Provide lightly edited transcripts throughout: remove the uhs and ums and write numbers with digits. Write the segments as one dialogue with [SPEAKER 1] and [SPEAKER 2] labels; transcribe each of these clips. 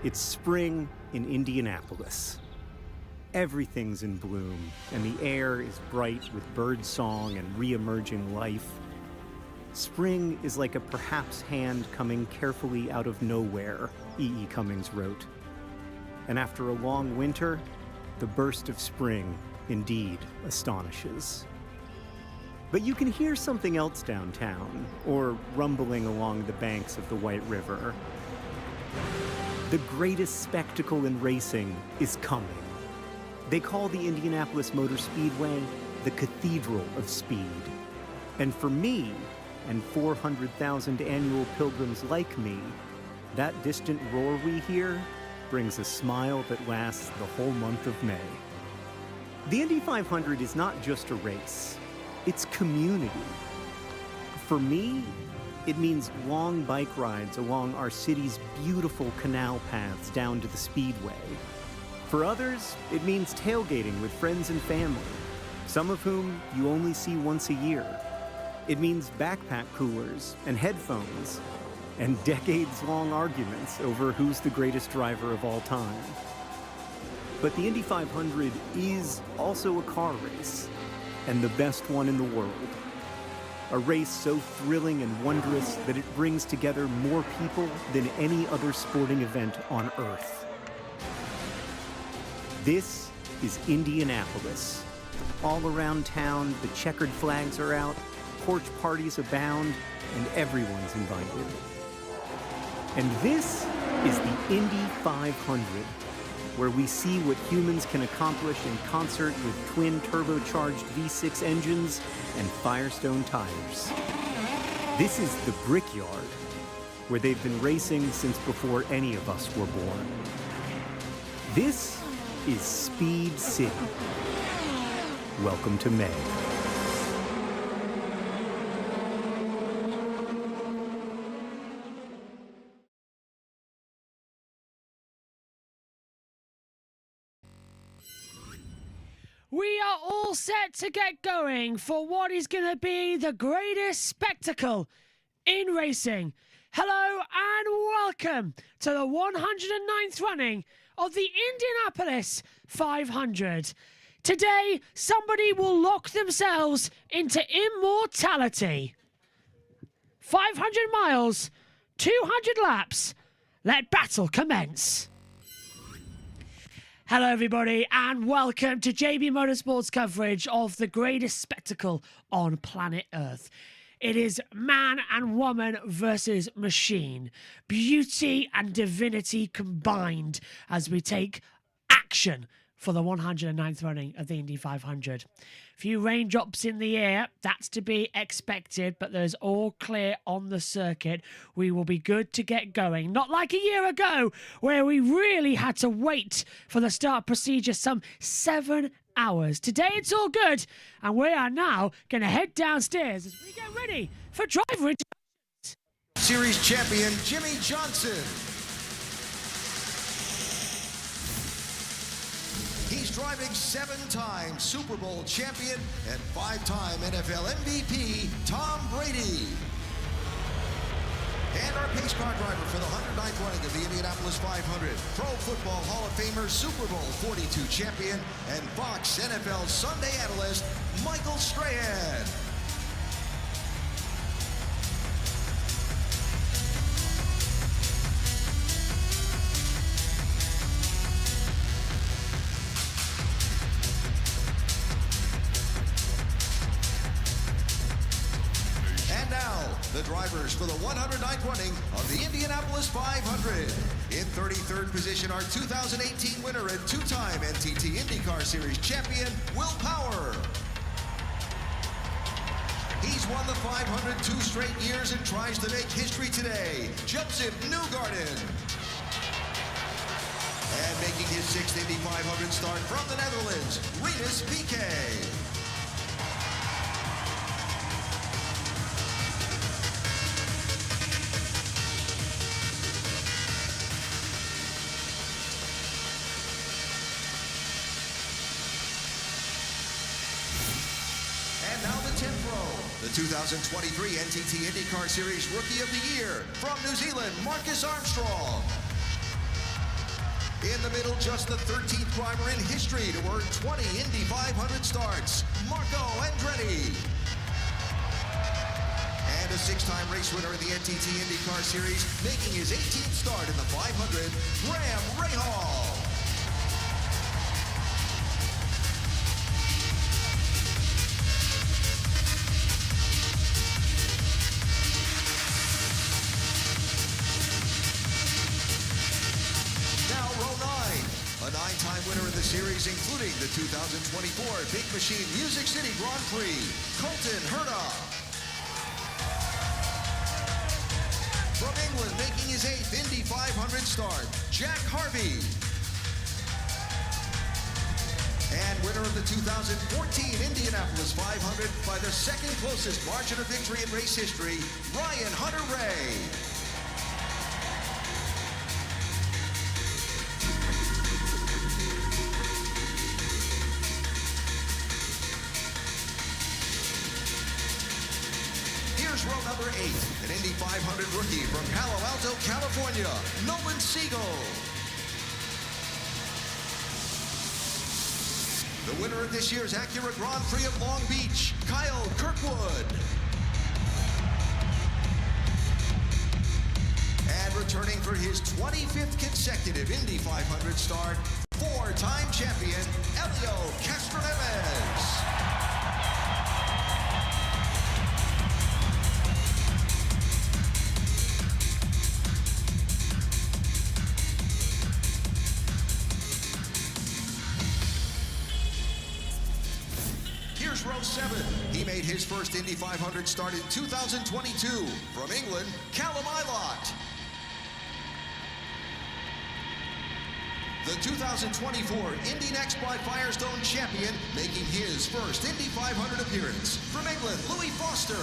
[SPEAKER 1] It's spring in Indianapolis. Everything's in bloom, and the air is bright with bird song and re-emerging life. Spring is like a perhaps hand coming carefully out of nowhere, E.E. Cummings wrote. And after a long winter, the burst of spring indeed astonishes. But you can hear something else downtown, or rumbling along the banks of the White River. The greatest spectacle in racing is coming. They call the Indianapolis Motor Speedway the Cathedral of Speed. And for me, and 400,000 annual pilgrims like me, that distant roar we hear brings a smile that lasts the whole month of May. The Indy 500 is not just a race, it's community. For me, it means long bike rides along our city's beautiful canal paths down to the speedway. For others, it means tailgating with friends and family, some of whom you only see once a year. It means backpack coolers and headphones, and decades-long arguments over who's the greatest driver of all time. But the Indy 500 is also a car race, and the best one in the world. A race so thrilling and wondrous that it brings together more people than any other sporting event on Earth. This is Indianapolis. All around town, the checkered flags are out, porch parties abound, and everyone's invited. And this is the Indy 500, where we see what humans can accomplish in concert with twin turbocharged V6 engines and Firestone tires. This is the Brickyard, where they've been racing since before any of us were born. This is Speed City. Welcome to May.
[SPEAKER 2] We are all set to get going for what is going to be the greatest spectacle in racing. Hello and welcome to the 109th running of the Indianapolis 500. Today, somebody will lock themselves into immortality. 500 miles, 200 laps. Let battle commence. Hello everybody and welcome to JB Motorsports coverage of the greatest spectacle on planet Earth. It is man and woman versus machine. Beauty and divinity combined as we take action for the 109th running of the Indy 500. Few raindrops in the air, that's to be expected, but there's all clear on the circuit. We will be good to get going. Not like a year ago, where we really had to wait for the start procedure some 7 hours. Today it's all good, and we are now going to head downstairs as we get ready for driver introductions.
[SPEAKER 3] Series champion Jimmy Johnson. He's driving 7-time Super Bowl champion and 5-time NFL MVP, Tom Brady. And our pace car driver for the 109th running of the Indianapolis 500, Pro Football Hall of Famer, Super Bowl 42 champion, and Fox NFL Sunday analyst, Michael Strahan. The drivers for the 109th running of the Indianapolis 500. In 33rd position, our 2018 winner and 2-time NTT INDYCAR Series champion, Will Power. He's won the 500 2 straight years and tries to make history today, Joseph Newgarden. And making his 6th Indy 500 start from the Netherlands, Rinus VeeKay. The 2023 NTT INDYCAR Series Rookie of the Year from New Zealand, Marcus Armstrong. In the middle, just the 13th driver in history to earn 20 Indy 500 starts, Marco Andretti. And a 6-time race winner in the NTT IndyCar Series, making his 18th start in the 500, Graham Rahal. A 9-time winner in the series, including the 2024 Big Machine Music City Grand Prix, Colton Herta. From England, making his 8th Indy 500 start, Jack Harvey. And winner of the 2014 Indianapolis 500 by the second closest margin of victory in race history, Ryan Hunter-Reay. Row number 8, an Indy 500 rookie from Palo Alto, California, Nolan Siegel. The winner of this year's Acura Grand Prix of Long Beach, Kyle Kirkwood. And returning for his 25th consecutive Indy 500 start, 4-time champion, Elio Castroneves. Here's row 7. He made his first Indy 500 start in 2022. From England, Callum Ilott. The 2024 Indy Next by Firestone champion, making his first Indy 500 appearance. From England, Louis Foster.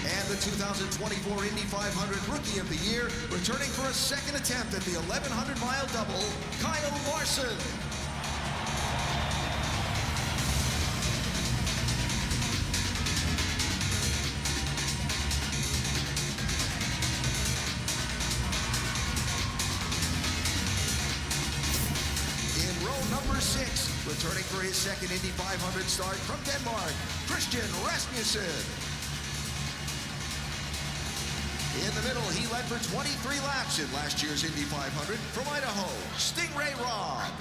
[SPEAKER 3] And the 2024 Indy 500 Rookie of the Year, returning for a second attempt at the 1,100-mile double, Kyle Larson. Number 6, returning for his second Indy 500 start from Denmark, Christian Rasmussen. In the middle, he led for 23 laps in last year's Indy 500 from Idaho, Stingray Robb.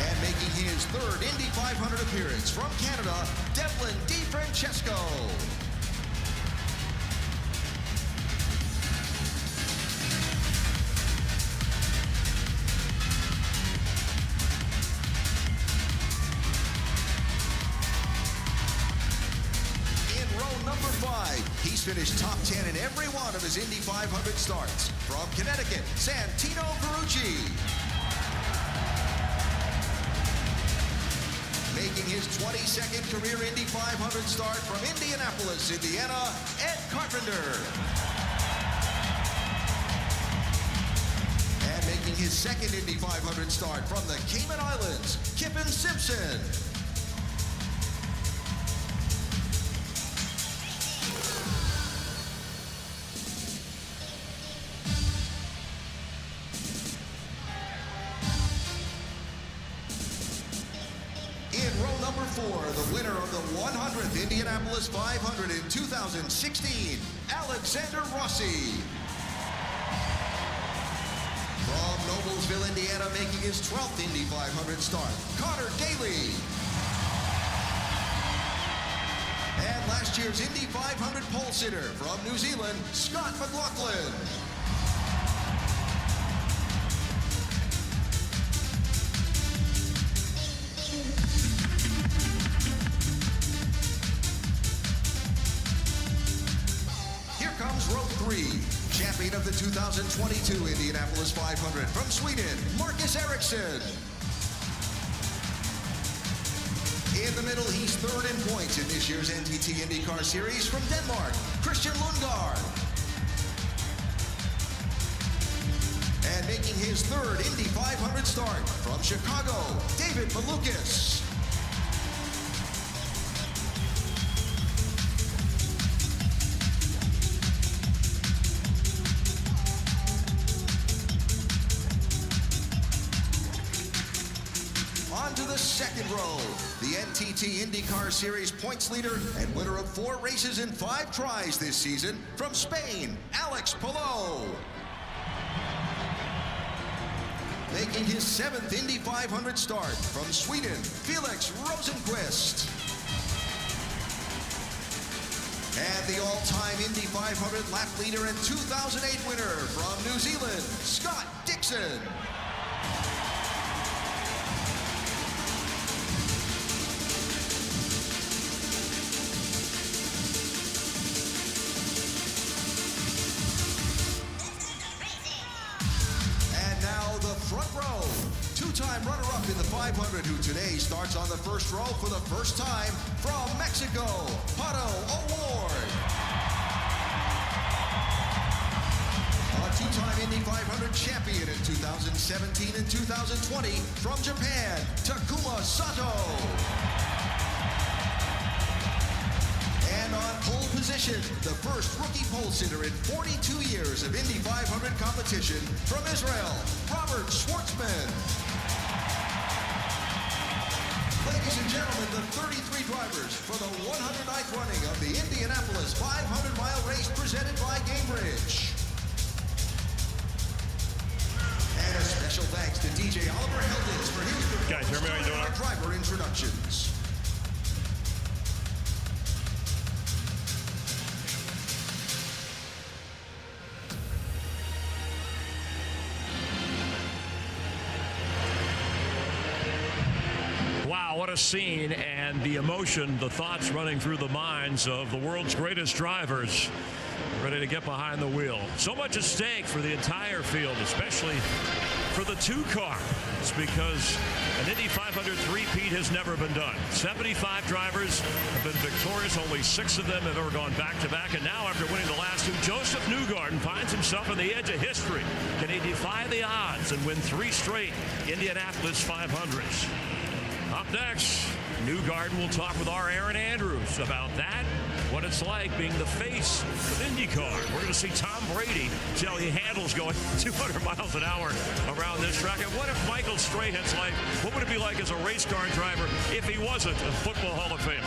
[SPEAKER 3] And making his third Indy 500 appearance from Canada, Devlin DiFrancesco. Number 5, he's finished top 10 in every one of his Indy 500 starts. From Connecticut, Santino Ferrucci. Making his 22nd career Indy 500 start from Indianapolis, Indiana, Ed Carpenter. And making his second Indy 500 start from the Cayman Islands, Kippen Simpson. Number 4, the winner of the 100th Indianapolis 500 in 2016, Alexander Rossi. From Noblesville, Indiana, making his 12th Indy 500 start, Connor Daly. And last year's Indy 500 pole sitter from New Zealand, Scott McLaughlin. Row 3, champion of the 2022 Indianapolis 500 from Sweden, Marcus Ericsson. In the middle, he's third in points in this year's NTT IndyCar Series from Denmark, Christian Lundgaard. And making his third Indy 500 start from Chicago, David Malukas. second row, the NTT INDYCAR Series points leader and winner of 4 races in 5 tries this season, from Spain, Alex Palou. Making his 7th Indy 500 start, from Sweden, Felix Rosenqvist. And the all-time Indy 500 lap leader and 2008 winner, from New Zealand, Scott Dixon. Front row, 2-time runner-up in the 500, who today starts on the first row for the first time, from Mexico, Pato O'Ward. A 2-time Indy 500 champion in 2017 and 2020, from Japan, Takuma Sato. And on pole position, the first rookie pole sitter in 42 years of Indy 500 competition, from Israel, Robert Schwartzman. Ladies and gentlemen, the 33 drivers for the 109th running of the Indianapolis 500-mile race presented by Gamebridge. And a special thanks to DJ Oliver Heldens for his
[SPEAKER 4] guys, hear me? How you doing?
[SPEAKER 3] Our driver introductions.
[SPEAKER 4] What a scene, and the emotion, the thoughts running through the minds of the world's greatest drivers ready to get behind the wheel. So much at stake for the entire field, especially for the 2-car. It's because an Indy 500 three-peat has never been done. 75 drivers have been victorious. Only 6 of them have ever gone back-to-back. And now, after winning the last 2, Joseph Newgarden finds himself on the edge of history. Can he defy the odds and win 3 straight Indianapolis 500s? Up next, Newgarden will talk with our Aaron Andrews about that, what it's like being the face of INDYCAR. We're going to see Tom Brady see how he handles going 200 miles an hour around this track. And what if Michael Strahan's life, what would it be like as a race car driver if he wasn't a Football Hall of Famer?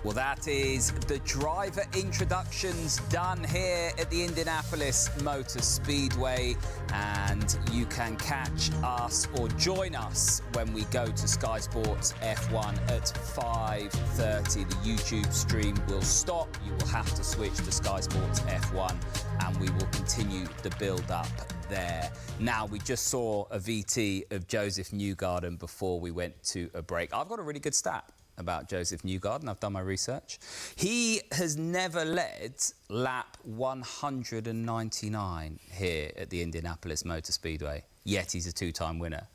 [SPEAKER 5] Well, that is the driver introductions done here at the Indianapolis Motor Speedway, and you can catch us or join us when we go to Sky Sports F1 at 5:30. The YouTube stream will stop. You will have to switch to Sky Sports F1, and we will continue the build-up there. Now, we just saw a VT of Joseph Newgarden before we went to a break. I've got a really good stat about Joseph Newgarden. I've done my research. He has never led lap 199 here at the Indianapolis Motor Speedway, yet he's a 2-time winner.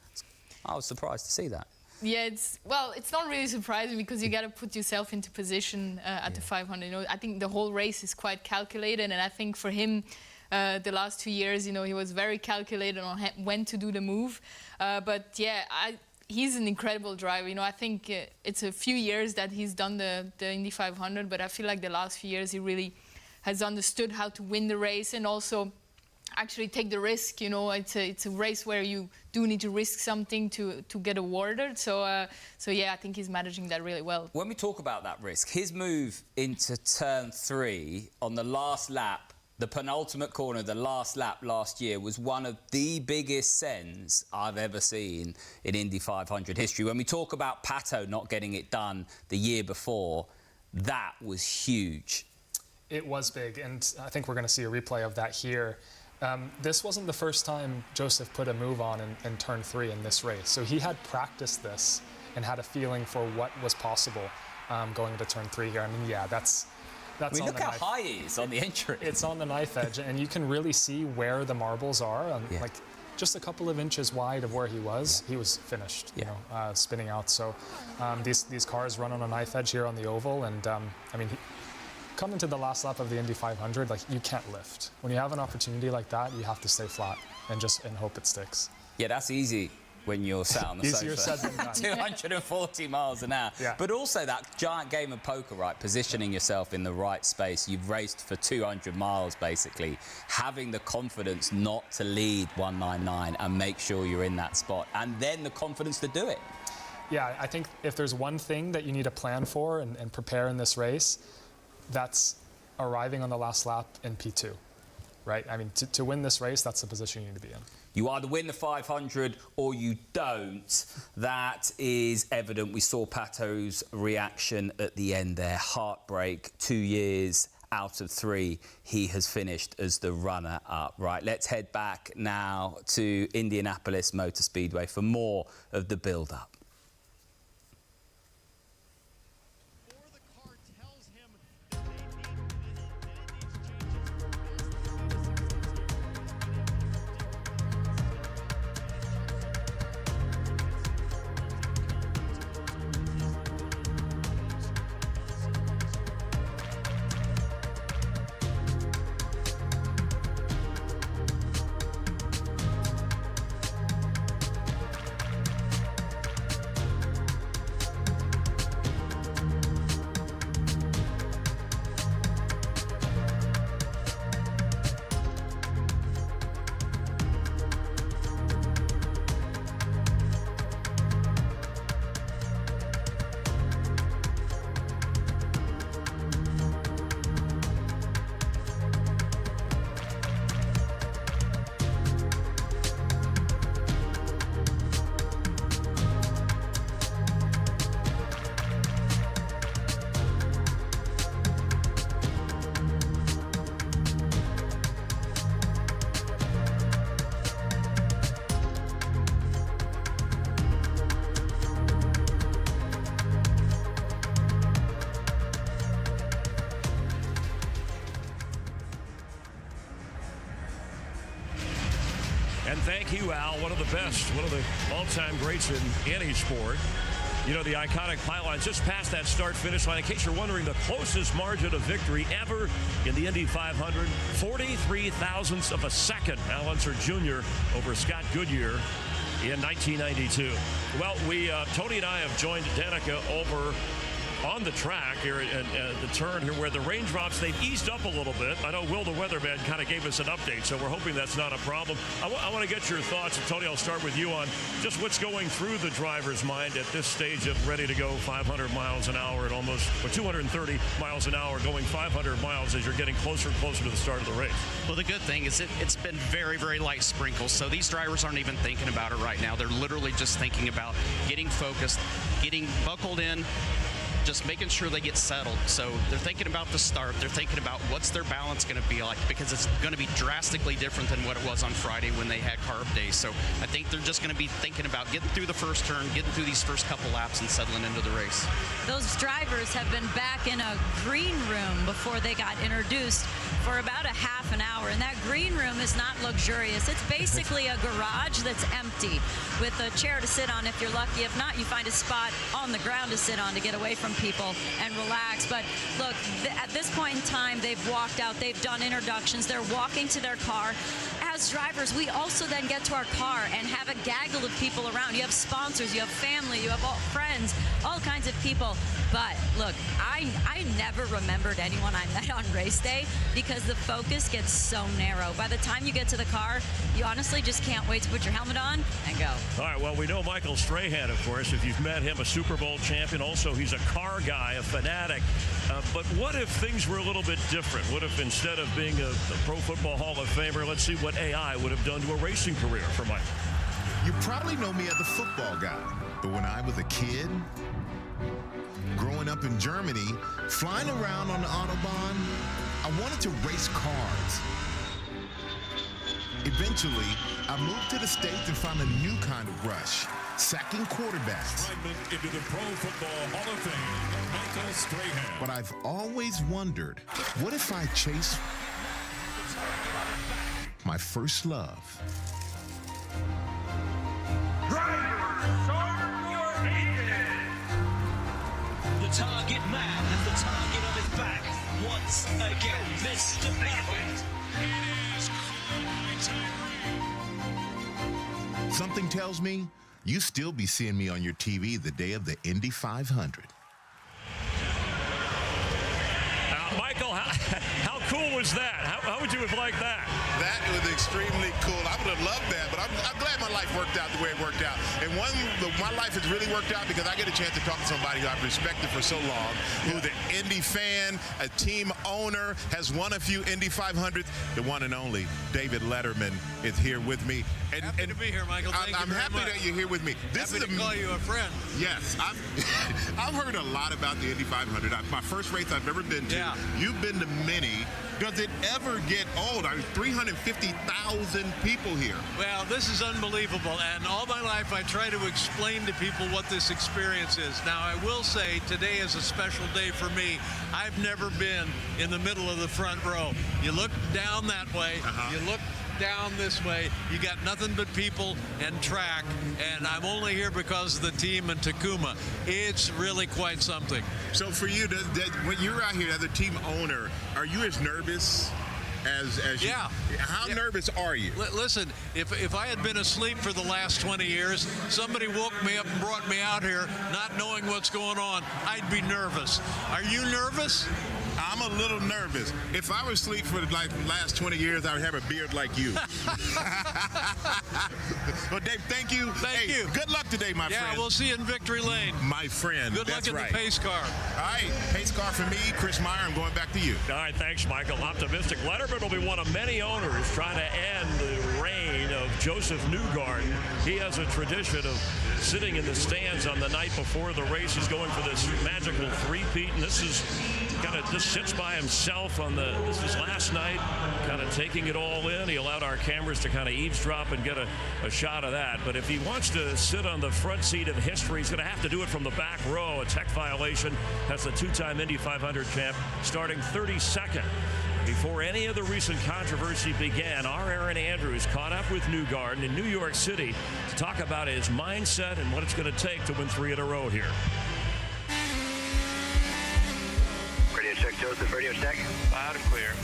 [SPEAKER 5] I was surprised to see that.
[SPEAKER 6] Yeah, it's not really surprising, because you got to put yourself into position at the 500. You know, I think the whole race is quite calculated, and I think for him, the last 2 years, you know, he was very calculated on when to do the move. But yeah, he's an incredible driver. You know, I think it's a few years that he's done the Indy 500, but I feel like the last few years he really has understood how to win the race and also actually take the risk. You know, it's a race where you do need to risk something to get awarded. So yeah, I think he's managing that really well.
[SPEAKER 5] When we talk about that risk, his move into turn 3 on the last lap, the penultimate corner, the last lap last year, was one of the biggest sends I've ever seen in Indy 500 history. When we talk about Pato not getting it done the year before, that was huge.
[SPEAKER 7] It was big, and I think we're going to see a replay of that here. This wasn't the first time Joseph put a move on in turn 3 in this race. So he had practiced this and had a feeling for what was possible going into turn 3 here. I mean, yeah, that's
[SPEAKER 5] I mean, look how high he is on the entry.
[SPEAKER 7] It's on the knife edge, and you can really see where the marbles are. Like just a couple of inches wide of where he was finished, you know, spinning out. So these cars run on a knife edge here on the oval, and I mean, coming to the last lap of the Indy 500, like, you can't lift. When you have an opportunity like that, you have to stay flat and hope it sticks.
[SPEAKER 5] Yeah, that's easy when you're sat on the
[SPEAKER 7] Easier
[SPEAKER 5] sofa.
[SPEAKER 7] said than done.
[SPEAKER 5] 240 miles an hour.
[SPEAKER 7] Yeah.
[SPEAKER 5] But also that giant game of poker, right? Positioning yourself in the right space. You've raced for 200 miles, basically. Having the confidence not to lead 199 and make sure you're in that spot. And then the confidence to do it.
[SPEAKER 7] Yeah, I think if there's one thing that you need to plan for and prepare in this race, that's arriving on the last lap in P2, right? I mean, to win this race, that's the position you need to be in.
[SPEAKER 5] You either win the 500 or you don't. That is evident. We saw Pato's reaction at the end there. Heartbreak, 2 years out of 3, he has finished as the runner-up. Right, let's head back now to Indianapolis Motor Speedway for more of the build-up.
[SPEAKER 4] And thank you, Al, one of the best, one of the all-time greats in any sport. You know, the iconic pylon just past that start-finish line. In case you're wondering, the closest margin of victory ever in the Indy 500, 43 thousandths of a second. Al Unser Jr. over Scott Goodyear in 1992. Well, Tony and I have joined Danica over on the track here at the turn here where the raindrops, they've eased up a little bit. I know Will the weatherman kind of gave us an update, so we're hoping that's not a problem. I want to get your thoughts, and Tony, I'll start with you on just what's going through the driver's mind at this stage of ready to go 500 miles an hour at almost, or 230 miles an hour going 500 miles as you're getting closer and closer to the start of the race.
[SPEAKER 8] Well, the good thing is it's been very, very light sprinkles, so these drivers aren't even thinking about it right now. They're literally just thinking about getting focused, getting buckled in, just making sure they get settled. So they're thinking about the start. They're thinking about what's their balance going to be like, because it's going to be drastically different than what it was on Friday when they had carb days. So I think they're just going to be thinking about getting through the first turn, getting through these first couple laps and settling into the race.
[SPEAKER 9] Those drivers have been back in a green room before they got introduced for about a half an hour. And that green room is not luxurious. It's basically a garage that's empty with a chair to sit on if you're lucky. If not, you find a spot on the ground to sit on to get away from people and relax. But look, at this point in time, they've walked out, they've done introductions, they're walking to their car. As drivers, we also then get to our car and have a gaggle of people around. You have sponsors, you have family, you have friends, all kinds of people. But look, I never remembered anyone I met on race day because the focus gets so narrow. By the time you get to the car, you honestly just can't wait to put your helmet on and go.
[SPEAKER 4] All right, well, we know Michael Strahan, of course. If you've met him, a Super Bowl champion. Also, he's a car guy, a fanatic. But what if things were a little bit different? What if instead of being a Pro Football Hall of Famer, let's see what AI would have done to a racing career for Michael.
[SPEAKER 10] You probably know me as the football guy, but when I was a kid, growing up in Germany, flying around on the Autobahn, I wanted to race cars. Eventually, I moved to the States and found a new kind of rush, sacking quarterbacks.
[SPEAKER 11] Into the Pro Football Hall of Fame, Michael Strahan.
[SPEAKER 10] But I've always wondered, what if I chase my first love?
[SPEAKER 12] The target man has the target on his back. Once again, Mr. Perfect.
[SPEAKER 11] It is called by Tyree.
[SPEAKER 10] Something tells me you still be seeing me on your TV the day of the Indy 500.
[SPEAKER 4] Michael, how cool was that? How would you have liked that?
[SPEAKER 10] That was extremely cool. I would have loved that, but I'm glad my life worked out the way it worked out. And my life has really worked out because I get a chance to talk to somebody who I've respected for so long, who's an Indy fan, a team owner, has won a few Indy 500s. The one and only David Letterman is here with me.
[SPEAKER 13] Happy to be here, Michael.
[SPEAKER 10] I'm happy that you're here with me.
[SPEAKER 13] Happy to call you a friend.
[SPEAKER 10] Yes, I've heard a lot about the Indy 500. My first race I've ever been to.
[SPEAKER 13] Yeah.
[SPEAKER 10] You've been to many. Does it ever get old? I mean, 350,000 people here.
[SPEAKER 13] Well, this is unbelievable, and all my life I try to explain to people what this experience is. Now, I will say today is a special day for me. I've never been in the middle of the front row. You look down that way, you look down this way, you got nothing but people and track, and I'm only here because of the team in Tacoma. It's really quite something.
[SPEAKER 10] So for you, when you're out here as a team owner, are you as nervous as you?
[SPEAKER 13] Yeah.
[SPEAKER 10] How nervous are you?
[SPEAKER 13] Listen, if I had been asleep for the last 20 years, somebody woke me up and brought me out here not knowing what's going on, I'd be nervous. Are you nervous?
[SPEAKER 10] I'm a little nervous. If I was asleep for the last 20 years, I would have a beard like you. Well, Dave, thank you.
[SPEAKER 13] Thank you.
[SPEAKER 10] Good luck today, my friend.
[SPEAKER 13] Yeah, we'll see you in Victory Lane.
[SPEAKER 10] My friend.
[SPEAKER 13] Good luck in the pace car.
[SPEAKER 10] All right, pace car for me, Chris Meyer. I'm going back to you.
[SPEAKER 4] All right, thanks, Michael. Optimistic. Letterman will be one of many owners trying to end the reign of Joseph Newgarden. He has a tradition of sitting in the stands on the night before the race. He's going for this magical three-peat, and this is kind of just sits by himself on this was last night, kind of taking it all in. He allowed our cameras to kind of eavesdrop and get a shot of that. But if he wants to sit on the front seat of history, he's going to have to do it from the back row. A tech violation. That's the two-time Indy 500 champ, starting 32nd. Before any of the recent controversy began, our Aaron Andrews caught up with Newgarden in New York City to talk about his mindset and what it's going to take to win 3 in a row here.
[SPEAKER 14] Radio check, Joseph. Radio check.
[SPEAKER 15] Loud and clear.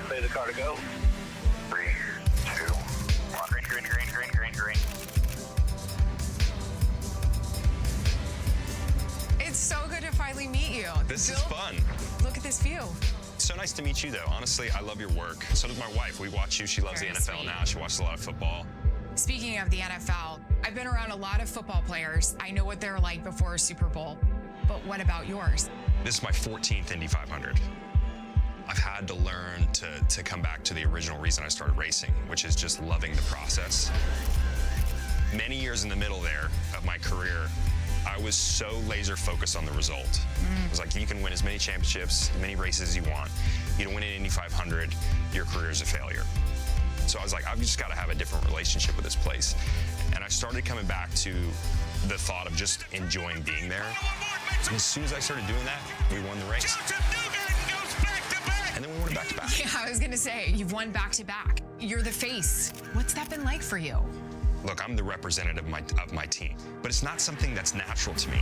[SPEAKER 14] Clear the car to go. 3, 2, 1. Green, green, green, green, green, green.
[SPEAKER 16] It's so good to finally meet you.
[SPEAKER 15] This is fun.
[SPEAKER 16] Look at this view.
[SPEAKER 15] So nice to meet you, though. Honestly, I love your work. So does my wife. We watch you. She loves
[SPEAKER 16] Very
[SPEAKER 15] the NFL
[SPEAKER 16] sweet.
[SPEAKER 15] now. She watches a lot of football.
[SPEAKER 16] Speaking of the NFL, I've been around a lot of football players. I know what they're like before a Super Bowl. But what about yours?
[SPEAKER 15] This is my 14th Indy 500. I've had to learn to come back to the original reason I started racing, which is just loving the process. Many years in the middle there of my career, I was so laser focused on the result. It was like, you can win as many championships, many races as you want. You don't win an Indy 500, your career is a failure. So I was like, I've just got to have a different relationship with this place. And I started coming back to the thought of just enjoying being there. And as soon as I started doing that, we won the race. And then we won it back-to-back.
[SPEAKER 16] Yeah, I was going to say, you've won back-to-back. You're the face. What's that been like for you?
[SPEAKER 15] Look, I'm the representative of my team, but it's not something that's natural to me.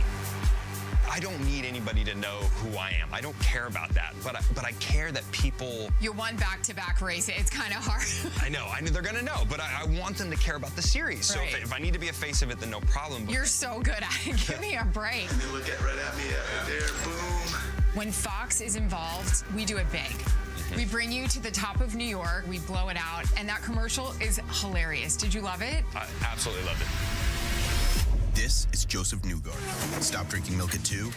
[SPEAKER 15] I don't need anybody to know who I am. I don't care about that, but I care that people...
[SPEAKER 16] You won back-to-back race. It's kind of hard.
[SPEAKER 15] I know they're going to know, but I want them to care about the series.
[SPEAKER 16] Right.
[SPEAKER 15] So if I need to be a face of it, then no problem. But
[SPEAKER 16] You're so good at it. Give me a break.
[SPEAKER 15] They look right at me, there, boom.
[SPEAKER 16] When Fox is involved, we do it big. We bring you to the top of New York, we blow it out, and that commercial is hilarious. Did you love it?
[SPEAKER 15] I absolutely loved it.
[SPEAKER 17] This is Joseph Newgarden. Stop drinking milk at 2.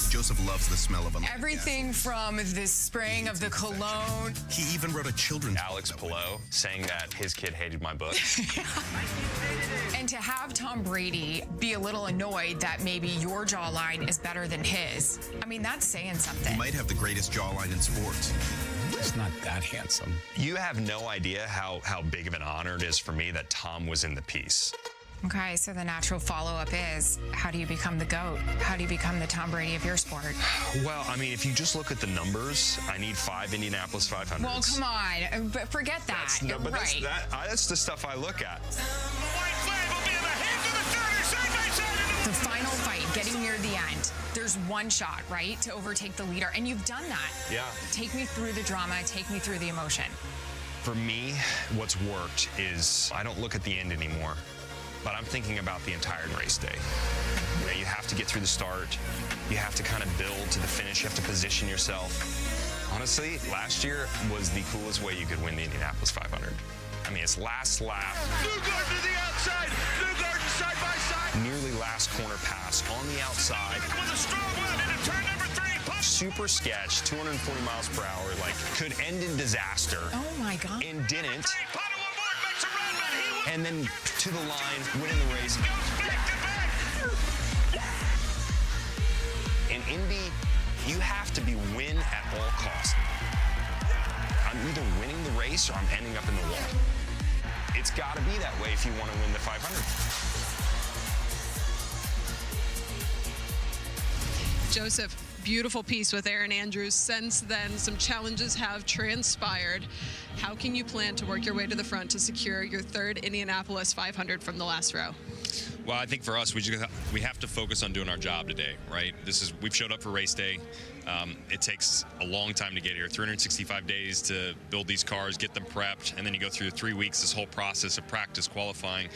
[SPEAKER 17] Joseph loves the smell of a
[SPEAKER 16] Everything from the spraying of the cologne.
[SPEAKER 17] He even wrote a children's
[SPEAKER 15] Alex Pillow saying that his kid hated my book.
[SPEAKER 16] And to have Tom Brady be a little annoyed that maybe your jawline is better than his, I mean, that's saying something.
[SPEAKER 17] He might have the greatest jawline in sports.
[SPEAKER 15] He's not that handsome. You have no idea how big of an honor it is for me that Tom was in the piece.
[SPEAKER 16] Okay, so the natural follow-up is, how do you become the GOAT? How do you become the Tom Brady of your sport?
[SPEAKER 15] Well, I mean, if you just look at the numbers, I need 5 Indianapolis 500s.
[SPEAKER 16] Well, come on, but forget that.
[SPEAKER 15] That's the stuff I look at.
[SPEAKER 16] The final fight, getting near the end. There's one shot, right, to overtake the leader, and you've done that.
[SPEAKER 15] Yeah.
[SPEAKER 16] Take me through the drama, take me through the emotion.
[SPEAKER 15] For me, what's worked is I don't look at the end anymore. but I'm thinking about the entire race day. You know, you have to get through the start. You have to kind of build to the finish. You have to position yourself. Honestly, last year was the coolest way you could win the Indianapolis 500. I mean, it's last lap.
[SPEAKER 12] Newgarden to the outside. Newgarden side by side.
[SPEAKER 15] Nearly last corner pass on the outside.
[SPEAKER 12] With a strong run into turn number 3.
[SPEAKER 15] Super sketch, 240 miles per hour, like could end in disaster.
[SPEAKER 16] Oh my God.
[SPEAKER 15] And didn't. And then to the line, winning the race. In Indy, you have to be win at all costs. I'm either winning the race or I'm ending up in the wall. It's got to be that way if you want to win the 500.
[SPEAKER 18] Joseph, beautiful piece with Aaron Andrews. Since then, some challenges have transpired. How can you plan to work your way to the front to secure your third Indianapolis 500 from the last row?
[SPEAKER 19] Well, I think for us, we have to focus on doing our job today, right? We've showed up for race day. It takes a long time to get here, 365 days to build these cars, get them prepped, and then you go through 3 weeks, this whole process of practice, qualifying.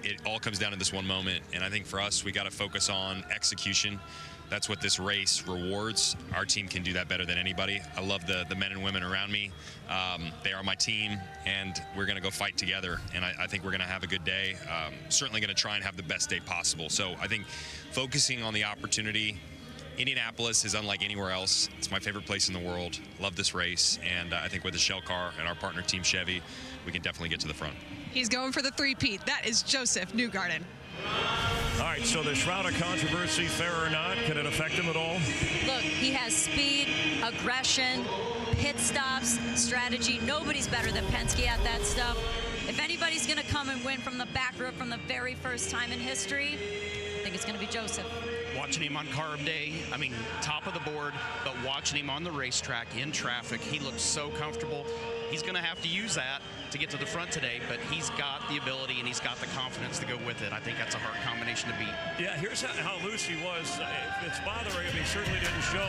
[SPEAKER 19] It all comes down to this one moment, and I think for us, we got to focus on execution. That's what this race rewards. Our team can do that better than anybody. I love the men and women around me. They are my team, and we're going to go fight together, and I think we're going to have a good day. Certainly going to try and have the best day possible. So I think focusing on the opportunity, Indianapolis is unlike anywhere else. It's my favorite place in the world. Love this race, and I think with the Shell car and our partner Team Chevy, we can definitely get to the front.
[SPEAKER 18] He's going for the three-peat. That is Joseph Newgarden.
[SPEAKER 4] All right, so the shroud of controversy, fair or not, can it affect him at all?
[SPEAKER 9] Look, he has speed, aggression, pit stops, strategy. Nobody's better than Penske at that stuff. If anybody's going to come and win from the back row from the very first time in history, I think it's going to be Joseph.
[SPEAKER 8] Watching him on carb day, I mean, top of the board, but watching him on the racetrack in traffic, he looks so comfortable. He's going to have to use that to get to the front today, but he's got the ability and he's got the confidence to go with it. I think that's a hard combination to beat.
[SPEAKER 4] Yeah, here's how loose he was. It's bothering him. He certainly didn't show.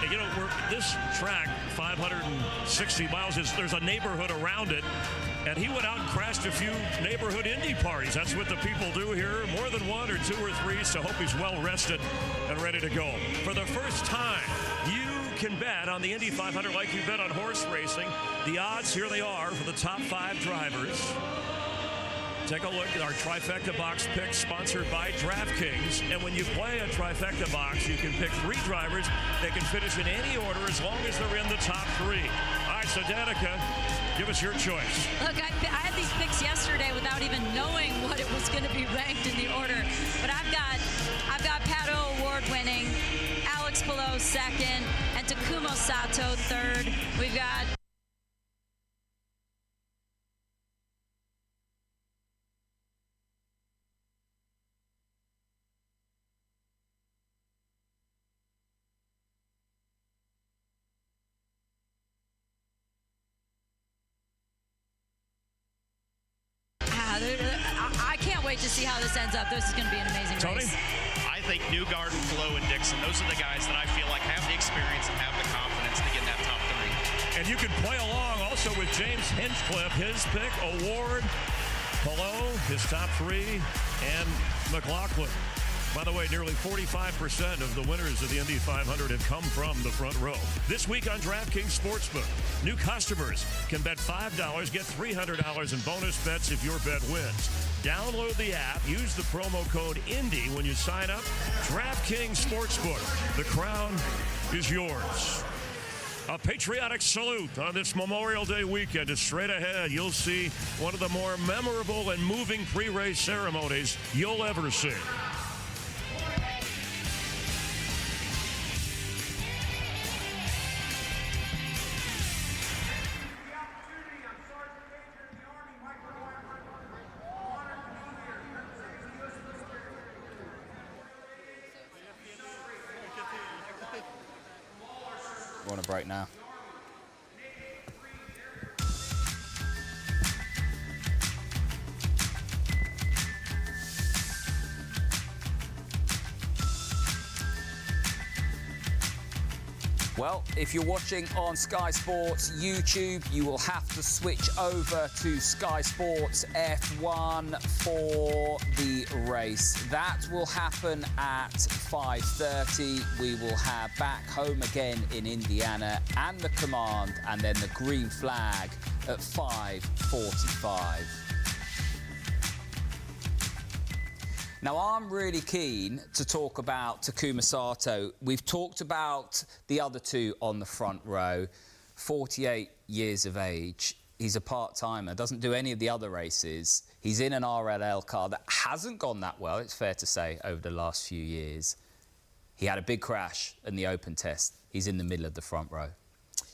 [SPEAKER 4] You know, this track, 560 miles, there's a neighborhood around it, and he went out and crashed a few neighborhood Indy parties. That's what the people do here, more than one or two or three, so hope he's well rested and ready to go. For the first time, you can bet on the Indy 500 like you bet on horse racing. The odds, here they are for the top 5 drivers. Take a look at our Trifecta Box picks sponsored by DraftKings. And when you play a Trifecta Box, you can pick 3 drivers. They can finish in any order as long as they're in the top 3. All right, so Danica, give us your choice.
[SPEAKER 9] Look, I had these picks yesterday without even knowing what it was going to be ranked in the order. But I've got Pato award-winning, Alex Palou second, and Takumo Sato third. We've got I can't wait to see how this ends up. This is going to be an amazing race.
[SPEAKER 8] I think Newgarden, Palou, and Dixon, those are the guys that I feel like have the experience and have the confidence to get in that top 3.
[SPEAKER 4] And you can play along also with James Hinchcliffe, his pick, Award, Palou, his top 3, and McLaughlin. By the way, nearly 45% of the winners of the Indy 500 have come from the front row. This week on DraftKings Sportsbook, new customers can bet $5, get $300 in bonus bets if your bet wins. Download the app, use the promo code INDY when you sign up. DraftKings Sportsbook, the crown is yours. A patriotic salute on this Memorial Day weekend is straight ahead. You'll see one of the more memorable and moving pre-race ceremonies you'll ever see.
[SPEAKER 5] We're on a break now. Well, if you're watching on Sky Sports YouTube, you will have to switch over to Sky Sports F1 for the race. That will happen at 5:30. We will have Back Home Again in Indiana and the Command, and then the green flag at 5:45. Now, I'm really keen to talk about Takuma Sato. We've talked about the other two on the front row. 48 years of age. He's a part-timer, doesn't do any of the other races. He's in an RLL car that hasn't gone that well, it's fair to say, over the last few years. He had a big crash in the open test. He's in the middle of the front row.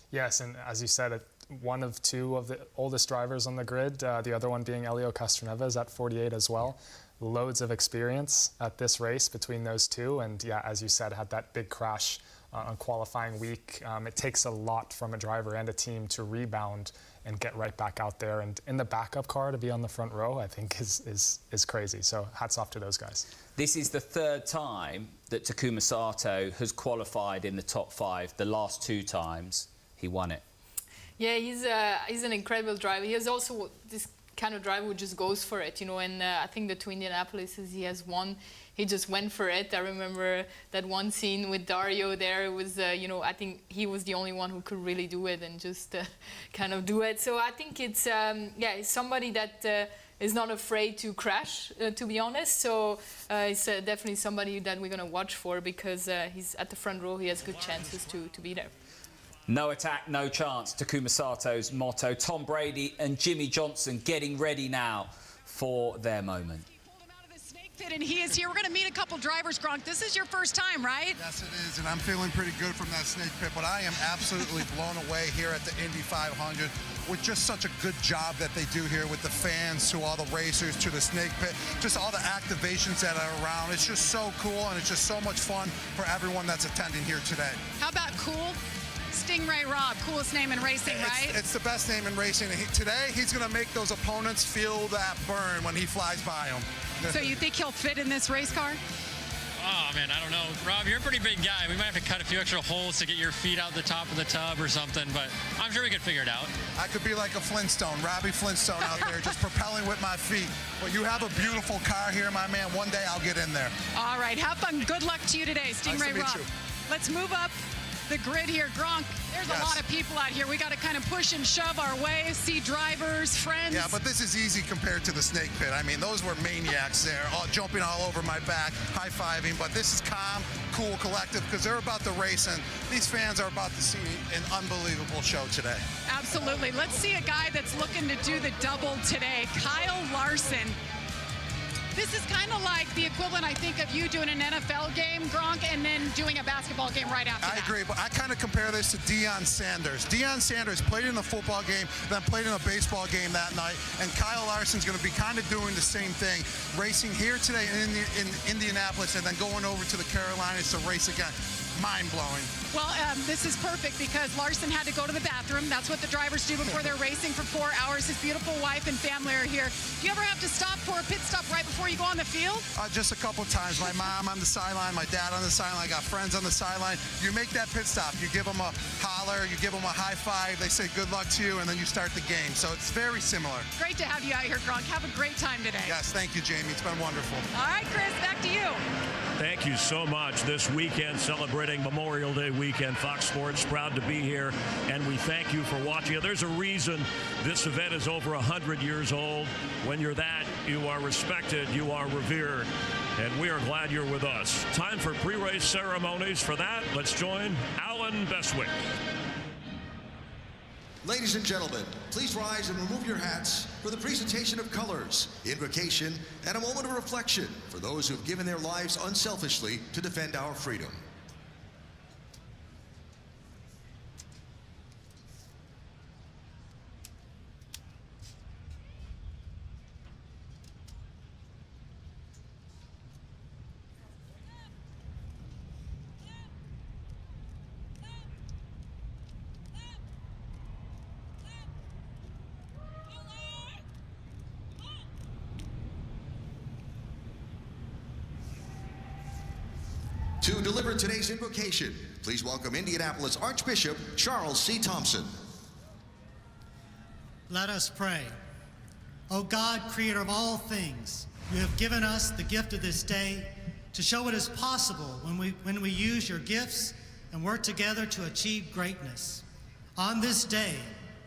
[SPEAKER 7] Yes, and as you said, one of two of the oldest drivers on the grid, the other one being Helio Castroneves is at 48 as well. Loads of experience at this race between those two, and yeah, as you said, had that big crash on qualifying week. It takes a lot from a driver and a team to rebound and get right back out there, and in the backup car to be on the front row, I think is crazy. So hats off to those guys.
[SPEAKER 5] This is the third time that Takuma Sato has qualified in the top 5. The last 2 times he won it.
[SPEAKER 6] Yeah, he's an incredible driver. He has also this kind of driver who just goes for it, you know, and I think the 2 Indianapolises he has won, he just went for it. I remember that one scene with Dario there. It was, you know, I think he was the only one who could really do it and just kind of do it. So I think it's, yeah, he's somebody that is not afraid to crash, to be honest. So it's definitely somebody that we're going to watch for, because he's at the front row. He has good chances to be there.
[SPEAKER 5] No attack, no chance, Takuma Sato's motto. Tom Brady and Jimmy Johnson getting ready now for their moment.
[SPEAKER 20] Pit, and he is here. We're going to meet a couple drivers, Gronk. This is your first time, right?
[SPEAKER 21] Yes, it is, and I'm feeling pretty good from that snake pit, but I am absolutely blown away here at the Indy 500 with just such a good job that they do here with the fans, to all the racers, to the snake pit, just all the activations that are around. It's just so cool, and it's just so much fun for everyone that's attending here today.
[SPEAKER 20] How about cool? Stingray Rob, coolest name in racing, right?
[SPEAKER 21] It's the best name in racing. Today, he's going to make those opponents feel that burn when he flies by them.
[SPEAKER 20] So you think he'll fit in this race car?
[SPEAKER 22] Oh, man, I don't know. Rob, you're a pretty big guy. We might have to cut a few extra holes to get your feet out the top of the tub or something, but I'm sure we could figure it out.
[SPEAKER 21] I could be like a Flintstone, Robbie Flintstone out there, just propelling with my feet. But you have a beautiful car here, my man. One day I'll get in there.
[SPEAKER 20] All right, have fun. Good luck to you today, Stingray
[SPEAKER 21] Rob.
[SPEAKER 20] Let's move up the grid here. Gronk, there's a lot of people out here. We got to kind of push and shove our way, see drivers, friends.
[SPEAKER 21] Yeah, but this is easy compared to the snake pit. I mean, those were maniacs there, all jumping all over my back, high-fiving. But this is calm, cool, collective, because they're about to race, and these fans are about to see an unbelievable show today.
[SPEAKER 20] Absolutely. Let's see a guy that's looking to do the double today, Kyle Larson. This is kind of like the equivalent, I think, of you doing an NFL game, Gronk, and then doing a basketball game right after that.
[SPEAKER 21] I agree, but I kind of compare this to Deion Sanders. Deion Sanders played in a football game, then played in a baseball game that night, and Kyle Larson's going to be kind of doing the same thing, racing here today in Indianapolis and then going over to the Carolinas to race again. Mind-blowing.
[SPEAKER 20] Well, this is perfect because Larson had to go to the bathroom. That's what the drivers do before they're racing for 4 hours. His beautiful wife and family are here. Do you ever have to stop for a pit stop right before you go on the field?
[SPEAKER 21] Just a couple of times. My mom on the sideline, my dad on the sideline. I got friends on the sideline. You make that pit stop. You give them a holler. You give them a high five. They say good luck to you, and then you start the game. So it's very similar.
[SPEAKER 20] Great to have you out here, Gronk. Have a great time today.
[SPEAKER 21] Yes, thank you, Jamie. It's been wonderful.
[SPEAKER 20] All right, Chris, back to you.
[SPEAKER 4] Thank you so much. This weekend, celebrating Memorial Day weekend, Fox Sports proud to be here, and we thank you for watching. There's a reason this event is over 100 years old. When you're that, you are respected, you are revered, and we are glad you're with us. Time for pre-race ceremonies. For that, let's join Alan Bestwick.
[SPEAKER 3] Ladies and gentlemen, please rise and remove your hats for the presentation of colors, invocation, and a moment of reflection for those who have given their lives unselfishly to defend our freedom. To deliver today's invocation, please welcome Indianapolis Archbishop Charles C. Thompson.
[SPEAKER 1] Let us pray. O God, creator of all things, you have given us the gift of this day to show what is possible when we use your gifts and work together to achieve greatness. On this day,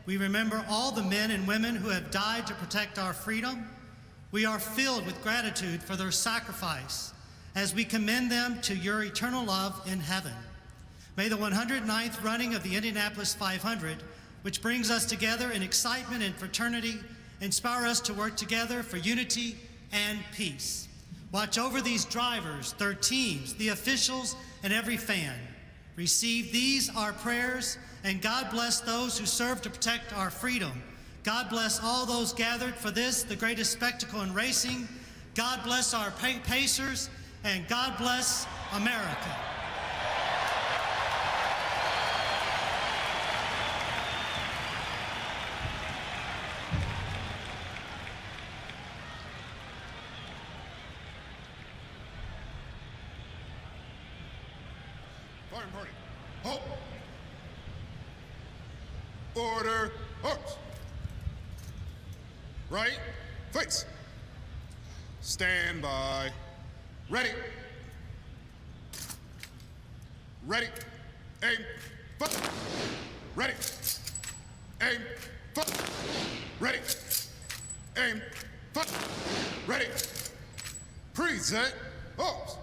[SPEAKER 1] we remember all the men and women who have died to protect our freedom. We are filled with gratitude for their sacrifice as we commend them to your eternal love in heaven. May the 109th running of the Indianapolis 500, which brings us together in excitement and fraternity, inspire us to work together for unity and peace. Watch over these drivers, their teams, the officials, and every fan. Receive these, our prayers, and God bless those who serve to protect our freedom. God bless all those gathered for this, the greatest spectacle in racing. God bless our pacers, and God bless America.
[SPEAKER 2] Party. Halt. Order. Halt. Right. Face. Stand by. Ready. Ready. Aim. Fire. Ready. Aim. Fire. Ready. Aim. Fire. Ready. Present. Halt.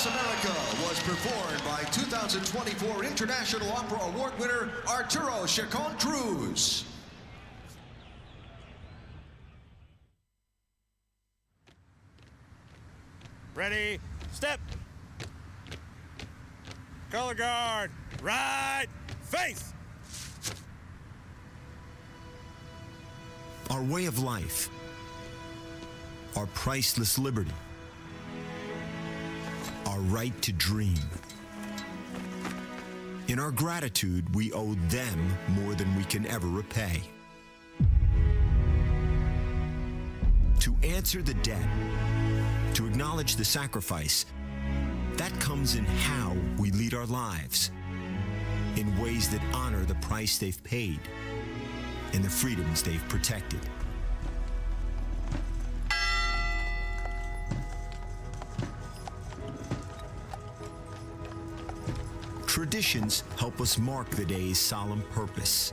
[SPEAKER 3] America was performed by 2024 International Opera Award winner Arturo Chacon Cruz.
[SPEAKER 23] Ready, step. Color guard, right, face.
[SPEAKER 24] Our way of life, our priceless liberty, our right to dream. In our gratitude, we owe them more than we can ever repay. To answer the debt, to acknowledge the sacrifice, That comes in how we lead our lives, in ways that honor the price they've paid and the freedoms they've protected. Traditions help us mark the day's solemn purpose.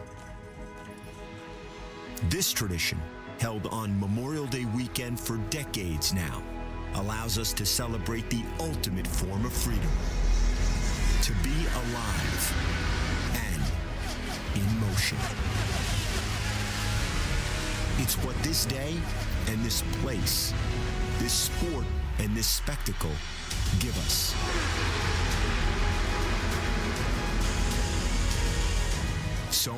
[SPEAKER 24] This tradition, held on Memorial Day weekend for decades now, allows us to celebrate the ultimate form of freedom: to be alive and in motion. It's what this day and this place, this sport and this spectacle give us. So,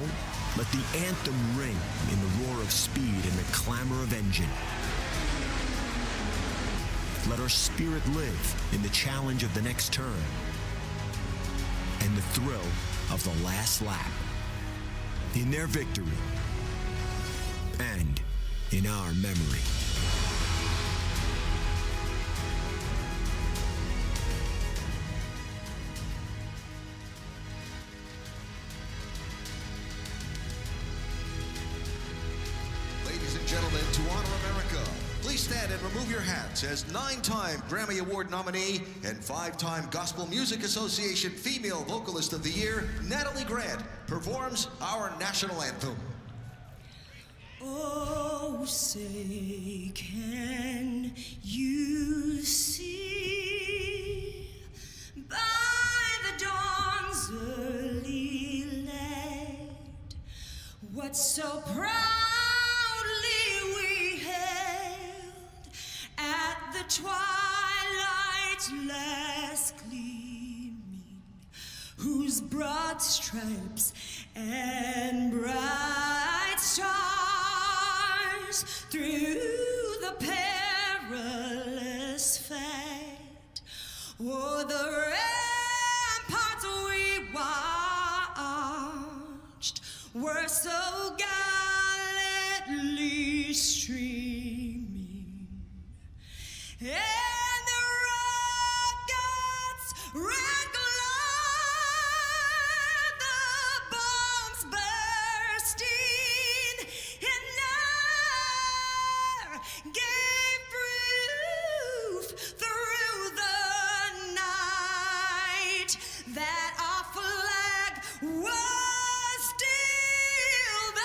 [SPEAKER 24] let the anthem ring in the roar of speed and the clamor of engine. Let our spirit live in the challenge of the next turn and the thrill of the last lap. In their victory and in our memory.
[SPEAKER 3] Ladies and gentlemen, to honor America, please stand and remove your hats as 9-time Grammy Award nominee and 5-time Gospel Music Association Female Vocalist of the Year, Natalie Grant, performs our national anthem.
[SPEAKER 10] Oh, say, can you see by the dawn's early light what so proudly we hailed at the twilight's last gleaming, whose broad stripes and bright stars through the perilous fight o'er the ramparts we watched were so gallantly streaming, and the rockets red glare, the bombs bursting in air gave proof through the night that our flag was still there.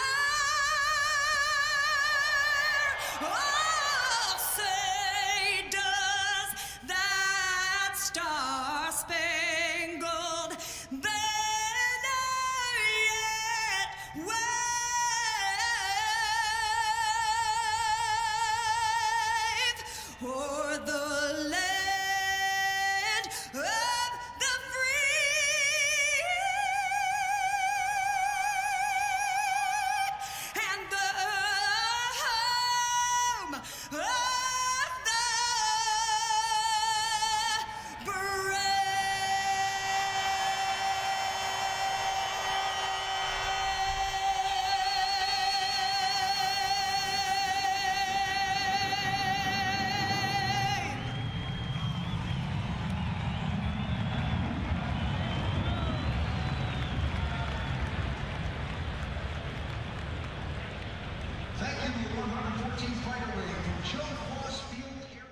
[SPEAKER 10] Oh, say does that star-spangled banner yet wave o'er the land of the free and the home of the
[SPEAKER 3] Thank you, 114 flight away from Joe Cross Field here.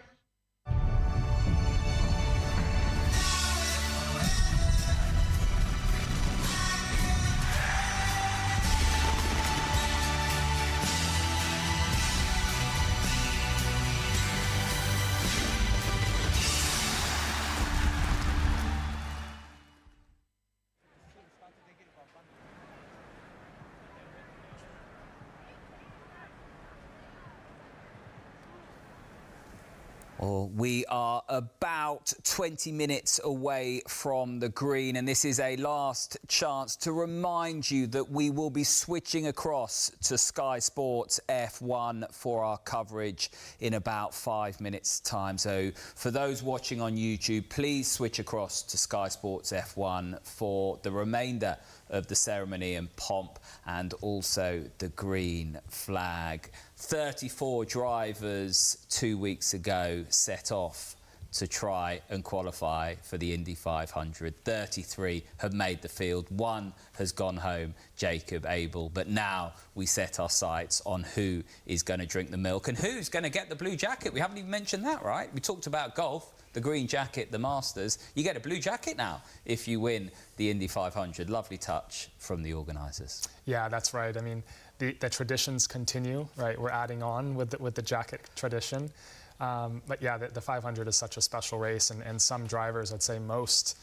[SPEAKER 5] Well, we are about 20 minutes away from the green, and this is a last chance to remind you that we will be switching across to Sky Sports F1 for our coverage in about 5 minutes' time. So for those watching on YouTube, please switch across to Sky Sports F1 for the remainder of the ceremony and pomp, and also the green flag. 34 drivers 2 weeks ago set off to try and qualify for the Indy 500. 33 have made the field. 1 has gone home, Jacob Abel. But now we set our sights on who is going to drink the milk and who's going to get the blue jacket. We haven't even mentioned that, right? We talked about golf, the green jacket, the Masters. You get a blue jacket now if you win the Indy 500. Lovely touch from the organisers.
[SPEAKER 7] Yeah, that's right. I mean, the traditions continue, right? We're adding on with the jacket tradition. But yeah, the 500 is such a special race, and some drivers, I'd say most,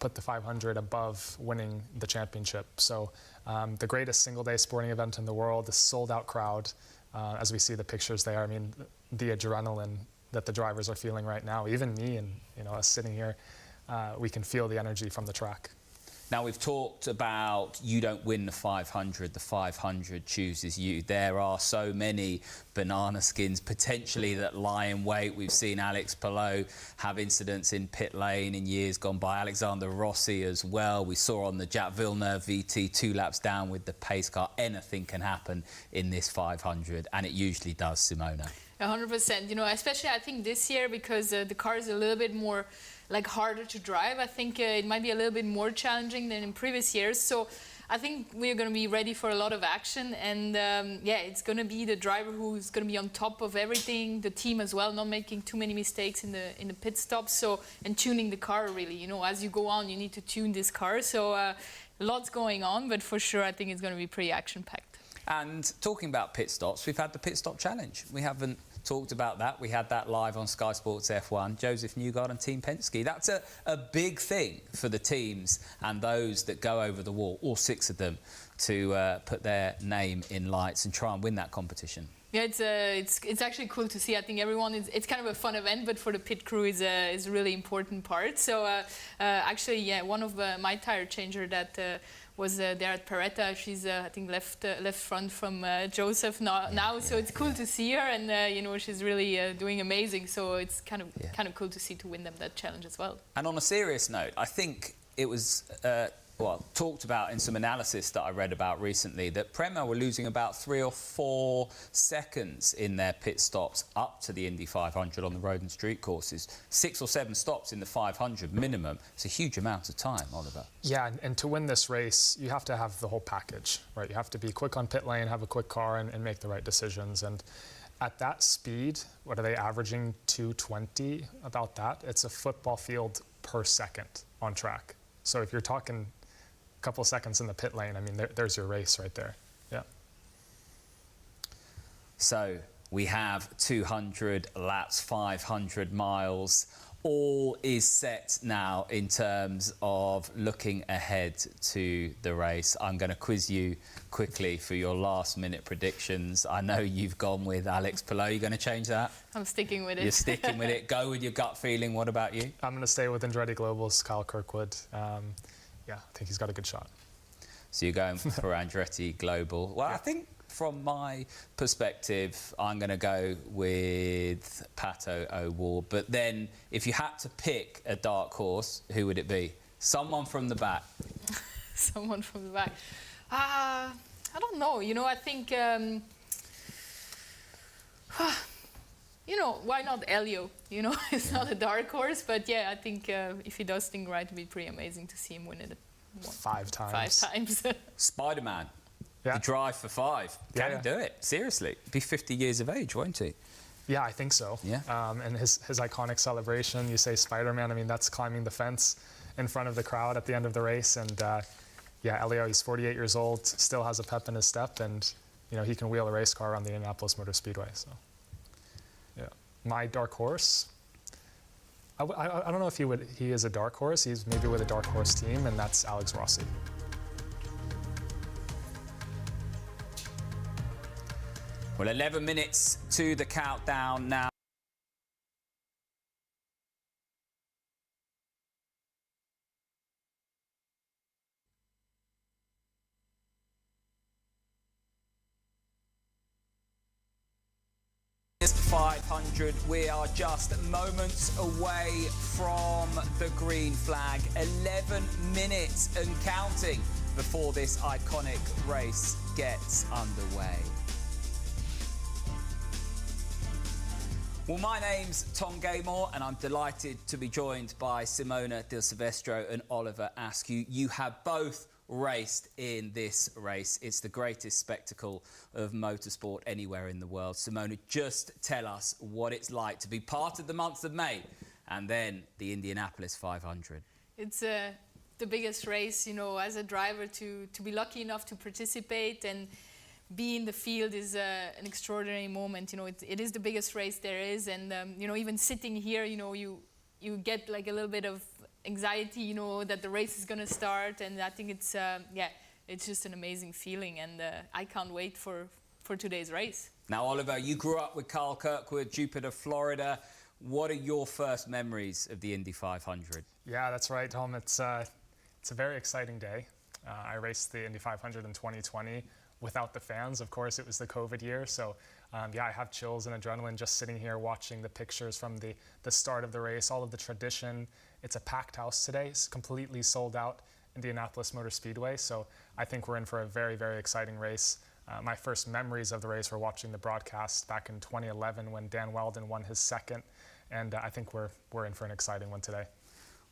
[SPEAKER 7] put the 500 above winning the championship. So the greatest single-day sporting event in the world, the sold-out crowd, as we see the pictures there. I mean, the adrenaline that the drivers are feeling right now, even me and us sitting here, we can feel the energy from the track.
[SPEAKER 5] Now, we've talked about you don't win the 500 chooses you. There are so many banana skins potentially that lie in wait. We've seen Alex Palou have incidents in pit lane in years gone by. Alexander Rossi as well. We saw on the Jacques Villeneuve VT 2 laps down with the pace car. Anything can happen in this 500, and it usually does, Simona.
[SPEAKER 6] 100%. Especially I think this year because the car is a little bit more harder to drive. I think it might be a little bit more challenging than in previous years. So I think we're going to be ready for a lot of action. And yeah, it's going to be the driver who's going to be on top of everything. The team as well, not making too many mistakes in the pit stops. So and tuning the car really. As you go on, you need to tune this car. So lots going on, but for sure I think it's going to be pretty action-packed.
[SPEAKER 5] And talking about pit stops, we've had the pit stop challenge. We haven't talked about that. We had that live on Sky Sports F1. Joseph Newgarden and Team Penske. That's a big thing for the teams and those that go over the wall, all 6 of them, to put their name in lights and try and win that competition.
[SPEAKER 6] Yeah, it's actually cool to see. I think everyone it's kind of a fun event, but for the pit crew is a really important part. So actually, yeah, one of my tire changer that was there at Peretta. She's I think left front from Joseph now. So it's cool to see her, and she's really doing amazing. So it's kind of cool to see to win them that challenge as well.
[SPEAKER 5] And on a serious note, I think it was talked about in some analysis that I read about recently that Prema were losing about 3 or 4 seconds in their pit stops up to the Indy 500 on the road and street courses. 6 or 7 stops in the 500 minimum. It's a huge amount of time, Oliver.
[SPEAKER 7] Yeah, and to win this race, you have to have the whole package, right? You have to be quick on pit lane, have a quick car, and make the right decisions. And at that speed, what are they averaging? 220, about that. It's a football field per second on track. So if you're talking a couple of seconds in the pit lane, I mean, there's your race right there. Yeah.
[SPEAKER 5] So we have 200 laps, 500 miles. All is set now in terms of looking ahead to the race. I'm going to quiz you quickly for your last-minute predictions. I know you've gone with Alex Palou. You're going to change that?
[SPEAKER 6] I'm sticking with it.
[SPEAKER 5] You're sticking with it. Go with your gut feeling. What about you?
[SPEAKER 7] I'm going to stay with Andretti Global's Kyle Kirkwood. Yeah, I think he's got a good shot.
[SPEAKER 5] So you're going for Andretti Global. Well, yeah. I think from my perspective, I'm going to go with Pato O'Ward. But then if you had to pick a dark horse, who would it be? Someone from the back.
[SPEAKER 6] Someone from the back. I don't know. I think... why not Elio? It's not a dark horse, but yeah, I think if he does things right, it'd be pretty amazing to see him win it
[SPEAKER 7] 5 times.
[SPEAKER 6] 5 times.
[SPEAKER 5] Spider-Man.
[SPEAKER 7] Yeah.
[SPEAKER 5] The drive for 5. Can he do it? Seriously. Be 50 years of age, won't he?
[SPEAKER 7] Yeah, I think so.
[SPEAKER 5] Yeah.
[SPEAKER 7] And his iconic celebration, you say Spider-Man, I mean, that's climbing the fence in front of the crowd at the end of the race. And yeah, Elio, he's 48 years old, still has a pep in his step, and he can wheel a race car around the Indianapolis Motor Speedway. So. Yeah, my dark horse. I don't know if he is a dark horse. He's maybe with a dark horse team, and that's Alex Rossi.
[SPEAKER 5] Well, 11 minutes to the countdown now. This 500, we are just moments away from the green flag. 11 minutes and counting before this iconic race gets underway. Well, my name's Tom Gaymore, and I'm delighted to be joined by Simona Di Silvestro and Oliver Askew. You have both raced in this race. It's the greatest spectacle of motorsport anywhere in the world. Simona, just tell us what it's like to be part of the month of May and then the Indianapolis 500.
[SPEAKER 6] It's the biggest race, you know, as a driver to be lucky enough to participate and be in the field is an extraordinary moment. You know, it is the biggest race there is, and you know, even sitting here, you know, you get like a little bit of anxiety, you know, that the race is going to start, and I think it's yeah, it's just an amazing feeling, and I can't wait for today's race.
[SPEAKER 5] Now, Oliver, you grew up with Carl Kirkwood, Jupiter, Florida. What are your first memories of the Indy 500?
[SPEAKER 7] Yeah, that's right, Tom. It's a very exciting day. I raced the Indy 500 in 2020 without the fans. Of course, it was the COVID year, so yeah, I have chills and adrenaline just sitting here watching the pictures from the start of the race, all of the tradition. It's a packed house today. It's completely sold out, Indianapolis Motor Speedway, so I think we're in for a very, very exciting race. My first memories of the race were watching the broadcast back in 2011 when Dan Weldon won his second, and I think we're in for an exciting one today.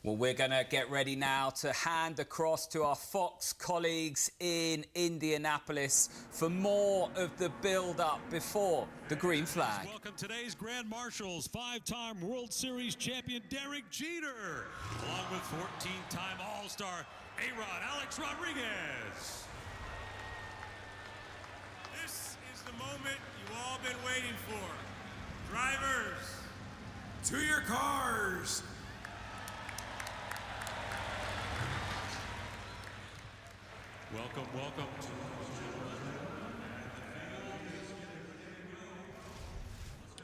[SPEAKER 5] Well, we're going to get ready now to hand across to our Fox colleagues in Indianapolis for more of the build-up before the green flag.
[SPEAKER 11] Welcome today's Grand Marshals, 5-time World Series champion Derek Jeter, along with 14-time All-Star A-Rod Alex Rodriguez.
[SPEAKER 23] This is the moment you've all been waiting for. Drivers, to your cars.
[SPEAKER 11] Welcome, welcome.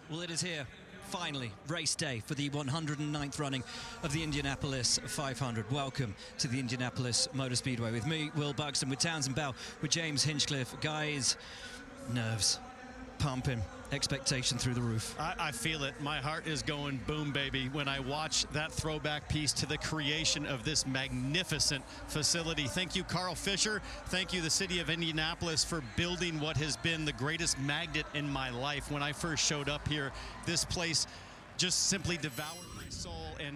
[SPEAKER 12] Well, it is here, finally, race day for the 109th running of the Indianapolis 500. Welcome to the Indianapolis Motor Speedway with me, Will Buxton, with Townsend Bell, with James Hinchcliffe. Guys, nerves, pumping, expectation through the roof.
[SPEAKER 8] I feel it. My heart is going boom, baby, when I watch that throwback piece to the creation of this magnificent facility. Thank you, Carl Fisher. Thank you, the city of Indianapolis, for building what has been the greatest magnet in my life. When I first showed up here, this place just simply devoured my soul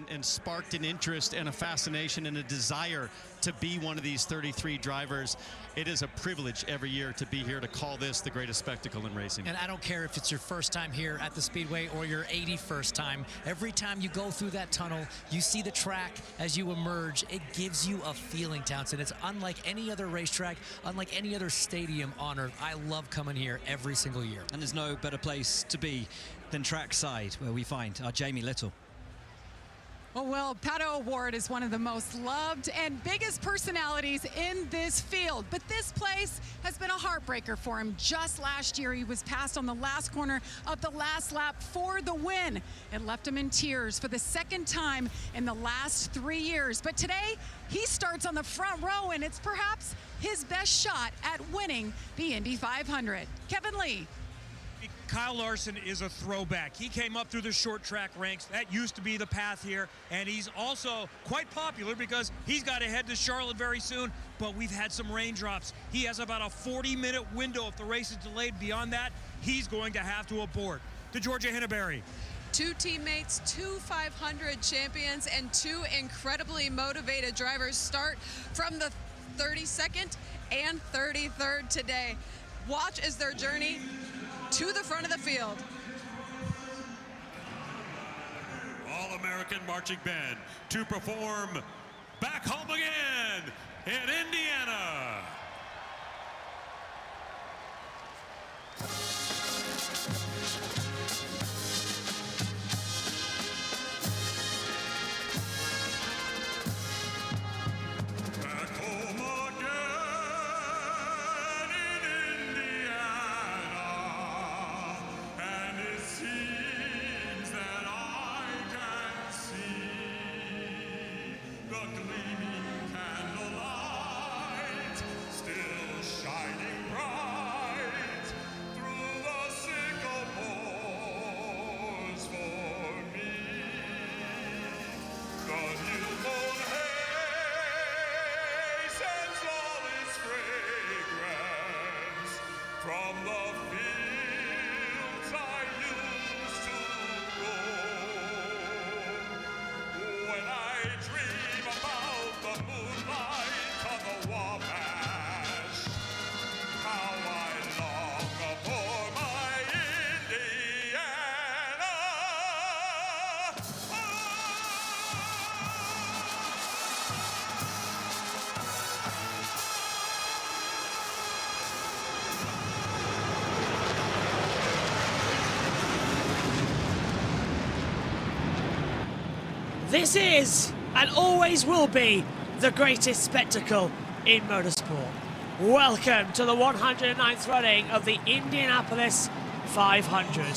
[SPEAKER 8] and sparked an interest and a fascination and a desire to be one of these 33 drivers. It is a privilege every year to be here to call this the greatest spectacle in racing.
[SPEAKER 13] And I don't care if it's your first time here at the Speedway or your 81st time. Every time you go through that tunnel, you see the track as you emerge. It gives you a feeling, Townsend. It's unlike any other racetrack, unlike any other stadium on earth. I love coming here every single year.
[SPEAKER 12] And there's no better place to be than trackside, where we find our Jamie Little.
[SPEAKER 20] Oh, well, Pato O'Ward is one of the most loved and biggest personalities in this field. But this place has been a heartbreaker for him. Just last year, he was passed on the last corner of the last lap for the win. It left him in tears for the second time in the last 3 years. But today, he starts on the front row, and it's perhaps his best shot at winning the Indy 500. Kevin Lee.
[SPEAKER 14] Kyle Larson is a throwback. He came up through the short track ranks. That used to be the path here, and he's also quite popular because he's got to head to Charlotte very soon, but we've had some raindrops. He has about a 40-minute window. If the race is delayed beyond that, he's going to have to abort. To Georgia Hinneberry.
[SPEAKER 18] Two teammates, 2 500 champions, and 2 incredibly motivated drivers start from the 32nd and 33rd today. Watch as their journey to the front of the field.
[SPEAKER 11] All-American Marching Band to perform Back Home Again in Indiana.
[SPEAKER 2] From the fields I used to dream about the moonlight on the Wabash. How I long for my Indiana.
[SPEAKER 15] This is, and always will be, the greatest spectacle in motorsport. Welcome to the 109th running of the Indianapolis 500.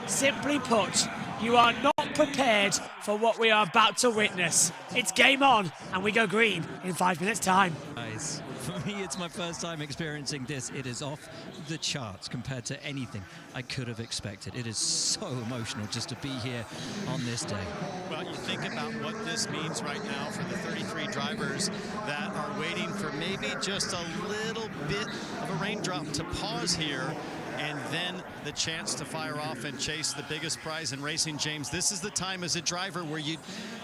[SPEAKER 15] Simply put, you are not prepared for what we are about to witness. It's game on, and we go green in 5 minutes' time.
[SPEAKER 12] Guys, for me, it's my first time experiencing this. It is off the charts compared to anything I could have expected. It is so emotional just to be here on this day.
[SPEAKER 16] Well, you think about what this means right now for the 33 drivers that are waiting for maybe just a little bit of a raindrop to pause here, and then the chance to fire off and chase the biggest prize in racing. James, this is the time as a driver where you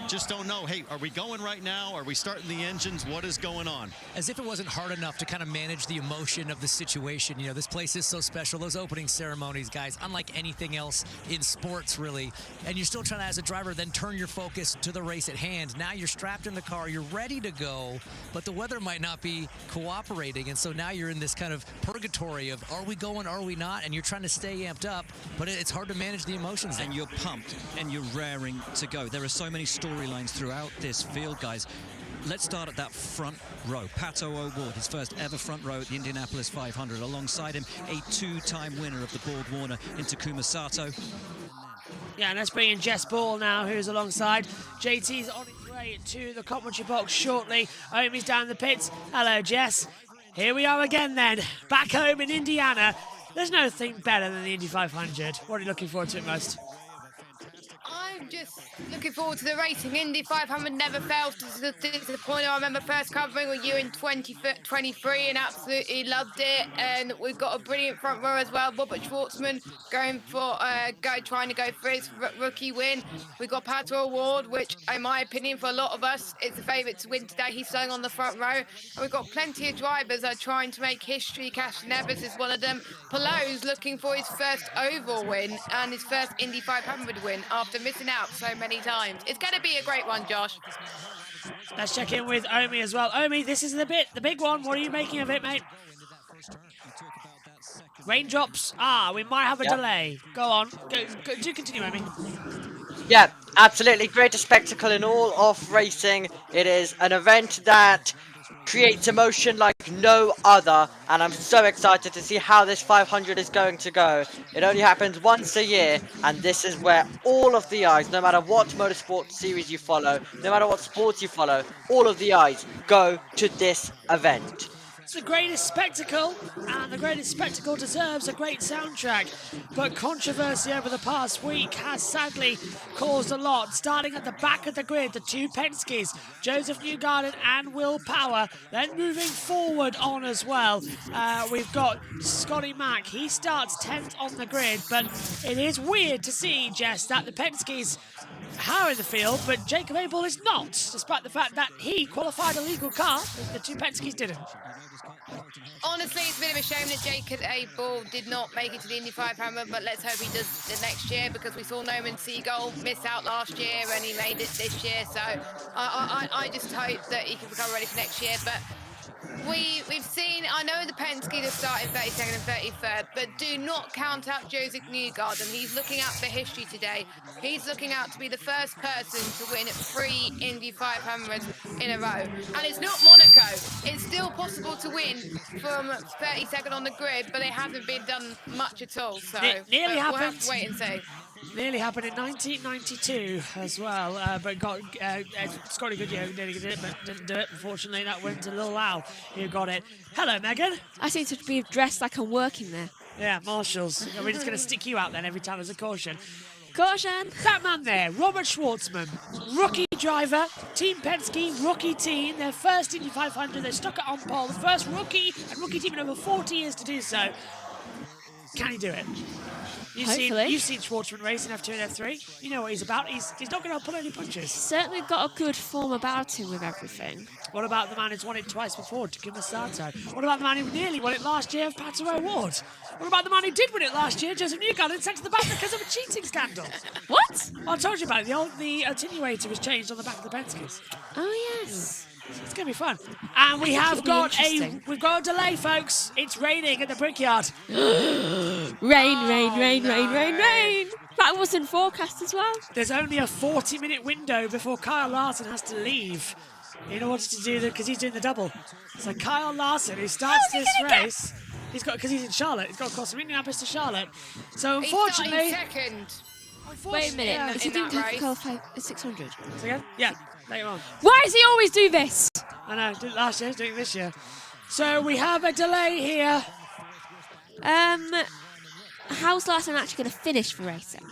[SPEAKER 16] just don't know, hey, are we going right now? Are we starting the engines? What is going on?
[SPEAKER 13] As if it wasn't hard enough to kind of manage the emotion of the situation. You know, this place is so special. Those opening ceremonies, guys, unlike anything else in sports, really. And you're still trying to, as a driver, then turn your focus to the race at hand. Now you're strapped in the car, you're ready to go, but the weather might not be cooperating. And so now you're in this kind of purgatory of, are we going, are we not? And you're trying to stay amped up, but it's hard to manage the emotions.
[SPEAKER 12] And you're pumped and you're raring to go. There are so many storylines throughout this field, guys. Let's start at that front row. Pato O'Ward, his first ever front row at the Indianapolis 500. Alongside him, a two-time winner of the Borg Warner in Takuma Sato.
[SPEAKER 15] Yeah, and let's bring in Jess Ball now, who's alongside. JT's on his way to the commentary box shortly. Omi's down the pits. Hello, Jess. Here we are again then, back home in Indiana. There's nothing better than the Indy 500. What are you looking forward to it most?
[SPEAKER 17] I'm just looking forward to the racing. Indy 500 never fails to the point I remember first covering with you in 2023 and absolutely loved it. And we've got a brilliant front row as well. Robert Schwartzman going for trying to go for his rookie win. We've got Pato O'Ward, which in my opinion for a lot of us is the favourite to win today. He's staying on the front row. And we've got plenty of drivers that are trying to make history. Cash Neves is one of them. Pallou's looking for his first oval win and his first Indy 500 win after missing out so many times. It's going to be a great one, Josh.
[SPEAKER 15] Let's check in with Omi as well. Omi, this is the big one. What are you making of it, mate? Raindrops. We might have a delay. Go on. Do continue, Omi.
[SPEAKER 19] Yeah, absolutely. Greatest spectacle in all of racing. It is an event that creates emotion like no other, and I'm so excited to see how this 500 is going to go. It only happens once a year, and this is where all of the eyes, no matter what motorsport series you follow, no matter what sports you follow, all of the eyes go to this event.
[SPEAKER 15] It's the greatest spectacle, and the greatest spectacle deserves a great soundtrack. But controversy over the past week has sadly caused a lot. Starting at the back of the grid, the two Penskes, Joseph Newgarden and Will Power. Then moving forward on as well, we've got Scotty Mack. He starts 10th on the grid, but it is weird to see, Jess, that the Penskes are in the field, but Jacob Abel is not, despite the fact that he qualified a legal car. The two Penskes didn't.
[SPEAKER 17] Honestly, it's a bit of a shame that Jacob Abel did not make it to the Indy 500, but let's hope he does the next year, because we saw Norman Seagull miss out last year and he made it this year, so I just hope that he can become ready for next year. But we've seen, I know the Penske are starting 32nd and 33rd, but do not count out Joseph Newgarden. He's looking out for history today. He's looking out to be the first person to win 3 Indy 500s in a row. And it's not Monaco. It's still possible to win from 32nd on the grid, but it hasn't been done much at all. So
[SPEAKER 15] nearly happened.
[SPEAKER 17] We'll have to wait and see.
[SPEAKER 15] Nearly happened in 1992 as well, but got Scotty Goodyear nearly did it, but didn't do it. Unfortunately, that went to Lil Lau, who got it. Hello, Megan.
[SPEAKER 25] I seem to be dressed like I'm working there.
[SPEAKER 15] Yeah, Marshalls. We're just going to stick you out then every time there's a caution.
[SPEAKER 25] Caution.
[SPEAKER 15] That man there, Robert Schwartzman, rookie driver, Team Penske, rookie team, their first Indy 500. They stuck it on pole, the first rookie team in over 40 years to do so. Can he do it? You've seen Schwartzman race in F2 and F3. You know what he's about. He's not going to pull any punches.
[SPEAKER 25] Certainly got a good form about him with everything.
[SPEAKER 15] What about the man who's won it twice before, Takuma Sato? What about the man who nearly won it last year, Pato O'Ward? What about the man who did win it last year, Joseph Newgarden, and sent to the back because of a cheating scandal?
[SPEAKER 25] What?
[SPEAKER 15] Well, I told you about it. The attenuator was changed on the back of the Penske's.
[SPEAKER 25] Oh, yes.
[SPEAKER 15] It's going to be fun. And we've got a delay, folks. It's raining at the Brickyard.
[SPEAKER 25] Rain. That wasn't forecast as well.
[SPEAKER 15] There's only a 40-minute window before Kyle Larson has to leave in order to do because he's doing the double. So Kyle Larson, who starts this race, because he's in Charlotte, he's got to cross from Indianapolis to Charlotte. So unfortunately,
[SPEAKER 17] second.
[SPEAKER 25] Wait a minute, is he doing Coca-Cola 600?
[SPEAKER 15] Again? Yeah, later on.
[SPEAKER 25] Why does he always do this?
[SPEAKER 15] I know, did it last year, he's doing it this year. So we have a delay here.
[SPEAKER 25] How's Larson actually going to finish for racing?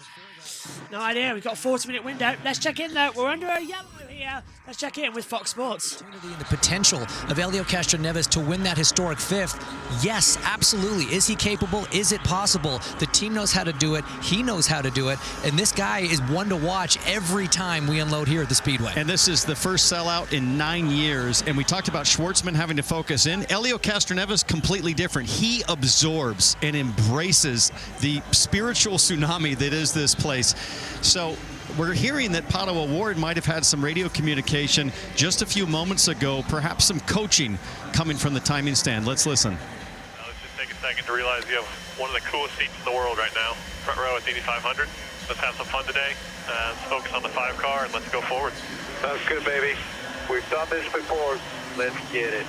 [SPEAKER 15] No idea. We've got a 40-minute window. Let's check in, though. We're under a yellow here. Let's check in with Fox Sports.
[SPEAKER 13] The potential of Helio Castroneves to win that historic fifth. Yes, absolutely. Is he capable? Is it possible? The team knows how to do it. He knows how to do it. And this guy is one to watch every time we unload here at the Speedway.
[SPEAKER 16] And this is the first sellout in 9 years. And we talked about Schwartzman having to focus in. Helio Castroneves, completely different. He absorbs and embraces the spiritual tsunami that is this place. So we're hearing that Pato O'Ward might have had some radio communication just a few moments ago, perhaps some coaching coming from the timing stand. Let's listen.
[SPEAKER 1] Let's just take a second to realize you have one of the coolest seats in the world right now, front row at the Indy 500. Let's have some fun today. Let's focus on the 5 car and let's go forward.
[SPEAKER 4] Sounds good, baby. We've done this before. Let's get it.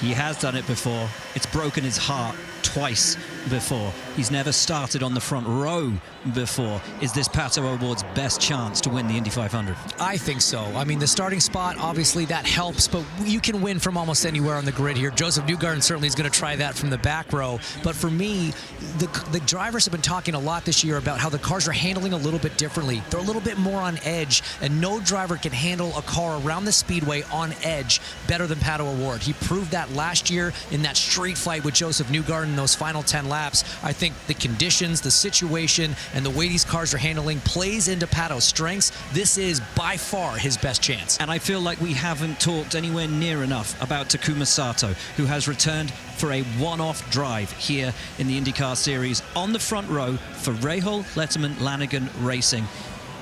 [SPEAKER 12] He has done it before. It's broken his heart twice before. He's never started on the front row before. Is this Pato O'Ward's best chance to win the Indy 500?
[SPEAKER 13] I think so. I mean, the starting spot, obviously, that helps, but you can win from almost anywhere on the grid here. Joseph Newgarden certainly is going to try that from the back row. But for me, the drivers have been talking a lot this year about how the cars are handling a little bit differently. They're a little bit more on edge, and no driver can handle a car around the Speedway on edge better than Pato O'Ward. He proved that last year in that street fight with Joseph Newgarden in those final 10 laps. I think the conditions, the situation, and the way these cars are handling plays into Pato's strengths. This is by far his best chance.
[SPEAKER 12] And I feel like we haven't talked anywhere near enough about Takuma Sato, who has returned for a one-off drive here in the IndyCar Series on the front row for Rahal Letterman Lanigan Racing.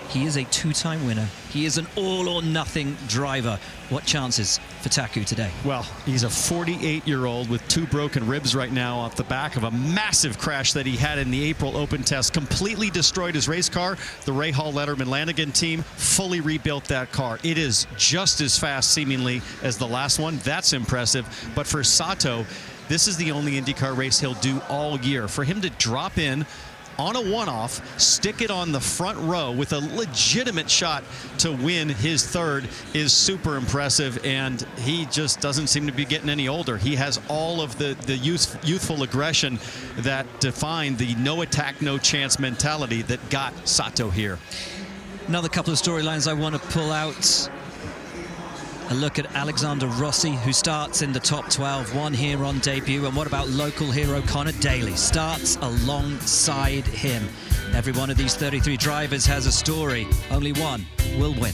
[SPEAKER 12] He is a 2-time winner. He is an all-or-nothing driver. What chances for Taku today?
[SPEAKER 16] Well, he's a 48-year-old with 2 broken ribs right now off the back of a massive crash that he had in the April Open test. Completely destroyed his race car. The Rahal Letterman Lanigan team fully rebuilt that car. It is just as fast, seemingly, as the last one. That's impressive. But for Sato, this is the only IndyCar race he'll do all year. For him to drop in on a one-off, stick it on the front row with a legitimate shot to win his third is super impressive, and he just doesn't seem to be getting any older. He has all of the youthful aggression that defined the no attack, no chance mentality that got Sato here.
[SPEAKER 12] Another couple of storylines I want to pull out. A look at Alexander Rossi, who starts in the top 12, won here on debut. And what about local hero Connor Daly? Starts alongside him. Every one of these 33 drivers has a story. Only one will win.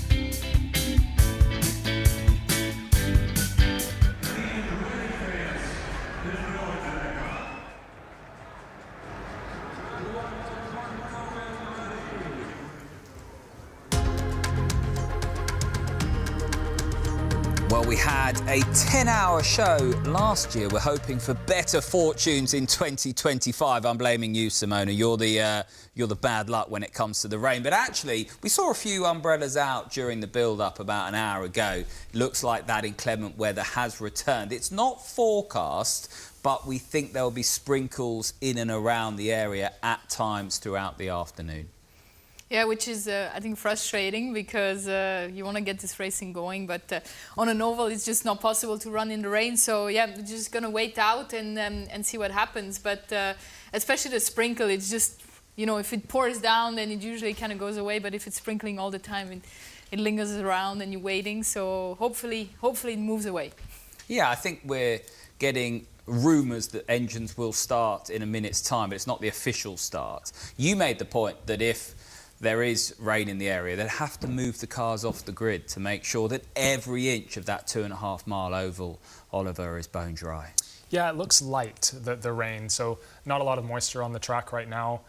[SPEAKER 5] Well, we had a 10-hour show last year. We're hoping for better fortunes in 2025. I'm blaming you, Simona. You're the bad luck when it comes to the rain. But actually, we saw a few umbrellas out during the build-up about an hour ago. Looks like that inclement weather has returned. It's not forecast, but we think there will be sprinkles in and around the area at times throughout the afternoon.
[SPEAKER 6] Yeah, which is, I think, frustrating because you want to get this racing going, but on an oval it's just not possible to run in the rain. So, yeah, we're just going to wait out and see what happens. But especially the sprinkle, it's just, you know, if it pours down, then it usually kind of goes away. But if it's sprinkling all the time, it lingers around and you're waiting. So hopefully it moves away.
[SPEAKER 5] Yeah, I think we're getting rumours that engines will start in a minute's time, but it's not the official start. You made the point that if there is rain in the area, they'd have to move the cars off the grid to make sure that every inch of that 2.5 mile oval, Oliver, is bone dry.
[SPEAKER 7] Yeah, it looks light, the rain, so not a lot of moisture on the track right now.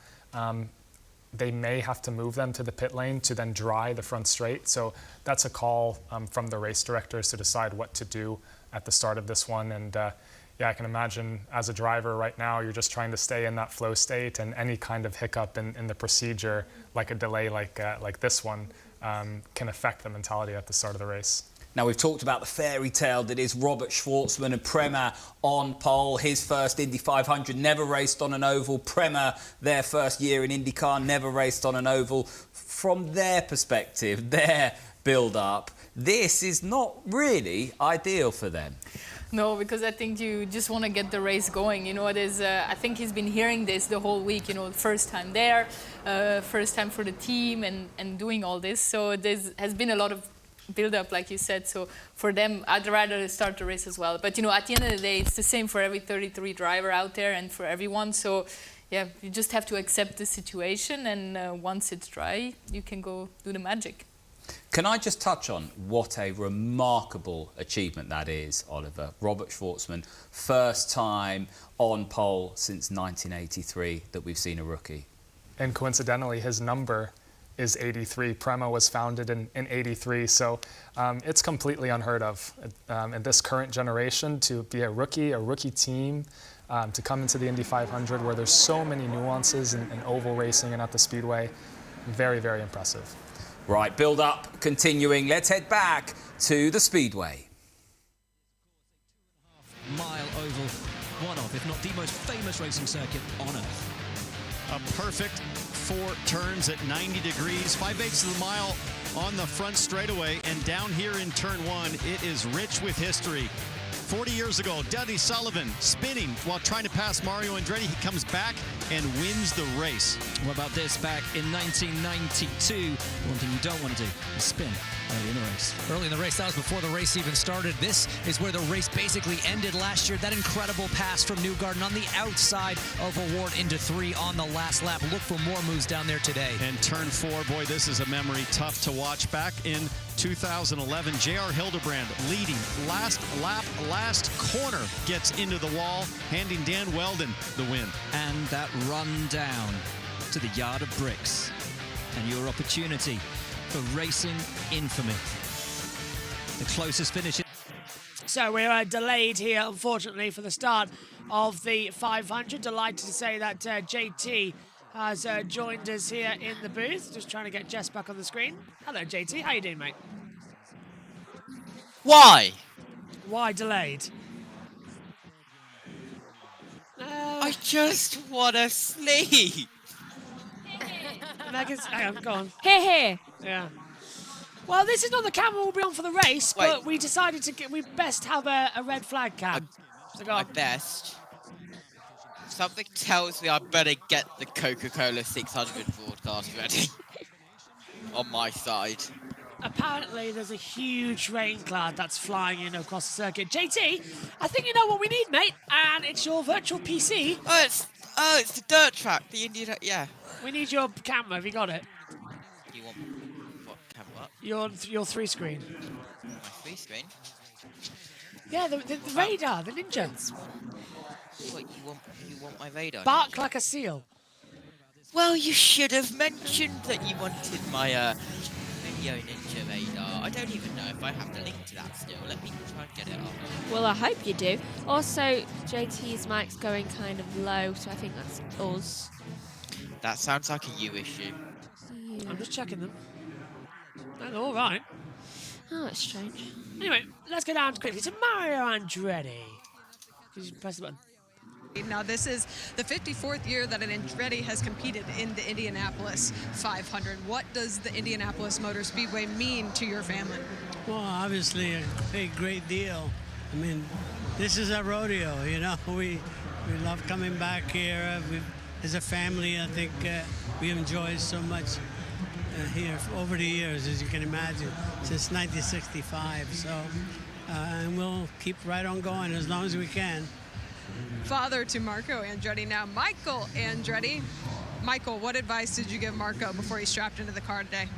[SPEAKER 7] They may have to move them to the pit lane to then dry the front straight. So that's a call from the race directors to decide what to do at the start of this one. And yeah, I can imagine as a driver right now, you're just trying to stay in that flow state, and any kind of hiccup in the procedure, like a delay like this one, can affect the mentality at the start of the race.
[SPEAKER 5] Now, we've talked about the fairy tale that is Robert Schwartzman and Prema on pole. His first Indy 500, never raced on an oval. Prema, their first year in INDYCAR, never raced on an oval. From their perspective, their build-up, this is not really ideal for them.
[SPEAKER 6] No, because I think you just want to get the race going. You know, there's, I think he's been hearing this the whole week, you know, first time there, first time for the team and doing all this. So there has been a lot of build up, like you said. So for them, I'd rather start the race as well. But, you know, at the end of the day, it's the same for every 33 driver out there and for everyone. So, yeah, you just have to accept the situation. And once it's dry, you can go do the magic.
[SPEAKER 5] Can I just touch on what a remarkable achievement that is, Oliver? Robert Schwartzman, first time on pole since 1983 that we've seen a rookie.
[SPEAKER 7] And coincidentally, his number is 83. Prema was founded in 83, so it's completely unheard of in this current generation to be a rookie team, to come into the Indy 500 where there's so many nuances in oval racing and at the Speedway. Very, very impressive.
[SPEAKER 5] Right, build up, continuing. Let's head back to the Speedway.
[SPEAKER 12] Mile oval, one of, if not the most famous racing circuit on Earth.
[SPEAKER 16] A perfect 4 turns at 90 degrees, 5/8 of the mile on the front straightaway, and down here in turn 1, it is rich with history. 40 years ago, Dudley Sullivan spinning while trying to pass Mario Andretti. He comes back and wins the race.
[SPEAKER 12] What about this back in 1992? One thing you don't want to do is spin early in the race. Early in the race, that was before the race even started. This is where the race basically ended last year. That incredible pass from Newgarden on the outside of Award into 3 on the last lap. Look for more moves down there today.
[SPEAKER 16] And turn 4, boy, this is a memory tough to watch. Back in 2011, J.R. Hildebrand leading last lap, last corner, gets into the wall, handing Dan Weldon the win.
[SPEAKER 12] And that run down to the yard of bricks. And your opportunity for racing infamy. The closest finish.
[SPEAKER 15] So we're delayed here, unfortunately, for the start of the 500. Delighted to say that JT has joined us here in the booth. Just trying to get Jess back on the screen. Hello, JT. How you doing, mate?
[SPEAKER 9] Why?
[SPEAKER 15] Why delayed?
[SPEAKER 9] I just want to sleep.
[SPEAKER 15] Megan's, hang on, go on.
[SPEAKER 25] Here.
[SPEAKER 15] Yeah. Well, this is not the camera we'll be on for the race, but we decided we best have a red flag cam. So go on.
[SPEAKER 9] Best. Something tells me I better get the Coca-Cola 600 broadcast ready. On my side.
[SPEAKER 15] Apparently, there's a huge rain cloud that's flying in across the circuit. JT, I think you know what we need, mate, and it's your virtual PC.
[SPEAKER 9] Oh, it's the dirt track, the Indian, yeah.
[SPEAKER 15] We need your camera. Have you got it?
[SPEAKER 9] You want what camera?
[SPEAKER 15] Your 3-screen.
[SPEAKER 9] My 3-screen?
[SPEAKER 15] Yeah, the radar, the Ninja.
[SPEAKER 9] What, you want my radar?
[SPEAKER 15] Bark like a seal.
[SPEAKER 9] Well, you should have mentioned that you wanted my Video Ninja radar. I don't even know if I have the link to that still. Let me try and get it up.
[SPEAKER 25] Well, I hope you do. Also, JT's mic's going kind of low, so I think that's us.
[SPEAKER 9] That sounds like a you issue.
[SPEAKER 15] Yeah. I'm just checking them. They're all right.
[SPEAKER 25] Oh, that's strange.
[SPEAKER 15] Anyway, let's go down quickly to Mario Andretti. Just press the button.
[SPEAKER 18] Now, this is the 54th year that an Andretti has competed in the Indianapolis 500. What does the Indianapolis Motor Speedway mean to your family?
[SPEAKER 10] Well, obviously a great deal. I mean, this is a rodeo, you know. We love coming back here. As a family, I think we enjoy so much here over the years, as you can imagine, since 1965. So, and we'll keep right on going as long as we can.
[SPEAKER 18] father to Marco Andretti, now Michael Andretti. Michael, what advice did you give Marco before he strapped into the car today?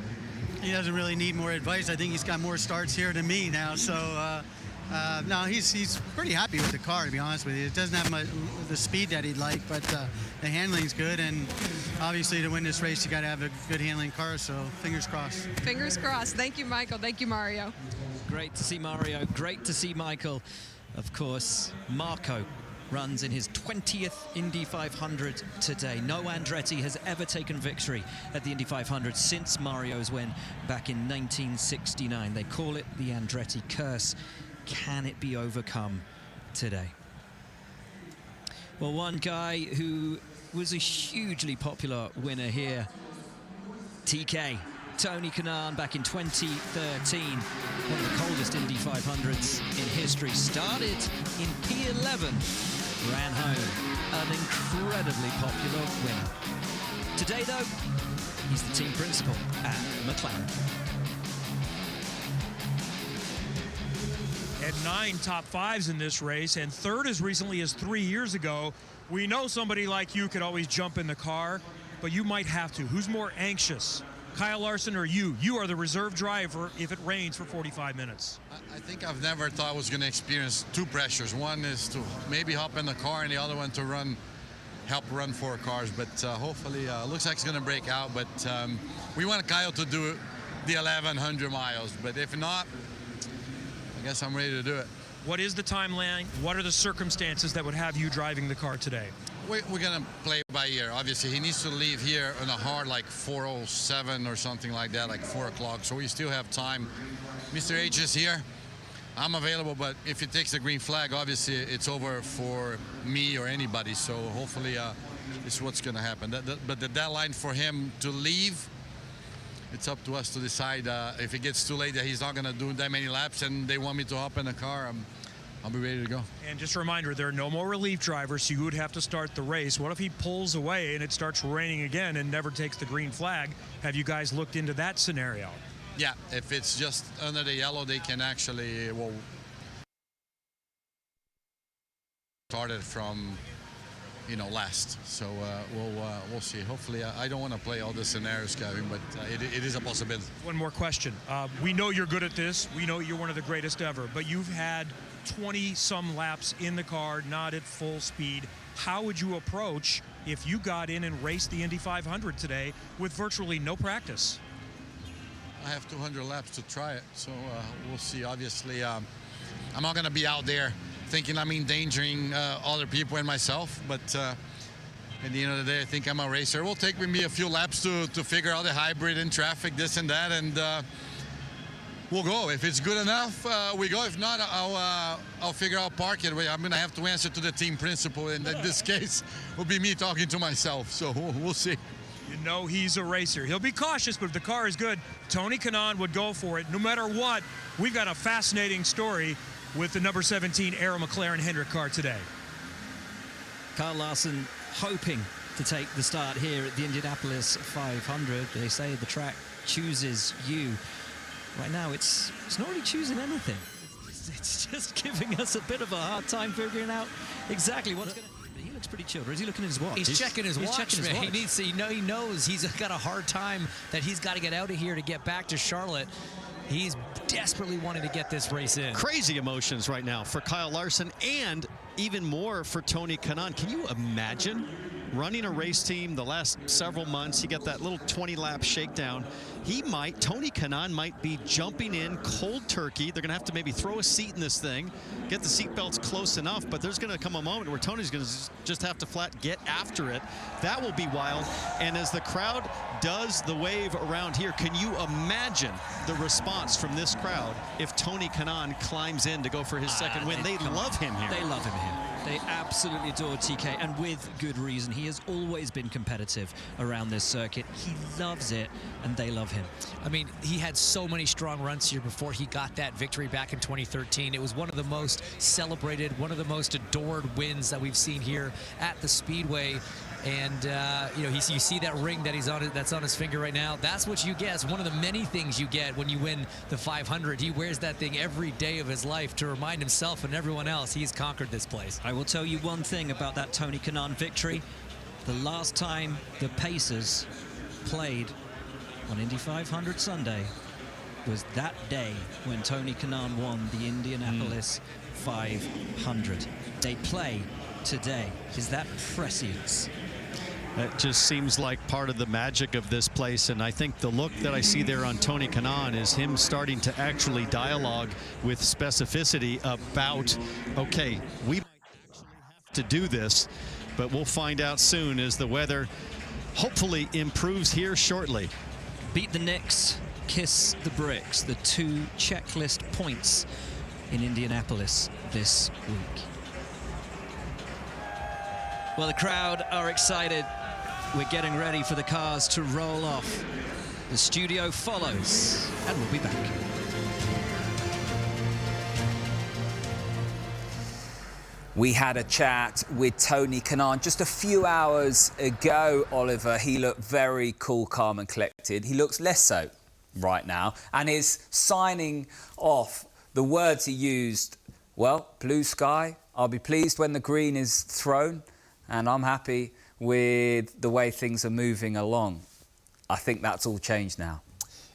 [SPEAKER 3] He doesn't really need more advice. I think he's got more starts here than me now. So, no, he's pretty happy with the car, to be honest with you. It doesn't have much, the speed that he'd like, but the handling's good. And obviously, to win this race, you got to have a good handling car. So, fingers crossed.
[SPEAKER 18] Fingers crossed. Thank you, Michael. Thank you, Mario.
[SPEAKER 12] Great to see Mario. Great to see Michael. Of course, Marco runs in his 20th Indy 500 today. No Andretti has ever taken victory at the Indy 500 since Mario's win back in 1969. They call it the Andretti curse. Can it be overcome today? Well, one guy who was a hugely popular winner here, TK, Tony Kanaan, back in 2013, one of the coldest Indy 500s in history, started in P11, ran home, an incredibly popular winner. Today, though, he's the team principal at McLaren.
[SPEAKER 14] Had 9 top 5s in this race, and third as recently as 3 years ago. We know somebody like you could always jump in the car, but you might have to. Who's more anxious, Kyle Larson or you? You are the reserve driver if it rains for 45 minutes.
[SPEAKER 21] I think I've never thought I was going to experience 2 pressures. One is to maybe hop in the car, and the other one to help run 4 cars. But hopefully, looks like it's going to break out. But we want Kyle to do the 1,100 miles. But if not, I guess I'm ready to do it.
[SPEAKER 14] What is the timeline? What are the circumstances that would have you driving the car today?
[SPEAKER 21] We're going to play by ear. Obviously, he needs to leave here on a hard like 4:07 or something like that, like 4 o'clock. So we still have time. Mr. H is here. I'm available, but if he takes the green flag, obviously it's over for me or anybody. So hopefully this is what's going to happen. But the deadline for him to leave, it's up to us to decide. If it gets too late that he's not going to do that many laps and they want me to hop in the car, I'll be ready to go.
[SPEAKER 14] And just a reminder, there are no more relief drivers, so you would have to start the race. What if he pulls away and it starts raining again and never takes the green flag? Have you guys looked into that scenario?
[SPEAKER 21] Yeah, if it's just under the yellow, they can actually, well, start it from, you know, last. So we'll see. Hopefully, I don't want to play all the scenarios, Kevin, but it is a possibility.
[SPEAKER 14] One more question. We know you're good at this. We know you're one of the greatest ever, but you've had 20-some laps in the car, not at full speed. How would you approach if you got in and raced the Indy 500 today with virtually no practice?
[SPEAKER 21] I have 200 laps to try it, so we'll see. Obviously, I'm not going to be out there thinking I'm endangering other people and myself, but at the end of the day, I think I'm a racer. It will take me a few laps to figure out the hybrid in traffic, this and that, and we'll go. If it's good enough, we go. If not, I'll figure out park it. I'm going to have to answer to the team principal, and in this case, will be me talking to myself. So we'll see.
[SPEAKER 14] You know he's a racer. He'll be cautious, but if the car is good, Tony Kanaan would go for it. No matter what, we've got a fascinating story with the number 17 Arrow McLaren Hendrick car today.
[SPEAKER 12] Kyle Larson hoping to take the start here at the Indianapolis 500. They say the track chooses you. Right now, it's not really choosing anything. It's just giving us a bit of a hard time figuring out exactly what's going to happen. He looks pretty chilled. Or is he looking at his watch?
[SPEAKER 13] He's checking his watch, man. He needs to, he knows he's got a hard time that he's got to get out of here to get back to Charlotte. He's desperately wanting to get this race in.
[SPEAKER 16] Crazy emotions right now for Kyle Larson and even more for Tony Kanaan. Can you imagine running a race team the last several months? He got that little 20-lap shakedown. Tony Kanaan might be jumping in cold turkey. They're going to have to maybe throw a seat in this thing, get the seat belts close enough, but there's going to come a moment where Tony's going to just have to flat get after it. That will be wild. And as the crowd does the wave around here, can you imagine the response from this crowd if Tony Kanaan climbs in to go for his second win? They love him here.
[SPEAKER 12] They love him here. They absolutely adore TK, and with good reason. He has always been competitive around this circuit. He loves it, and they love him.
[SPEAKER 13] I mean, he had so many strong runs here before he got that victory back in 2013. It was one of the most celebrated, one of the most adored wins that we've seen here at the Speedway. And you know, you see that ring that that's on his finger right now. That's what you get. It's one of the many things you get when you win the 500. He wears that thing every day of his life to remind himself and everyone else he's conquered this place.
[SPEAKER 12] I will tell you one thing about that Tony Kanaan victory. The last time the Pacers played on Indy 500 Sunday was that day when Tony Kanaan won the Indianapolis 500. They play today. Is that prescience?
[SPEAKER 16] It just seems like part of the magic of this place, and I think the look that I see there on Tony Kanaan is him starting to actually dialogue with specificity about, okay, we might actually have to do this, but we'll find out soon as the weather hopefully improves here shortly.
[SPEAKER 12] Beat the Knicks, kiss the bricks, the 2 checklist points in Indianapolis this week. Well, the crowd are excited. We're getting ready for the cars to roll off. The studio follows, and we'll be back.
[SPEAKER 5] We had a chat with Tony Kanaan just a few hours ago, Oliver. He looked very cool, calm and collected. He looks less so right now, and is signing off. The words he used, well, blue sky, I'll be pleased when the green is thrown, and I'm happy with the way things are moving along. I think that's all changed now.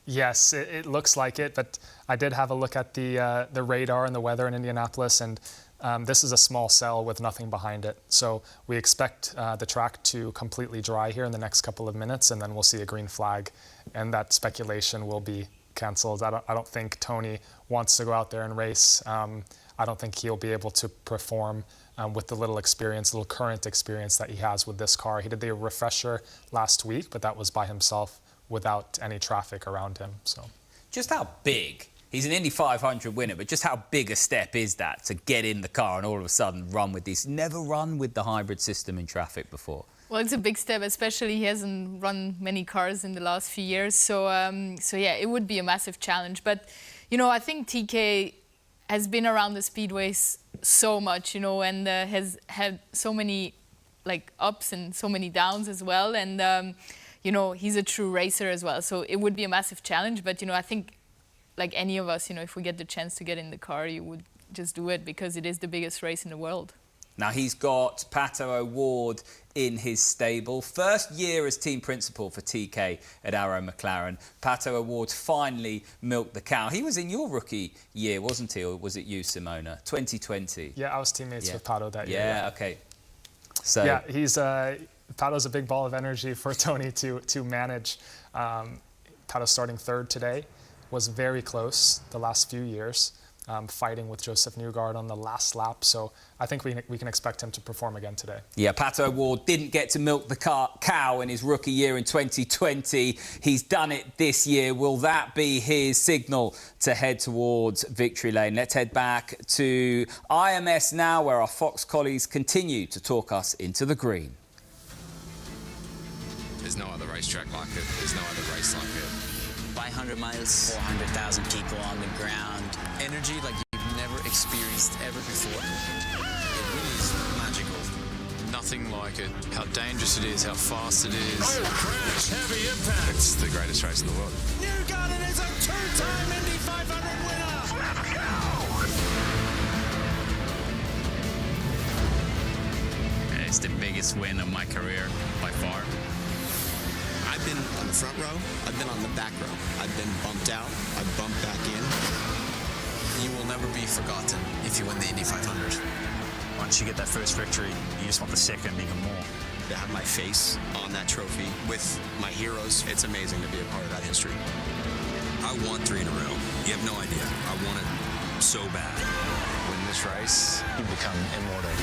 [SPEAKER 7] Yes, it looks like it, but I did have a look at the radar and the weather in Indianapolis, and this is a small cell with nothing behind it. So we expect the track to completely dry here in the next couple of minutes, and then we'll see a green flag, and that speculation will be canceled. I don't think Tony wants to go out there and race. I don't think he'll be able to perform with the little current experience that he has with this car. He did the refresher last week, but that was by himself without any traffic around him. So,
[SPEAKER 5] just how big? He's an Indy 500 winner, but just how big a step is that to get in the car and all of a sudden run with this? Never run with the hybrid system in traffic before. Well,
[SPEAKER 6] it's a big step, especially he hasn't run many cars in the last few years. So yeah, it would be a massive challenge. But, you know, I think TK has been around the speedways so much, you know, and has had so many like ups and so many downs as well. And, you know, he's a true racer as well. So it would be a massive challenge. But, you know, I think like any of us, you know, if we get the chance to get in the car, you would just do it because it is the biggest race in the world.
[SPEAKER 5] Now, he's got Pato O'Ward in his stable. First year as team principal for TK at Arrow McLaren. Pato O'Ward finally milked the cow. He was in your rookie year, wasn't he? Or was it you, Simona? 2020.
[SPEAKER 7] Yeah, I was teammates with Pato that year.
[SPEAKER 5] Yeah, okay. So
[SPEAKER 7] yeah, he's Pato's a big ball of energy for Tony to manage. Pato starting third today, was very close the last few years. Fighting with Joseph Newgarden on the last lap. So I think we can expect him to perform again today. Yeah,
[SPEAKER 5] Pato O'Ward didn't get to milk the cow in his rookie year in 2020. He's done it this year. Will that be his signal to head towards victory lane? Let's head back to IMS now, where our Fox colleagues continue to talk us into the green.
[SPEAKER 8] There's no other racetrack like it. There's no other race like it.
[SPEAKER 20] 500 miles, 400,000 people on the ground.
[SPEAKER 8] Energy like you've never experienced ever before. It really is magical. Nothing like it. How dangerous it is, how fast it is.
[SPEAKER 2] Oh, crash, heavy impact.
[SPEAKER 8] It's the greatest race in the world.
[SPEAKER 2] Newgarden is a two-time Indy 500 winner. Let's go.
[SPEAKER 22] It's the biggest win of my career by far.
[SPEAKER 23] I've been on the front row, I've been on the back row. I've been bumped out, I've bumped back in.
[SPEAKER 8] You will never be forgotten if you win the Indy 500.
[SPEAKER 22] Once you get that first victory, you just want the second even more.
[SPEAKER 23] To have my face on that trophy with my heroes, it's amazing to be a part of that history.
[SPEAKER 8] I won 3 in a row. You have no idea. I want it so bad. Win this race, you become immortal.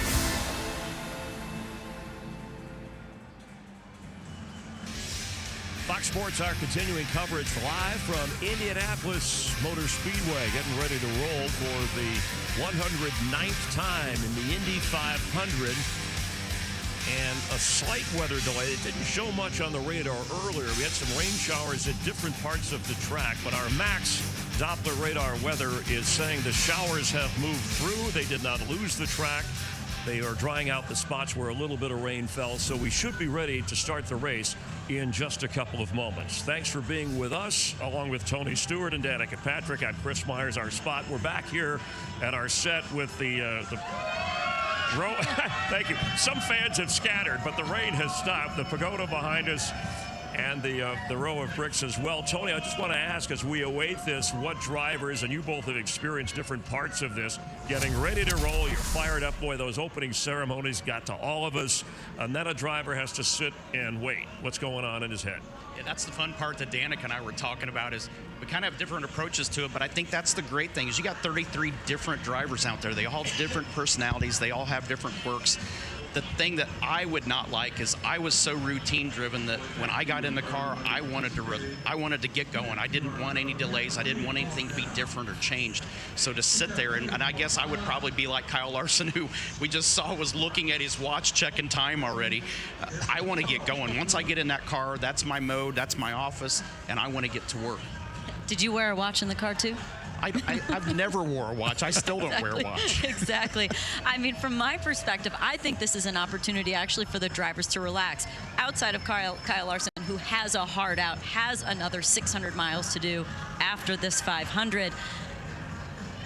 [SPEAKER 11] Fox Sports, our continuing coverage live from Indianapolis Motor Speedway, getting ready to roll for the 109th time in the Indy 500. And a slight weather delay. It didn't show much on the radar earlier. We had some rain showers at different parts of the track, but our max Doppler radar weather is saying the showers have moved through. They did not lose the track. They are drying out the spots where a little bit of rain fell, so we should be ready to start the race in just a couple of moments. Thanks for being with us, along with Tony Stewart and Danica Patrick. I'm Chris Myers, our spot. We're back here at our set with the row. Thank you. Some fans have scattered, but the rain has stopped. The pagoda behind us and the row of bricks as well. Tony, I just want to ask, as we await this, what drivers, and you both have experienced different parts of this, getting ready to roll, you're fired up. Boy, those opening ceremonies got to all of us, and then a driver has to sit and wait. What's going on in his head?
[SPEAKER 1] Yeah, that's the fun part that Danica and I were talking about, is we kind of have different approaches to it, but I think that's the great thing, is you got 33 different drivers out there. They all have different personalities. They all have different quirks. The thing that I would not like is I was so routine driven that when I got in the car, I wanted to get going. I didn't want any delays. I didn't want anything to be different or changed. So to sit there, and I guess I would probably be like Kyle Larson, who we just saw was looking at his watch, checking time already. I want to get going. Once I get in that car, that's my mode, that's my office, and I want to get to work.
[SPEAKER 4] Did you wear a watch in the car too?
[SPEAKER 1] I've never wore a watch. I still don't wear a watch.
[SPEAKER 4] Exactly. I mean, from my perspective, I think this is an opportunity actually for the drivers to relax. Outside of Kyle Larson, who has a hard out, has another 600 miles to do after this 500.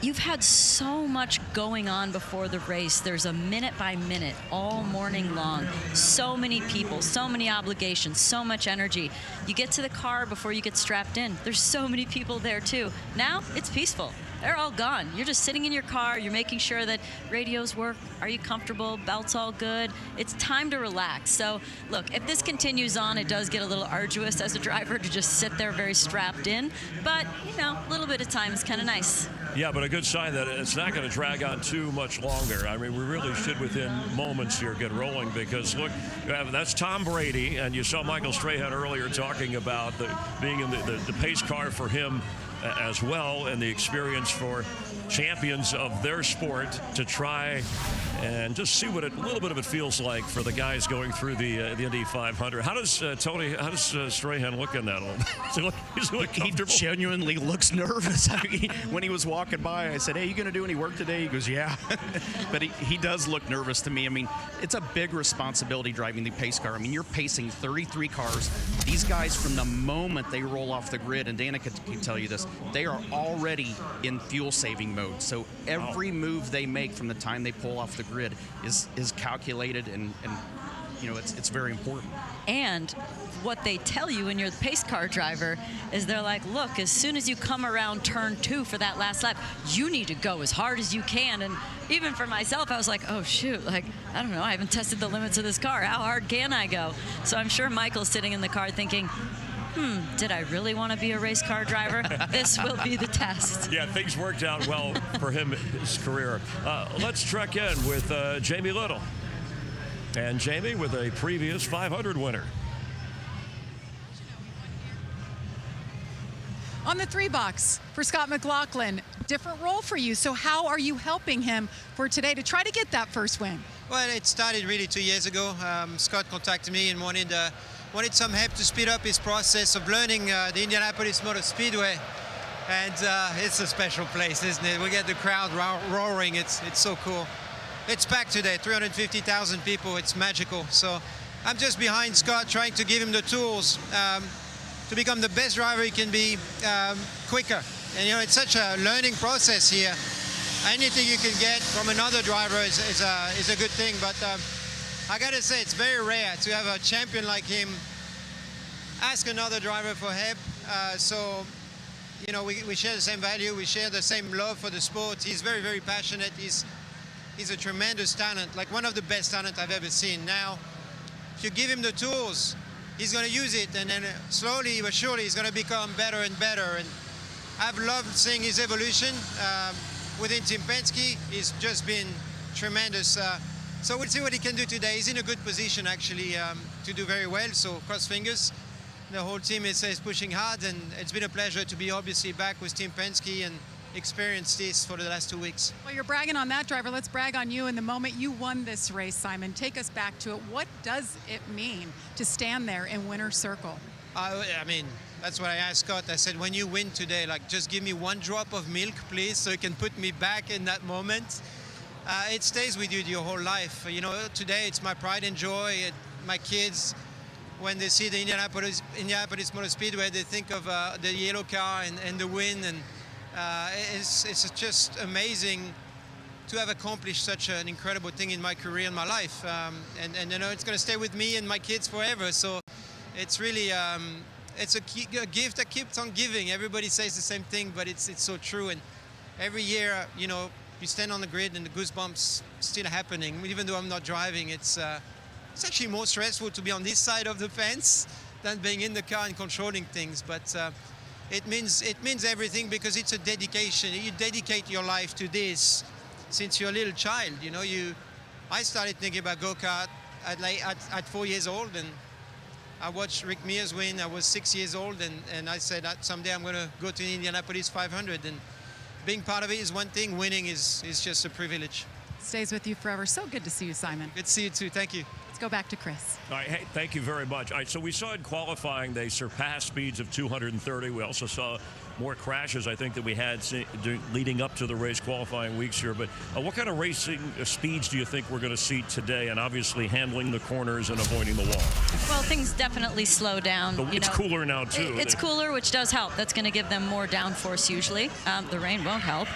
[SPEAKER 4] You've had so much going on before the race. There's a minute by minute all morning long. So many people, so many obligations, so much energy. You get to the car before you get strapped in. There's so many people there too. Now it's peaceful. They're all gone. You're just sitting in your car. You're making sure that radios work. Are you comfortable? Belt's all good. It's time to relax. So look, if this continues on, it does get a little arduous as a driver to just sit there very strapped in. But, you know, a little bit of time is kind of nice.
[SPEAKER 11] Yeah, but a good sign that it's not going to drag on too much longer. I mean, we really should, within moments here, get rolling, because, look, that's Tom Brady, and you saw Michael Strahan earlier talking about being in the pace car for him as well, and the experience for champions of their sport to try and just see what a little bit of it feels like for the guys going through the Indy 500. How does Tony? How does Strahan look in that? Does he look comfortable?
[SPEAKER 1] He genuinely looks nervous. When he was walking by, I said, "Hey, you going to do any work today?" He goes, "Yeah." But he does look nervous to me. I mean, it's a big responsibility driving the pace car. I mean, you're pacing 33 cars. These guys, from the moment they roll off the grid, and Danica can tell you this, they are already in fuel-saving mode. So every move they make from the time they pull off the grid is calculated, and you know, it's very important.
[SPEAKER 4] And what they tell you when you're the pace car driver is they're like, look, as soon as you come around turn 2 for that last lap, you need to go as hard as you can. And even for myself, I was like, oh shoot, like, I don't know, I haven't tested the limits of this car. How hard can I go? So I'm sure Michael's sitting in the car thinking, did I really want to be a race car driver? This will be the test.
[SPEAKER 11] Yeah, things worked out well for him, his career. Let's check in with Jamie Little. And Jamie with a previous 500 winner.
[SPEAKER 17] On the 3-box for Scott McLaughlin, different role for you. So how are you helping him for today to try to get that first win?
[SPEAKER 19] Well, it started really 2 years ago. Scott contacted me and wanted some help to speed up his process of learning the Indianapolis Motor Speedway. And it's a special place, isn't it? We get the crowd roaring. It's so cool. It's packed today, 350,000 people. It's magical. So I'm just behind Scott, trying to give him the tools to become the best driver he can be quicker. And, you know, it's such a learning process here. Anything you can get from another driver is a good thing. But I got to say, it's very rare to have a champion like him ask another driver for help. So, you know, we share the same value. We share the same love for the sport. He's very, very passionate. He's a tremendous talent, like one of the best talent I've ever seen. Now, if you give him the tools, he's going to use it, and then slowly but surely he's going to become better and better. And I've loved seeing his evolution within Team Penske. He's just been tremendous. So we'll see what he can do today. He's in a good position, actually, to do very well, so cross fingers. The whole team is pushing hard, and it's been a pleasure to be obviously back with Team Penske and experience this for the last 2 weeks.
[SPEAKER 17] Well, you're bragging on that driver. Let's brag on you in the moment you won this race, Simon. Take us back to it. What does it mean to stand there in winner's circle?
[SPEAKER 19] I mean, that's what I asked Scott. I said, when you win today, like, just give me one drop of milk, please, so you can put me back in that moment. it stays with you your whole life. You know, today it's my pride and joy. My kids, when they see the Indianapolis Motor Speedway, they think of the yellow car and the win, and it's just amazing to have accomplished such an incredible thing in my career and my life. And you know, it's going to stay with me and my kids forever. So it's really it's a gift that keeps on giving. Everybody says the same thing, but it's so true. And every year, you know, you stand on the grid and the goosebumps still happening. Even though I'm not driving, it's actually more stressful to be on this side of the fence than being in the car and controlling things. But it means everything, because it's a dedication. You dedicate your life to this since you're a little child. You know, I started thinking about go-kart at 4 years old, and I watched Rick Mears win. I was 6 years old, and I said that someday I'm going to go to the Indianapolis 500. And being part of it is one thing. Winning is just a privilege.
[SPEAKER 17] Stays with you forever. So good to see you, Simon.
[SPEAKER 19] Good to see you too. Thank you.
[SPEAKER 17] Let's go back to Chris.
[SPEAKER 11] All right, hey, thank you very much. All right, so we saw in qualifying they surpassed speeds of 230. We also saw more crashes, I think, that we had leading up to the race qualifying weeks here. But what kind of racing speeds do you think we're going to see today? And obviously handling the corners and avoiding the wall.
[SPEAKER 4] Well, things definitely slow down.
[SPEAKER 11] It's cooler now, too.
[SPEAKER 4] It's cooler, which does help. That's going to give them more downforce usually. The rain won't help.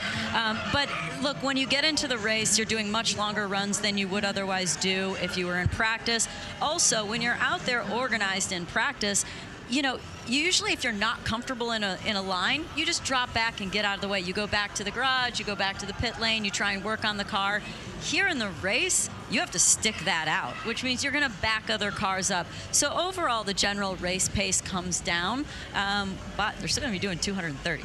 [SPEAKER 4] But look, when you get into the race, you're doing much longer runs than you would otherwise do if you were in practice. Also, when you're out there organized in practice, you know, usually if you're not comfortable in a line, you just drop back and get out of the way. You go back to the garage, you go back to the pit lane, you try and work on the car. Here in the race, you have to stick that out, which means you're going to back other cars up. So overall, the general race pace comes down, but they're still going to be doing 230.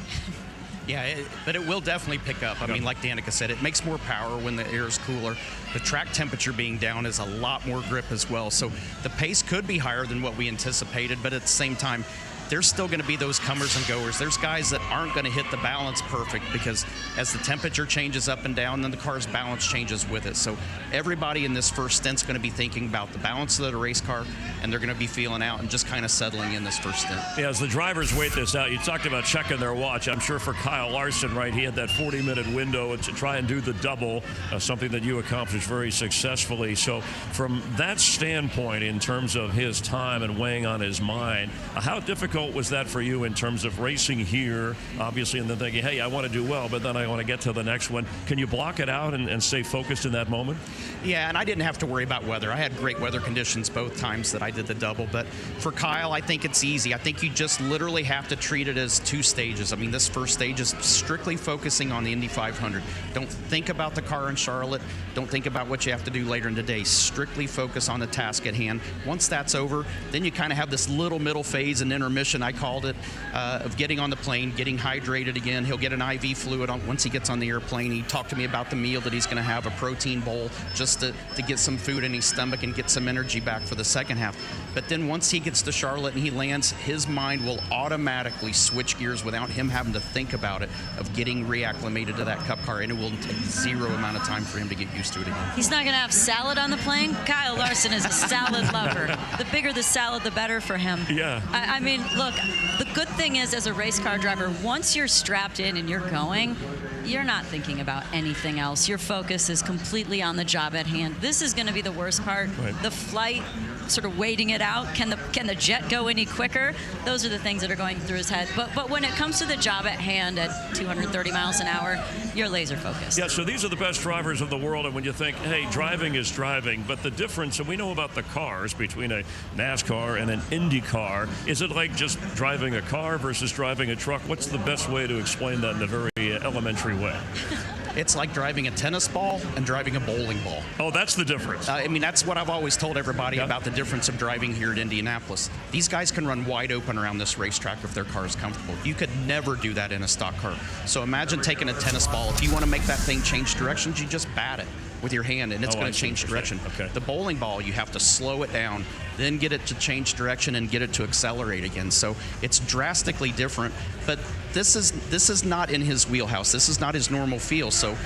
[SPEAKER 1] Yeah, but it will definitely pick up. I mean, like Danica said, it makes more power when the air is cooler. The track temperature being down is a lot more grip as well. So the pace could be higher than what we anticipated, but at the same time, there's still going to be those comers and goers. There's guys that aren't going to hit the balance perfect, because as the temperature changes up and down, then the car's balance changes with it. So everybody in this first stint's going to be thinking about the balance of the race car, and they're going to be feeling out and just kind of settling in this first stint.
[SPEAKER 11] Yeah, as the drivers wait this out, you talked about checking their watch. I'm sure for Kyle Larson, right, he had that 40-minute window to try and do the double, something that you accomplished very successfully. So from that standpoint, in terms of his time and weighing on his mind, how difficult was that for you in terms of racing here, obviously, and then thinking, hey, I want to do well, but then I want to get to the next one? Can you block it out and stay focused in that moment?
[SPEAKER 1] Yeah, and I didn't have to worry about weather. I had great weather conditions both times that I did the double. But for Kyle, I think it's easy. I think you just literally have to treat it as two stages. I mean, this first stage is strictly focusing on the Indy 500. Don't think about the car in Charlotte. Don't think about what you have to do later in the day. Strictly focus on the task at hand. Once that's over, then you kind of have this little middle phase and intermission, I called it, of getting on the plane, getting hydrated again. He'll get an IV fluid once he gets on the airplane. He talked to me about the meal that he's going to have, a protein bowl, just to get some food in his stomach and get some energy back for the second half. But then once he gets to Charlotte and he lands, his mind will automatically switch gears without him having to think about it, of getting reacclimated to that Cup car, and it will take zero amount of time for him to get used to it again.
[SPEAKER 4] He's not going to have salad on the plane. Kyle Larson is a salad lover. The bigger the salad, the better for him.
[SPEAKER 11] Yeah.
[SPEAKER 4] I mean, look, the good thing is, as a race car driver, once you're strapped in and you're going, you're not thinking about anything else. Your focus is completely on the job at hand. This is going to be the worst part. Right. The flight, sort of waiting it out. Can the jet go any quicker? Those are the things that are going through his head. But when it comes to the job at hand at 230 miles an hour, you're laser focused.
[SPEAKER 11] Yeah, so these are the best drivers of the world, and when you think, hey, driving is driving, but the difference, and we know about the cars between a NASCAR and an INDYCAR, is it like just driving a car versus driving a truck? What's the best way to explain that in a very elementary way?
[SPEAKER 1] It's like driving a tennis ball and driving a bowling ball.
[SPEAKER 11] Oh, that's the difference.
[SPEAKER 1] I mean, that's what I've always told everybody about the difference of driving here at Indianapolis. These guys can run wide open around this racetrack if their car is comfortable. You could never do that in a stock car. So imagine taking a tennis ball. If you want to make that thing change directions, you just bat it with your hand, and it's going to change direction. Okay. The bowling ball, you have to slow it down, then get it to change direction and get it to accelerate again. So it's drastically different, but this is not in his wheelhouse. This is not his normal feel. So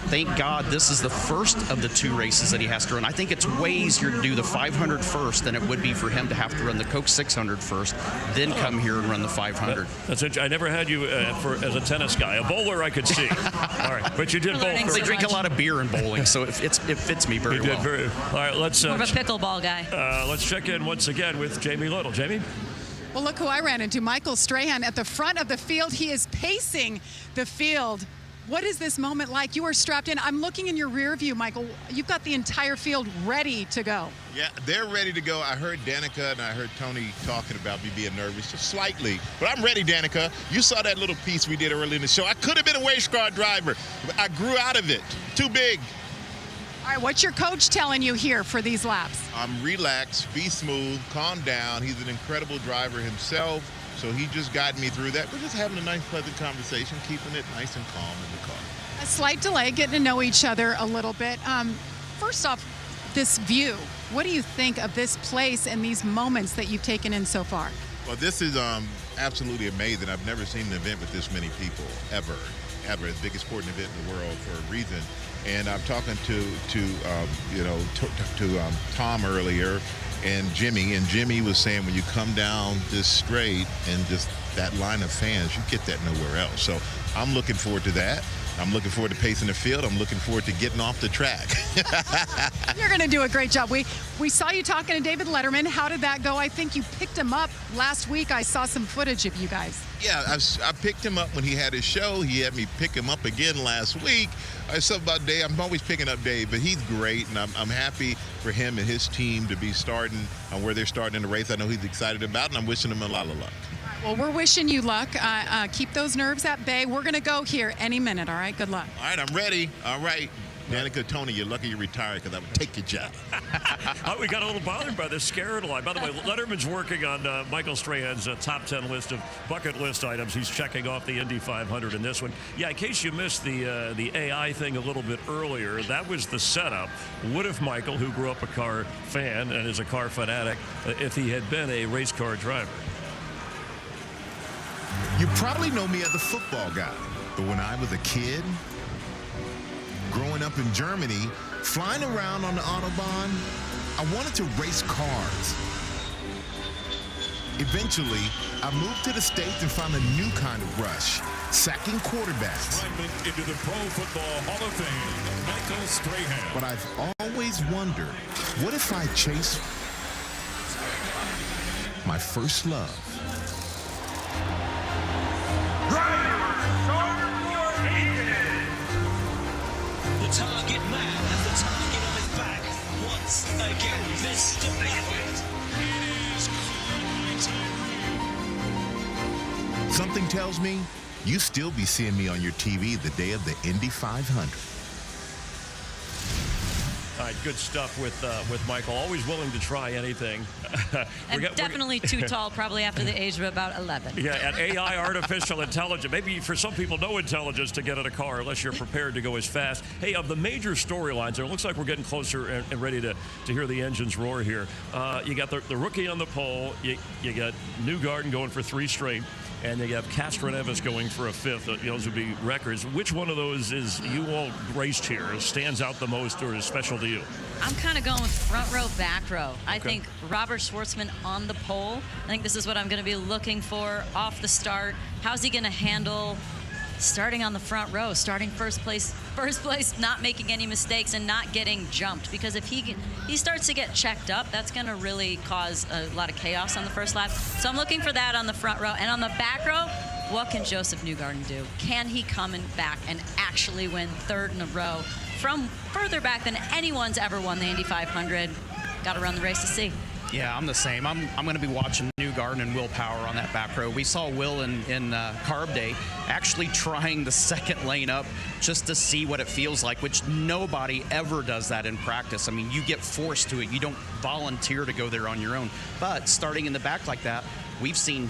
[SPEAKER 1] thank God this is the first of the 2 races that he has to run. I think it's way easier to do the 500 first than it would be for him to have to run the Coke 600 first, then come here and run the 500.
[SPEAKER 11] That's it. I never had you as a tennis guy. A bowler I could see. All right, but you did both.
[SPEAKER 1] They drink a lot of beer in bowling, so it fits me very well.
[SPEAKER 11] All right, let's
[SPEAKER 4] More of a pickleball guy.
[SPEAKER 11] let's check in once again with Jamie Little. Jamie?
[SPEAKER 17] Well, look who I ran into, Michael Strahan at the front of the field. He is pacing the field. What is this moment like? You are strapped in. I'm looking in your rear view, Michael. You've got the entire field ready to go.
[SPEAKER 9] Yeah, they're ready to go. I heard Danica and I heard Tony talking about me being nervous, just slightly. But I'm ready, Danica. You saw that little piece we did early in the show. I could have been a race car driver, but I grew out of it. Too big.
[SPEAKER 17] All right, what's your coach telling you here for these laps?
[SPEAKER 9] Relax, be smooth, calm down. He's an incredible driver himself, so he just guided me through that. We're just having a nice, pleasant conversation, keeping it nice and calm in the car.
[SPEAKER 17] A slight delay, getting to know each other a little bit. First off, this view. What do you think of this place and these moments that you've taken in so far?
[SPEAKER 9] Well, this is absolutely amazing. I've never seen an event with this many people, ever. The biggest sporting event in the world for a reason. And I'm talking to Tom earlier and Jimmy was saying when you come down this straight and just that line of fans, you get that nowhere else. So I'm looking forward to that. I'm looking forward to pacing the field. I'm looking forward to getting off the track.
[SPEAKER 17] You're going to do a great job. We saw you talking to David Letterman. How did that go? I think you picked him up last week. I saw some footage of you guys.
[SPEAKER 9] Yeah, I picked him up when he had his show. He had me pick him up again last week. I said about Dave. I'm always picking up Dave, but he's great, and I'm happy for him and his team to be starting on where they're starting in the race. I know he's excited about it, and I'm wishing him a lot of luck.
[SPEAKER 17] Well, we're wishing you luck. Keep those nerves at bay. We're going to go here any minute, all right? Good luck.
[SPEAKER 9] All right, I'm ready. All right. Danica, Tony, you're lucky you retired because I would take your job.
[SPEAKER 11] We got a little bothered by this scared line. By the way, Letterman's working on Michael Strahan's top 10 list of bucket list items. He's checking off the Indy 500 in this one. Yeah, in case you missed the AI thing a little bit earlier, that was the setup. What if Michael, who grew up a car fan and is a car fanatic, if he had been a race car driver?
[SPEAKER 10] You probably know me as a football guy, but when I was a kid, growing up in Germany, flying around on the Autobahn, I wanted to race cars. Eventually, I moved to the States and found a new kind of rush, sacking quarterbacks.
[SPEAKER 15] Into the Pro Football Hall of Fame, Michael Strahan.
[SPEAKER 10] But I've always wondered, what if I chased my first love?
[SPEAKER 2] The target man has the target on his back. Once again, Mr. Buffett. It is
[SPEAKER 10] Something tells me you still be seeing me on your TV the day of the Indy 500.
[SPEAKER 11] All right, good stuff with Michael. Always willing to try anything.
[SPEAKER 4] And definitely too tall, probably after the age of about 11.
[SPEAKER 11] Yeah, and AI, artificial intelligence. Maybe for some people, no intelligence to get in a car unless you're prepared to go as fast. Hey, of the major storylines, it looks like we're getting closer and ready to hear the engines roar here. You got the rookie on the pole. You got Newgarden going for 3 straight. And you have Castroneves going for a 5th. Those would be records. Which one of those is you all raced here stands out the most or is special to you?
[SPEAKER 4] I'm kind of going with front row, back row. I think Robert Schwartzman on the pole. I think this is what I'm going to be looking for off the start. How's he going to handle starting on the front row, starting first place, not making any mistakes and not getting jumped? Because if he starts to get checked up, that's going to really cause a lot of chaos on the first lap. So I'm looking for that on the front row. And on the back row, what can Joseph Newgarden do? Can he come back and actually win 3rd in a row from further back than anyone's ever won the Indy 500? Got to run the race to see.
[SPEAKER 1] Yeah, I'm the same. I'm going to be watching Newgarden and Will Power on that back row. We saw Will in Carb Day actually trying the second lane up just to see what it feels like, which nobody ever does that in practice. I mean, you get forced to it. You don't volunteer to go there on your own. But starting in the back like that, we've seen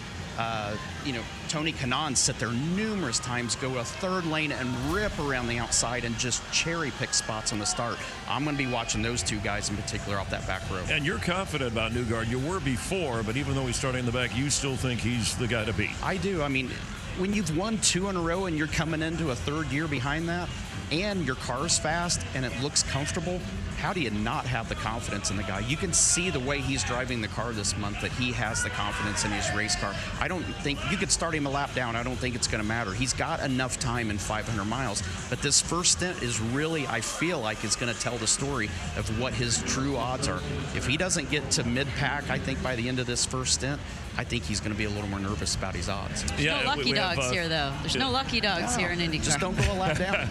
[SPEAKER 1] Tony Kanaan sit there numerous times, go a 3rd lane and rip around the outside and just cherry pick spots on the start. I'm going to be watching those 2 guys in particular off that back row.
[SPEAKER 11] And you're confident about Newgarden. You were before, but even though he's starting in the back, you still think he's the guy to beat.
[SPEAKER 1] I do. I mean, when you've won 2 in a row and you're coming into a 3rd year behind that, and your car's fast and it looks comfortable, how do you not have the confidence in the guy? You can see the way he's driving the car this month that he has the confidence in his race car. I don't think you could start him a lap down. I don't think it's going to matter. He's got enough time in 500 miles, but this first stint is really, I feel like, is going to tell the story of what his true odds are. If he doesn't get to mid-pack, I think by the end of this first stint, I think he's going to be a little more nervous about his odds.
[SPEAKER 4] There's no lucky dogs here, though. There's no lucky dogs here in IndyCar.
[SPEAKER 1] Just don't go a lap down.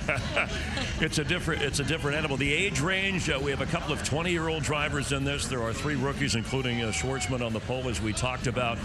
[SPEAKER 11] It's a different animal. The age range, we have a couple of 20-year-old drivers in this. There are 3 rookies, including Schwartzman on the pole, as we talked about.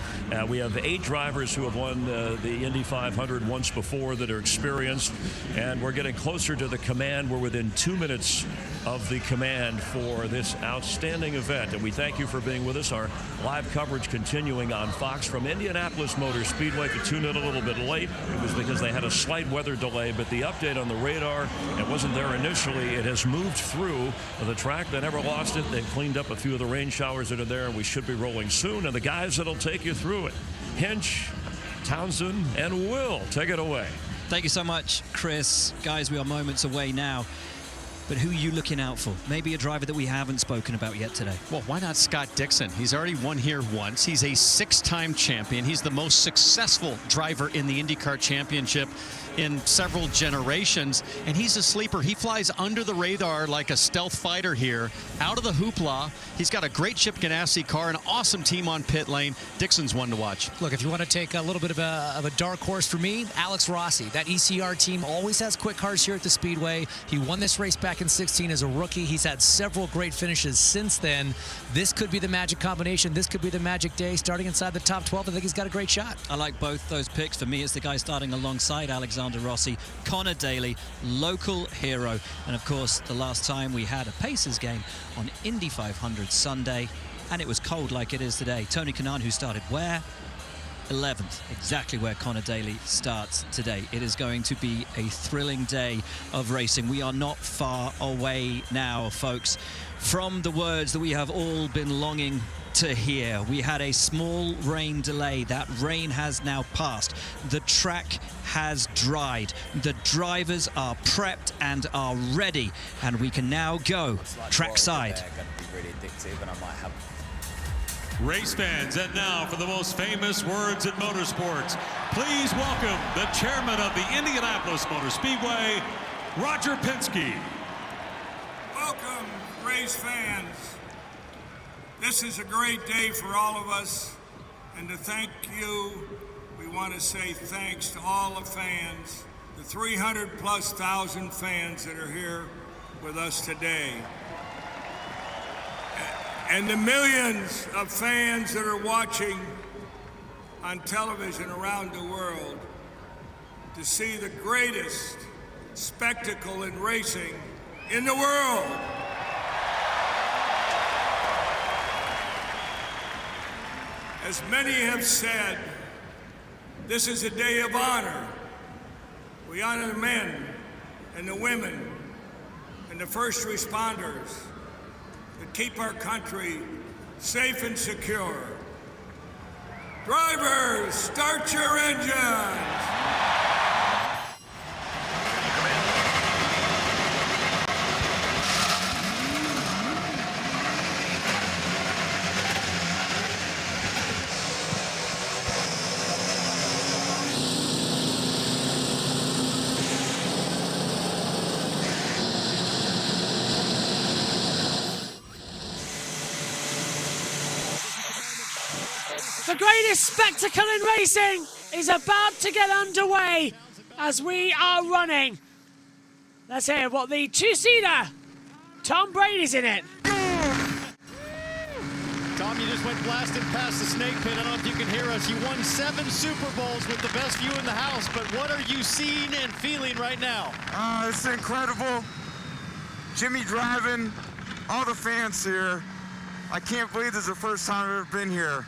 [SPEAKER 11] We have 8 drivers who have won the Indy 500 once before that are experienced, and we're getting closer to the command. We're within 2 minutes of the command for this outstanding event, and we thank you for being with us. Our live coverage continuing on Fox from Indianapolis Motor Speedway. To tune in a little bit late, it was because they had a slight weather delay, but the update on the radar, it wasn't there initially. It has moved through the track. They never lost it. They've cleaned up a few of the rain showers that are there, and we should be rolling soon. And the guys that'll take you through it, Hinch, Townsend, and Will, take it away.
[SPEAKER 12] Thank you so much, Chris. Guys, we are moments away now. But who are you looking out for? Maybe a driver that we haven't spoken about yet today.
[SPEAKER 16] Well, why not Scott Dixon? He's already won here once. He's a 6-time champion. He's the most successful driver in the IndyCar Championship in several generations, and he's a sleeper. He flies under the radar like a stealth fighter here, out of the hoopla. He's got a great Chip Ganassi car, an awesome team on pit lane. Dixon's one to watch.
[SPEAKER 13] Look, if you want to take a little bit of a dark horse for me, Alex Rossi. That ECR team always has quick cars here at the Speedway. He won this race back in 16 as a rookie. He's had several great finishes since then. This could be the magic combination. This could be the magic day. Starting inside the top 12, I think he's got a great shot.
[SPEAKER 12] I like both those picks. For me, it's the guy starting alongside Alexander Rossi, Connor Daly, local hero. And of course, the last time we had a Pacers game on Indy 500 Sunday, and it was cold like it is today. Tony Kanaan, who started where? 11th, exactly where Connor Daly starts today. It is going to be a thrilling day of racing. We are not far away now, folks, from the words that we have all been longing to hear. We had a small rain delay. That rain has now passed. The track has dried. The drivers are prepped and are ready, and we can now go trackside.
[SPEAKER 15] Race fans, and now for the most famous words in motorsports, please welcome the chairman of the Indianapolis Motor Speedway, Roger Penske.
[SPEAKER 3] Welcome, race fans. This is a great day for all of us, and to thank you, we want to say thanks to all the fans, the 300,000+ fans that are here with us today, and the millions of fans that are watching on television around the world to see the greatest spectacle in racing in the world. As many have said, this is a day of honor. We honor the men and the women and the first responders that keep our country safe and secure. Drivers, start your engines.
[SPEAKER 18] The greatest spectacle in racing is about to get underway as we are running. Let's hear what the two-seater, Tom Brady's in it.
[SPEAKER 16] Tom, you just went blasting past the snake pit. I don't know if you can hear us. You won 7 Super Bowls with the best view in the house, but what are you seeing and feeling right now?
[SPEAKER 21] It's incredible. Jimmy driving, all the fans here. I can't believe this is the first time I've ever been here.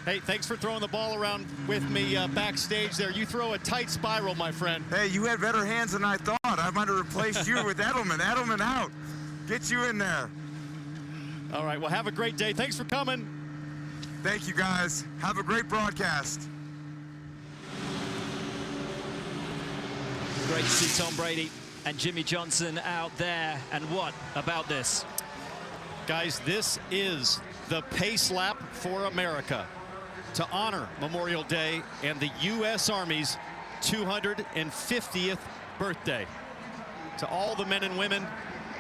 [SPEAKER 16] Hey, thanks for throwing the ball around with me backstage there. You throw a tight spiral, my friend.
[SPEAKER 21] Hey, you had better hands than I thought. I might have replaced you with Edelman. Edelman out. Get you in there.
[SPEAKER 16] All right, well, have a great day. Thanks for coming.
[SPEAKER 21] Thank you, guys. Have a great broadcast.
[SPEAKER 12] Great to see Tom Brady and Jimmy Johnson out there. And what about this?
[SPEAKER 16] Guys, this is the pace lap for America to honor Memorial Day and the U.S. Army's 250th birthday. To all the men and women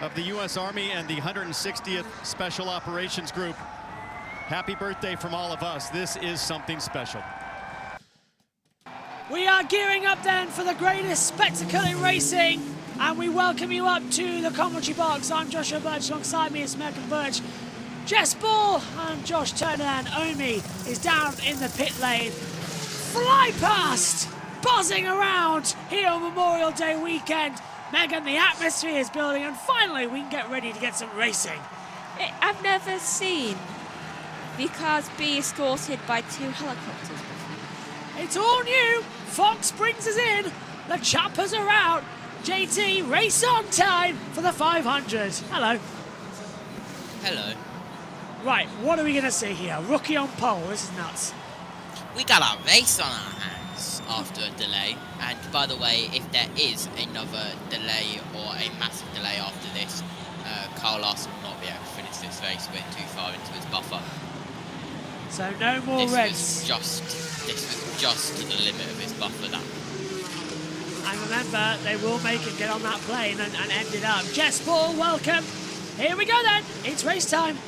[SPEAKER 16] of the U.S. Army and the 160th Special Operations Group, happy birthday from all of us. This is something special.
[SPEAKER 18] We are gearing up then for the greatest spectacle in racing, and we welcome you up to the commentary box. I'm Joshua Birch, alongside me is Megan Birch, Jess Ball, and Josh Turner, and Omi is down in the pit lane. Fly past, buzzing around here on Memorial Day weekend. Megan, the atmosphere is building, and finally we can get ready to get some racing.
[SPEAKER 6] I've never seen the cars be escorted by 2 helicopters.
[SPEAKER 18] It's all new. Fox brings us in. The choppers are out. JT, race on time for the 500. Hello.
[SPEAKER 7] Hello.
[SPEAKER 18] Right, what are we going to see here? Rookie on pole. This is nuts.
[SPEAKER 7] We got a race on our hands after a delay. And by the way, if there is another delay or a massive delay after this, Kyle Larson will not be able to finish this race. We're too far into his buffer.
[SPEAKER 18] So no more reds.
[SPEAKER 7] This was just to the limit of his buffer. That.
[SPEAKER 18] And remember, they will make him get on that plane and end it up. Jess Ball, welcome. Here we go then. It's race time.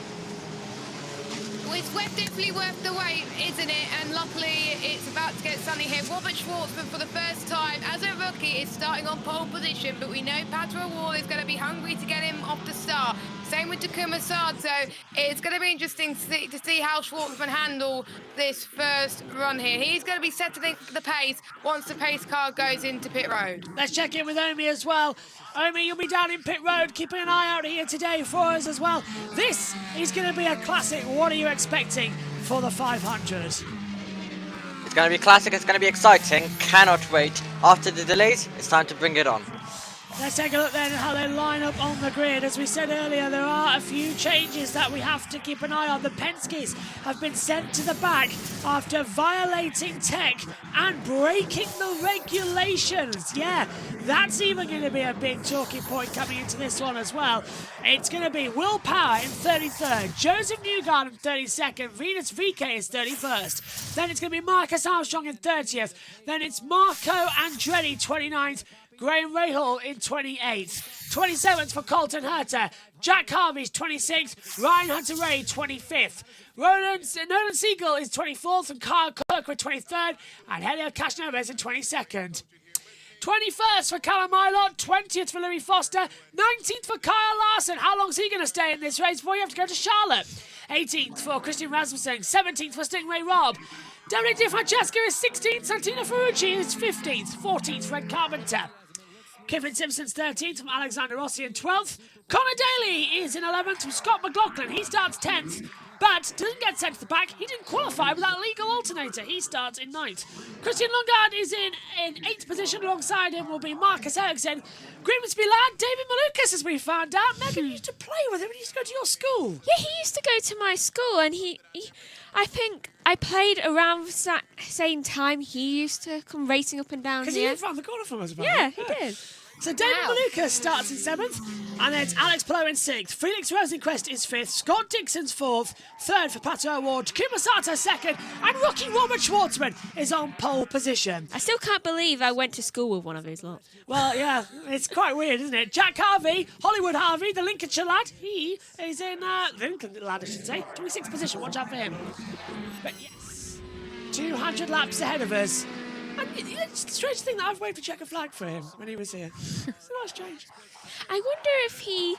[SPEAKER 14] Well, it's definitely worth the wait, isn't it? And luckily, it's about to get sunny here. Robert Schwartzman, for the first time, as a rookie, is starting on pole position, but we know Patrick Wall is going to be hungry to get him off the start. Same with Takuma Sato. It's going to be interesting to see how Schwartzman handle this first run here. He's going to be settling the pace once the pace car goes into pit road.
[SPEAKER 18] Let's check in with Omi as well. Omi, you'll be down in pit road, keeping an eye out here today for us as well. This is going to be a classic. What are you expecting for the 500?
[SPEAKER 24] It's going to be classic, it's going to be exciting. Cannot wait. After the delays, it's time to bring it on.
[SPEAKER 18] Let's take a look then at how they line up on the grid. As we said earlier, there are a few changes that we have to keep an eye on. The Penske's have been sent to the back after violating tech and breaking the regulations. Yeah, that's even going to be a big talking point coming into this one as well. It's going to be Will Power in 33rd, Joseph Newgarden in 32nd, Venus VK is 31st. Then it's going to be Marcus Armstrong in 30th. Then it's Marco Andretti 29th. Graham Rahal in 28th. 27th for Colton Herter. Jack Harvey's 26th. Ryan Hunter-Ray 25th. Nolan Siegel is 24th and Kyle Kirkwood 23rd. And Helio Castroneves in 22nd. 21st for Callum Milot, 20th for Louis Foster, 19th for Kyle Larson. How long is he going to stay in this race before you have to go to Charlotte? 18th for Christian Rasmussen, 17th for Stingray Robb. Dominic DiFrancesco is 16th, Santino Ferrucci is 15th, 14th Fred Carpenter. Kevin Simpson's 13th from Alexander Rossi in 12th. Connor Daly is in 11th from Scott McLaughlin. He starts 10th, but doesn't get sent to the back. He didn't qualify with that legal alternator. He starts in 9th. Christian Lundgaard is in 8th position. Alongside him will be Marcus Ericsson. Grimsby lad, David Malukas, as we found out. Megan, you used to play with him. He used to go to your school.
[SPEAKER 6] Yeah, he used to go to my school, and I think I played around the same time he used to come racing up and down here.
[SPEAKER 18] Because he lived around the corner from us, apparently.
[SPEAKER 6] Yeah, he did.
[SPEAKER 18] So David Malukas starts in 7th, and then it's Alex Palou in 6th. Felix Rosenquist is 5th, Scott Dixon's 4th, 3rd for Pato Ward, Takuma Sato 2nd, and rookie Robert Schwartzman is on pole position.
[SPEAKER 6] I still can't believe I went to school with one of his lot.
[SPEAKER 18] Well, yeah, it's quite weird, isn't it? Jack Harvey, Hollywood Harvey, the Lincolnshire lad, he is in, Lincoln lad I should say, 26th position, watch out for him. But yes, 200 laps ahead of us. And it's the strange thing that I've waved a checker flag for him when he was here. It's not strange.
[SPEAKER 6] I wonder if he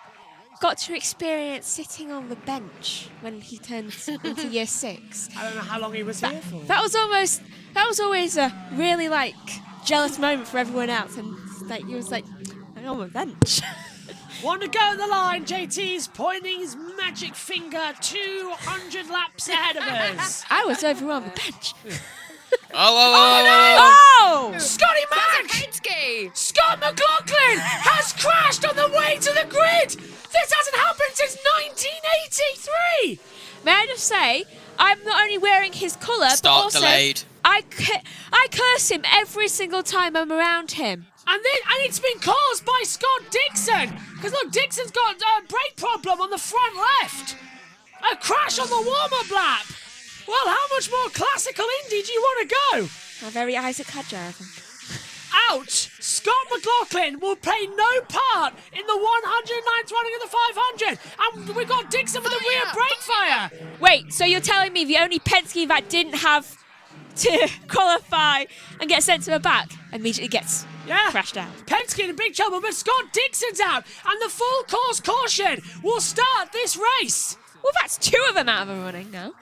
[SPEAKER 6] got to experience sitting on the bench when he turned into year 6.
[SPEAKER 18] I don't know how long he was here for.
[SPEAKER 6] That was always a really jealous moment for everyone else, and he was like, I'm on the bench.
[SPEAKER 18] One to go on the line. JT's pointing his magic finger 200 laps ahead of us.
[SPEAKER 6] I was over on the bench.
[SPEAKER 18] Oh, no!
[SPEAKER 6] Oh!
[SPEAKER 18] Scotty Mack! Scott McLaughlin has crashed on the way to the grid! This hasn't happened since 1983!
[SPEAKER 6] May I just say, I'm not only wearing his colour, but also
[SPEAKER 7] delayed.
[SPEAKER 6] I curse him every single time I'm around him.
[SPEAKER 18] And it's been caused by Scott Dixon. Because look, Dixon's got a brake problem on the front left. A crash on the warm-up lap. Well, how much more classical Indy do you want to go?
[SPEAKER 6] A very Isaac Hadjar.
[SPEAKER 18] Ouch! Scott McLaughlin will play no part in the 109th running of the 500. And we've got Dixon with a rear brake fire.
[SPEAKER 6] Wait, so you're telling me the only Penske that didn't have to qualify and get sent to the back immediately gets crashed out?
[SPEAKER 18] Penske in big trouble, but Scott Dixon's out. And the full course caution will start this race.
[SPEAKER 6] Well, that's 2 of them out of the running now.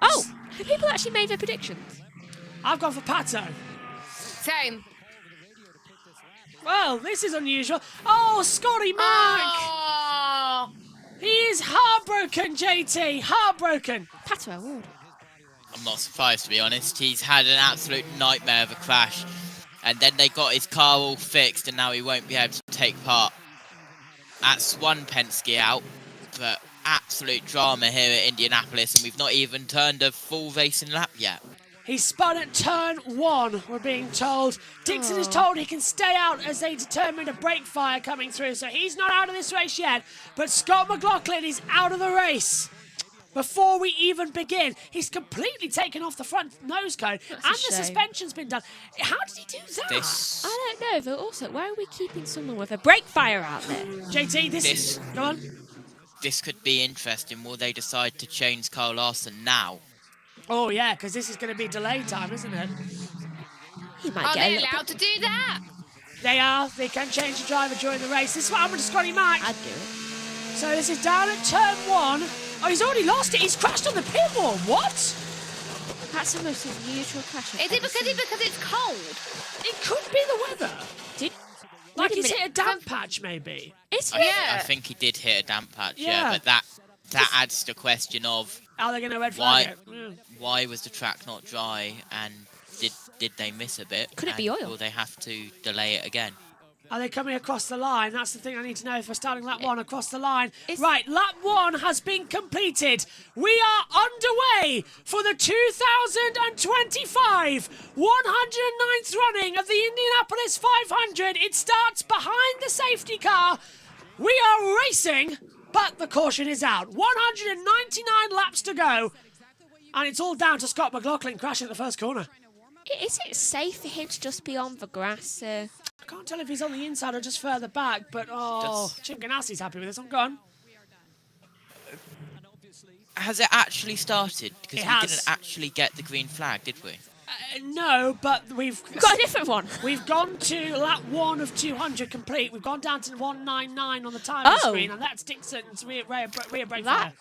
[SPEAKER 6] Oh, have people actually made their predictions?
[SPEAKER 18] I've gone for Pato.
[SPEAKER 14] Same.
[SPEAKER 18] Well, this is unusual. Oh, Scotty Mac!
[SPEAKER 14] Oh.
[SPEAKER 18] He is heartbroken, JT. Heartbroken.
[SPEAKER 6] Pato award.
[SPEAKER 7] I'm not surprised, to be honest. He's had an absolute nightmare of a crash. And then they got his car all fixed, and now he won't be able to take part. That's one Penske out, but absolute drama here at Indianapolis, and we've not even turned a full racing lap yet.
[SPEAKER 18] He's spun at turn 1, we're being told. Dixon is told he can stay out as they determine a brake fire coming through, so he's not out of this race yet. But Scott McLaughlin is out of the race. Before we even begin, he's completely taken off the front nose cone, and the suspension's been done. How did he do that?
[SPEAKER 6] I don't know, but also, why are we keeping someone with a brake fire out there?
[SPEAKER 18] JT, this go on.
[SPEAKER 7] This could be interesting. Will they decide to change Kyle Larson now?
[SPEAKER 18] Oh, yeah, because this is going to be delay time, isn't it?
[SPEAKER 6] He might
[SPEAKER 14] Are
[SPEAKER 6] get
[SPEAKER 14] they allowed to do that?
[SPEAKER 18] They are. They can change the driver during the race. This is what happened to Scotty Mac.
[SPEAKER 6] I'd do it.
[SPEAKER 18] So this is down at turn 1. Oh, he's already lost it. He's crashed on the pit wall. What?
[SPEAKER 6] That's the most unusual crash.
[SPEAKER 14] Is it because it's cold?
[SPEAKER 18] It could be the weather. Like
[SPEAKER 6] Wait a
[SPEAKER 18] he's hit a
[SPEAKER 6] minute.
[SPEAKER 18] damp patch, maybe.
[SPEAKER 7] I think he did hit a damp patch, yeah, but that adds to the question of
[SPEAKER 18] are they going to red flag it?
[SPEAKER 7] Why was the track not dry, and did they miss a bit?
[SPEAKER 6] Could it be oil?
[SPEAKER 7] Will they have to delay it again?
[SPEAKER 18] Are they coming across the line? That's the thing I need to know if we're starting lap 1 across the line. Right, lap 1 has been completed. We are underway for the 2025 109th running of the Indianapolis 500. It starts behind the safety car. We are racing, but the caution is out. 199 laps to go. And it's all down to Scott McLaughlin crashing at the first corner.
[SPEAKER 6] Is it safe for him to just be on the grass?
[SPEAKER 18] I can't tell if he's on the inside or just further back, but Chip Ganassi's happy with this one. Go on.
[SPEAKER 7] Has it actually started? Because
[SPEAKER 18] It
[SPEAKER 7] we
[SPEAKER 18] has.
[SPEAKER 7] didn't actually get the green flag, did we?
[SPEAKER 18] No, but we've
[SPEAKER 6] got a different one.
[SPEAKER 18] We've gone to lap 1 of 200 complete. We've gone down to 199 on the timer screen, and that's Dixon's rear brake fire.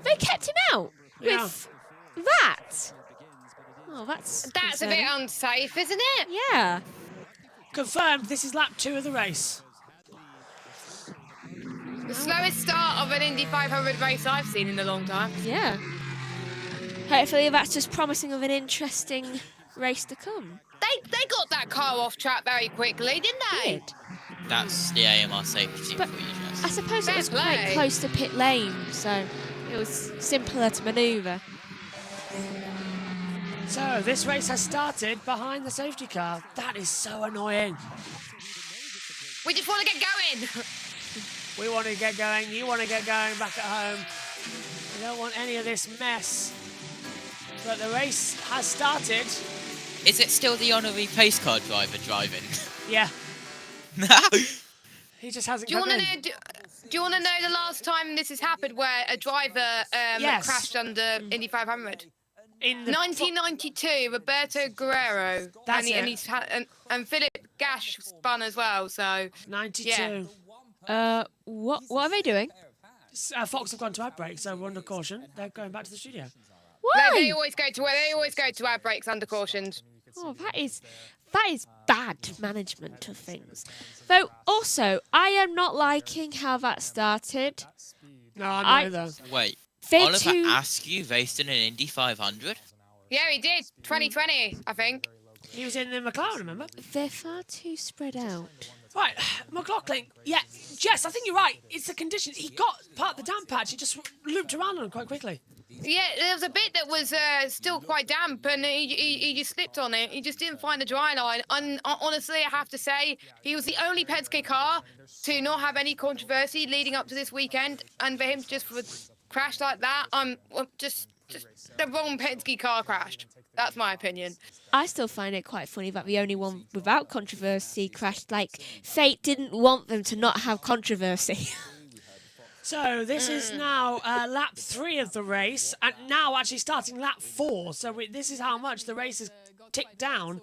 [SPEAKER 6] They kept him out with that. Oh, that's
[SPEAKER 14] a bit unsafe, isn't it?
[SPEAKER 6] Yeah.
[SPEAKER 18] Confirmed, this is lap 2 of the race.
[SPEAKER 14] The slowest start of an Indy 500 race I've seen in a long time.
[SPEAKER 6] Yeah. Hopefully that's just promising of an interesting race to come.
[SPEAKER 14] They got that car off track very quickly, didn't they?
[SPEAKER 7] That's the AMR safety
[SPEAKER 6] But
[SPEAKER 7] for you, Jess.
[SPEAKER 6] I suppose it was
[SPEAKER 14] Fair
[SPEAKER 6] quite
[SPEAKER 14] play.
[SPEAKER 6] close to pit lane, so it was simpler to manoeuvre.
[SPEAKER 18] So, this race has started behind the safety car. That is so annoying.
[SPEAKER 14] We just want to get going.
[SPEAKER 18] We want to get going. You want to get going back at home. We don't want any of this mess. But the race has started.
[SPEAKER 7] Is it still the honorary pace car driver driving?
[SPEAKER 18] Yeah. He just hasn't
[SPEAKER 14] Do you
[SPEAKER 18] come
[SPEAKER 14] want
[SPEAKER 18] in.
[SPEAKER 14] to know? Do you want to know the last time this has happened, where a driver
[SPEAKER 18] Yes.
[SPEAKER 14] crashed under Indy 500?
[SPEAKER 18] In the
[SPEAKER 14] 1992, Roberto Guerrero,
[SPEAKER 18] That's
[SPEAKER 14] and,
[SPEAKER 18] it.
[SPEAKER 14] he's and Philip Gash spun as well. So
[SPEAKER 18] 92.
[SPEAKER 14] Yeah.
[SPEAKER 6] What are they doing?
[SPEAKER 18] Fox have gone to ad break, so we're under caution. They're going back to the studio.
[SPEAKER 6] Why?
[SPEAKER 14] They always go to ad breaks under cautions.
[SPEAKER 6] Oh, that is bad management of things. Though, also, I am not liking how that started.
[SPEAKER 18] No, I'm not either.
[SPEAKER 7] Wait,
[SPEAKER 6] They're
[SPEAKER 7] Oliver
[SPEAKER 6] too-
[SPEAKER 7] Askew raced in an Indy 500?
[SPEAKER 14] Yeah, he did. 2020, I think.
[SPEAKER 18] He was in the McLaren, remember?
[SPEAKER 6] They're far too spread out.
[SPEAKER 18] Right, McLaughlin. Yeah, Jess, I think you're right. It's the conditions. He got part of the damp patch. He just looped around on him quite quickly.
[SPEAKER 14] Yeah, there was a bit that was still quite damp, and he just slipped on it. He just didn't find the dry line. And honestly, I have to say, he was the only Penske car to not have any controversy leading up to this weekend. And for him to just crash like that, just the wrong Penske car crashed. That's my opinion.
[SPEAKER 6] I still find it quite funny that the only one without controversy crashed. Like, fate didn't want them to not have controversy.
[SPEAKER 18] So this is now lap 3 of the race, and now actually starting lap 4. So this is how much the race has ticked down,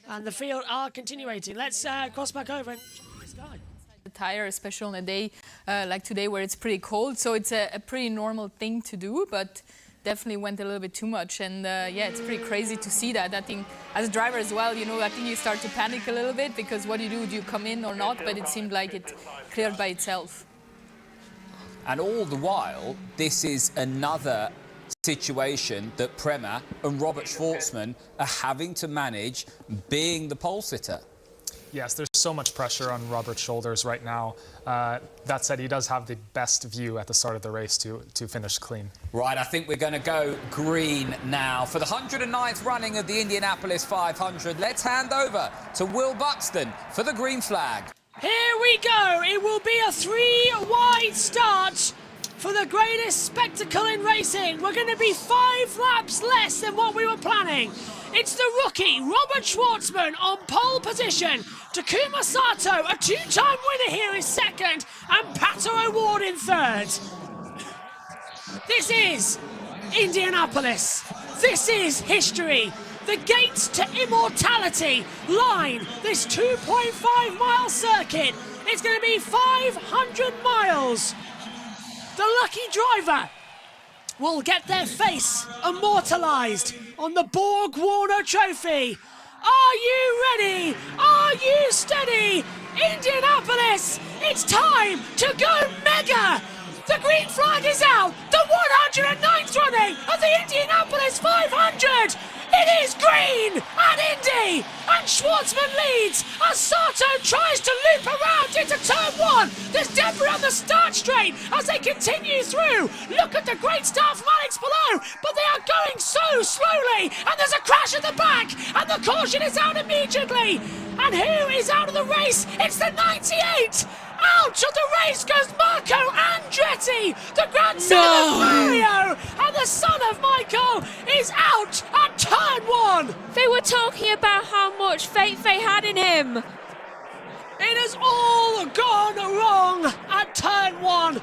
[SPEAKER 18] and the field are continuing. Let's cross back over and Sky.
[SPEAKER 5] The tire, especially on a day like today where it's pretty cold, so it's a pretty normal thing to do, but definitely went a little bit too much. And yeah, it's pretty crazy to see that. I think as a driver as well, you know, I think you start to panic a little bit, because what do you come in or not? But it seemed like it cleared by itself.
[SPEAKER 20] And all the while, this is another situation that Prema and Robert Schwartzman are having to manage, being the pole sitter.
[SPEAKER 22] Yes, there's so much pressure on Robert's shoulders right now. That said, he does have the best view at the start of the race to finish clean.
[SPEAKER 20] Right, I think we're going to go green now. For the 109th running of the Indianapolis 500, let's hand over to Will Buxton for the green flag.
[SPEAKER 18] Here we go. It will be a 3-wide start for the greatest spectacle in racing. We're going to be 5 laps less than what we were planning. It's the rookie, Robert Schwartzman, on pole position. Takuma Sato, a 2-time winner here, is second, and Pato O'Ward in third. This is Indianapolis. This is history. The gates to immortality line this 2.5-mile circuit. It's going to be 500 miles. The lucky driver will get their face immortalised on the Borg Warner Trophy. Are you ready? Are you steady? Indianapolis, it's time to go mega. The green flag is out. The 109th running of the Indianapolis 500. It is green at Indy, and Schwartzman leads as Sato tries to loop around into turn 1. There's debris on the start straight as they continue through. Look at the great start from Alex below, but they are going so slowly, and there's a crash at the back, and the caution is out immediately. And who is out of the race? It's the 98. Out of the race goes Marco Andretti, the grandson of Mario, and the son of Michael is out at turn 1.
[SPEAKER 6] They were talking about how much faith they had in him.
[SPEAKER 18] It has all gone wrong at turn 1.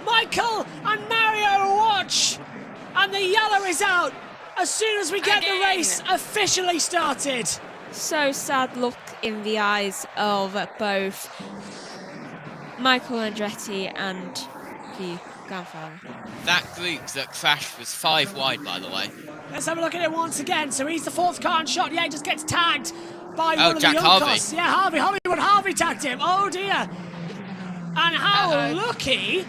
[SPEAKER 18] Michael and Mario watch, and the yellow is out as soon as we get the race officially started.
[SPEAKER 6] So sad look in the eyes of both Michael Andretti and the grandfather.
[SPEAKER 7] That group that crashed was 5 wide, by the way.
[SPEAKER 18] Let's have a look at it once again. So he's the 4th car and shot. Yeah, he just gets tagged by one of
[SPEAKER 7] Jack
[SPEAKER 18] the young
[SPEAKER 7] Harvey.
[SPEAKER 18] cars. Yeah, Hollywood Harvey tagged him. Oh dear. And how lucky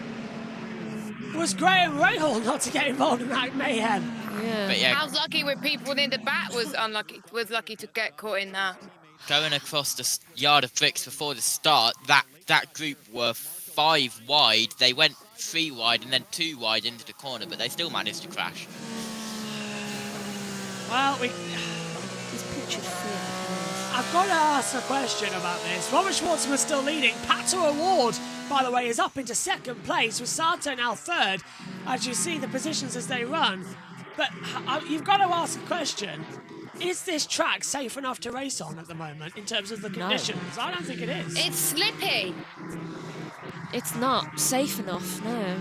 [SPEAKER 18] was Graham Rahal not to get involved in that mayhem.
[SPEAKER 6] Yeah.
[SPEAKER 7] But yeah,
[SPEAKER 14] How lucky were people in the back was lucky to get caught in that.
[SPEAKER 7] going across the yard of bricks before the start, that group were 5 wide. They went 3 wide and then 2 wide into the corner, but they still managed to crash.
[SPEAKER 18] Well, I've got to ask a question about this. Robert Schwartzman still leading. Pato O'Ward, by the way, is up into 2nd place, with Sato now 3rd, as you see the positions as they run. But you've got to ask a question. Is this track safe enough to race on at the moment in terms of the conditions? No. I don't think it is.
[SPEAKER 14] It's slippy.
[SPEAKER 6] It's not safe enough, no.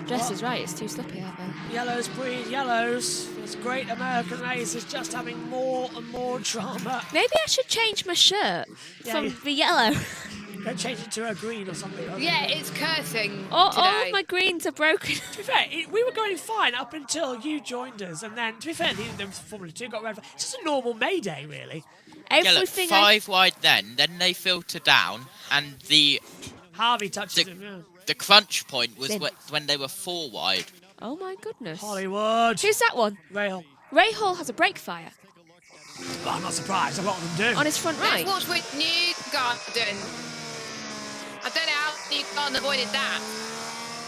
[SPEAKER 6] Jess is right, it's too slippy out there.
[SPEAKER 18] Yellows breed yellows. This great American race is just having more and more drama.
[SPEAKER 6] Maybe I should change my shirt from the yellow.
[SPEAKER 18] Go change it to a green or something.
[SPEAKER 14] Yeah, it's cursing
[SPEAKER 6] All
[SPEAKER 14] today.
[SPEAKER 6] of my greens are broken.
[SPEAKER 18] To be fair, we were going fine up until you joined us, and then, to be fair, the Formula 2 got red flag. It's just a normal May Day, really.
[SPEAKER 7] Yeah, look, 5 wide then they filter down, and the
[SPEAKER 18] Harvey touches him, yeah.
[SPEAKER 7] The crunch point was when they were 4 wide.
[SPEAKER 6] Oh my goodness.
[SPEAKER 18] Hollywood.
[SPEAKER 6] Who's that one?
[SPEAKER 18] Rahal.
[SPEAKER 6] Rahal has a brake fire.
[SPEAKER 18] Well, I'm not surprised. A lot of them do.
[SPEAKER 6] On his front right.
[SPEAKER 14] Let's watch with New Garden. I don't know how you can't avoid that.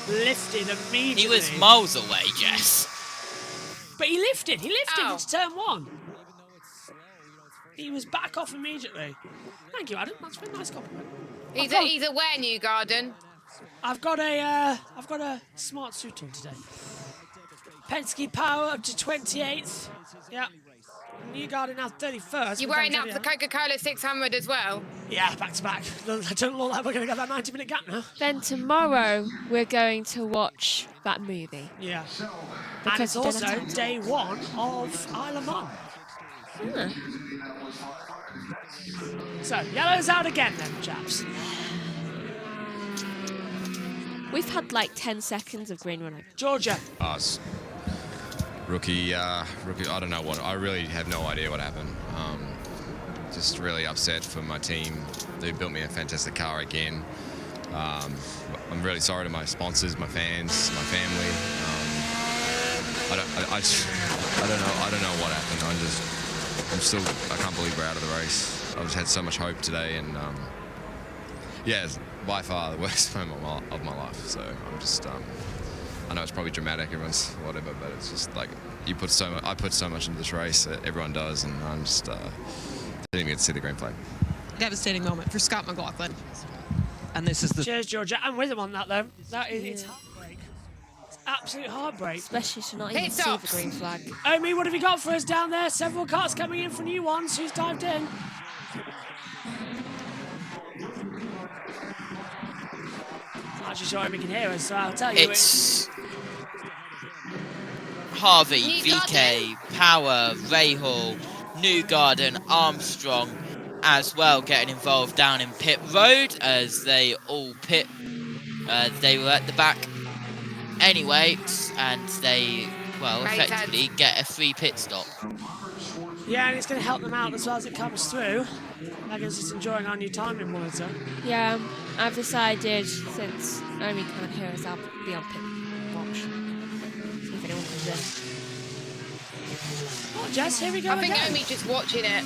[SPEAKER 18] lifted immediately.
[SPEAKER 7] He was miles away, Jess.
[SPEAKER 18] But he lifted into turn 1. He was back off immediately. Thank you, Adam. That's a very nice compliment.
[SPEAKER 14] He's aware, Newgarden.
[SPEAKER 18] I've got a smart suit on today. Penske power up to 28th. Yeah. Newgarden now 31st.
[SPEAKER 14] You're wearing up the Coca-Cola 600 as well?
[SPEAKER 18] Yeah, back to back. I don't look like we're going to get that 90-minute gap now.
[SPEAKER 6] Then tomorrow we're going to watch that movie.
[SPEAKER 18] Yeah.
[SPEAKER 6] Because
[SPEAKER 18] and it's also day 1 of Isle of Man. So, yellow's out again then, chaps.
[SPEAKER 6] We've had like 10 seconds of green running.
[SPEAKER 18] Georgia.
[SPEAKER 8] Rookie, I don't know what, I really have no idea what happened. Just really upset for my team. They built me a fantastic car again. I'm really sorry to my sponsors, my fans, my family. I don't know what happened. I can't believe we're out of the race. I just had so much hope today, and yeah, it's by far the worst moment of my life. So I'm just, I know it's probably dramatic, everyone's whatever, but it's just like I put so much into this race that everyone does, and I'm just didn't even get to see the green flag.
[SPEAKER 17] Devastating moment for Scott McLaughlin.
[SPEAKER 18] And this is the... Cheers, Georgia. I'm with him on that, though. It's heartbreak. It's absolute heartbreak.
[SPEAKER 6] Especially to not even see the green flag.
[SPEAKER 18] Omi, what have you got for us down there? Several cars coming in for new ones. Who's dived in? I'm not actually sure Omi can hear us, so I'll tell you.
[SPEAKER 7] It's Harvey, VK, Power, Rahal, Newgarden, Armstrong as well getting involved down in pit road as they all pit. They were at the back anyway, and they, well, effectively get a free pit stop.
[SPEAKER 18] Yeah, and it's going to help them out as well as it comes through. Megan's just enjoying our new timing monitor.
[SPEAKER 6] Yeah, I've decided, since Omi can't hear us, I'll be on pit watch. See if anyone comes in.
[SPEAKER 18] Oh, Jess, here we go
[SPEAKER 14] I think
[SPEAKER 18] again.
[SPEAKER 14] Omi's just watching it.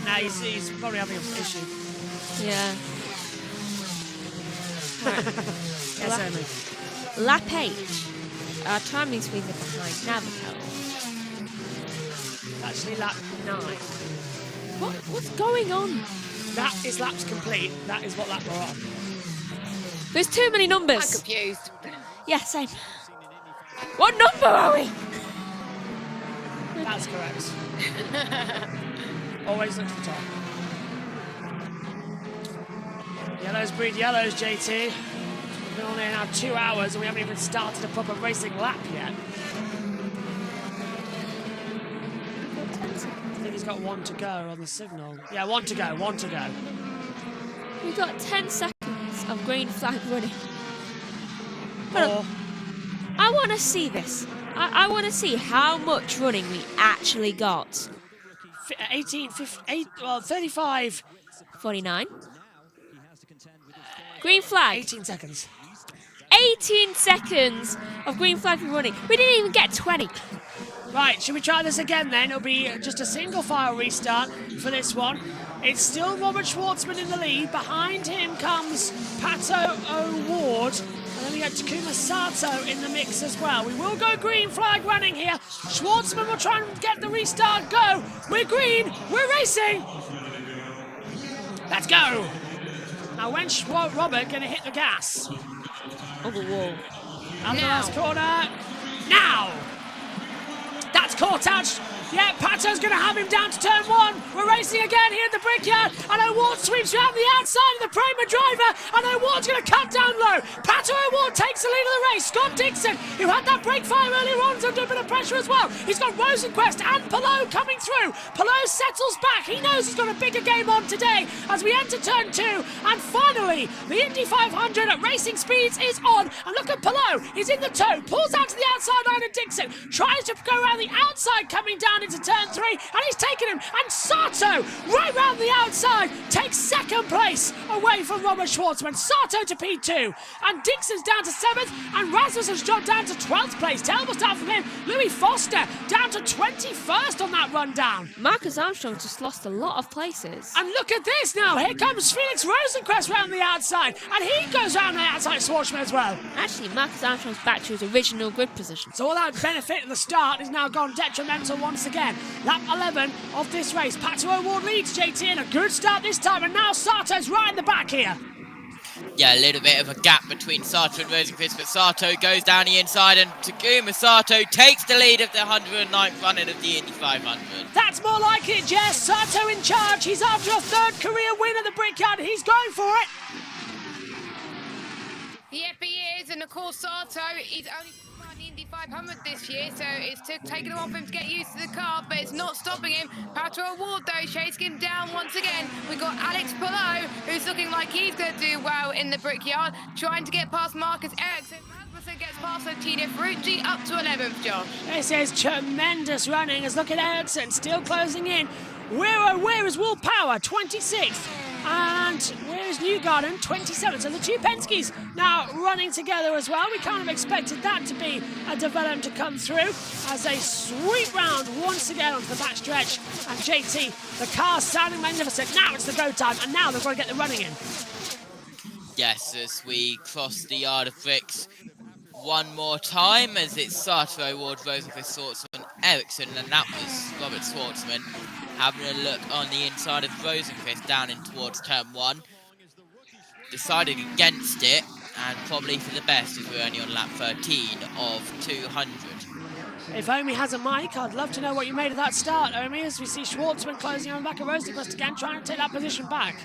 [SPEAKER 18] Nah, he's probably having an issue.
[SPEAKER 6] Yeah.
[SPEAKER 18] Yes, Omi.
[SPEAKER 6] Lap 8. Our timing speeds are behind Navico.
[SPEAKER 18] Actually, lap 9.
[SPEAKER 6] What's going on?
[SPEAKER 18] That is laps complete. That is what lap we're on.
[SPEAKER 6] There's too many numbers.
[SPEAKER 14] I'm confused.
[SPEAKER 6] Yeah, same. What number are we?
[SPEAKER 18] That's correct. Always look to the top. Yellows breed yellows, JT. We've been on here now 2 hours and we haven't even started a proper racing lap yet. I think he's got 1 to go on the signal. Yeah, 1 to go, 1 to go.
[SPEAKER 6] We've got 10 seconds of green flag running. I want to see this. I want to see how much running we actually got.
[SPEAKER 18] 35.
[SPEAKER 6] 49. Green flag.
[SPEAKER 18] 18 seconds.
[SPEAKER 6] 18 seconds of green flag running. We didn't even get 20.
[SPEAKER 18] Right, should we try this again then? It'll be just a single file restart for this one. It's still Robert Schwartzman in the lead. Behind him comes Pato O'Ward. And then we get Takuma Sato in the mix as well. We will go green flag running here. Schwartzman will try and get the restart. Go! We're green! We're racing! Let's go! Now when's Robert going to hit the gas?
[SPEAKER 6] On the wall.
[SPEAKER 18] Out the last corner. Now! That's caught out. Yeah, Pato's going to have him down to turn 1. We're racing again here at the Brickyard. And O'Ward sweeps around the outside of the Prima driver. And O'Ward's going to cut down low. Pato O'Ward takes the lead of the race. Scott Dixon, who had that brake fire earlier on, is under a bit of pressure as well. He's got Rosenquist and Palou coming through. Palou settles back. He knows he's got a bigger game on today as we enter turn 2. And finally, the Indy 500 at racing speeds is on. And look at Palou. He's in the toe. Pulls out to the outside line of Dixon. Tries to go around the outside coming down into turn 3, and he's taken him, and Sato right round the outside takes 2nd second place away from Robert Schwartzman. Sato to P2, and Dixon's down to 7th, and Rasmussen's dropped down to 12th place. Terrible start from him. Louis Foster down to 21st on that rundown.
[SPEAKER 6] Marcus Armstrong just lost a lot of places.
[SPEAKER 18] And look at this now. Here comes Felix Rosenquist round the outside, and he goes round the outside Schwartzman as well.
[SPEAKER 6] Actually, Marcus Armstrong's back to his original grid position.
[SPEAKER 18] So all that benefit at the start is now gone detrimental once again. Lap 11 of this race. Pato O'Ward leads JT in a good start this time, and now Sato's right in the back here.
[SPEAKER 7] Yeah, a little bit of a gap between Sato and Rosenquist, but Sato goes down the inside, and Takuma Sato takes the lead of the 109th running of the Indy 500.
[SPEAKER 18] That's more like it, Jess. Sato in charge. He's after a third career win at the Brickyard. He's going for it.
[SPEAKER 14] Yep, he is, and of course Sato is only won the Indy 500 this year, so it's taken him off him to get used to the car, but it's not stopping him. Pato O'Ward, though, chasing him down once again. We've got Alex Palou, who's looking like he's going to do well in the Brickyard, trying to get past Marcus Ericsson. Rasmussen gets past Tina Ferrucci up to 11th, Josh.
[SPEAKER 18] This is tremendous running, as look at Ericsson still closing in. Where is Will Power, 26th? And where is Newgarden, 27th? So the two Penske's now running together as well. We kind of expected that to be a development to come through as they sweep round once again onto the backstretch. And JT, the car sounding magnificent. Now it's the go time, and now they've got to get the running in.
[SPEAKER 7] Yes, as we cross the yard of bricks one more time, as it's Sato O'Ward, Rosenquist, Schwartzman, Ericsson, and that was Robert Schwartzman. Having a look on the inside of Rosenquist down in towards turn 1. Decided against it, and probably for the best, as we're only on lap 13 of 200.
[SPEAKER 18] If Omi has a mic, I'd love to know what you made of that start, Omi, as we see Schwartzman closing on the back of Rosenquist again, trying to take that position back.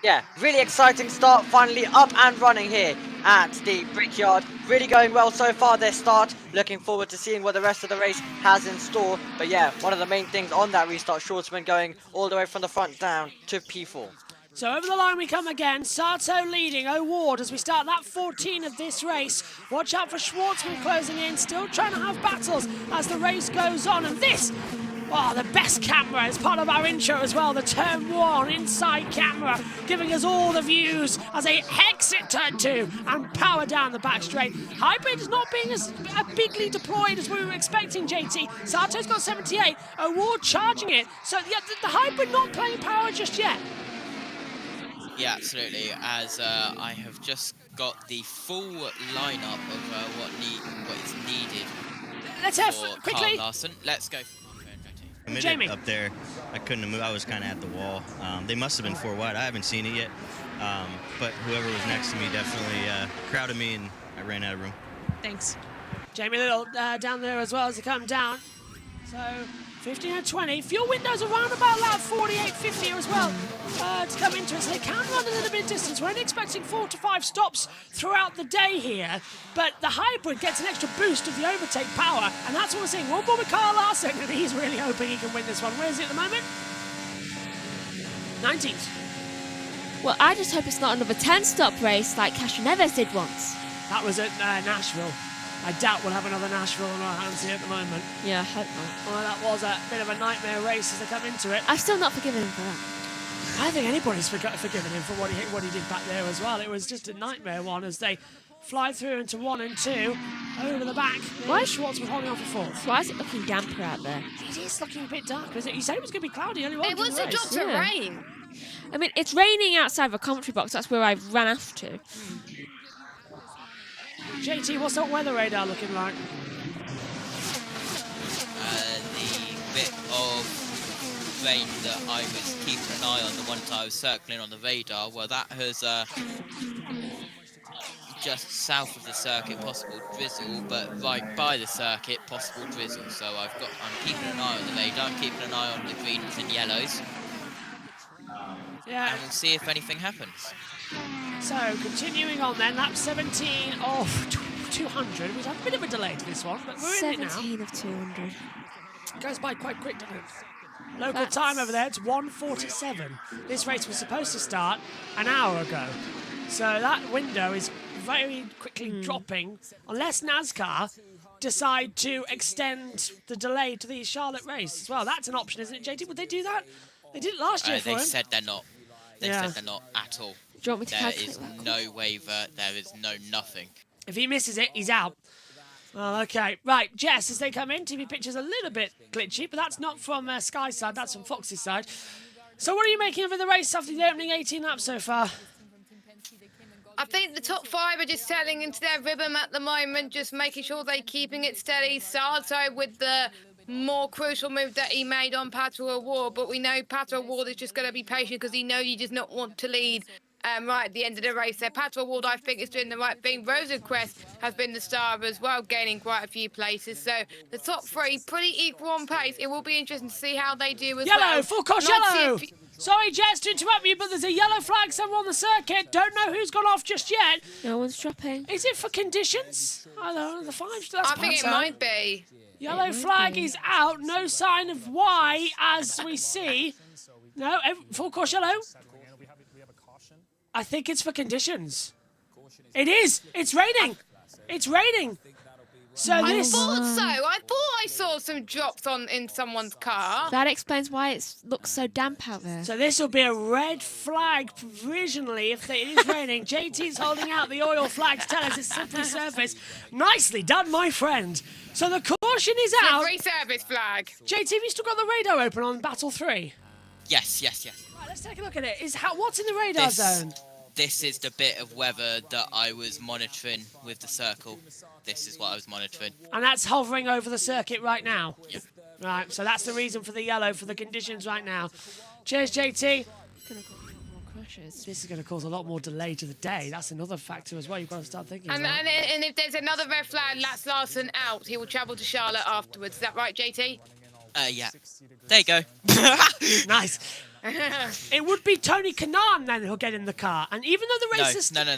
[SPEAKER 24] Yeah, really exciting start, finally up and running here at the Brickyard. Really going well so far this start. Looking forward to seeing what the rest of the race has in store. But yeah, one of the main things on that restart, Schwartzman going all the way from the front down to P4.
[SPEAKER 18] So over the line we come again, Sato leading O'Ward as we start lap 14 of this race. Watch out for Schwartzman closing in, still trying to have battles as the race goes on. And this, oh, the best camera as part of our intro as well, the turn 1 inside camera, giving us all the views as they exit turn 2 and power down the back straight. Hybrid is not being as bigly deployed as we were expecting, JT. Sato's got 78, O'Ward charging it. So yeah, the hybrid not playing power just yet.
[SPEAKER 7] Yeah, absolutely, as I have just got the full lineup of what is needed.
[SPEAKER 18] Let's have quickly.
[SPEAKER 7] Carl Larson. Let's go.
[SPEAKER 18] Jamie.
[SPEAKER 2] Up there, I couldn't have moved. I was kind of at the wall. They must have been 4 wide. I haven't seen it yet, but whoever was next to me definitely crowded me, and I ran out of room.
[SPEAKER 18] Thanks. Jamie Little down there as well as they come down. So 15 and 20. Fuel windows around about lap 48, 50 as well to come into it. So they can run a little bit of distance. We're only expecting 4 to 5 stops throughout the day here. But the hybrid gets an extra boost of the overtake power. And that's what we're seeing. One more with Carl Larson. And he's really hoping he can win this one. Where is he at the moment? 19th.
[SPEAKER 6] Well, I just hope it's not another 10-stop race like Cashew Neves did once.
[SPEAKER 18] That was at Nashville. I doubt we'll have another Nashville on our hands here at the moment.
[SPEAKER 6] Yeah, I hope not.
[SPEAKER 18] Well, that was a bit of a nightmare race as they come into it.
[SPEAKER 6] I've still not forgiven him for that.
[SPEAKER 18] I think anybody's forgiven him for what he did back there as well. It was just a nightmare one as they fly through into 1 and 2 over the back. Why is Schwartzman holding on for 4th?
[SPEAKER 6] Why is it looking damper out there?
[SPEAKER 18] It is looking a bit dark, isn't it? You said it was going to be cloudy earlier on.
[SPEAKER 14] It was a drop to rain.
[SPEAKER 6] I mean, it's raining outside the commentary box. That's where I ran after.
[SPEAKER 18] JT, what's that weather radar looking like?
[SPEAKER 7] The bit of rain that I was keeping an eye on, the one that I was circling on the radar, well, that has just south of the circuit possible drizzle, but right by the circuit possible drizzle. So I'm keeping an eye on the radar. I'm keeping an eye on the greens and yellows.
[SPEAKER 18] Yeah.
[SPEAKER 7] And we'll see if anything happens.
[SPEAKER 18] So, continuing on then, lap 17 of 200. We've had a bit of a delay to this one, but we're in it now.
[SPEAKER 6] 17 of 200.
[SPEAKER 18] It goes by quite quick, doesn't it? Local time over there, it's 1:47. This race was supposed to start an hour ago. So that window is very quickly dropping, unless NASCAR decide to extend the delay to the Charlotte race as well. That's an option, isn't it, JT? Would they do that? They did it last year for him.
[SPEAKER 7] They said they're not. They said they're not at all.
[SPEAKER 6] Do you want me to
[SPEAKER 7] There
[SPEAKER 6] calculate
[SPEAKER 7] is
[SPEAKER 6] that?
[SPEAKER 7] no waiver. There is no nothing.
[SPEAKER 18] If he misses it, he's out. Well, okay. Right, Jess, as they come in, TV picture's a little bit glitchy, but that's not from Sky's side, that's from Fox's side. So what are you making of the race after the opening 18 laps so far?
[SPEAKER 14] I think the top 5 are just settling into their rhythm at the moment, just making sure they're keeping it steady. Sarto with the more crucial move that he made on Pato O'Ward, but we know Pato O'Ward is just going to be patient because he knows he does not want to lead right at the end of the race there. Pato O'Ward, I think, is doing the right thing. Rosenquist has been the star as well, gaining quite a few places. So the top 3 pretty equal on pace. It will be interesting to see how they do as well.
[SPEAKER 18] Yellow, full course yellow! Sorry, Jess, to interrupt you, but there's a yellow flag somewhere on the circuit. Don't know who's gone off just yet.
[SPEAKER 6] No one's dropping.
[SPEAKER 18] Is it for conditions? I don't know, the 5.
[SPEAKER 14] I think it might be.
[SPEAKER 18] Yellow flag is out. No sign of why, as we see. No, full course yellow. I think it's for conditions. It is. It's raining. It's raining. So
[SPEAKER 14] I
[SPEAKER 18] this.
[SPEAKER 14] thought so. I thought I saw some drops in someone's car.
[SPEAKER 6] That explains why it looks so damp out there.
[SPEAKER 18] So this will be a red flag provisionally if it is raining. JT's holding out the oil flag to tell us it's slippery surface. Nicely done, my friend. So the caution is out.
[SPEAKER 14] Slippery surface flag.
[SPEAKER 18] JT, have you still got the radar open on Battle 3?
[SPEAKER 7] Yes.
[SPEAKER 18] Right, let's take a look at it. What's in the radar zone?
[SPEAKER 7] This is the bit of weather that I was monitoring with the circle. This is what I was monitoring.
[SPEAKER 18] And that's hovering over the circuit right now?
[SPEAKER 7] Yep.
[SPEAKER 18] Right, so that's the reason for the yellow, for the conditions right now. Cheers, JT. This is going to cause a lot more delay to the day. That's another factor as well. You've got to start thinking
[SPEAKER 14] And
[SPEAKER 18] about.
[SPEAKER 14] and if there's another red flag, Lance Larson out. He will travel to Charlotte afterwards. Is that right, JT?
[SPEAKER 7] Yeah. There you go.
[SPEAKER 18] Nice. It would be Tony Kanaan then who'll get in the car. And even though the race is...
[SPEAKER 7] No.
[SPEAKER 18] No,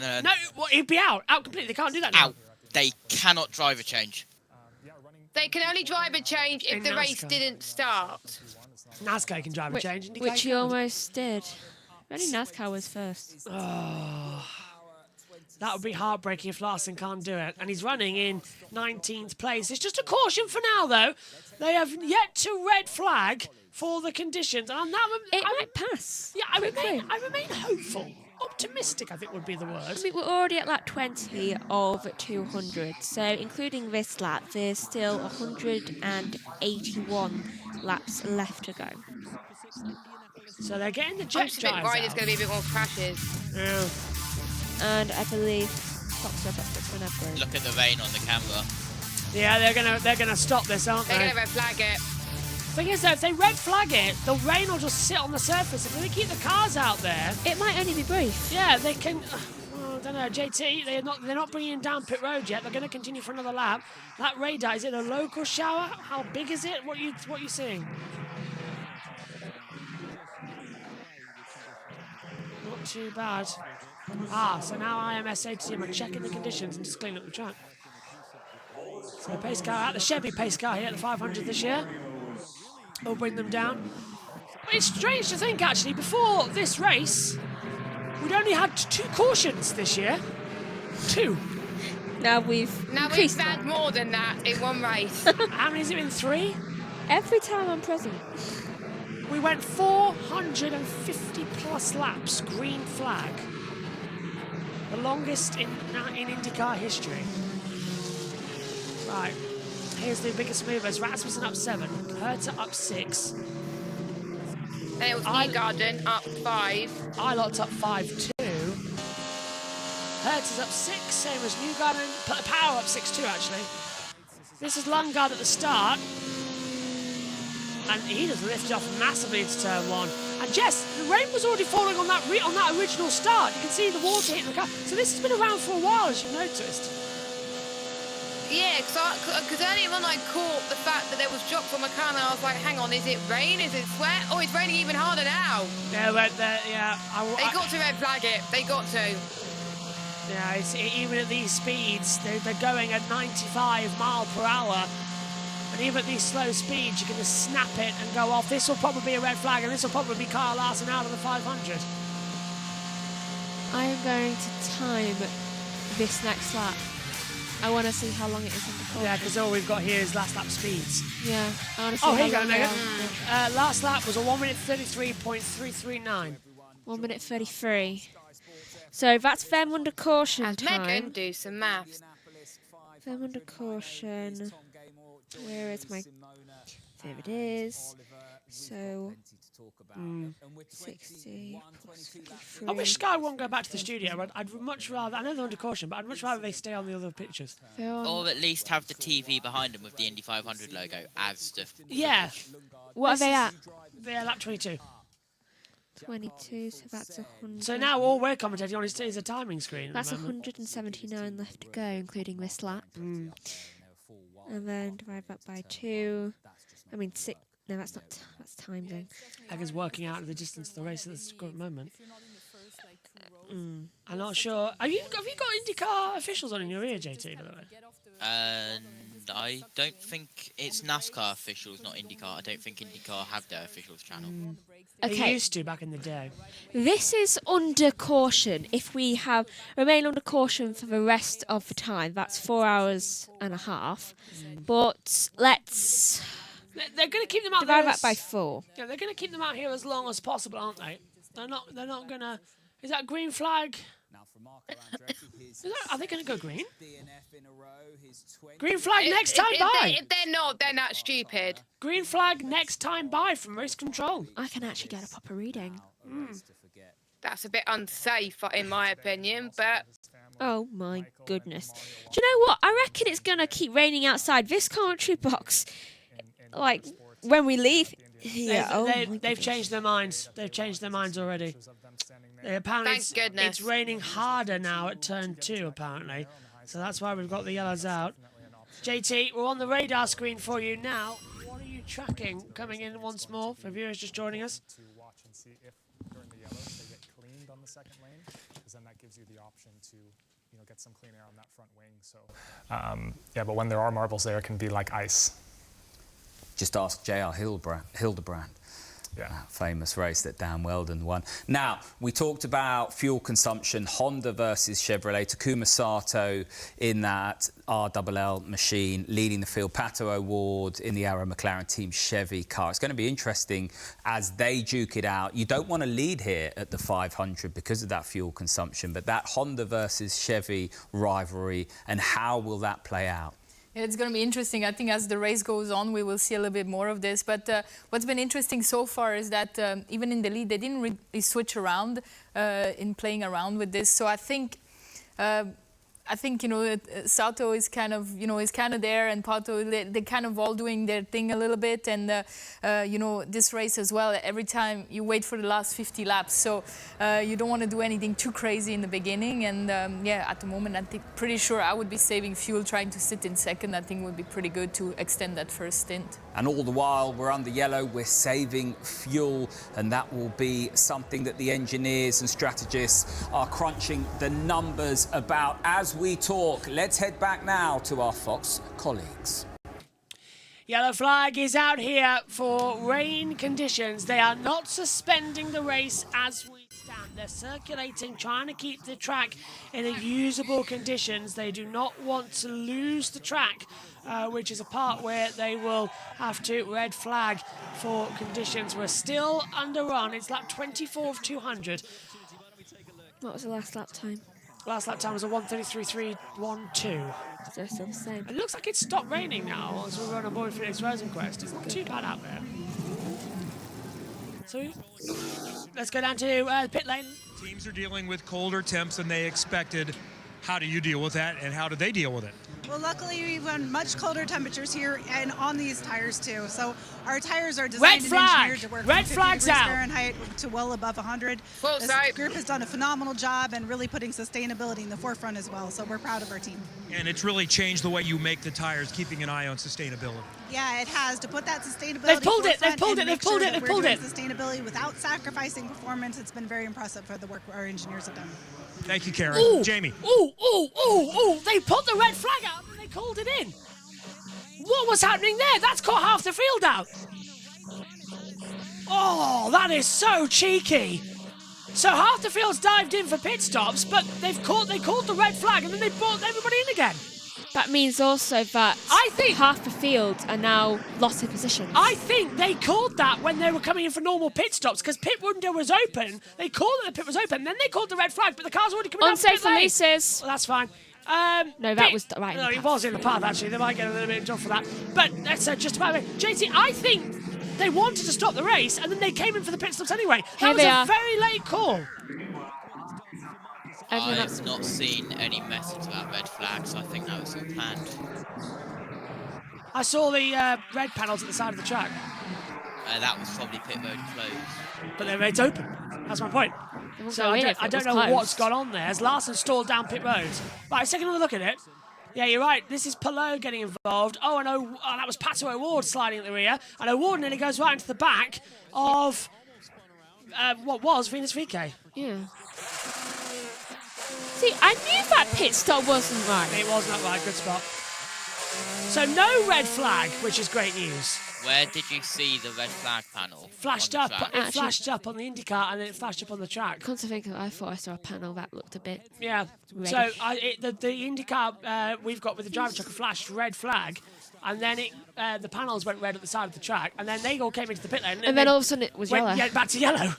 [SPEAKER 18] well, he'd be out. Out completely. They can't do that now.
[SPEAKER 7] Out. They cannot drive a change.
[SPEAKER 14] They can only drive a change if the race didn't start.
[SPEAKER 18] NASCAR can drive a change.
[SPEAKER 6] Which he almost did. Only NASCAR was first.
[SPEAKER 18] Oh, that would be heartbreaking if Larson can't do it. And he's running in 19th place. It's just a caution for now, though. They have yet to red flag for the conditions. And
[SPEAKER 6] it might pass.
[SPEAKER 18] Yeah, I remain hopeful. Optimistic, I think, would be the word.
[SPEAKER 6] I mean, we're already at lap 20 of 200. So, including this lap, there's still 181 laps left to go.
[SPEAKER 18] So they're getting the jet drives out.
[SPEAKER 14] There's going to be a bit more crashes.
[SPEAKER 18] Yeah.
[SPEAKER 6] And I believe Fox Robots going to upgrade.
[SPEAKER 7] Look at the rain on the camera.
[SPEAKER 18] Yeah, they're gonna stop this, aren't they?
[SPEAKER 14] They're going to red flag it.
[SPEAKER 18] Thing is, though, if they red flag it, the rain will just sit on the surface. If they keep the cars out there,
[SPEAKER 6] it might only be brief.
[SPEAKER 18] Yeah, they can. I don't know, JT. They're not bringing down pit road yet. They're going to continue for another lap. That radar, is it a local shower? How big is it? What are you seeing? Not too bad. So now IMSA team are checking the conditions and just cleaning up the track. So the pace car out, the Chevy pace car here at the 500 this year. Will bring them down. But it's strange to think, actually, before this race, we'd only had 2 cautions this year. 2.
[SPEAKER 6] Now we've
[SPEAKER 14] had more than that in one race.
[SPEAKER 18] How many has it been? 3?
[SPEAKER 6] Every time I'm present.
[SPEAKER 18] We went 450 plus laps, green flag. The longest in IndyCar history. Right. Here's the biggest movers. Rasmussen up 7. Herta up 6.
[SPEAKER 14] And it was Newgarden up 5.
[SPEAKER 18] Eilert up 5 too. Herta's up 6, same as Newgarden. Power up 6 too, actually. This is Lundgaard at the start. And he just lifted off massively into turn 1. And Jess, the rain was already falling on that original start. You can see the water hitting the car. So this has been around for a while, as you've noticed.
[SPEAKER 14] Yeah, because earlier on I caught the fact that there was drops on my car and I was like, hang on, is it rain? Is it sweat? Oh, it's raining even harder now.
[SPEAKER 18] Yeah, but yeah.
[SPEAKER 14] They got to red flag it. They got to.
[SPEAKER 18] Yeah, even at these speeds, they're going at 95 mile per hour. And even at these slow speeds, you can just snap it and go off. This will probably be a red flag, and this will probably be Kyle Larson out of the 500.
[SPEAKER 6] I am going to time this next lap. I want to see how long it is in the car.
[SPEAKER 18] Yeah, because all we've got here is last lap speeds.
[SPEAKER 6] Yeah, I want to see
[SPEAKER 18] here you
[SPEAKER 6] how
[SPEAKER 18] go,
[SPEAKER 6] long
[SPEAKER 18] Megan. Last lap was a 1 minute 33.339.
[SPEAKER 6] 1 minute 33. So that's them under caution
[SPEAKER 14] As
[SPEAKER 6] time.
[SPEAKER 14] Megan do some maths.
[SPEAKER 6] Them under caution. Where is my... There it is. So... 60 plus 53.
[SPEAKER 18] I wish Sky won't go back to the studio. I'd much rather... I know they're under caution, but I'd much rather they stay on the other pictures.
[SPEAKER 7] Or at least have the TV behind them with the Indy 500 logo as the...
[SPEAKER 18] Yeah.
[SPEAKER 6] What are they at?
[SPEAKER 18] They're lap 22.
[SPEAKER 6] 22, so that's 100.
[SPEAKER 18] So now all we're commentating on is a timing screen.
[SPEAKER 6] That's 179 left to go, including this lap. And then divide that by 2. I mean, 6. No, that's not. That's timing.
[SPEAKER 18] Megan's working out the distance of the race at this current moment. I'm not sure. Have you got INDYCAR officials on in your ear, JT, by the way?
[SPEAKER 7] I don't think it's NASCAR officials, not INDYCAR. I don't think INDYCAR have their officials channel.
[SPEAKER 18] They used to back in the day.
[SPEAKER 6] This is under caution. If we remain under caution for the rest of the time, that's 4 hours and a half. But let's...
[SPEAKER 18] They're going to keep them out
[SPEAKER 6] divide
[SPEAKER 18] there.
[SPEAKER 6] That by 4.
[SPEAKER 18] Yeah, they're going to keep them out here as long as possible, aren't they? They're not going to... Is that green flag? Are they going to go green? Green flag next time by.
[SPEAKER 14] If they're not, they're not stupid.
[SPEAKER 18] Green flag next time by from race control.
[SPEAKER 6] I can actually get a proper reading.
[SPEAKER 14] That's a bit unsafe, in my opinion, but...
[SPEAKER 6] Oh my goodness. Do you know what? I reckon it's going to keep raining outside. This commentary box, like, when we leave... Yeah,
[SPEAKER 18] they've changed their minds. They've changed their minds already. Apparently
[SPEAKER 14] Thank goodness.
[SPEAKER 18] It's raining harder now at turn 2, apparently. So that's why we've got the yellows out. JT, we're on the radar screen for you now. What are you tracking? Coming in once more for viewers just joining us.
[SPEAKER 22] To watch and see if during the yellows they get cleaned on the second lane, because then that gives you the option to get some clean air on that front wing. So yeah, but when there are marbles there, it can be like ice.
[SPEAKER 20] Just ask J.R. Hildebrand. Yeah. Famous race that Dan Weldon won. Now, we talked about fuel consumption, Honda versus Chevrolet. Takuma Sato in that RLL machine, leading the field. Pato O'Ward in the Arrow McLaren Team Chevy car. It's going to be interesting as they duke it out. You don't want to lead here at the 500 because of that fuel consumption, but that Honda versus Chevy rivalry, and how will that play out?
[SPEAKER 5] It's going to be interesting. I think as the race goes on, we will see a little bit more of this. But what's been interesting so far is that even in the lead, they didn't really switch around in playing around with this. So I think Sato is kind of there, and Pato, they're kind of all doing their thing a little bit. And this race as well, every time you wait for the last 50 laps, so you don't want to do anything too crazy in the beginning. And yeah, at the moment, I think pretty sure I would be saving fuel, trying to sit in second. I think would be pretty good to extend that first stint.
[SPEAKER 20] And all the while, we're under yellow, we're saving fuel, and that will be something that the engineers and strategists are crunching the numbers about as we talk. Let's head back now to our Fox colleagues.
[SPEAKER 18] Yellow flag is out here for rain conditions. They are not suspending the race as we stand. They're circulating, trying to keep the track in a usable conditions. They do not want to lose the track, which is a part where they will have to red flag for conditions. We're still underrun. It's lap 24 of 200.
[SPEAKER 6] What was the last lap time?
[SPEAKER 18] Last lap time was a 1:33.312.
[SPEAKER 6] So still the same.
[SPEAKER 18] It looks like it's stopped raining now as we run on board Phoenix Rosenquist. It's not too bad out there. So let's go down to the pit lane.
[SPEAKER 9] Teams are dealing with colder temps than they expected. How do you deal with that, and how do they deal with it?
[SPEAKER 10] Well, luckily we've run much colder temperatures here and on these tires too. So our tires are designed and engineered to work from 50 degrees Fahrenheit to well above 100. This group has done a phenomenal job and really putting sustainability in the forefront as well. So we're proud of our team.
[SPEAKER 9] And it's really changed the way you make the tires, keeping an eye on sustainability.
[SPEAKER 10] Yeah, it has, to put that sustainability.
[SPEAKER 18] They've pulled it. They've pulled it. They've pulled it. They've pulled it.
[SPEAKER 10] Sustainability without sacrificing performance. It's been very impressive for the work our engineers have done.
[SPEAKER 9] Thank you, Karen.
[SPEAKER 18] Ooh,
[SPEAKER 9] Jamie.
[SPEAKER 18] Ooh. They put the red flag out and they called it in. What was happening there? That's caught half the field out. Oh, that is so cheeky. So half the field's dived in for pit stops, but they called the red flag and then they brought everybody in again.
[SPEAKER 6] That means also that
[SPEAKER 18] I think
[SPEAKER 6] half the field are now lost in positions.
[SPEAKER 18] I think they called that when they were coming in for normal pit stops because pit window was open. They called that the pit was open, then they called the red flag, but the car's already coming down
[SPEAKER 6] Unsafe
[SPEAKER 18] pit lane.
[SPEAKER 6] releases.
[SPEAKER 18] Well, that's fine.
[SPEAKER 6] No, that was right.
[SPEAKER 18] No, it was in the path actually. They might get a little bit of job for that, but that's just about it. JT, I think they wanted to stop the race, and then they came in for the pit stops anyway. That was a very late call.
[SPEAKER 7] I've not seen any message about red flags. I think that was all planned.
[SPEAKER 18] I saw the red panels at the side of the track.
[SPEAKER 7] That was probably pit road closed.
[SPEAKER 18] But it's open. That's my point. So I don't know what's gone on there. Has Larson stalled down pit roads? Right, second another look at it. Yeah, you're right. This is Palou getting involved. Oh, and that was Pato O'Ward sliding at the rear. And O'Ward nearly goes right into the back of what was Venus VK.
[SPEAKER 6] Yeah. See, I knew that pit stop wasn't right.
[SPEAKER 18] It was not right. Good spot. So no red flag, which is great news.
[SPEAKER 7] Where did you see the red flag panel?
[SPEAKER 18] Flashed up. It flashed up on the INDYCAR and then it flashed up on the track.
[SPEAKER 6] Come to think of it, I thought I saw a panel that looked a bit.
[SPEAKER 18] Yeah.
[SPEAKER 6] reddish.
[SPEAKER 18] So the INDYCAR we've got with the driver truck flashed red flag, and then the panels went red at the side of the track, and then they all came into the pit lane.
[SPEAKER 6] And then all of a sudden it was yellow.
[SPEAKER 18] Yeah, back to yellow.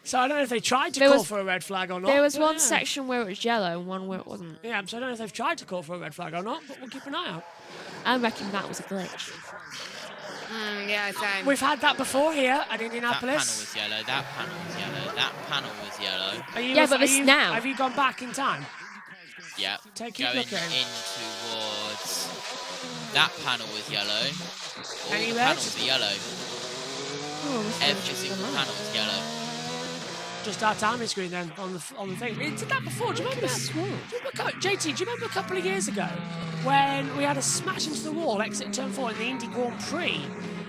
[SPEAKER 18] So I don't know if they tried to call for a red flag or not.
[SPEAKER 6] There was one section where it was yellow and one where it wasn't.
[SPEAKER 18] Yeah, so I don't know if they've tried to call for a red flag or not, but we'll keep an eye out.
[SPEAKER 6] I reckon that was a glitch.
[SPEAKER 14] Yeah, same.
[SPEAKER 18] We've had that before here at Indianapolis.
[SPEAKER 7] That panel was yellow, that panel was yellow, that panel was yellow.
[SPEAKER 6] Yeah, but this now.
[SPEAKER 18] Have you gone back in time?
[SPEAKER 7] Yeah.
[SPEAKER 18] Keep
[SPEAKER 7] going
[SPEAKER 18] looking.
[SPEAKER 7] in towards... That panel was yellow. All
[SPEAKER 18] Any
[SPEAKER 7] the
[SPEAKER 18] red?
[SPEAKER 7] panels are yellow. Every single panel was yellow.
[SPEAKER 18] Just our timing screen then on the thing. We did that before. Do you remember? JT, do you remember a couple of years ago when we had a smash into the wall, exit turn 4 in the Indy Grand Prix,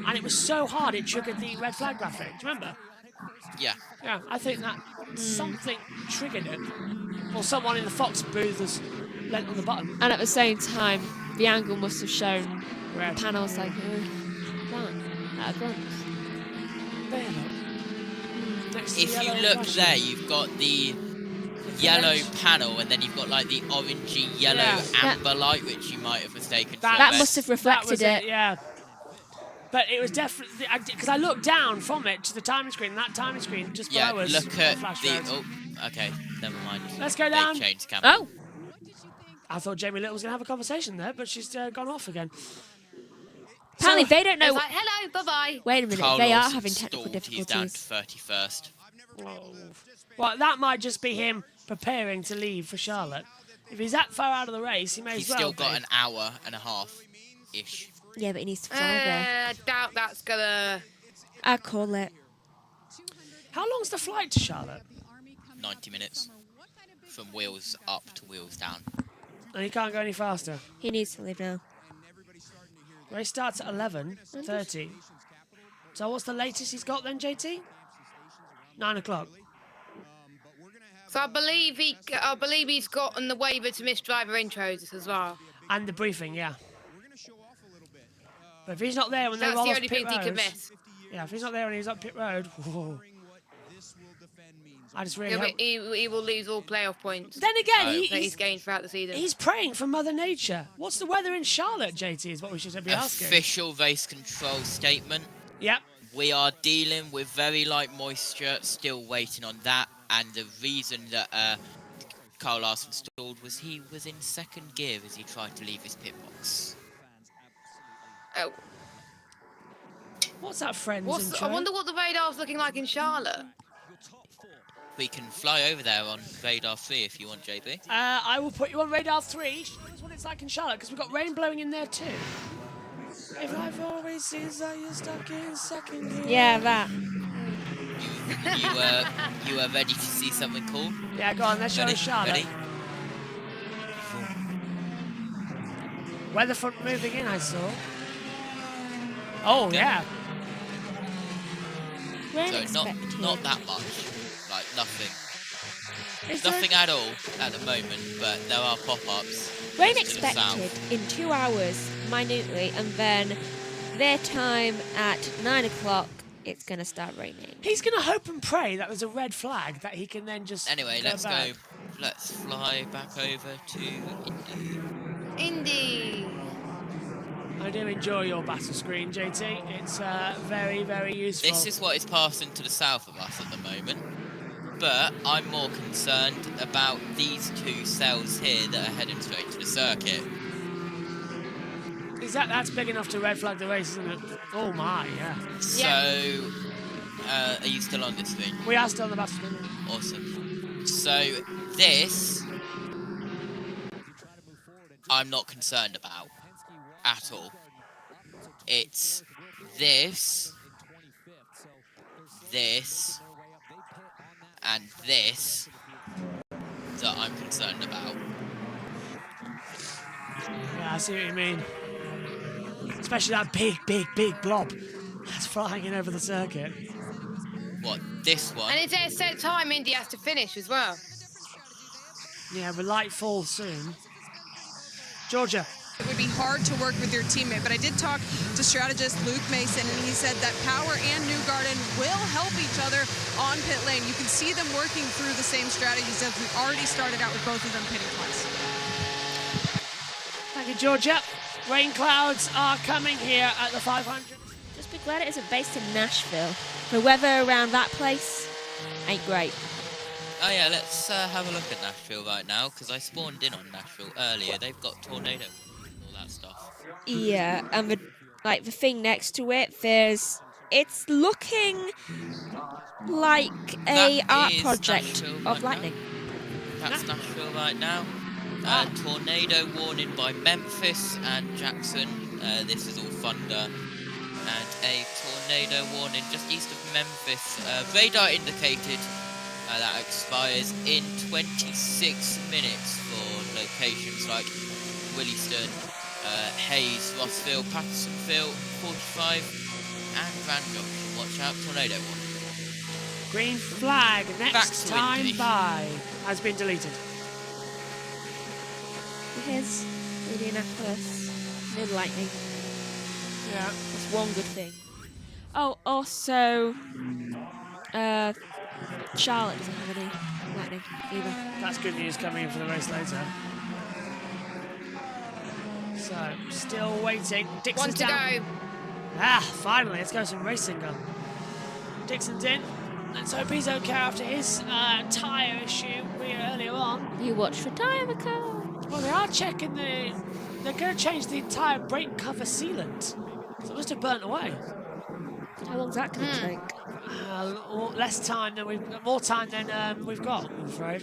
[SPEAKER 18] and it was so hard it triggered the red flag graphic? Do you remember?
[SPEAKER 7] Yeah.
[SPEAKER 18] Yeah, I think that something triggered it, or someone in the Fox booth has lent on the button.
[SPEAKER 6] And at the same time, the angle must have shown
[SPEAKER 18] red
[SPEAKER 6] panels like that at a glance.
[SPEAKER 7] If you look there, you've got the yellow panel, and then you've got like the orangey yellow amber light, which you might have mistaken for
[SPEAKER 6] That
[SPEAKER 7] red.
[SPEAKER 6] must have reflected it.
[SPEAKER 18] Yeah. But it was definitely because I looked down from it to the timing screen. And that timing screen just below us.
[SPEAKER 7] Look at
[SPEAKER 18] flashed
[SPEAKER 7] the.
[SPEAKER 18] red.
[SPEAKER 7] Oh, okay, never mind.
[SPEAKER 18] Let's go down.
[SPEAKER 7] They changed camera.
[SPEAKER 6] Oh.
[SPEAKER 18] I thought Jamie Little was going to have a conversation there, but she's gone off again.
[SPEAKER 6] Apparently, they don't know.
[SPEAKER 14] It's like, hello, bye-bye.
[SPEAKER 6] Wait a minute,
[SPEAKER 7] Carl
[SPEAKER 6] they are
[SPEAKER 7] Lawson
[SPEAKER 6] having technical
[SPEAKER 7] stalled. He's down to
[SPEAKER 6] difficulties.
[SPEAKER 7] 31st.
[SPEAKER 18] Well, that might just be him preparing to leave for Charlotte. If he's that far out of the race, he may
[SPEAKER 7] He's
[SPEAKER 18] as well
[SPEAKER 7] still got
[SPEAKER 18] be.
[SPEAKER 7] an hour and a half-ish.
[SPEAKER 6] Yeah, but he needs to fly there.
[SPEAKER 14] I doubt that's gonna...
[SPEAKER 6] I call it.
[SPEAKER 18] How long's the flight to Charlotte?
[SPEAKER 7] 90 minutes. From wheels up to wheels down.
[SPEAKER 18] And he can't go any faster.
[SPEAKER 6] He needs to leave now.
[SPEAKER 18] Race starts at 11:30. So what's the latest he's got then, JT? 9 o'clock.
[SPEAKER 14] So I believe he's gotten the waiver to miss driver intros as well.
[SPEAKER 18] And the briefing, yeah. But if he's not there when they
[SPEAKER 14] That's
[SPEAKER 18] roll
[SPEAKER 14] the
[SPEAKER 18] off
[SPEAKER 14] only
[SPEAKER 18] pit
[SPEAKER 14] thing he
[SPEAKER 18] road,
[SPEAKER 14] can miss.
[SPEAKER 18] yeah, if he's not there when he's up pit road, whoa. I just really hope.
[SPEAKER 14] He will lose all playoff points.
[SPEAKER 18] Then again,
[SPEAKER 14] that he's gained throughout the season.
[SPEAKER 18] He's praying for Mother Nature. What's the weather in Charlotte, JT, is what we should be asking.
[SPEAKER 7] Official race control statement.
[SPEAKER 18] Yep.
[SPEAKER 7] We are dealing with very light moisture, still waiting on that. And the reason that Carl Larson stalled was he was in second gear as he tried to leave his pit box.
[SPEAKER 14] Oh.
[SPEAKER 18] What's that Friends intro?
[SPEAKER 14] I wonder what the radar's looking like in Charlotte.
[SPEAKER 7] We can fly over there on radar 3 if you want, JB.
[SPEAKER 18] I will put you on radar 3. Show us what it's like in Charlotte, because we've got rain blowing in there too. If life always seems like you're stuck in second gear.
[SPEAKER 6] Yeah, that.
[SPEAKER 7] You are ready to see something cool?
[SPEAKER 18] Yeah, go on, let's show us Charlotte.
[SPEAKER 7] Ready?
[SPEAKER 18] Weather front moving in, I saw. Oh, yeah.
[SPEAKER 7] So not that much. Like nothing. Nothing at all at the moment, but there are pop-ups.
[SPEAKER 6] Rain
[SPEAKER 7] to the
[SPEAKER 6] expected
[SPEAKER 7] south.
[SPEAKER 6] in 2 hours, minutely, and then their time at 9 o'clock, it's going to start raining.
[SPEAKER 18] He's going to hope and pray that there's a red flag that he can then just
[SPEAKER 7] Anyway,
[SPEAKER 18] go
[SPEAKER 7] let's
[SPEAKER 18] back.
[SPEAKER 7] go. Let's fly back over to Indy.
[SPEAKER 14] Indy.
[SPEAKER 18] I do enjoy your battle screen, JT. It's very, very useful.
[SPEAKER 7] This is what is passing to the south of us at the moment. But I'm more concerned about these two cells here that are heading straight to the circuit.
[SPEAKER 18] That's big enough to red flag the race, isn't it? Oh my, yeah.
[SPEAKER 7] So, are you still on this thing?
[SPEAKER 18] We are still on the battle screen.
[SPEAKER 7] Awesome. So, this, I'm not concerned about at all. It's this, and this that I'm concerned about.
[SPEAKER 18] Yeah, I see what you mean. Especially that big blob that's flying in over the circuit.
[SPEAKER 7] What, this one?
[SPEAKER 14] And is there a set time Indy has to finish as well?
[SPEAKER 18] Yeah, the light falls soon. Georgia.
[SPEAKER 17] It would be hard to work with your teammate, but I did talk to strategist Luke Mason, and he said that Power and Newgarden will help each other on pit lane. You can see them working through the same strategies as we already started out with both of them pitting twice.
[SPEAKER 18] Thank you, Georgia. Rain clouds are coming here at the 500.
[SPEAKER 6] Just be glad it isn't based in Nashville. The weather around that place ain't great.
[SPEAKER 7] Oh yeah, let's have a look at Nashville right now, because I spawned in on Nashville earlier. They've got tornado and all that stuff.
[SPEAKER 6] Yeah, and the thing next to it, it's looking like a art project of lightning.
[SPEAKER 7] That's Nashville right now. Tornado warning by Memphis and Jackson. This is all thunder. And a tornado warning just east of Memphis. Radar indicated that expires in 26 minutes for locations like Williston, Hayes, Rossville, Pattersonville, 45, and Randolph. Watch out, tornado warning.
[SPEAKER 18] Green flag, next time by, has been deleted.
[SPEAKER 6] Here's Indianapolis, no lightning.
[SPEAKER 18] Yeah.
[SPEAKER 6] That's one good thing. Oh, also, Charlotte doesn't have any lightning either.
[SPEAKER 18] That's good news coming in for the race later. So, still waiting. Dixon's
[SPEAKER 14] One to
[SPEAKER 18] down.
[SPEAKER 14] go.
[SPEAKER 18] Finally, let's go some racing gun. Dixon's in. Let's hope he's okay after his tyre issue earlier on.
[SPEAKER 6] You watch for tyre car.
[SPEAKER 18] Well, they are checking they're going to change the entire brake cover sealant. So it must have burnt away.
[SPEAKER 6] How long's that going to take?
[SPEAKER 18] More time than we've got, I'm afraid.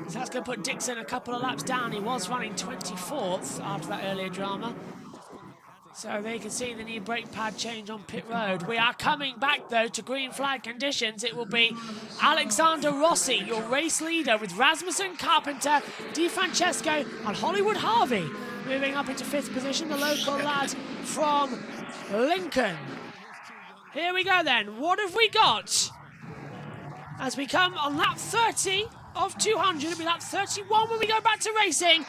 [SPEAKER 18] So that's going to put Dixon a couple of laps down. He was running 24th after that earlier drama. So there you can see the new brake pad change on pit road. We are coming back, though, to green flag conditions. It will be Alexander Rossi, your race leader, with Rasmussen, Carpenter, Di Francesco, and Hollywood Harvey. Moving up into 5th position, the local lad from Lincoln. Here we go, then. What have we got? As we come on lap 30 of 200, it'll be lap 31 when we go back to racing.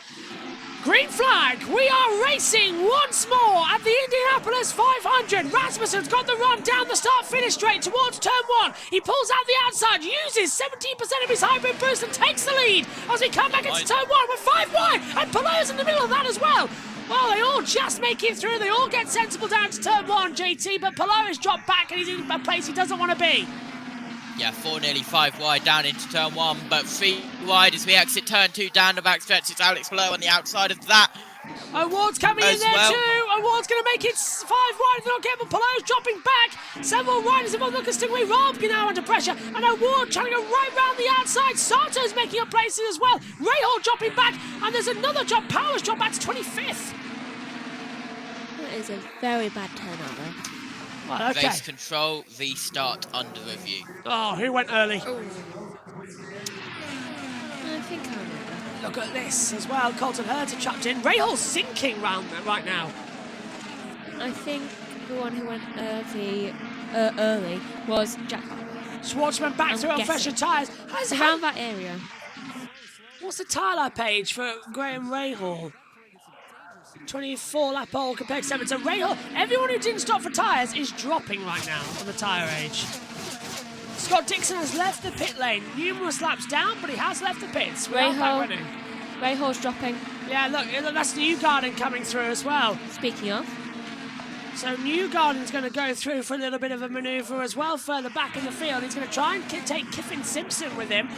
[SPEAKER 18] Green flag, we are racing once more at the Indianapolis 500. Rasmussen's got the run down the start-finish straight towards turn 1. He pulls out the outside, uses 17% of his hybrid boost and takes the lead as we come back into turn 1. We're 5 wide, and Pelot's in the middle of that as well. Well, they all just make it through. They all get sensible down to turn 1, JT, but Pelot has dropped back and he's in a place he doesn't want to be.
[SPEAKER 7] Yeah, 4 nearly 5 wide down into turn 1, but 3 wide as we exit turn 2 down the back stretch. It's Alex Pelot on the outside of that.
[SPEAKER 18] Award's coming in there too. Award's going to make it 5 wide. They're not getting, but Pelot's dropping back. Several riders above the Stingray. Rob now under pressure. And Award trying to go right round the outside. Sato's making up places as well. Rahal dropping back. And there's another drop. Powers drop back to 25th.
[SPEAKER 6] That is a very bad turnout there.
[SPEAKER 18] Well, okay.
[SPEAKER 7] Race control, restart under review.
[SPEAKER 18] Oh, who went early?
[SPEAKER 6] I think I remember.
[SPEAKER 18] Look at this as well. Colton Herter trapped in. Rahal's sinking round there right now.
[SPEAKER 6] I think the one who went early was Jack.
[SPEAKER 18] Schwartzman back through on fresher tyres.
[SPEAKER 6] Around that area.
[SPEAKER 18] What's the tyre page for Graham Rahal? 24 lap pole compared to 7. So Rahal, everyone who didn't stop for tyres is dropping right now on the tyre age. Scott Dixon has left the pit lane. Numerous laps down, but he has left the pits. Rahal
[SPEAKER 6] Rahor's dropping.
[SPEAKER 18] Yeah, look, that's Newgarden coming through as well.
[SPEAKER 6] Speaking of.
[SPEAKER 18] So Newgarden's going to go through for a little bit of a manoeuvre as well further back in the field. He's going to try and take Kiffin Simpson with him.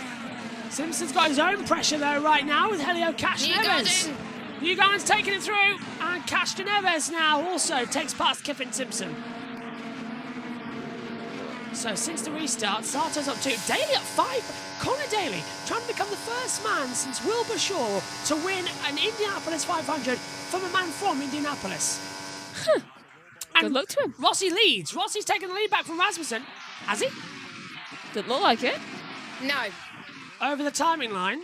[SPEAKER 18] Simpson's got his own pressure though right now with Helio Cashneves. Newgarden's taking it through, and Cashneves now also takes past Kiffin Simpson. So since the restart, Sato's up 2, Daly up 5. Connor Daly trying to become the first man since Wilbur Shaw to win an Indianapolis 500 from a man from Indianapolis.
[SPEAKER 6] Good luck to him.
[SPEAKER 18] Rossi leads. Rossi's taken the lead back from Rasmussen. Has he?
[SPEAKER 6] Doesn't look like it.
[SPEAKER 14] No.
[SPEAKER 18] Over the timing line.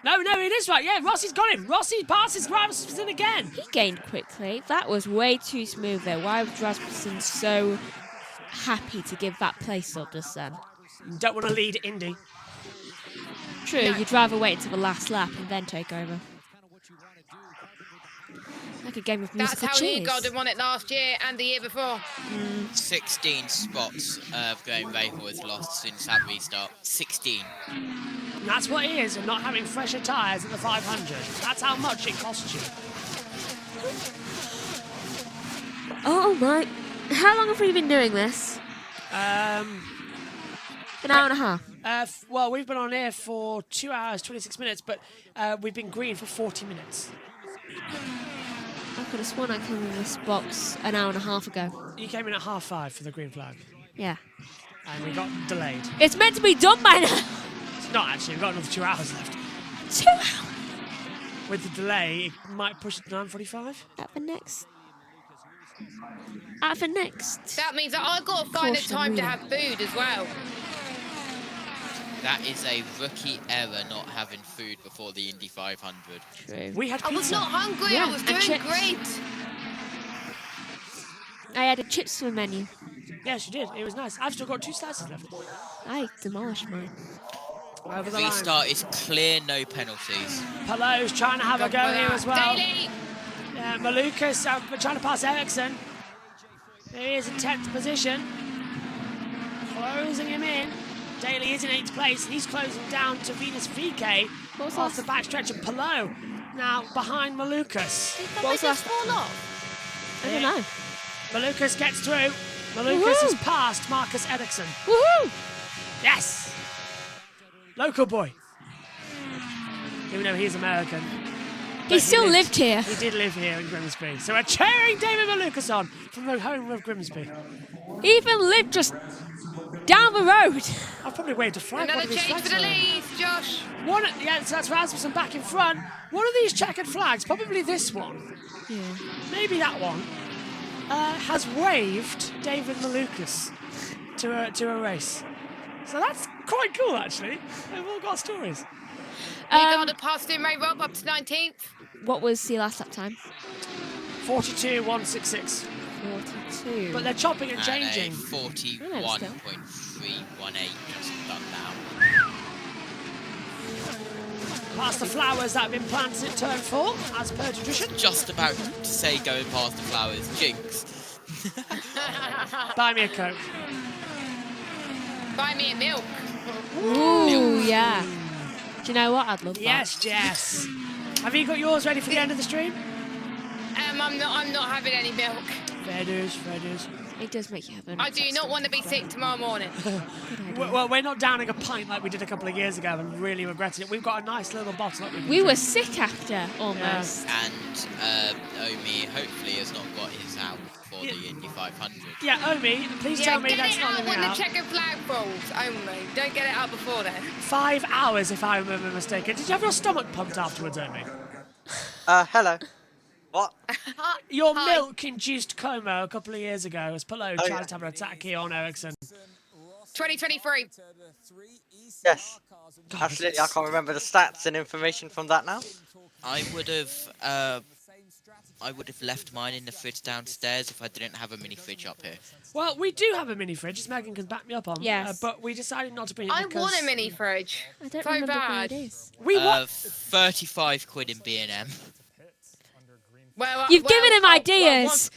[SPEAKER 18] No, it is right. Yeah, Rossi's got him. Rossi passes Rasmussen again.
[SPEAKER 6] He gained quickly. That was way too smooth there. Why was Rasmussen so happy to give that place up just then?
[SPEAKER 18] You don't want to lead Indy.
[SPEAKER 6] True, you'd rather wait until the last lap and then take over. Like a game of musical
[SPEAKER 14] That's how
[SPEAKER 6] cheers.
[SPEAKER 14] Newgarden won it last year and the year before.
[SPEAKER 7] 16 spots of going Rahor has lost since that restart. 16.
[SPEAKER 18] And that's what it is, and not having fresher tyres at the 500. That's how much it costs you.
[SPEAKER 6] Oh my. How long have we been doing this? An hour and a half.
[SPEAKER 18] Well, we've been on air for 2 hours, 26 minutes, but we've been green for 40 minutes.
[SPEAKER 6] I could have sworn I came in this box an hour and a half ago.
[SPEAKER 18] You came in at 5:30 for the green flag.
[SPEAKER 6] Yeah.
[SPEAKER 18] And we got delayed.
[SPEAKER 6] It's meant to be done by now.
[SPEAKER 18] It's not actually, we've got another 2 hours left.
[SPEAKER 6] 2 hours?
[SPEAKER 18] With the delay, it might push it to 9:45.
[SPEAKER 6] At the next. At the next.
[SPEAKER 14] That means that I've got to find a time to have food as well.
[SPEAKER 7] That is a rookie error, not having food before the Indy 500.
[SPEAKER 6] True.
[SPEAKER 18] We had pizza.
[SPEAKER 14] I was not hungry,
[SPEAKER 6] Yeah,
[SPEAKER 14] I was
[SPEAKER 6] and
[SPEAKER 14] doing
[SPEAKER 6] chips.
[SPEAKER 14] great.
[SPEAKER 6] I added chips to the menu.
[SPEAKER 18] Yes, you did. It was nice. I've still got 2 slices left.
[SPEAKER 6] I demolished mine.
[SPEAKER 18] Over the line.
[SPEAKER 7] Restart is clear, no penalties.
[SPEAKER 18] Palo's trying to have a go here as well.
[SPEAKER 14] Daly.
[SPEAKER 18] Malukas trying to pass Ericsson. There he is in 10th position. Closing him in. Daly is in 8th place, and he's closing down to Venus VK off the backstretch of Palo. Now behind Malukas.
[SPEAKER 6] What was last fall off? I don't know.
[SPEAKER 18] Malukas gets through. Malukas has passed Marcus Ericsson.
[SPEAKER 6] Woohoo!
[SPEAKER 18] Yes! Local boy. Even though he's American.
[SPEAKER 6] He still lived here.
[SPEAKER 18] He did live here in Grimsby. So we're cheering David Malukas on from the home of Grimsby.
[SPEAKER 6] He even lived just down the road.
[SPEAKER 18] I've probably waved a flag.
[SPEAKER 14] Another change for the lead, Josh.
[SPEAKER 18] Yeah, so that's Rasmussen back in front. One of these checkered flags, probably this one.
[SPEAKER 6] Yeah.
[SPEAKER 18] Maybe that one. Has waved David Malukas to a race. So that's quite cool, actually. They've all got stories.
[SPEAKER 14] Newgarden passed in Ray Rob up to 19th.
[SPEAKER 6] What was the last lap time?
[SPEAKER 18] 42.166.
[SPEAKER 6] 42.
[SPEAKER 18] But they're chopping and changing.
[SPEAKER 7] 41.318 just done now.
[SPEAKER 18] Past the flowers that have been planted at turn 4, as per tradition.
[SPEAKER 7] Just about to say going past the flowers. Jinx.
[SPEAKER 18] Buy me a Coke.
[SPEAKER 14] Buy me a milk.
[SPEAKER 6] Ooh, yeah. Do you know what? I'd love that.
[SPEAKER 18] Yes, Jess. Have you got yours ready for the end of the stream?
[SPEAKER 14] I'm not having any milk.
[SPEAKER 18] Fair dues.
[SPEAKER 6] It does make you have an
[SPEAKER 14] I do not want to be sick tomorrow morning.
[SPEAKER 18] Well, we're not downing a pint like we did a couple of years ago and really regretted it. We've got a nice little bottle.
[SPEAKER 6] We were sick after, almost.
[SPEAKER 7] And Omi hopefully has not got his out for the Indy 500.
[SPEAKER 18] Yeah, Omi, please tell me that's not
[SPEAKER 14] when
[SPEAKER 18] out.
[SPEAKER 14] the checkered flag falls only. Don't get it out before then.
[SPEAKER 18] 5 hours, if I remember mistaken. Did you have your stomach pumped afterwards, Omi?
[SPEAKER 24] Hello. What?
[SPEAKER 18] Your milk-induced coma a couple of years ago as Palo tried to have an attack here on Ericsson.
[SPEAKER 14] 2023.
[SPEAKER 24] Yes. Absolutely. I can't remember the stats and information from that now.
[SPEAKER 7] I would have left mine in the fridge downstairs if I didn't have a mini fridge up here.
[SPEAKER 18] Well, we do have a mini fridge, as Megan can back me up on.
[SPEAKER 6] Yes.
[SPEAKER 18] But we decided not to bring it
[SPEAKER 14] I
[SPEAKER 18] because...
[SPEAKER 14] want a mini fridge.
[SPEAKER 6] I don't
[SPEAKER 14] so
[SPEAKER 6] remember
[SPEAKER 14] bad.
[SPEAKER 6] what it is.
[SPEAKER 18] We want...
[SPEAKER 7] 35 quid in B&M.
[SPEAKER 14] Well,
[SPEAKER 6] You've given him ideas.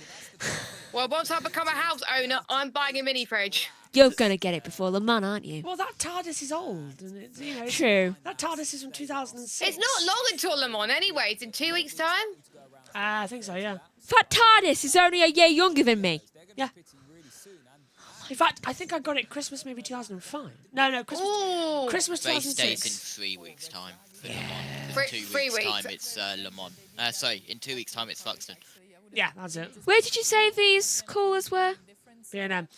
[SPEAKER 14] Well, once I become a house owner, I'm buying a mini fridge.
[SPEAKER 6] You're going to get it before Le Mans, aren't you?
[SPEAKER 18] Well, that TARDIS is old. And it's, you know,
[SPEAKER 6] True.
[SPEAKER 18] That TARDIS is from 2006.
[SPEAKER 14] It's not long until Le Mans anyway. It's in 2 weeks' time.
[SPEAKER 18] I think so, yeah.
[SPEAKER 6] That TARDIS is only a year younger than me.
[SPEAKER 18] Yeah. In fact, I think I got it Christmas maybe 2005. No, Christmas
[SPEAKER 7] Race
[SPEAKER 18] 2006.
[SPEAKER 7] days in 3 weeks' time for Le Mans. In 2
[SPEAKER 14] 3
[SPEAKER 7] weeks'
[SPEAKER 14] weeks.
[SPEAKER 7] time, it's Le Mans. Sorry, in 2 weeks' time, it's Buxton.
[SPEAKER 18] Yeah, that's it.
[SPEAKER 6] Where did you say these callers were?
[SPEAKER 18] B&M.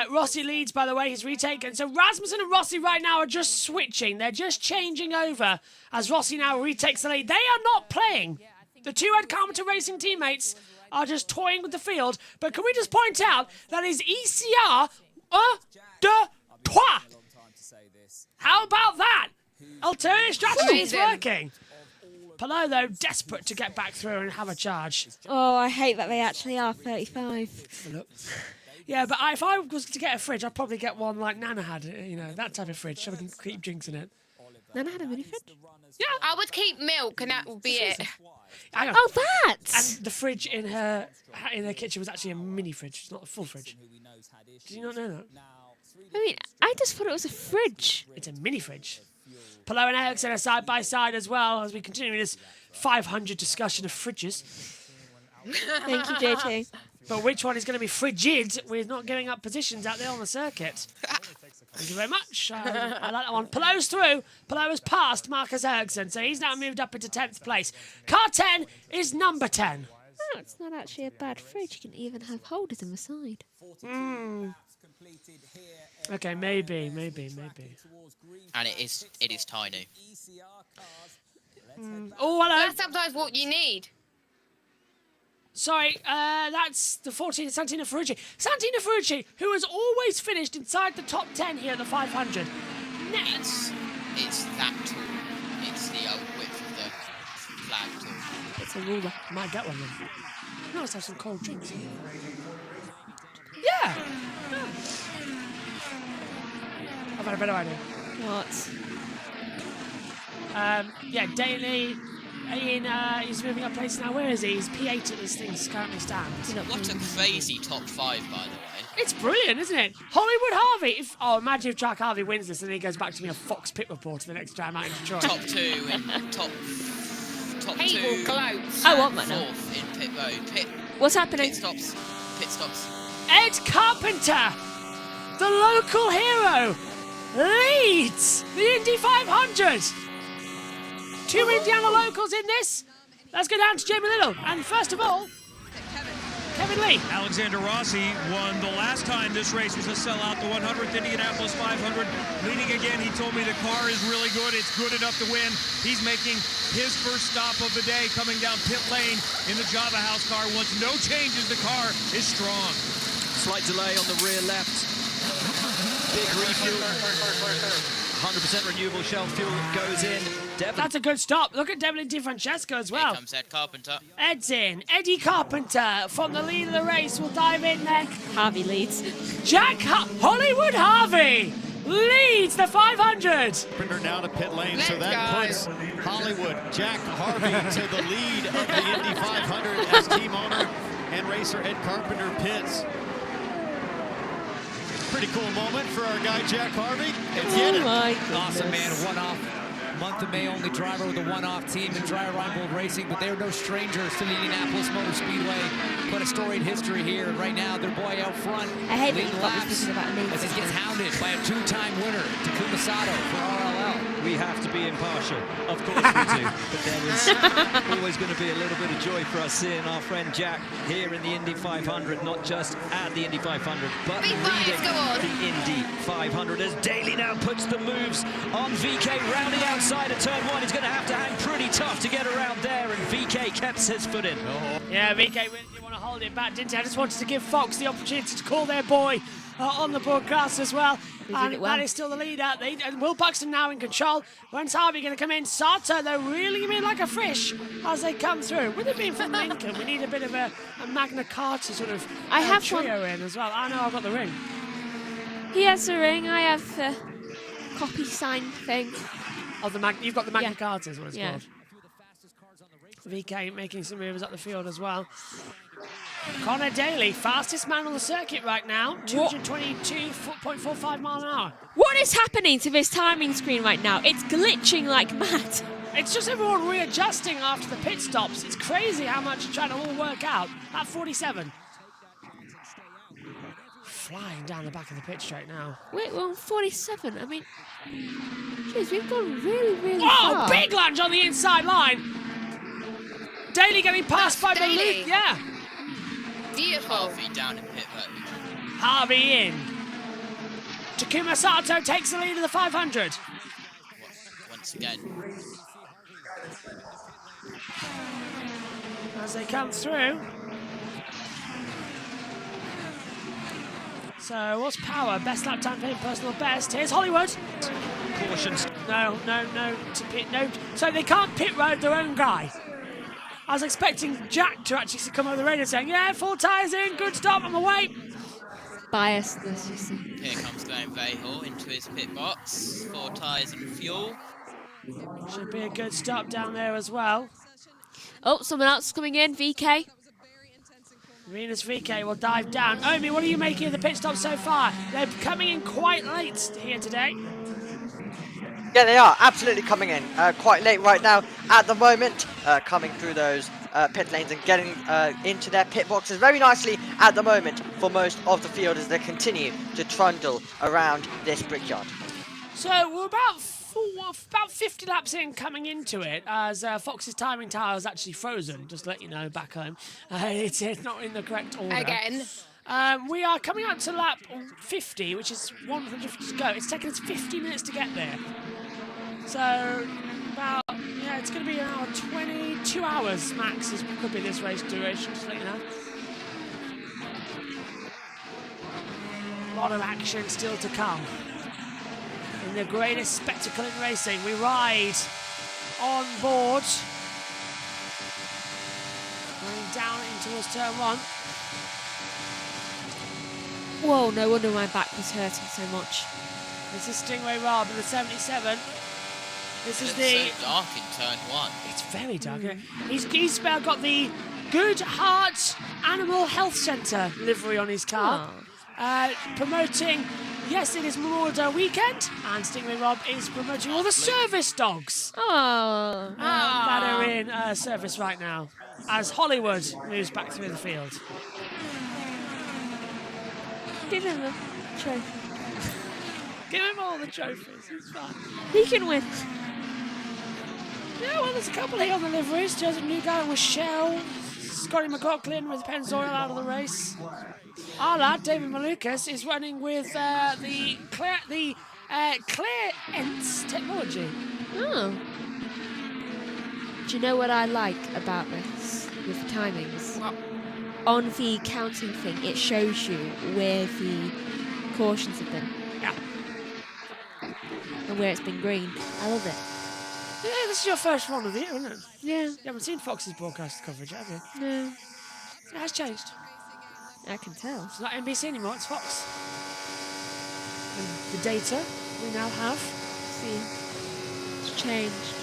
[SPEAKER 18] Rossi leads, by the way, his retake. And so Rasmussen and Rossi right now are just switching. They're just changing over as Rossi now retakes the lead. They are not playing. The two Ed Carpenter Racing teammates are just toying with the field. But can we just point out that is ECR de trois? How about that? Alternative strategy is working. Palou, though, desperate to get back through and have a charge.
[SPEAKER 6] Oh, I hate that they actually are 35.
[SPEAKER 18] Yeah, but if I was to get a fridge, I'd probably get one like Nana had, you know, that type of fridge, so we can keep drinks in it.
[SPEAKER 6] Nana had a mini fridge?
[SPEAKER 14] Yeah. I would keep milk, and that would be it.
[SPEAKER 18] Hang on.
[SPEAKER 6] Oh, that!
[SPEAKER 18] And the fridge in her kitchen was actually a mini fridge, it's not a full fridge. Did you not know that?
[SPEAKER 6] I mean, I just thought it was a fridge.
[SPEAKER 18] It's a mini fridge. Palou and Ericsson are side by side as well as we continue this 500 discussion of fridges.
[SPEAKER 6] Thank you, JT.
[SPEAKER 18] But which one is going to be frigid with not giving up positions out there on the circuit? Thank you very much. I like that one. Palou's through. Palou has passed Marcus Ericsson, so he's now moved up into 10th place. Car 10 is number 10.
[SPEAKER 6] Oh, it's not actually a bad fridge. You can even have holders on the side.
[SPEAKER 18] Okay, maybe.
[SPEAKER 7] And it is tiny.
[SPEAKER 18] Oh, hello.
[SPEAKER 14] That's sometimes what you need.
[SPEAKER 18] Sorry, that's the 14th, Santina Ferrucci. Santina Ferrucci, who has always finished inside the top 10 here at the 500.
[SPEAKER 7] It's that tool. It's the width of the flag tool.
[SPEAKER 18] It's a ruler. Might get one then. No, let's have some cold drinks. Yeah. I've had a better idea.
[SPEAKER 6] What?
[SPEAKER 18] Yeah, Daly. Ian, he's moving up place now. Where is he? He's P8 at this thing currently stands.
[SPEAKER 7] What a crazy top 5, by the way.
[SPEAKER 18] It's brilliant, isn't it? Hollywood Harvey. Imagine if Jack Harvey wins this and then he goes back to being a Fox pit reporter the next time out in Detroit.
[SPEAKER 7] Top 2 and top 2.
[SPEAKER 14] People close.
[SPEAKER 6] I want that now.
[SPEAKER 7] 4th in pit road.
[SPEAKER 6] What's happening?
[SPEAKER 7] Pit stops.
[SPEAKER 18] Ed Carpenter, the local hero, leads the Indy 500. 2 Indiana locals in this. Let's go down to Jamie Little. And first of all, Kevin Lee.
[SPEAKER 9] Alexander Rossi won the last time this race was a sellout, the 100th Indianapolis 500. Leading again, he told me the car is really good. It's good enough to win. He's making his first stop of the day, coming down pit lane in the Java House car. Once no changes, the car is strong.
[SPEAKER 12] Slight delay on the rear left. Big refuel. 100% renewable shell fuel goes in. Devin.
[SPEAKER 18] That's a good stop. Look at Devlin DiFrancesco as well.
[SPEAKER 7] Here comes Ed Carpenter.
[SPEAKER 18] Ed's in. Eddie Carpenter from the lead of the race will dive in there.
[SPEAKER 6] Harvey leads.
[SPEAKER 18] Hollywood Harvey leads the 500.
[SPEAKER 16] Carpenter down to pit lane, so that puts Hollywood, Jack Harvey to the lead of the Indy 500 as team owner and racer Ed Carpenter pits. Pretty cool moment for our guy Jack Harvey.
[SPEAKER 6] Oh my goodness.
[SPEAKER 1] Awesome, man. One-off. Month of May only driver with a one-off team in Dry Reinbold Racing, but they're no strangers to the Indianapolis Motor Speedway. Quite a storied history here. And right now, their boy out front
[SPEAKER 6] I hate
[SPEAKER 1] leading laps as he gets hounded by a two-time winner, Takuma Sato for RLL.
[SPEAKER 12] We have to be impartial. Of course we do. But there is always going to be a little bit of joy for us seeing our friend Jack here in the Indy 500, not just at the Indy 500, but leading the Indy 500 as Daly now puts the moves on VK, rounding outside of turn 1. He's going to have to hang pretty tough to get around there, and VK kept his foot in.
[SPEAKER 18] Yeah, VK really want to hold it back, didn't he? I just wanted to give Fox the opportunity to call their boy on the broadcast as well. And that is still the leader. Will Buxton now in control. When's Harvey going to come in? Sato, they're reeling him in like a fish as they come through. With it being from Lincoln, we need a bit of a Magna Carta sort of trio in as well. I know I've got the ring.
[SPEAKER 6] He has the ring. I have the copy sign thing.
[SPEAKER 18] You've got the Magna Carta is what it's called. VK making some moves up the field as well. Connor Daly, fastest man on the circuit right now, 222.45 miles an hour.
[SPEAKER 6] What is happening to this timing screen right now? It's glitching like mad.
[SPEAKER 18] It's just everyone readjusting after the pit stops. It's crazy how much it's trying to all work out. At 47. Flying down the back of the pit straight now.
[SPEAKER 6] Wait, we're on 47. I mean, jeez, we've gone really, really far.
[SPEAKER 18] Oh, big lunge on the inside line. Daly getting passed by Malik. Yeah.
[SPEAKER 7] Beautiful. Harvey down in pit road.
[SPEAKER 18] Harvey in. Takuma Sato takes the lead of the 500.
[SPEAKER 7] Once again.
[SPEAKER 18] As they come through. So, what's power? Best lap time for personal best. Here's Hollywood.
[SPEAKER 9] Cautions.
[SPEAKER 18] No. To pit, no. So they can't pit road their own guy. I was expecting Jack to actually come over the radio saying, yeah, 4 tyres in, good stop, I'm away.
[SPEAKER 6] Biasness, you see.
[SPEAKER 7] Here comes Glenn Vahal into his pit box. 4 tyres and fuel.
[SPEAKER 18] Should be a good stop down there as well.
[SPEAKER 6] Oh, someone else is coming in, VK.
[SPEAKER 18] Venus VK will dive down. Omi, what are you making of the pit stop so far? They're coming in quite late here today.
[SPEAKER 24] Yeah, they are absolutely coming in quite late right now at the moment, coming through those pit lanes and getting into their pit boxes very nicely at the moment for most of the field as they continue to trundle around this brickyard.
[SPEAKER 18] So we're about 50 laps in coming into it as Fox's timing tower is actually frozen, just to let you know back home. It's not in the correct order.
[SPEAKER 14] Again.
[SPEAKER 18] We are coming up to lap 50, which is 150 to go. It's taken us 50 minutes to get there. So, about, yeah, it's going to be an hour 20, 2 hours max could be this race duration, just to let you know. A lot of action still to come. In the greatest spectacle in racing, we ride on board. Going down in towards turn 1.
[SPEAKER 6] Whoa, no wonder my back was hurting so much.
[SPEAKER 18] This is Stingray Rob in the 77. This is the...
[SPEAKER 7] so dark in turn 1.
[SPEAKER 18] It's very dark. He's got the Good Heart Animal Health Centre livery on his car. Promoting, yes, it is Memorial Day weekend, and Stingray Rob is promoting all the service dogs that are in service right now, as Hollywood moves back through the field.
[SPEAKER 6] Give him a trophy.
[SPEAKER 18] Give him all the trophies, it's fine.
[SPEAKER 6] He can win.
[SPEAKER 18] Yeah, well, there's a couple here on the liveries. Joseph Newgarden with Shell. Scotty McLaughlin with Pennzoil out of the race. Our lad, David Malukas, is running with the Clear Ents technology.
[SPEAKER 6] Oh. Do you know what I like about this with the timings?
[SPEAKER 18] What?
[SPEAKER 6] On the counting thing, it shows you where the cautions have been.
[SPEAKER 18] Yeah.
[SPEAKER 6] And where it's been green. I love it.
[SPEAKER 18] Yeah, this is your first one of the year, isn't it?
[SPEAKER 6] Yeah.
[SPEAKER 18] You haven't seen Fox's broadcast coverage, have you?
[SPEAKER 6] No.
[SPEAKER 18] It has changed.
[SPEAKER 6] I can tell.
[SPEAKER 18] It's not NBC anymore, it's Fox. And the data we now have.
[SPEAKER 6] See, it's changed.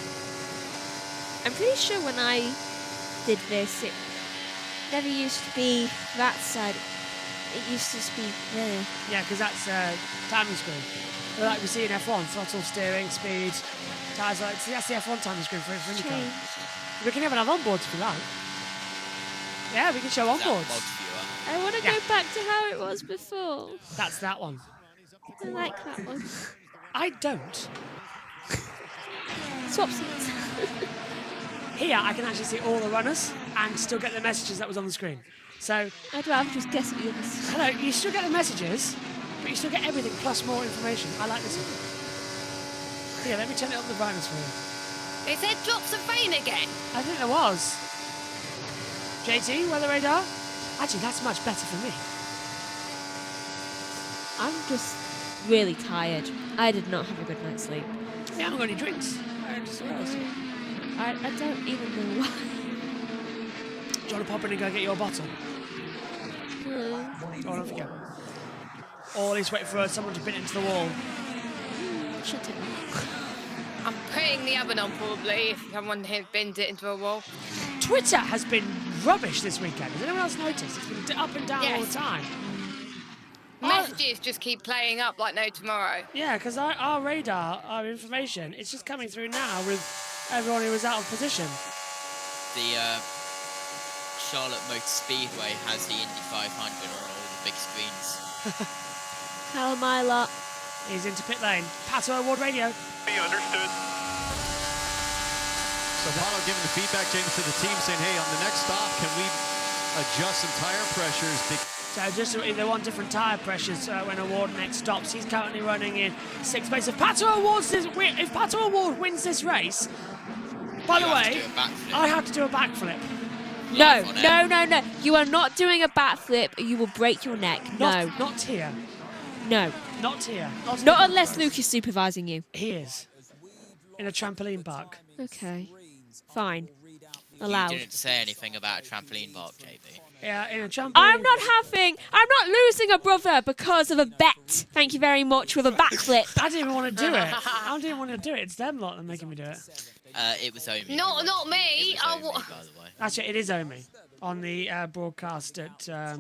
[SPEAKER 6] I'm pretty sure when I did this, it never used to be that side. It used to just be there.
[SPEAKER 18] Yeah, because that's timing screen. Like we see in F1, throttle, steering, speed, tyres. That's the F1 timing screen for INDYCAR. We can even have onboards if you like. Yeah, we can show onboards.
[SPEAKER 6] I want to go back to how it was before.
[SPEAKER 18] That's that one.
[SPEAKER 6] I like that one.
[SPEAKER 18] I don't.
[SPEAKER 6] Swap seats.
[SPEAKER 18] Here, I can actually see all the runners and still get the messages that was on the screen. So
[SPEAKER 6] I'd rather just guess at the others.
[SPEAKER 18] Hello, you still get the messages, but you still get everything plus more information. I like this one. Here, let me turn it up the brightness for you.
[SPEAKER 14] They said drops of rain again.
[SPEAKER 18] I think there was. JT, weather radar? Actually, that's much better for me.
[SPEAKER 6] I'm just really tired. I did not have a good night's sleep.
[SPEAKER 18] Yeah, I haven't got any drinks.
[SPEAKER 6] I don't even know why.
[SPEAKER 18] Do you want to pop in and go get your bottle? Oh, don't forget. Or at least wait for someone to pin it into the wall.
[SPEAKER 6] Shut it.
[SPEAKER 14] I'm putting the oven on probably if someone here bends it into a wall.
[SPEAKER 18] Twitter has been rubbish this weekend. Has anyone else noticed? It's been up and down all the time.
[SPEAKER 14] Messages just keep playing up like no tomorrow.
[SPEAKER 18] Yeah, because our radar, our information, it's just coming through now with everyone who was out of position.
[SPEAKER 7] The Charlotte Motor Speedway has the Indy 500 on all the big screens.
[SPEAKER 6] Cal Milot.
[SPEAKER 18] He's into pit lane. Pato Award Radio.
[SPEAKER 4] Be understood.
[SPEAKER 16] So Pato giving the feedback, James, to the team saying, hey, on the next stop, can we adjust some tire pressures?
[SPEAKER 18] So just they want different tyre pressures when Award next stops. He's currently running in 6th place. If Pato Award wins this race, by the way, I have to do a backflip.
[SPEAKER 6] No. You are not doing a backflip. You will break your neck. No.
[SPEAKER 18] Not here.
[SPEAKER 6] No.
[SPEAKER 18] Not here.
[SPEAKER 6] Not unless Luke is supervising you.
[SPEAKER 18] He is. In a trampoline park.
[SPEAKER 6] Okay. Fine. Allowed.
[SPEAKER 7] You didn't say anything about a trampoline park, JB.
[SPEAKER 18] Yeah, in a trampoline.
[SPEAKER 6] I'm not losing a brother because of a bet. Thank you very much with a backflip.
[SPEAKER 18] I didn't even want to do it. I didn't want to do it. It's them lot that are making me do it.
[SPEAKER 7] It was Omi.
[SPEAKER 14] Not me.
[SPEAKER 7] Omi, by the way.
[SPEAKER 18] Actually, it is Omi on the broadcast at. I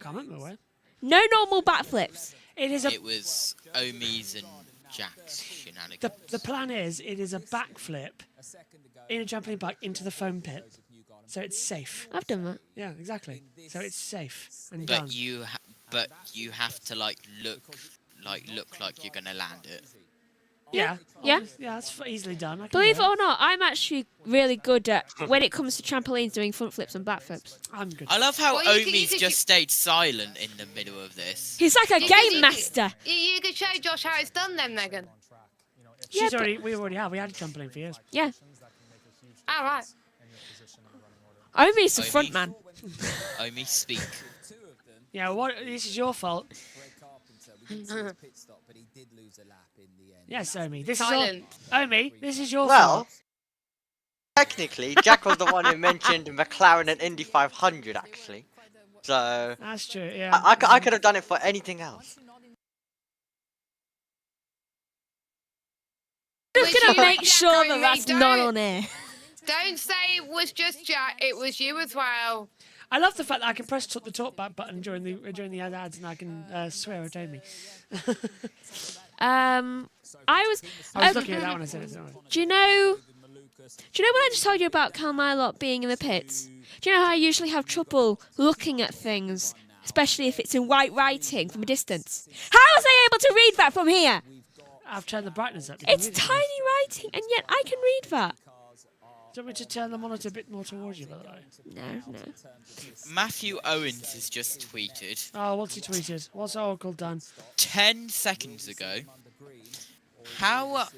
[SPEAKER 18] can't remember where.
[SPEAKER 6] No normal backflips.
[SPEAKER 18] It
[SPEAKER 7] was Omi's and Jack's shenanigans.
[SPEAKER 18] The plan is it is a backflip in a trampoline park into the foam pit, so it's safe.
[SPEAKER 6] I've done that.
[SPEAKER 18] Yeah, exactly. So it's safe and
[SPEAKER 7] But
[SPEAKER 18] done.
[SPEAKER 7] you have to look like you're gonna land it.
[SPEAKER 18] Yeah.
[SPEAKER 6] Yeah.
[SPEAKER 18] Yeah, that's easily done. I can
[SPEAKER 6] Believe
[SPEAKER 18] do
[SPEAKER 6] it or not, I'm actually really good at when it comes to trampolines doing front flips and back flips.
[SPEAKER 18] I'm good.
[SPEAKER 7] I love how
[SPEAKER 14] Well, you
[SPEAKER 7] Omi's
[SPEAKER 14] could-
[SPEAKER 7] just stayed silent in the middle of this.
[SPEAKER 6] He's like a game master.
[SPEAKER 14] You could show Josh how it's done then, Megan.
[SPEAKER 18] We already have. We had a trampoline for years.
[SPEAKER 6] Yeah.
[SPEAKER 14] All right.
[SPEAKER 6] Omi's the front man.
[SPEAKER 7] Omi, speak.
[SPEAKER 18] Yeah, this is your fault. Yes, Omi. Omi, this is your fault.
[SPEAKER 24] Technically, Jack was the one who mentioned McLaren and Indy 500, actually. So
[SPEAKER 18] that's true. Yeah.
[SPEAKER 24] I could have done it for anything else.
[SPEAKER 6] Just gonna make sure that that's not on air.
[SPEAKER 14] Don't say it was just Jack. It was you as well.
[SPEAKER 18] I love the fact that I can press the talkback button during the ads, and I can swear at Amy.
[SPEAKER 6] I was
[SPEAKER 18] looking at that when I said it.
[SPEAKER 6] Do you know when I just told you about Cal Milot being in the pits? Do you know how I usually have trouble looking at things, especially if it's in white writing from a distance? How was I able to read that from here?
[SPEAKER 18] I've turned the brightness up.
[SPEAKER 6] It's tiny writing, and yet I can read that.
[SPEAKER 18] Do you want me to turn the monitor a bit more towards you, by the way?
[SPEAKER 6] No.
[SPEAKER 7] Matthew Owens has just tweeted.
[SPEAKER 18] Oh, what's he tweeted? What's Oracle done?
[SPEAKER 7] 10 seconds ago. How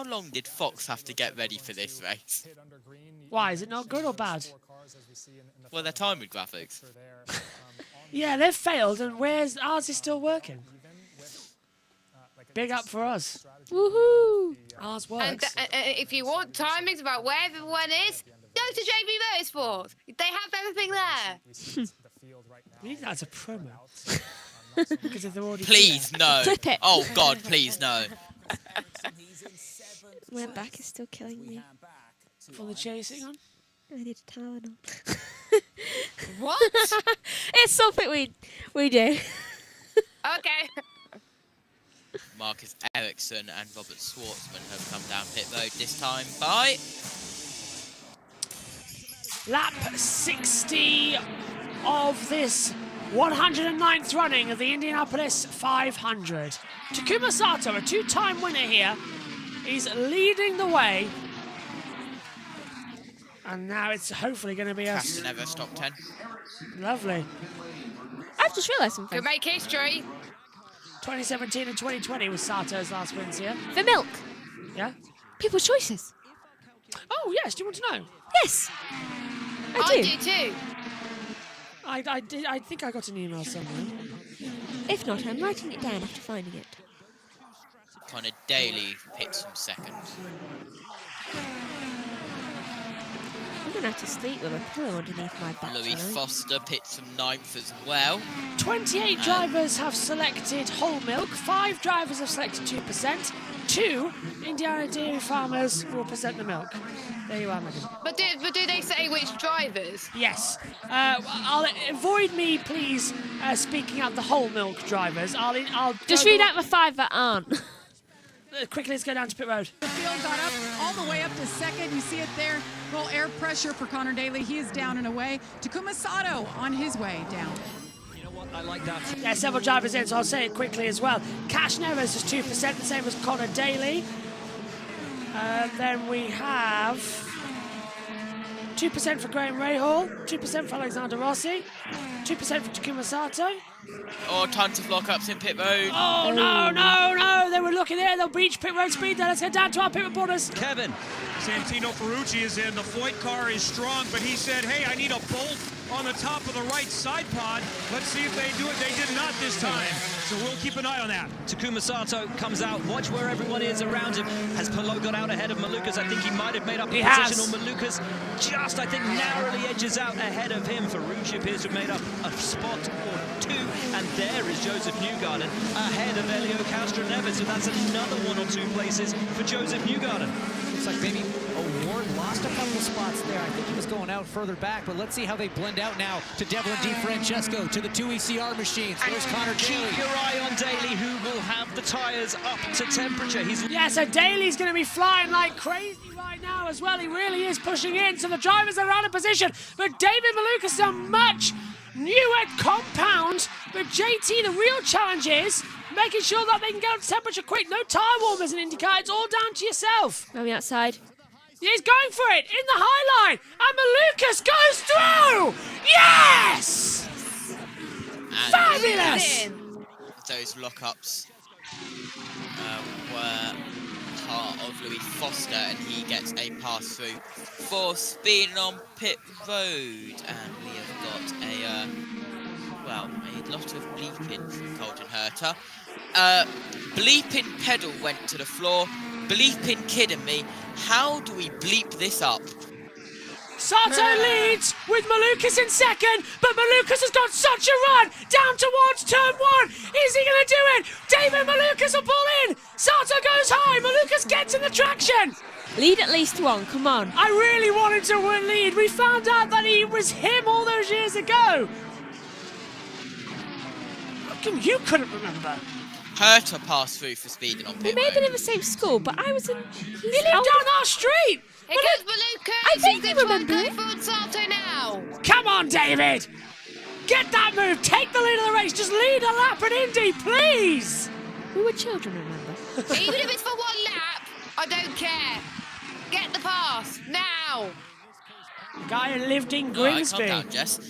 [SPEAKER 7] long did Fox have to get ready for this race?
[SPEAKER 18] Why? Is it not good or bad?
[SPEAKER 7] Well, their timing graphics.
[SPEAKER 18] Yeah, they've failed, and ours is still working. Big up for us.
[SPEAKER 6] Woohoo!
[SPEAKER 18] Ours
[SPEAKER 14] And
[SPEAKER 18] works.
[SPEAKER 14] if you want timings about where everyone is, go to JB Motorsports. They have everything there.
[SPEAKER 18] We need that as a promo. Because if they're already
[SPEAKER 7] Please, no.
[SPEAKER 6] Flip it.
[SPEAKER 7] Oh, God, please, no.
[SPEAKER 6] My back is still killing me.
[SPEAKER 18] For the chasing on?
[SPEAKER 6] I need a Tylenol.
[SPEAKER 14] What?
[SPEAKER 6] It's something we do.
[SPEAKER 14] Okay.
[SPEAKER 7] Marcus Ericsson and Robert Schwartzman have come down pit road this time by...
[SPEAKER 18] Lap 60 of this 109th running of the Indianapolis 500. Takuma Sato, a two-time winner here, is leading the way. And now it's hopefully going to be us.
[SPEAKER 7] Captain Everest top 10.
[SPEAKER 18] Lovely.
[SPEAKER 6] I've just realised something.
[SPEAKER 14] Could make history.
[SPEAKER 18] 2017 and 2020 was Sato's last wins here.
[SPEAKER 6] The milk.
[SPEAKER 18] Yeah?
[SPEAKER 6] People's choices.
[SPEAKER 18] Oh, yes. Do you want to know?
[SPEAKER 6] Yes. I do
[SPEAKER 14] too.
[SPEAKER 18] I think I got an email somewhere.
[SPEAKER 6] If not, I'm writing it down after finding it.
[SPEAKER 7] Kind of daily pits from second.
[SPEAKER 6] I'm going to have to sleep with a pillow underneath my bed.
[SPEAKER 7] Louis Foster pits from 9th as well.
[SPEAKER 18] 28 drivers have selected whole milk, 5 drivers have selected 2%, 2 Indiana dairy farmers will present the milk. There you are, Megan.
[SPEAKER 14] But do they say which drivers?
[SPEAKER 18] Yes. Avoid me, please, speaking out the whole milk drivers. I'll
[SPEAKER 6] just read out the 5 that aren't.
[SPEAKER 18] Quickly, let's go down to pit road.
[SPEAKER 4] The field got up all the way up to second. You see it there. Little air pressure for Connor Daly. He is down and away. Takuma Sato on his way down.
[SPEAKER 12] You know what? I like that.
[SPEAKER 18] Yeah, several drivers in, so I'll say it quickly as well. Cash Neves is 2%, the same as Connor Daly. Then we have 2% for Graham Rahal, 2% for Alexander Rossi, 2% for Takuma Sato.
[SPEAKER 7] Oh, tons of lockups in pit road.
[SPEAKER 18] Oh, no. They were looking there. They'll breach pit road speed. Now let's head down to our pit reporters.
[SPEAKER 9] Kevin. Santino Ferrucci is in. The Foyt car is strong, but he said, hey, I need a bolt on the top of the right side pod. Let's see if they do it. They did not this time. So we'll keep an eye on that.
[SPEAKER 12] Takuma Sato comes out. Watch where everyone is around him. Has Pelot got out ahead of Malukas? I think he might have made up a position on Malukas. Just, I think, narrowly edges out ahead of him. Ferrucci appears to have made up a spot or 2. And there is Joseph Newgarden ahead of Elio Castro-Neves. So that's another 1 or 2 places for Joseph Newgarden.
[SPEAKER 1] Looks like maybe O'Ward lost a couple of spots there. I think he was going out further back, but let's see how they blend out now to Devlin DiFrancesco, to the 2 ECR machines. There's Connor Daly.
[SPEAKER 12] Keep your eye on Daly, who will have the tyres up to temperature.
[SPEAKER 18] Yeah, so Daly's going to be flying like crazy right now as well. He really is pushing in, so the drivers are out of position. But David Malukas is a much newer compound. But JT, the real challenge is making sure that they can get up to temperature quick. No tire warmers in IndyCar. It's all down to yourself.
[SPEAKER 6] On the outside.
[SPEAKER 18] He's going for it in the high line. And Malukas goes through. Yes!
[SPEAKER 7] And
[SPEAKER 18] fabulous!
[SPEAKER 7] Those lockups were part of Louis Foster, and he gets a pass through for speeding on pit road. And we have got a lot of bleeping from Colton Herter. Bleeping pedal went to the floor. Bleeping kidding me. How do we bleep this up?
[SPEAKER 18] Sato leads with Malukas in second, but Malukas has got such a run down towards turn 1. Is he going to do it? David Malukas will pull in. Sato goes high. Malukas gets in the traction.
[SPEAKER 6] Lead at least 1, come on.
[SPEAKER 18] I really wanted to lead. We found out that he was him all those years ago. How come you couldn't remember?
[SPEAKER 7] Herter passed through for speeding on pit
[SPEAKER 6] We may have
[SPEAKER 7] road.
[SPEAKER 6] been in the same school, but I was in...
[SPEAKER 18] He lived down our street.
[SPEAKER 14] Here goes Malukas.
[SPEAKER 6] I vaguely remember it.
[SPEAKER 14] For Sato now.
[SPEAKER 18] Come on, David. Get that move. Take the lead of the race. Just lead a lap at Indy, please.
[SPEAKER 6] We were children, remember?
[SPEAKER 14] Even if it's for 1 lap, I don't care. Get the pass now.
[SPEAKER 18] Guy who lived in Grimsby.
[SPEAKER 7] Calm down, Jess.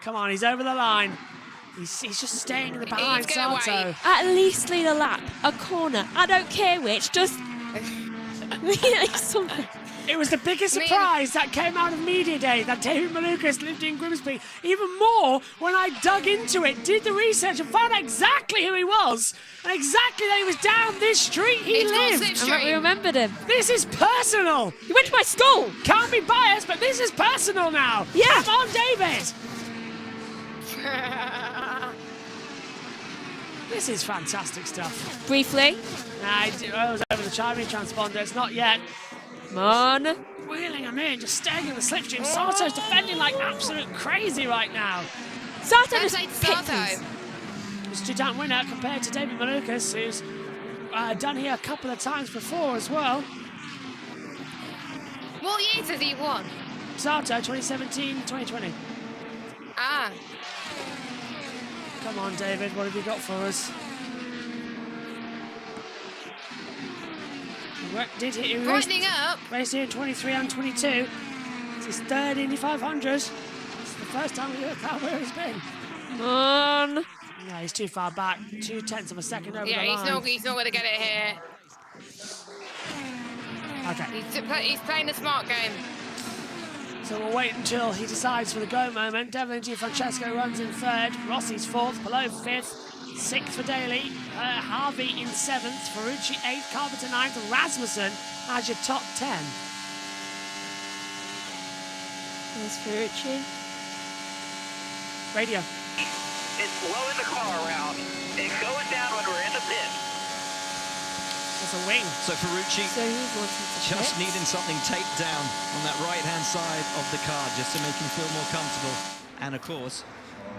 [SPEAKER 18] Come on, he's over the line. He's just staying in the behind Sato.
[SPEAKER 6] At least lead a lap, a corner. I don't care which. Just lead something.
[SPEAKER 18] It was the biggest surprise that came out of Media Day that David Malukas lived in Grimsby. Even more when I dug into it, did the research, and found out exactly who he was, and exactly that he was down this street he lived.
[SPEAKER 6] And we remembered him.
[SPEAKER 18] This is personal.
[SPEAKER 6] You went to my school.
[SPEAKER 18] Can't be biased, but this is personal now.
[SPEAKER 6] Yeah.
[SPEAKER 18] Come on, David. This is fantastic stuff.
[SPEAKER 6] Briefly.
[SPEAKER 18] I was over the charming transponder. It's not yet.
[SPEAKER 6] Come on.
[SPEAKER 18] Wheeling him in, just staying in the slipstream. Sato's defending like absolute crazy right now.
[SPEAKER 6] Sato
[SPEAKER 14] Don't
[SPEAKER 6] just
[SPEAKER 14] say
[SPEAKER 6] picked
[SPEAKER 14] Sato.
[SPEAKER 6] us.
[SPEAKER 18] He's a two-time winner compared to David Malukas, who's done here a couple of times before as well.
[SPEAKER 14] What years has he won?
[SPEAKER 18] Sato, 2017, 2020.
[SPEAKER 14] Ah.
[SPEAKER 18] Come on, David, what have you got for us? Did hit him
[SPEAKER 14] Brightening up.
[SPEAKER 18] Raced here in 23 and 22. It's his third Indy 500. It's the first time we looked at where he's been.
[SPEAKER 6] Come on.
[SPEAKER 18] Yeah, he's too far back. 0.2 of a second over
[SPEAKER 14] Yeah,
[SPEAKER 18] the line.
[SPEAKER 14] he's not going to get it here.
[SPEAKER 18] Okay.
[SPEAKER 14] He's playing the smart game.
[SPEAKER 18] So we'll wait until he decides for the go moment. Devlin DiFrancesco runs in third. Rossi's fourth. Pelot fifth. Sixth for Daly. Harvey in seventh. Ferrucci eighth. Carpenter ninth. Rasmussen as your top 10.
[SPEAKER 6] There's Ferrucci.
[SPEAKER 18] Radio.
[SPEAKER 11] It's blowing the car around. It goes down when we're in the pit.
[SPEAKER 18] There's a wing.
[SPEAKER 12] So Ferrucci just needing something taped down on that right-hand side of the car just to make him feel more comfortable. And of course,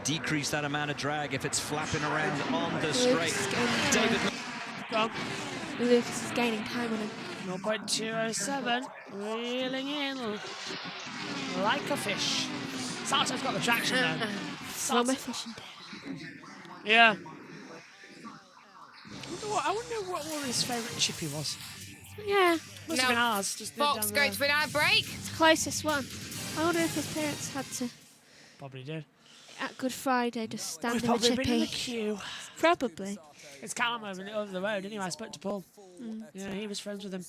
[SPEAKER 12] decrease that amount of drag if it's flapping around on the straight. David.
[SPEAKER 6] Lucas is gaining time on him.
[SPEAKER 18] 0.207, reeling in like a fish. Sato's got the traction though.
[SPEAKER 6] Saw my fishing.
[SPEAKER 18] Yeah. I wonder what Warren's favourite chippy was.
[SPEAKER 6] Yeah.
[SPEAKER 18] Must have been ours. Just
[SPEAKER 14] Fox goes for an ad break.
[SPEAKER 6] It's the closest one. I wonder if his parents had to.
[SPEAKER 18] Probably did.
[SPEAKER 6] At Good Friday, just stand
[SPEAKER 18] We've
[SPEAKER 6] in a
[SPEAKER 18] probably
[SPEAKER 6] chippy.
[SPEAKER 18] been in the queue.
[SPEAKER 6] Probably.
[SPEAKER 18] It's Callum over the road anyway. I spoke to Paul. Yeah, he was friends with him.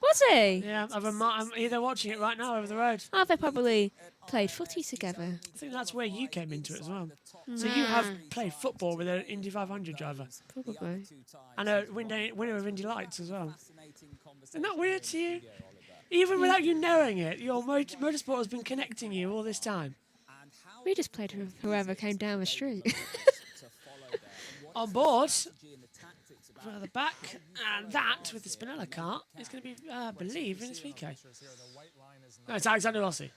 [SPEAKER 6] Was he?
[SPEAKER 18] Yeah, I'm either watching it right now over the road.
[SPEAKER 6] Oh, they probably played footy together.
[SPEAKER 18] I think that's where you came into it as well. So you have played football with an Indy 500 driver.
[SPEAKER 6] Probably.
[SPEAKER 18] And a winner of Indy Lights as well. Isn't that weird to you? Even without you knowing it, your motorsport has been connecting you all this time.
[SPEAKER 6] We just played with whoever came down the street.
[SPEAKER 18] On board, further back, and that, with the Spinella car, is going to be, I believe, in its VK. No, it's Alexander Rossi. It's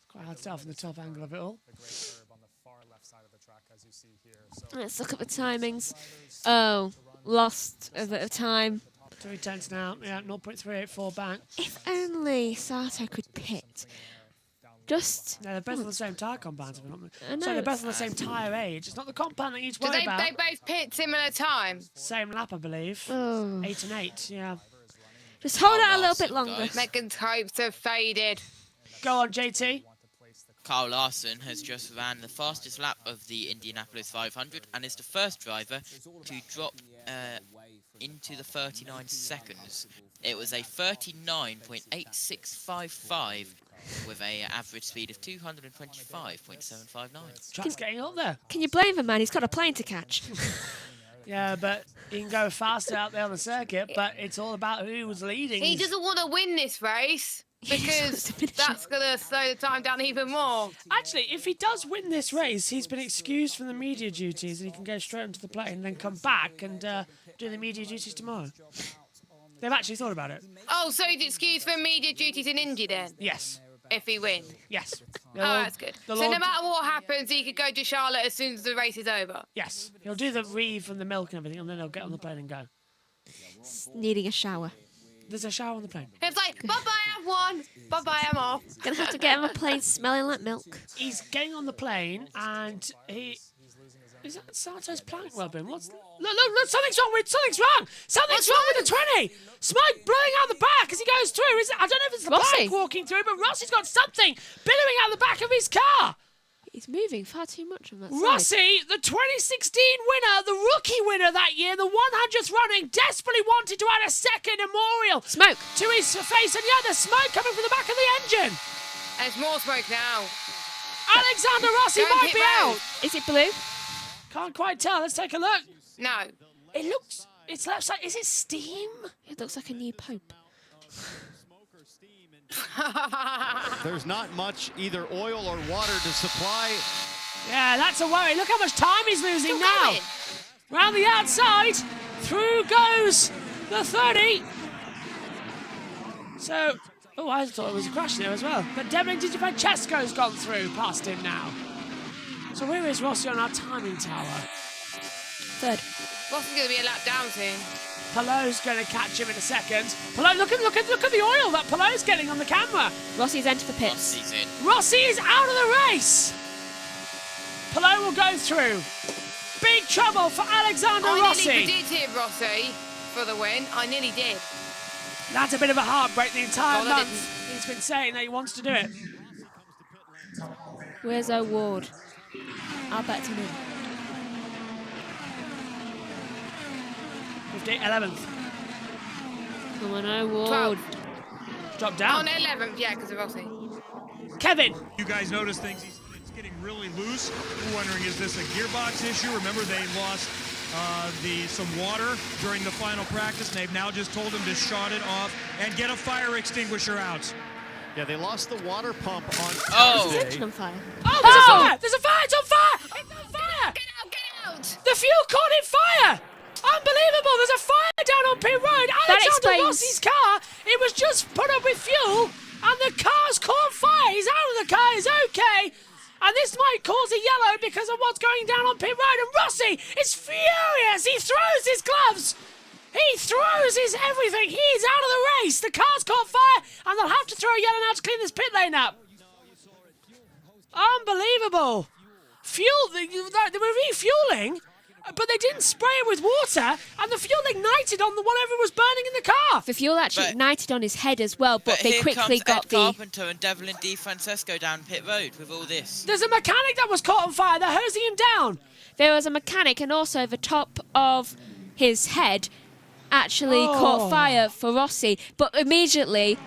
[SPEAKER 18] quite hard to tell from the top angle of it all.
[SPEAKER 6] Let's look at the timings. Oh, lost a bit of time.
[SPEAKER 18] 3 tenths now, yeah, 0.384 back.
[SPEAKER 6] If only Sato could pit. Just.
[SPEAKER 18] No, they're both on the same tyre compound.
[SPEAKER 6] I know.
[SPEAKER 18] So they're both on the same tyre age. It's not the compound that you need to worry about.
[SPEAKER 14] They both pit similar time?
[SPEAKER 18] Same lap, I believe.
[SPEAKER 6] Oh.
[SPEAKER 18] 8 and 8, yeah.
[SPEAKER 6] Just hold it a little bit longer.
[SPEAKER 14] Megan's hopes have faded.
[SPEAKER 18] Go on, JT.
[SPEAKER 7] Kyle Larson has just ran the fastest lap of the Indianapolis 500 and is the first driver to drop into the 39 seconds. It was a 39.8655 with an average speed of 225.759.
[SPEAKER 18] Track's getting up there.
[SPEAKER 6] Can you blame the man? He's got a plane to catch.
[SPEAKER 18] Yeah, but he can go faster out there on the circuit, but it's all about who was leading.
[SPEAKER 14] He doesn't want to win this race because that's going to slow the time down even more.
[SPEAKER 18] Actually, if he does win this race, he's been excused from the media duties and he can go straight onto the plane and then come back and do the media duties tomorrow. They've actually thought about it.
[SPEAKER 14] Oh, so he's excused from media duties in Indy then?
[SPEAKER 18] Yes.
[SPEAKER 14] If he wins?
[SPEAKER 18] Yes.
[SPEAKER 14] Oh, that's good. So no matter what happens, he could go to Charlotte as soon as the race is over?
[SPEAKER 18] Yes. He'll do the reeve and the milk and everything, and then he'll get on the plane and go.
[SPEAKER 6] Needing a shower.
[SPEAKER 18] There's a shower on the plane.
[SPEAKER 14] It's like, bye-bye, I'm one. Bye-bye, I'm off.
[SPEAKER 6] Gonna have to get him a plane smelling like milk.
[SPEAKER 18] He's getting on the plane, and he... Is that Sato's plank webbing? Look, something's wrong with the 20! Smoke blowing out the back as he goes through. I don't know if it's the plank walking through, but Rossi's got something billowing out the back of his car.
[SPEAKER 6] He's moving far too much on that side.
[SPEAKER 18] Rossi, the 2016 winner, the rookie winner that year, the 100th running, desperately wanted to add a second memorial
[SPEAKER 6] smoke
[SPEAKER 18] to his face, and yeah, there's smoke coming from the back of the engine.
[SPEAKER 14] There's more smoke now.
[SPEAKER 18] Alexander Rossi might be out.
[SPEAKER 6] Is it blue?
[SPEAKER 18] Can't quite tell. Let's take a look.
[SPEAKER 14] No.
[SPEAKER 18] It's looks like, is it steam?
[SPEAKER 6] It looks like a new pope.
[SPEAKER 16] There's not much either oil or water to supply.
[SPEAKER 18] Yeah, that's a worry. Look how much time he's losing now. Round the outside, through goes the 30. So, oh, I thought it was a crash there as well. But Devlin DiFrancesco's gone through past him now. So where is Rossi on our timing tower?
[SPEAKER 6] Third.
[SPEAKER 14] Rossi's going to be a lap down soon.
[SPEAKER 18] Pallot's going to catch him in a second. Pallot, look at the oil that Pallot's getting on the camera.
[SPEAKER 6] Rossi's entered the pits.
[SPEAKER 7] Rossi's in.
[SPEAKER 18] Rossi is out of the race. Pallot will go through. Big trouble for Alexander Rossi.
[SPEAKER 14] I nearly predicted Rossi for the win. I nearly did.
[SPEAKER 18] That's a bit of a heartbreak the entire month. He's been saying that he wants to do it.
[SPEAKER 6] Where's O'Ward? I'll bet him in.
[SPEAKER 18] 11th.
[SPEAKER 6] Come on, O'Ward.
[SPEAKER 18] Drop down.
[SPEAKER 14] On 11th, yeah, because of Rossi.
[SPEAKER 18] Kevin.
[SPEAKER 9] You guys notice things, it's getting really loose. We're wondering, is this a gearbox issue? Remember, they lost some water during the final practice, and they've now just told him to shut it off and get a fire extinguisher out.
[SPEAKER 16] Yeah, they lost the water pump on
[SPEAKER 6] Oh!
[SPEAKER 16] Thursday.
[SPEAKER 6] Engine on fire.
[SPEAKER 18] Oh, there's a fire! There's a fire! It's on fire! It's on fire!
[SPEAKER 14] Get out!
[SPEAKER 18] The fuel caught in fire! Unbelievable! There's a fire down on pit road.
[SPEAKER 6] That
[SPEAKER 18] Alexander
[SPEAKER 6] explains-
[SPEAKER 18] Rossi's car. It was just put up with fuel, and the car's caught fire. He's out of the car. He's okay. And this might cause a yellow because of what's going down on pit road. And Rossi is furious. He throws his gloves. He throws his everything. He's out of the race. The car's caught fire, and they'll have to throw a yellow now to clean this pit lane up. Unbelievable. Fuel. They were refueling, but they didn't spray it with water, and the fuel ignited on whatever was burning in the car.
[SPEAKER 6] The fuel actually ignited on his head as well, but they
[SPEAKER 7] here
[SPEAKER 6] quickly
[SPEAKER 7] comes
[SPEAKER 6] got
[SPEAKER 7] Ed
[SPEAKER 6] the...
[SPEAKER 7] Carpenter and Devlin Di Francesco down pit road with all this.
[SPEAKER 18] There's a mechanic that was caught on fire. They're hosing him down.
[SPEAKER 6] There was a mechanic, and also the top of his head actually caught fire for Rossi, but immediately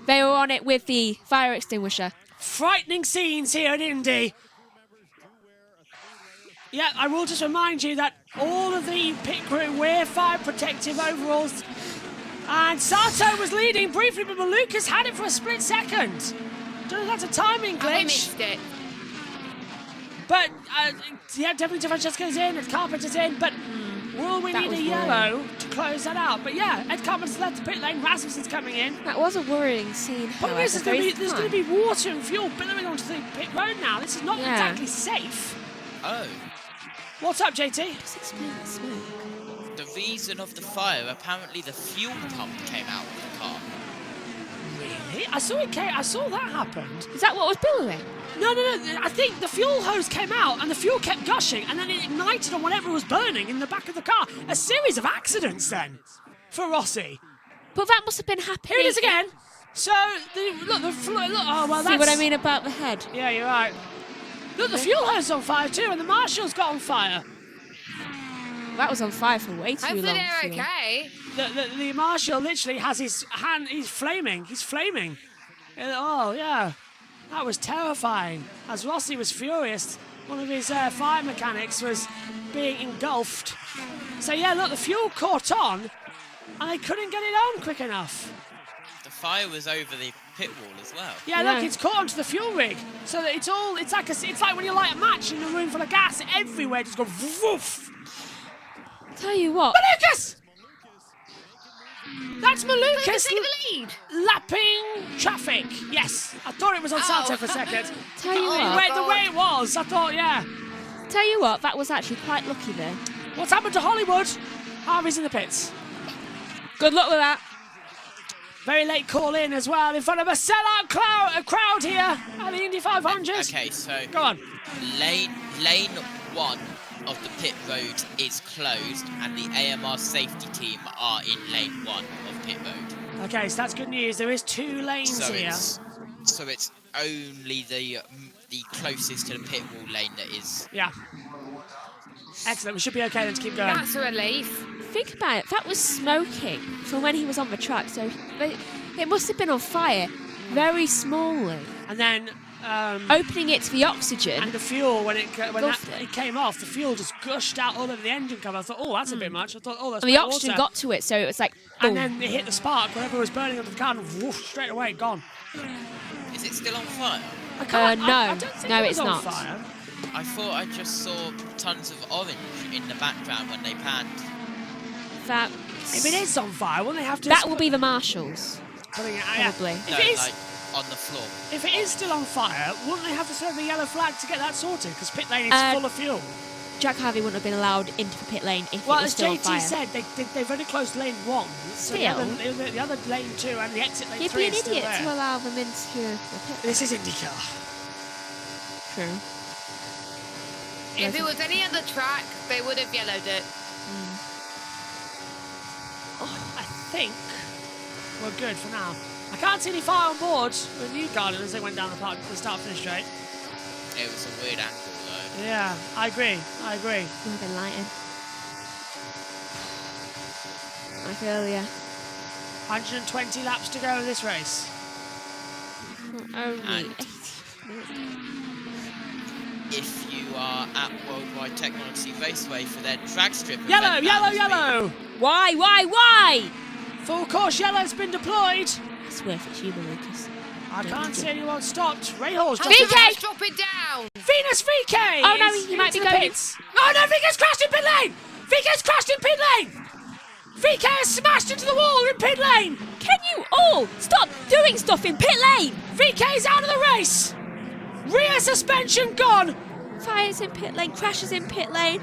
[SPEAKER 6] they were on it with the fire extinguisher.
[SPEAKER 18] Frightening scenes here at Indy. Yeah, I will just remind you that all of the pit crew wear fire protective overalls. And Sato was leading briefly, but Malukas had it for a split second. Don't know if that's a timing glitch.
[SPEAKER 14] I missed it.
[SPEAKER 18] But, yeah, definitely Di Francesco's in, Ed Carpenter's in, but will we
[SPEAKER 6] That
[SPEAKER 18] need
[SPEAKER 6] was
[SPEAKER 18] a yellow to close that out? But yeah, Ed Carpenter's left the pit lane, Rasmussen's coming in.
[SPEAKER 6] That was a worrying scene,
[SPEAKER 18] Problem is,
[SPEAKER 6] however,
[SPEAKER 18] there's going to be water and fuel billowing onto the pit road now. This is not exactly safe.
[SPEAKER 7] Oh.
[SPEAKER 18] What's up, JT?
[SPEAKER 6] Just explain the smoke.
[SPEAKER 7] The reason of the fire, apparently the fuel pump came out of the car.
[SPEAKER 18] Really? I saw it came. I saw that happened.
[SPEAKER 6] Is that what was billowing?
[SPEAKER 18] No. I think the fuel hose came out and the fuel kept gushing and then it ignited on whatever was burning in the back of the car. A series of accidents for Rossi.
[SPEAKER 6] But that must have been happening.
[SPEAKER 18] Here it is again. So, look, oh, well,
[SPEAKER 6] See what I mean about the head?
[SPEAKER 18] Yeah, you're right. Look, the fuel hose is on fire too, and the marshal's got on fire.
[SPEAKER 6] That was on fire for way too
[SPEAKER 14] Hopefully
[SPEAKER 6] long.
[SPEAKER 14] they're okay.
[SPEAKER 18] The marshal literally has his hand, he's flaming. Oh, yeah. That was terrifying. As Rossi was furious, one of his fire mechanics was being engulfed. So, yeah, look, the fuel caught on, and they couldn't get it on quick enough.
[SPEAKER 7] The fire was over the pit wall as well.
[SPEAKER 18] Yeah, look, it's caught onto the fuel rig. So that it's like when you light a match in a room full of gas, everywhere just go woof.
[SPEAKER 6] Tell you what.
[SPEAKER 18] Malukas! That's Malukas
[SPEAKER 14] taking the lead.
[SPEAKER 18] lapping traffic. Yes, I thought it was on Sato for a second.
[SPEAKER 6] Tell you what.
[SPEAKER 18] The way it was, I thought, yeah.
[SPEAKER 6] Tell you what, that was actually quite lucky there.
[SPEAKER 18] What's happened to Hollywood? Harvey's in the pits.
[SPEAKER 6] Good luck with that.
[SPEAKER 18] Very late call in as well, in front of a sellout crowd here at the Indy 500.
[SPEAKER 7] Okay, so
[SPEAKER 18] go on.
[SPEAKER 7] Lane 1 of the pit road is closed, and the AMR safety team are in lane 1 of pit road.
[SPEAKER 18] Okay, so that's good news. There is 2 lanes here.
[SPEAKER 7] So it's only the closest to the pit wall lane that is.
[SPEAKER 18] Yeah. Excellent. We should be okay then to keep going.
[SPEAKER 14] That's a relief.
[SPEAKER 6] Think about it. That was smoking from when he was on the track, so it must have been on fire very smallly.
[SPEAKER 18] And then
[SPEAKER 6] opening it to the oxygen.
[SPEAKER 18] And the fuel, when it came off, the fuel just gushed out all over the engine cover. I thought, oh, that's a bit much. I thought, oh, that's
[SPEAKER 6] and the oxygen got to it, so it was like. Boom.
[SPEAKER 18] And then it hit the spark, whatever was burning under the car, and whoosh, straight away, gone.
[SPEAKER 7] Is it still on fire?
[SPEAKER 6] No,
[SPEAKER 18] no,
[SPEAKER 6] it's not.
[SPEAKER 18] Fire.
[SPEAKER 7] I thought I just saw tons of orange in the background when they panned.
[SPEAKER 18] If it is on fire, won't they have to?
[SPEAKER 6] That will be the marshals.
[SPEAKER 18] Probably.
[SPEAKER 7] No, like on the floor.
[SPEAKER 18] If it is still on fire, wouldn't they have to throw the yellow flag to get that sorted? Because pit lane is full of fuel.
[SPEAKER 6] Jack Harvey wouldn't have been allowed into the pit lane if it was
[SPEAKER 18] as
[SPEAKER 6] still on fire.
[SPEAKER 18] JT said, they've only closed lane 1. So the other lane 2 and the exit lane 3
[SPEAKER 6] You'd be an
[SPEAKER 18] is still
[SPEAKER 6] idiot
[SPEAKER 18] there.
[SPEAKER 6] to allow them into the pit.
[SPEAKER 18] This is IndyCar.
[SPEAKER 6] True.
[SPEAKER 14] If it was any other track, they would have yellowed it.
[SPEAKER 18] I think we're good for now. I can't see any fire on board with Newgarden as they went down the start-finish straight.
[SPEAKER 7] It was a weird angle, though.
[SPEAKER 18] Yeah, I agree.
[SPEAKER 6] We've been lighting. Like earlier.
[SPEAKER 18] 120 laps to go in this race.
[SPEAKER 6] Only.
[SPEAKER 7] If you are at Worldwide Technology Raceway for their drag strip
[SPEAKER 18] Yellow!
[SPEAKER 6] Why?
[SPEAKER 18] Full course yellow's been deployed.
[SPEAKER 6] I swear if it's you, Lucas.
[SPEAKER 18] I can't see anyone stopped. Rahul's
[SPEAKER 14] VK! Drop it down!
[SPEAKER 18] Venus VK!
[SPEAKER 6] Oh no, he might be going.
[SPEAKER 18] Pits. Oh no, VK's crashed in pit lane! VK's crashed in pit lane! VK has smashed into the wall in pit lane!
[SPEAKER 6] Can you all stop doing stuff in pit lane?
[SPEAKER 18] VK's out of the race! Rear suspension gone!
[SPEAKER 6] Fires in pit lane, crashes in pit lane.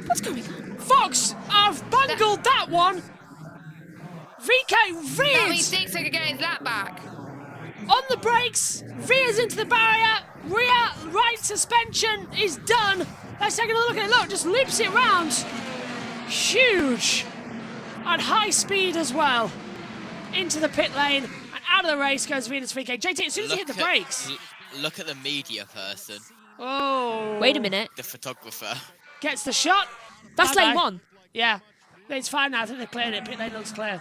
[SPEAKER 6] What's going on?
[SPEAKER 18] Fox, I've bungled that one! VK veers!
[SPEAKER 14] That means Dixon can get his lap back.
[SPEAKER 18] On the brakes, veers into the barrier, rear right suspension is done. Let's take another look at it. Look, just loops it round. Huge. At high speed as well. Into the pit lane, and out of the race goes Venus VK. JT, as soon as he hit the brakes.
[SPEAKER 7] Look at the media person.
[SPEAKER 18] Oh.
[SPEAKER 6] Wait a minute.
[SPEAKER 7] The photographer.
[SPEAKER 18] Gets the shot.
[SPEAKER 6] That's lane 1.
[SPEAKER 18] Yeah. It's fine now. I think they've cleared it. Pit lane looks clear.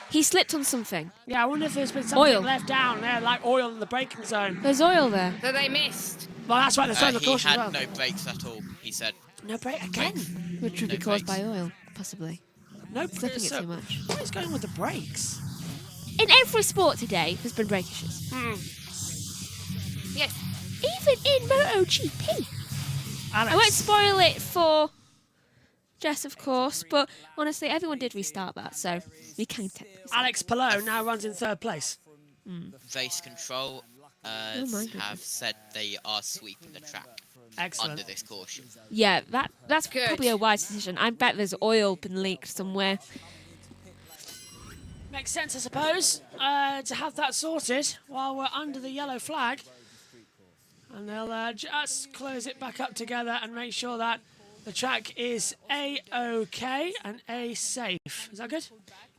[SPEAKER 6] He slipped on something.
[SPEAKER 18] Yeah, I wonder if there's been something
[SPEAKER 6] Oil.
[SPEAKER 18] left down there, like oil in the braking zone.
[SPEAKER 6] There's oil there.
[SPEAKER 14] So they missed.
[SPEAKER 18] Well, that's why they're throwing the
[SPEAKER 7] He
[SPEAKER 18] caution as
[SPEAKER 7] had
[SPEAKER 18] well.
[SPEAKER 7] no brakes at all, he said.
[SPEAKER 18] No brake again?
[SPEAKER 6] Which would be
[SPEAKER 7] No
[SPEAKER 6] caused
[SPEAKER 7] brakes.
[SPEAKER 6] by oil, possibly.
[SPEAKER 18] No
[SPEAKER 6] Slipping it
[SPEAKER 18] so
[SPEAKER 6] too much.
[SPEAKER 18] What is going on with the brakes?
[SPEAKER 6] In every sport today, there's been brake issues.
[SPEAKER 14] Yes.
[SPEAKER 6] Even in MotoGP.
[SPEAKER 18] Alex.
[SPEAKER 6] I won't spoil it for Jess, of course, but honestly, everyone did restart that, so we can take this.
[SPEAKER 18] Alex Palou now runs in 3rd place.
[SPEAKER 7] Race control have said they are sweeping the track
[SPEAKER 18] Excellent.
[SPEAKER 7] under this caution.
[SPEAKER 6] Yeah, that's
[SPEAKER 14] Good.
[SPEAKER 6] probably a wise decision. I bet there's oil been leaked somewhere.
[SPEAKER 18] Makes sense, I suppose, to have that sorted while we're under the yellow flag. And they'll just close it back up together and make sure that the track is A-OK and A-safe. Is that good?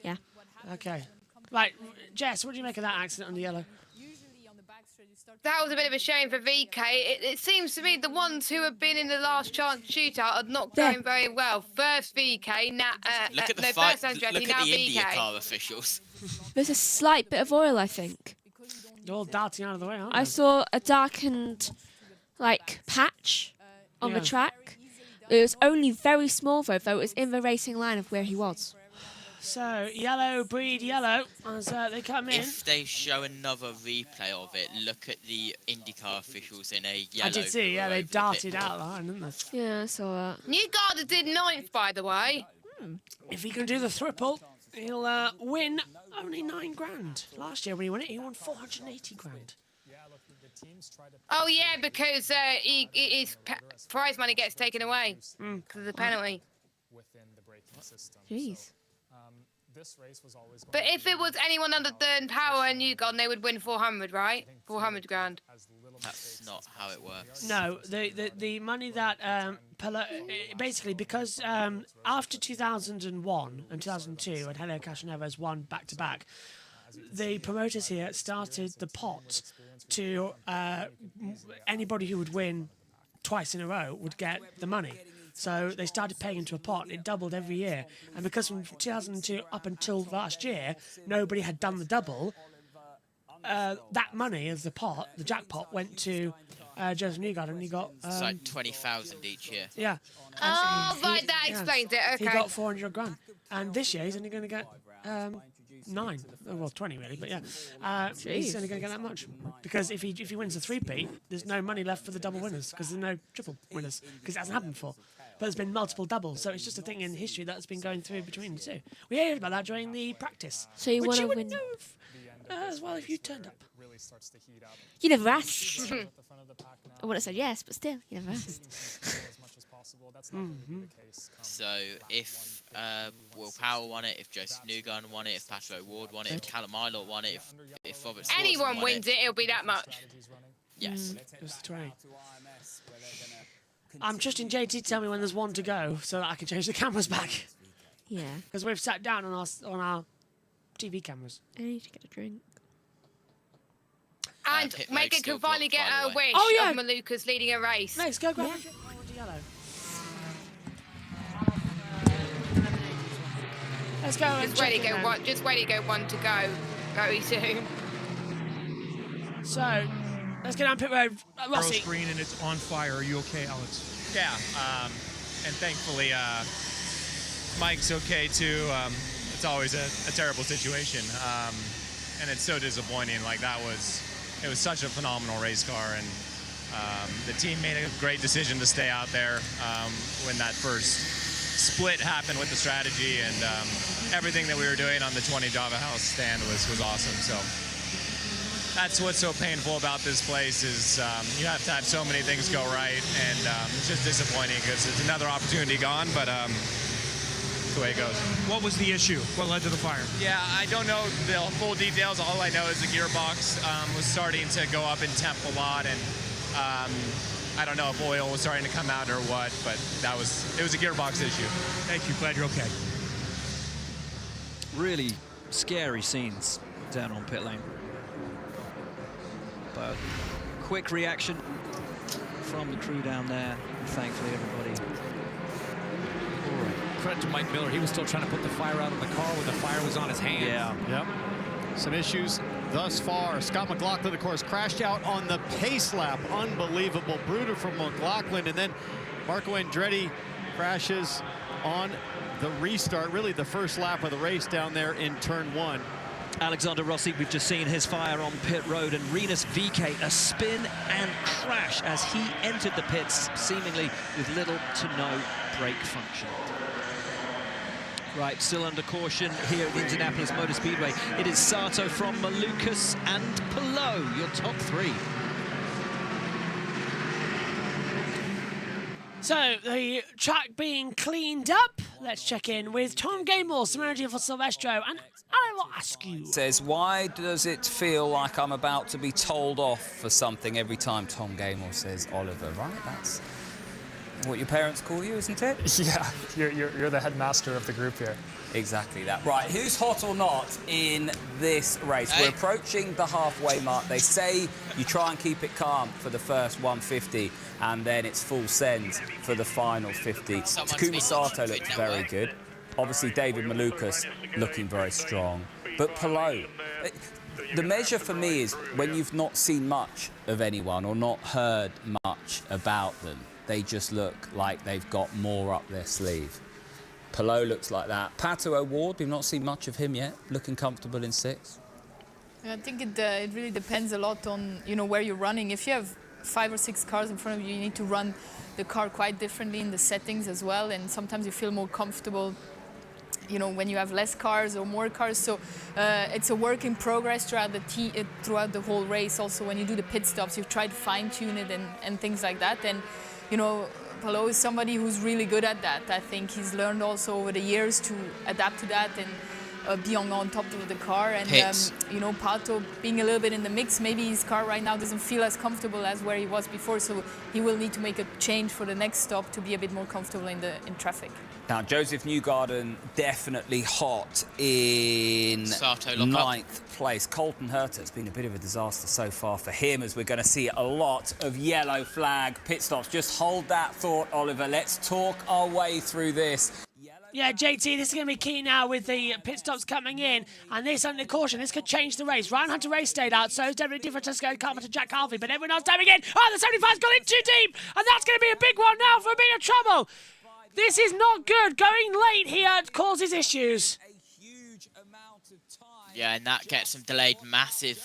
[SPEAKER 6] Yeah.
[SPEAKER 18] Okay. Right, Jess, what do you make of that accident on the yellow?
[SPEAKER 14] That was a bit of a shame for VK. It seems to me the ones who have been in the last chance shootout are not going very well. First VK, now
[SPEAKER 7] Look at the
[SPEAKER 14] first
[SPEAKER 7] look
[SPEAKER 14] Andretti,
[SPEAKER 7] at
[SPEAKER 14] now
[SPEAKER 7] the
[SPEAKER 14] VK.
[SPEAKER 7] INDYCAR officials.
[SPEAKER 6] There's a slight bit of oil, I think.
[SPEAKER 18] You're all darting out of the way, aren't
[SPEAKER 6] I
[SPEAKER 18] you?
[SPEAKER 6] saw a darkened, patch on
[SPEAKER 18] Yeah.
[SPEAKER 6] the track. It was only very small, though it was in the racing line of where he was.
[SPEAKER 18] So, yellow breed yellow as they come in.
[SPEAKER 7] If they show another replay of it, look at the INDYCAR officials in a yellow.
[SPEAKER 18] I did see, yeah, they darted out the line, didn't they?
[SPEAKER 6] Yeah, I saw that.
[SPEAKER 14] Newgarden did 9th, by the way.
[SPEAKER 18] If he can do the triple, he'll win only 9 grand. Last year when he won it, he won 480 grand.
[SPEAKER 14] Oh yeah, because his prize money gets taken away because of the penalty.
[SPEAKER 6] Jeez.
[SPEAKER 22] This race was always going
[SPEAKER 14] But if it was anyone under third power and Newgarden, they would win 400, right? 400 grand.
[SPEAKER 7] That's not how it works.
[SPEAKER 18] No, the money that basically because after 2001 and 2002 and Helio Castroneves won back-to-back, the promoters here started the pot to anybody who would win twice in a row would get the money. So they started paying into a pot, and it doubled every year. And because from 2002 up until last year, nobody had done the double, that money of the pot, the jackpot, went to Joseph Newgarden, and he got...
[SPEAKER 7] it's like 20,000 each year.
[SPEAKER 18] Yeah.
[SPEAKER 14] Oh, right, that explains it, okay.
[SPEAKER 18] He got 400 grand. And this year, he's only going to get 9. Oh, well, 20 really, but yeah. He's only going to get that much. Because if he wins the three-peat, there's no money left for the double winners, because there's no triple winners, because it hasn't happened before. But there's been multiple doubles, so it's just a thing in history that's been going through between the two. We heard about that during the practice.
[SPEAKER 6] So you want to
[SPEAKER 18] would
[SPEAKER 6] win?
[SPEAKER 18] know as well if you turned up.
[SPEAKER 6] You never asked. I would have said yes, but still, you never asked.
[SPEAKER 7] So if Will Power won it, if Joseph Newgarden won it, if Patrick Ward won it, if Callum Ilott won it, if Robert Schwartzman
[SPEAKER 14] Anyone
[SPEAKER 7] won
[SPEAKER 14] wins it, it'll be that much.
[SPEAKER 7] Yes.
[SPEAKER 18] It was the 20. I'm trusting JT to tell me when there's one to go so that I can change the cameras back.
[SPEAKER 6] Yeah.
[SPEAKER 18] Because we've sat down on our TV cameras.
[SPEAKER 6] I need to get a drink.
[SPEAKER 14] And Megan can finally get a wish of Maluka's leading a race.
[SPEAKER 18] Let's go grab a drink. I want a yellow. Let's go and check it out.
[SPEAKER 14] Just wait to go one to go very soon.
[SPEAKER 18] So, let's get on pit road. Rossi.
[SPEAKER 9] Screen and it's on fire. Are you okay, Alex?
[SPEAKER 13] Yeah, and thankfully Mike's okay too. It's always a terrible situation. and it's so disappointing. Like it was such a phenomenal race car, and the team made a great decision to stay out there when that first split happened with the strategy, and everything that we were doing on the 20 Java House stand was awesome. So that's what's so painful about this place is you have to have so many things go right, and it's just disappointing because it's another opportunity gone, but the way it goes.
[SPEAKER 9] What was the issue? What led to the fire?
[SPEAKER 13] Yeah, I don't know the full details. All I know is the gearbox was starting to go up in temp a lot, and I don't know if oil was starting to come out or what, but it was a gearbox issue.
[SPEAKER 9] Thank you. Glad you're okay.
[SPEAKER 12] Really scary scenes down on pit lane. But quick reaction from the crew down there. And thankfully, everybody.
[SPEAKER 1] Credit to Mike Miller. He was still trying to put the fire out on the car when the fire was on his hands.
[SPEAKER 16] Yeah. Yep. Some issues thus far. Scott McLaughlin, of course, crashed out on the pace lap. Unbelievable. Brutal from McLaughlin. And then Marco Andretti crashes on the restart. Really the first lap of the race down there in turn 1.
[SPEAKER 12] Alexander Rossi, we've just seen his fire on pit road, and Rinus VK, a spin and crash as he entered the pits, seemingly with little to no brake function. Right, still under caution here at the Indianapolis Motor Speedway. It is Sato from Malukas and Palou, your top 3.
[SPEAKER 18] So, the track being cleaned up. Let's check in with Tom Gamels, manager for Silvestro, and I will ask you.
[SPEAKER 20] Says, why does it feel like I'm about to be told off for something every time Tom Gamels says Oliver, right? That's what your parents call you, isn't it?
[SPEAKER 22] Yeah, you're the headmaster of the group here.
[SPEAKER 20] Exactly that. Right, who's hot or not in this race? We're approaching the halfway mark. They say you try and keep it calm for the first 150, and then it's full send for the final 50. Takuma Sato looks very good. Obviously, David Malukas looking very strong. But Palou, the measure for me is when you've not seen much of anyone or not heard much about them, they just look like they've got more up their sleeve. Palou looks like that. Pato O'Ward, we've not seen much of him yet, looking comfortable in 6th.
[SPEAKER 5] I think it really depends a lot on where you're running. If you have 5 or 6 cars in front of you, you need to run the car quite differently in the settings as well, and sometimes you feel more comfortable when you have less cars or more cars. So it's a work in progress throughout the whole race. Also, when you do the pit stops, you try to fine-tune it and things like that. And Palou is somebody who's really good at that. I think he's learned also over the years to adapt to that and be on top of the car. And Pato being a little bit in the mix, maybe his car right now doesn't feel as comfortable as where he was before, so he will need to make a change for the next stop to be a bit more comfortable in traffic.
[SPEAKER 20] Now, Joseph Newgarden definitely hot in 9th place. Colton Herta, it's been a bit of a disaster so far for him, as we're going to see a lot of yellow flag pit stops. Just hold that thought, Oliver. Let's talk our way through this.
[SPEAKER 18] Yeah, JT, this is going to be key now with the pit stops coming in, and this under caution. This could change the race. Ryan Hunter Race stayed out, so it's definitely different to Carver to Jack Harvey, but everyone else diving in. Oh, the 75's got in too deep, and that's going to be a big one now for a bit of trouble. This is not good. Going late here causes issues.
[SPEAKER 7] Yeah, and that gets them delayed. Massive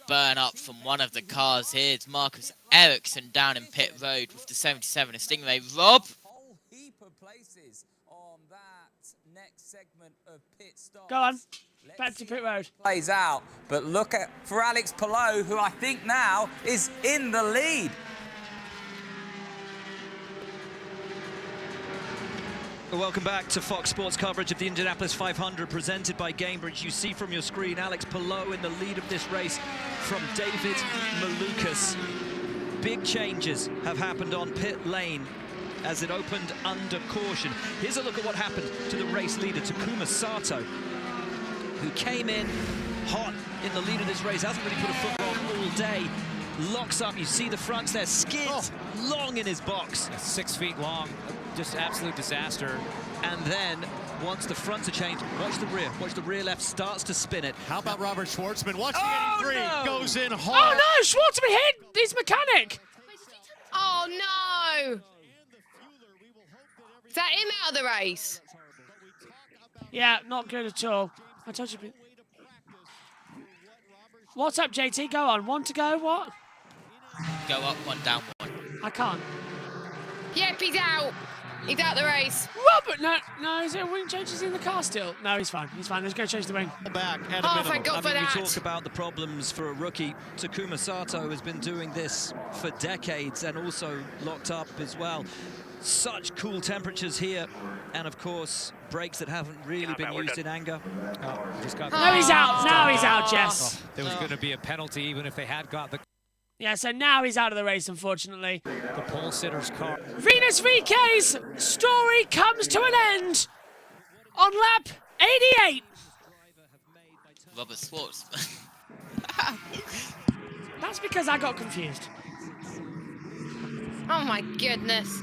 [SPEAKER 7] burn up from one of the cars here. It's Marcus Ericsson down in pit road with the 77 of Stingray. Rob?
[SPEAKER 18] Go on. Back to pit road.
[SPEAKER 20] Plays out, but look at for Alex Palou, who I think now is in the lead.
[SPEAKER 12] Welcome back to Fox Sports coverage of the Indianapolis 500 presented by Gamebridge. You see from your screen Alex Palou in the lead of this race from David Malukas. Big changes have happened on pit lane as it opened under caution. Here's a look at what happened to the race leader, Takuma Sato, who came in hot in the lead of this race, hasn't really put a foot wrong all day. Locks up, you see the fronts there, skids long in his box.
[SPEAKER 1] 6 feet long, just absolute disaster.
[SPEAKER 12] And then, once the fronts are changed, watch the rear. Watch the rear left, starts to spin it.
[SPEAKER 16] How about Robert Schwartzman? Watch the 83, goes in
[SPEAKER 18] Oh
[SPEAKER 16] hard.
[SPEAKER 18] no, Schwartzman hit his mechanic.
[SPEAKER 14] Oh no! Is that him out of the race?
[SPEAKER 18] Yeah, not good at all. I told you. What's up, JT? Go on. 1 to go. What?
[SPEAKER 7] Go up, 1 down, 1.
[SPEAKER 18] I can't.
[SPEAKER 14] Yep, he's out. He's out the race.
[SPEAKER 18] Robert, no, is there wing changes in the car still? No, he's fine. He's fine. Let's go change the wing.
[SPEAKER 16] Back at
[SPEAKER 14] Oh, thank God for that.
[SPEAKER 12] We talk about the problems for a rookie. Takuma Sato has been doing this for decades and also locked up as well. Such cool temperatures here, and of course, brakes that haven't really been used in anger.
[SPEAKER 18] Now he's out. Now he's out, Jess.
[SPEAKER 1] There was going to be a penalty even if they had got the...
[SPEAKER 18] Yeah, so now he's out of the race, unfortunately.
[SPEAKER 1] The pole sitter's car.
[SPEAKER 18] Venus VK's story comes to an end on lap 88.
[SPEAKER 7] Robert Schwartz.
[SPEAKER 18] That's because I got confused.
[SPEAKER 14] Oh my goodness.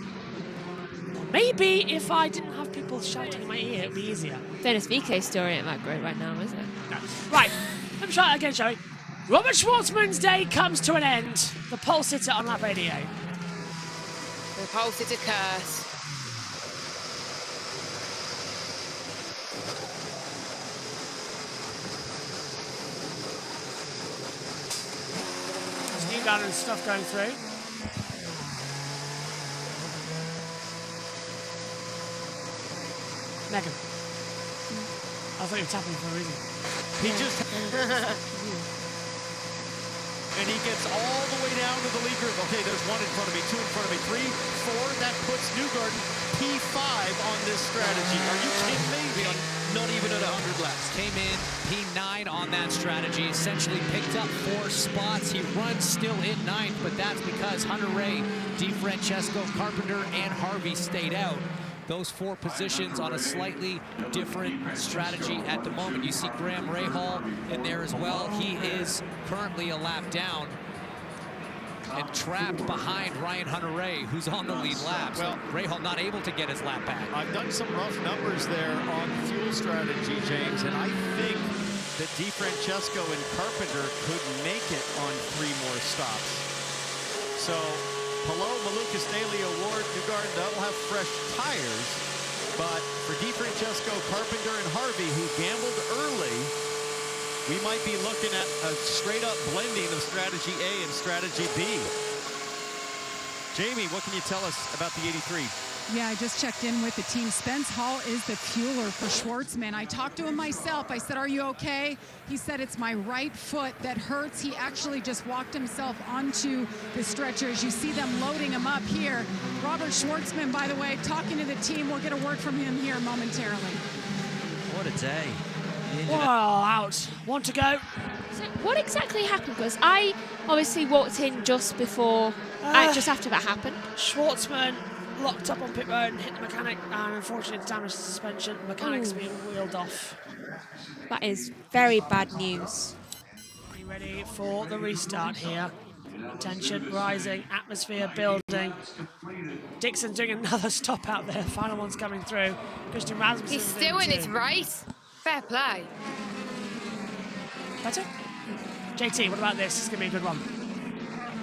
[SPEAKER 18] Maybe if I didn't have people shouting in my ear, it would be easier.
[SPEAKER 6] Venus VK's story ain't that great right now, is it?
[SPEAKER 18] No. Right, let me try it again, shall we? Robert Schwartzman's day comes to an end. The pole sitter on lap 88.
[SPEAKER 14] The pole sitter curse.
[SPEAKER 18] There's new gun and stuff going through. Megan. I thought you were tapping for a reason.
[SPEAKER 16] He just... And he gets all the way down to the lead group. Okay, there's 1 in front of me, 2 in front of me, 3, 4. That puts Newgarden P5 on this strategy. Are you kidding me?
[SPEAKER 1] Not even at 100 laps. Came in P9 on that strategy. Essentially picked up 4 spots. He runs still in 9th, but that's because Hunter Ray, DeFrancesco, Carpenter, and Harvey stayed out. Those 4 positions on a slightly different strategy at the moment. You see Graham Rahal in there as well. He is currently a lap down and trapped behind Ryan Hunter-Ray, who's on the lead laps. Well, Rahal not able to get his lap back.
[SPEAKER 16] I've done some rough numbers there on fuel strategy, James, and I think that DeFrancesco and Carpenter could make it on 3 more stops. So, hello, Malukas Daily Award. Newgarden will have fresh tires, but for DeFrancesco, Carpenter, and Harvey, who gambled early, we might be looking at a straight-up blending of strategy A and strategy B. Jamie, what can you tell us about the 83?
[SPEAKER 4] Yeah, I just checked in with the team. Spence Hall is the fueler for Schwartzman. I talked to him myself. I said, are you okay? He said, it's my right foot that hurts. He actually just walked himself onto the stretcher. As you see them loading him up here. Robert Schwartzman, by the way, talking to the team. We'll get a word from him here momentarily.
[SPEAKER 12] What a day.
[SPEAKER 18] Whoa, out. 1 to go.
[SPEAKER 6] So what exactly happened? Because I obviously walked in just before, just after that happened.
[SPEAKER 18] Schwartzman locked up on pit road and hit the mechanic, and unfortunately damaged the suspension. The mechanic's being wheeled off.
[SPEAKER 6] That is very bad news.
[SPEAKER 18] Are you ready for the restart here? Tension rising, atmosphere building. Dixon doing another stop out there. Final one's coming through. Christian Rasmussen.
[SPEAKER 14] He's still in his race. Fair play.
[SPEAKER 18] Better? JT, what about this? This is going to be a good one.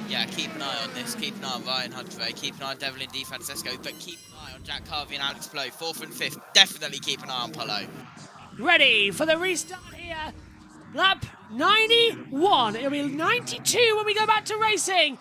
[SPEAKER 7] Yeah, keep an eye on this. Keep an eye on Ryan Hunter-Ray. Keep an eye on Devlin DeFrancesco. But keep an eye on Jack Harvey and Alex Blow. 4th and 5th. Definitely keep an eye on Polo.
[SPEAKER 18] Ready for the restart here. Lap 91. It'll be 92 when we go back to racing.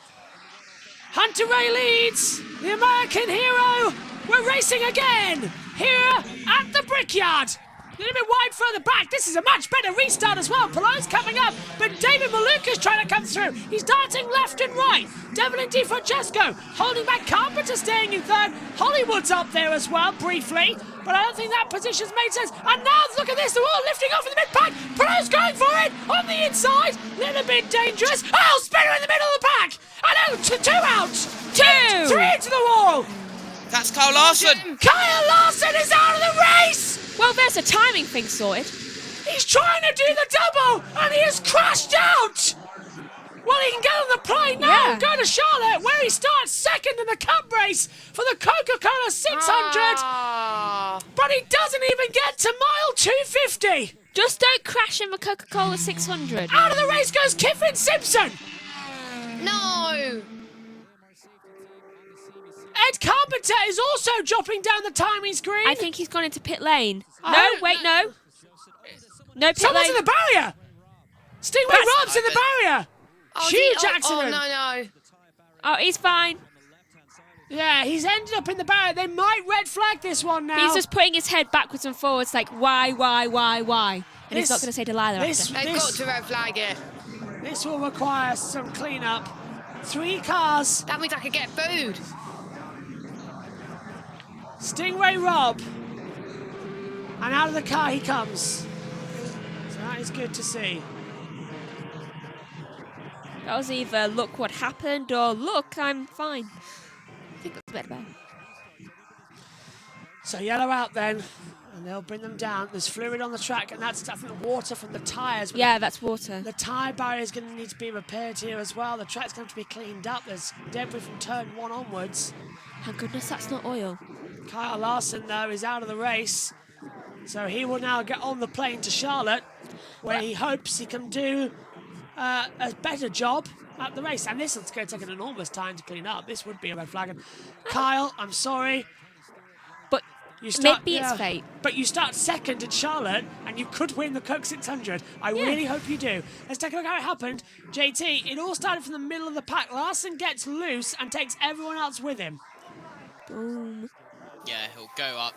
[SPEAKER 18] Hunter-Ray leads. The American hero. We're racing again here at the Brickyard. A little bit wide further back. This is a much better restart as well. Polo's coming up, but David Maluka's trying to come through. He's darting left and right. Devlin DeFrancesco holding back. Carpenter staying in 3rd. Hollywood's up there as well, briefly, but I don't think that position's made sense. And now look at this. They're all lifting off in the mid-pack. Polo's going for it on the inside. Little bit dangerous. Oh, Spinner in the middle of the pack. And out, 2 out. 2. 3 into the wall.
[SPEAKER 7] That's Kyle Larson.
[SPEAKER 18] Kyle Larson is out of the race.
[SPEAKER 6] Well, there's a timing thing sorted.
[SPEAKER 18] He's trying to do the double, and he has crashed out. Well, he can get on the plane now, go to Charlotte, where he starts 2nd in the Cup race for the Coca-Cola 600. But he doesn't even get to mile 250.
[SPEAKER 6] Just don't crash in the Coca-Cola 600.
[SPEAKER 18] Out of the race goes Kiffin Simpson.
[SPEAKER 14] No.
[SPEAKER 18] Ed Carpenter is also dropping down the timing screen.
[SPEAKER 6] I think he's gone into pit lane. No, wait, no. No pit
[SPEAKER 18] Someone's
[SPEAKER 6] lane.
[SPEAKER 18] in the barrier. Stingray Rob's in the barrier!
[SPEAKER 6] Oh,
[SPEAKER 18] Huge accident!
[SPEAKER 14] Oh, no.
[SPEAKER 6] Oh, he's fine.
[SPEAKER 18] Yeah, he's ended up in the barrier. They might red flag this one now.
[SPEAKER 6] He's just putting his head backwards and forwards like, why? And he's not going to say Delilah after.
[SPEAKER 14] They've got to red flag it.
[SPEAKER 18] This will require some cleanup. 3 cars.
[SPEAKER 14] That means I could get food.
[SPEAKER 18] Stingray Rob. And out of the car he comes. So that is good to see.
[SPEAKER 6] That was either look what happened or look, I'm fine. I think that's better.
[SPEAKER 18] So yellow out then, and they'll bring them down. There's fluid on the track, and that's, I think, the water from the tyres.
[SPEAKER 6] Yeah, that's water.
[SPEAKER 18] The tyre barrier is going to need to be repaired here as well. The track's going to be cleaned up. There's debris from turn 1 onwards.
[SPEAKER 6] Thank goodness that's not oil.
[SPEAKER 18] Kyle Larson, though, is out of the race. So he will now get on the plane to Charlotte, where he hopes he can do a better job at the race. And this is going to take an enormous time to clean up. This would be a red flag. And Kyle, I'm sorry.
[SPEAKER 6] But maybe it's fate.
[SPEAKER 18] But you start second at Charlotte, and you could win the Coke 600. I really hope you do. Let's take a look at how it happened. JT, it all started from the middle of the pack. Larson gets loose and takes everyone else with him.
[SPEAKER 6] Boom.
[SPEAKER 7] Yeah, he'll go up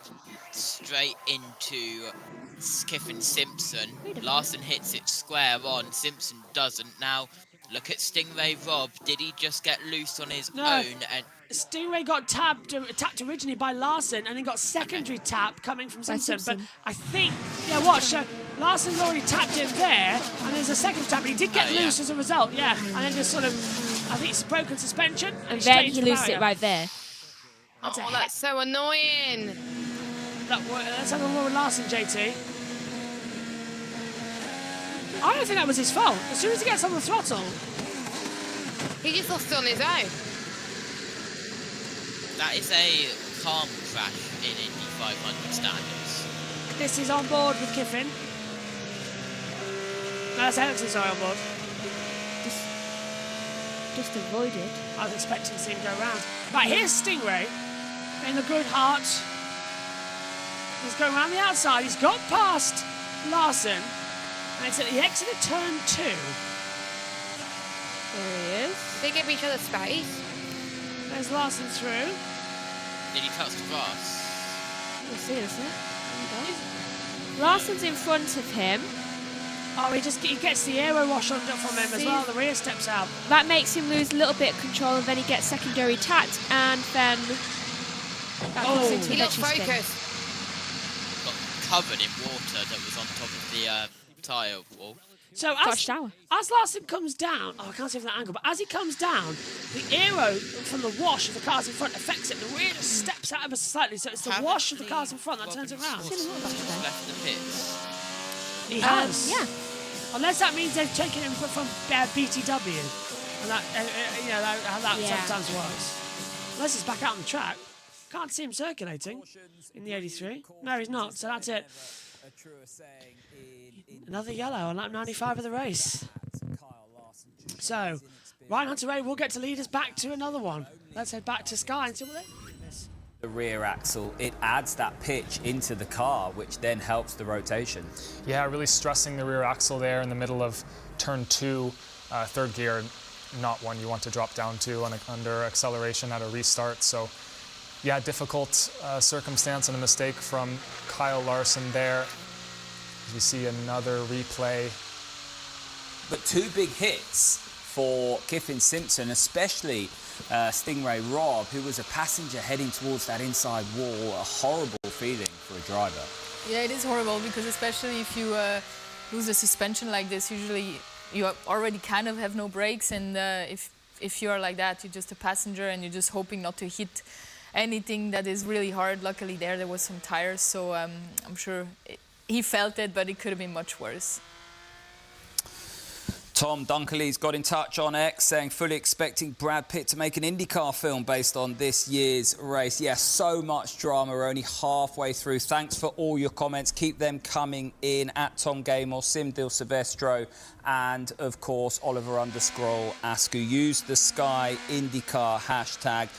[SPEAKER 7] straight into Kiffin Simpson. Larson hits it square on. Simpson doesn't. Now, look at Stingray Rob. Did he just get loose on his own? And
[SPEAKER 18] Stingray got tapped originally by Larson, and then got secondary tap coming from Simpson. But I think, yeah, watch. Larson's already tapped him there, and there's a second tap, but he did get loose as a result, yeah. And then just sort of, I think it's broken suspension.
[SPEAKER 6] And then he loosed it right there.
[SPEAKER 14] That's so annoying.
[SPEAKER 18] Let's have a look with Larson, JT. I don't think that was his fault. As soon as he gets on the throttle,
[SPEAKER 14] he just lost it on his own.
[SPEAKER 7] that is a calm crash in Indy 500 standards.
[SPEAKER 18] This is on board with Kiffin. No, that's Henderson, sorry, on board.
[SPEAKER 6] Just avoided.
[SPEAKER 18] I was expecting to see him go round. Right, here's Stingray in the good heart. He's going around the outside. He's got past Larson. And it's at the exit of turn 2.
[SPEAKER 6] There he is.
[SPEAKER 14] They give each other space.
[SPEAKER 18] There's Larson through.
[SPEAKER 7] Did he touch the grass?
[SPEAKER 6] We'll see, isn't it? Larson's in front of him.
[SPEAKER 18] Oh, he gets the aero wash under from him as well. The rear steps out.
[SPEAKER 6] That makes him lose a little bit of control, and then he gets secondary tapped, and then that comes into
[SPEAKER 14] he
[SPEAKER 6] the
[SPEAKER 14] looked
[SPEAKER 6] veggie
[SPEAKER 14] focused.
[SPEAKER 7] Got covered in water that was on top of the tyre wall.
[SPEAKER 18] So as Larson comes down, I can't see from that angle, but as he comes down, the aero from the wash of the cars in front affects it. The rear just steps out ever so slightly, so it's the wash of the cars in front that turns it around.
[SPEAKER 7] Left the pits.
[SPEAKER 18] He has.
[SPEAKER 6] Yeah.
[SPEAKER 18] Unless that means they've taken him from BTW, and that how that sometimes works. Unless he's back out on the track, can't see him circulating in the 83. No, he's not. So that's it. Another yellow on lap 95 of the race. So, Ryan Hunter-Reay will get to lead us back to another one. Let's head back to Sky and see what they...
[SPEAKER 20] The rear axle, it adds that pitch into the car, which then helps the rotation.
[SPEAKER 22] Yeah, really stressing the rear axle there in the middle of turn 2, third gear, not one you want to drop down to under acceleration at a restart. So, yeah, difficult circumstance and a mistake from Kyle Larson there. You see another replay.
[SPEAKER 20] But 2 big hits for Kiffin Simpson, especially Stingray Rob, who was a passenger heading towards that inside wall. A horrible feeling for a driver.
[SPEAKER 5] Yeah, it is horrible because especially if you lose a suspension like this, usually you already kind of have no brakes, and if you are like that, you're just a passenger and you're just hoping not to hit anything that is really hard. Luckily there was some tires, so I'm sure he felt it, but it could have been much worse.
[SPEAKER 20] Tom Dunkerley's got in touch on X saying fully expecting Brad Pitt to make an IndyCar film based on this year's race. Yes, so much drama. We're only halfway through. Thanks for all your comments. Keep them coming in at Tom Gamer, Sim Dil Silvestro, and of course Oliver_Askew. Use the Sky IndyCar hashtag.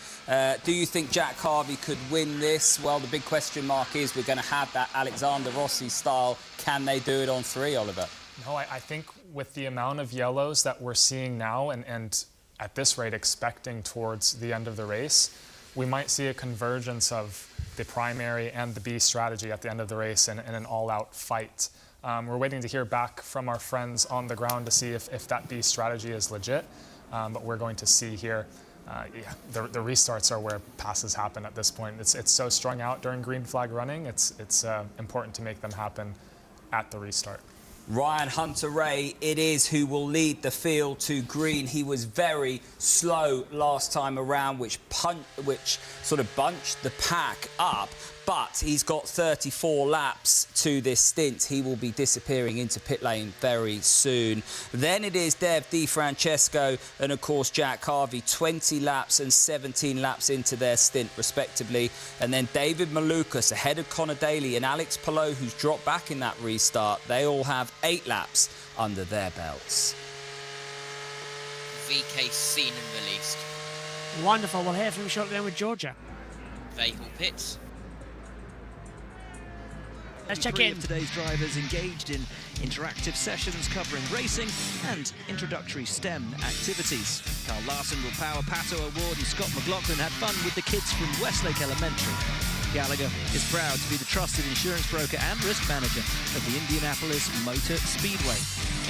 [SPEAKER 20] Do you think Jack Harvey could win this? Well, the big question mark is we're going to have that Alexander Rossi style. Can they do it on 3, Oliver?
[SPEAKER 22] No, I think with the amount of yellows that we're seeing now and at this rate expecting towards the end of the race, we might see a convergence of the primary and the B strategy at the end of the race in an all-out fight. We're waiting to hear back from our friends on the ground to see if that B strategy is legit, but we're going to see here. The restarts are where passes happen at this point. It's so strung out during green flag running, it's important to make them happen at the restart.
[SPEAKER 20] Ryan Hunter-Reay, it is who will lead the field to green. He was very slow last time around, which sort of bunched the pack up. But he's got 34 laps to this stint. He will be disappearing into pit lane very soon. Then it is Dev DiFrancesco and, of course, Jack Harvey, 20 laps and 17 laps into their stint, respectively. And then David Malukas ahead of Connor Daly and Alex Palou, who's dropped back in that restart. They all have 8 laps under their belts.
[SPEAKER 7] VK seen and released.
[SPEAKER 18] Wonderful. We'll hear from him shortly then with Georgia.
[SPEAKER 7] Vehicle pits.
[SPEAKER 18] Let's check in.
[SPEAKER 12] Of today's drivers engaged in interactive sessions covering racing and introductory STEM activities. Carl Larson will power Pato Award and Scott McLaughlin had fun with the kids from Westlake Elementary. Gallagher is proud to be the trusted insurance broker and risk manager of the Indianapolis Motor Speedway,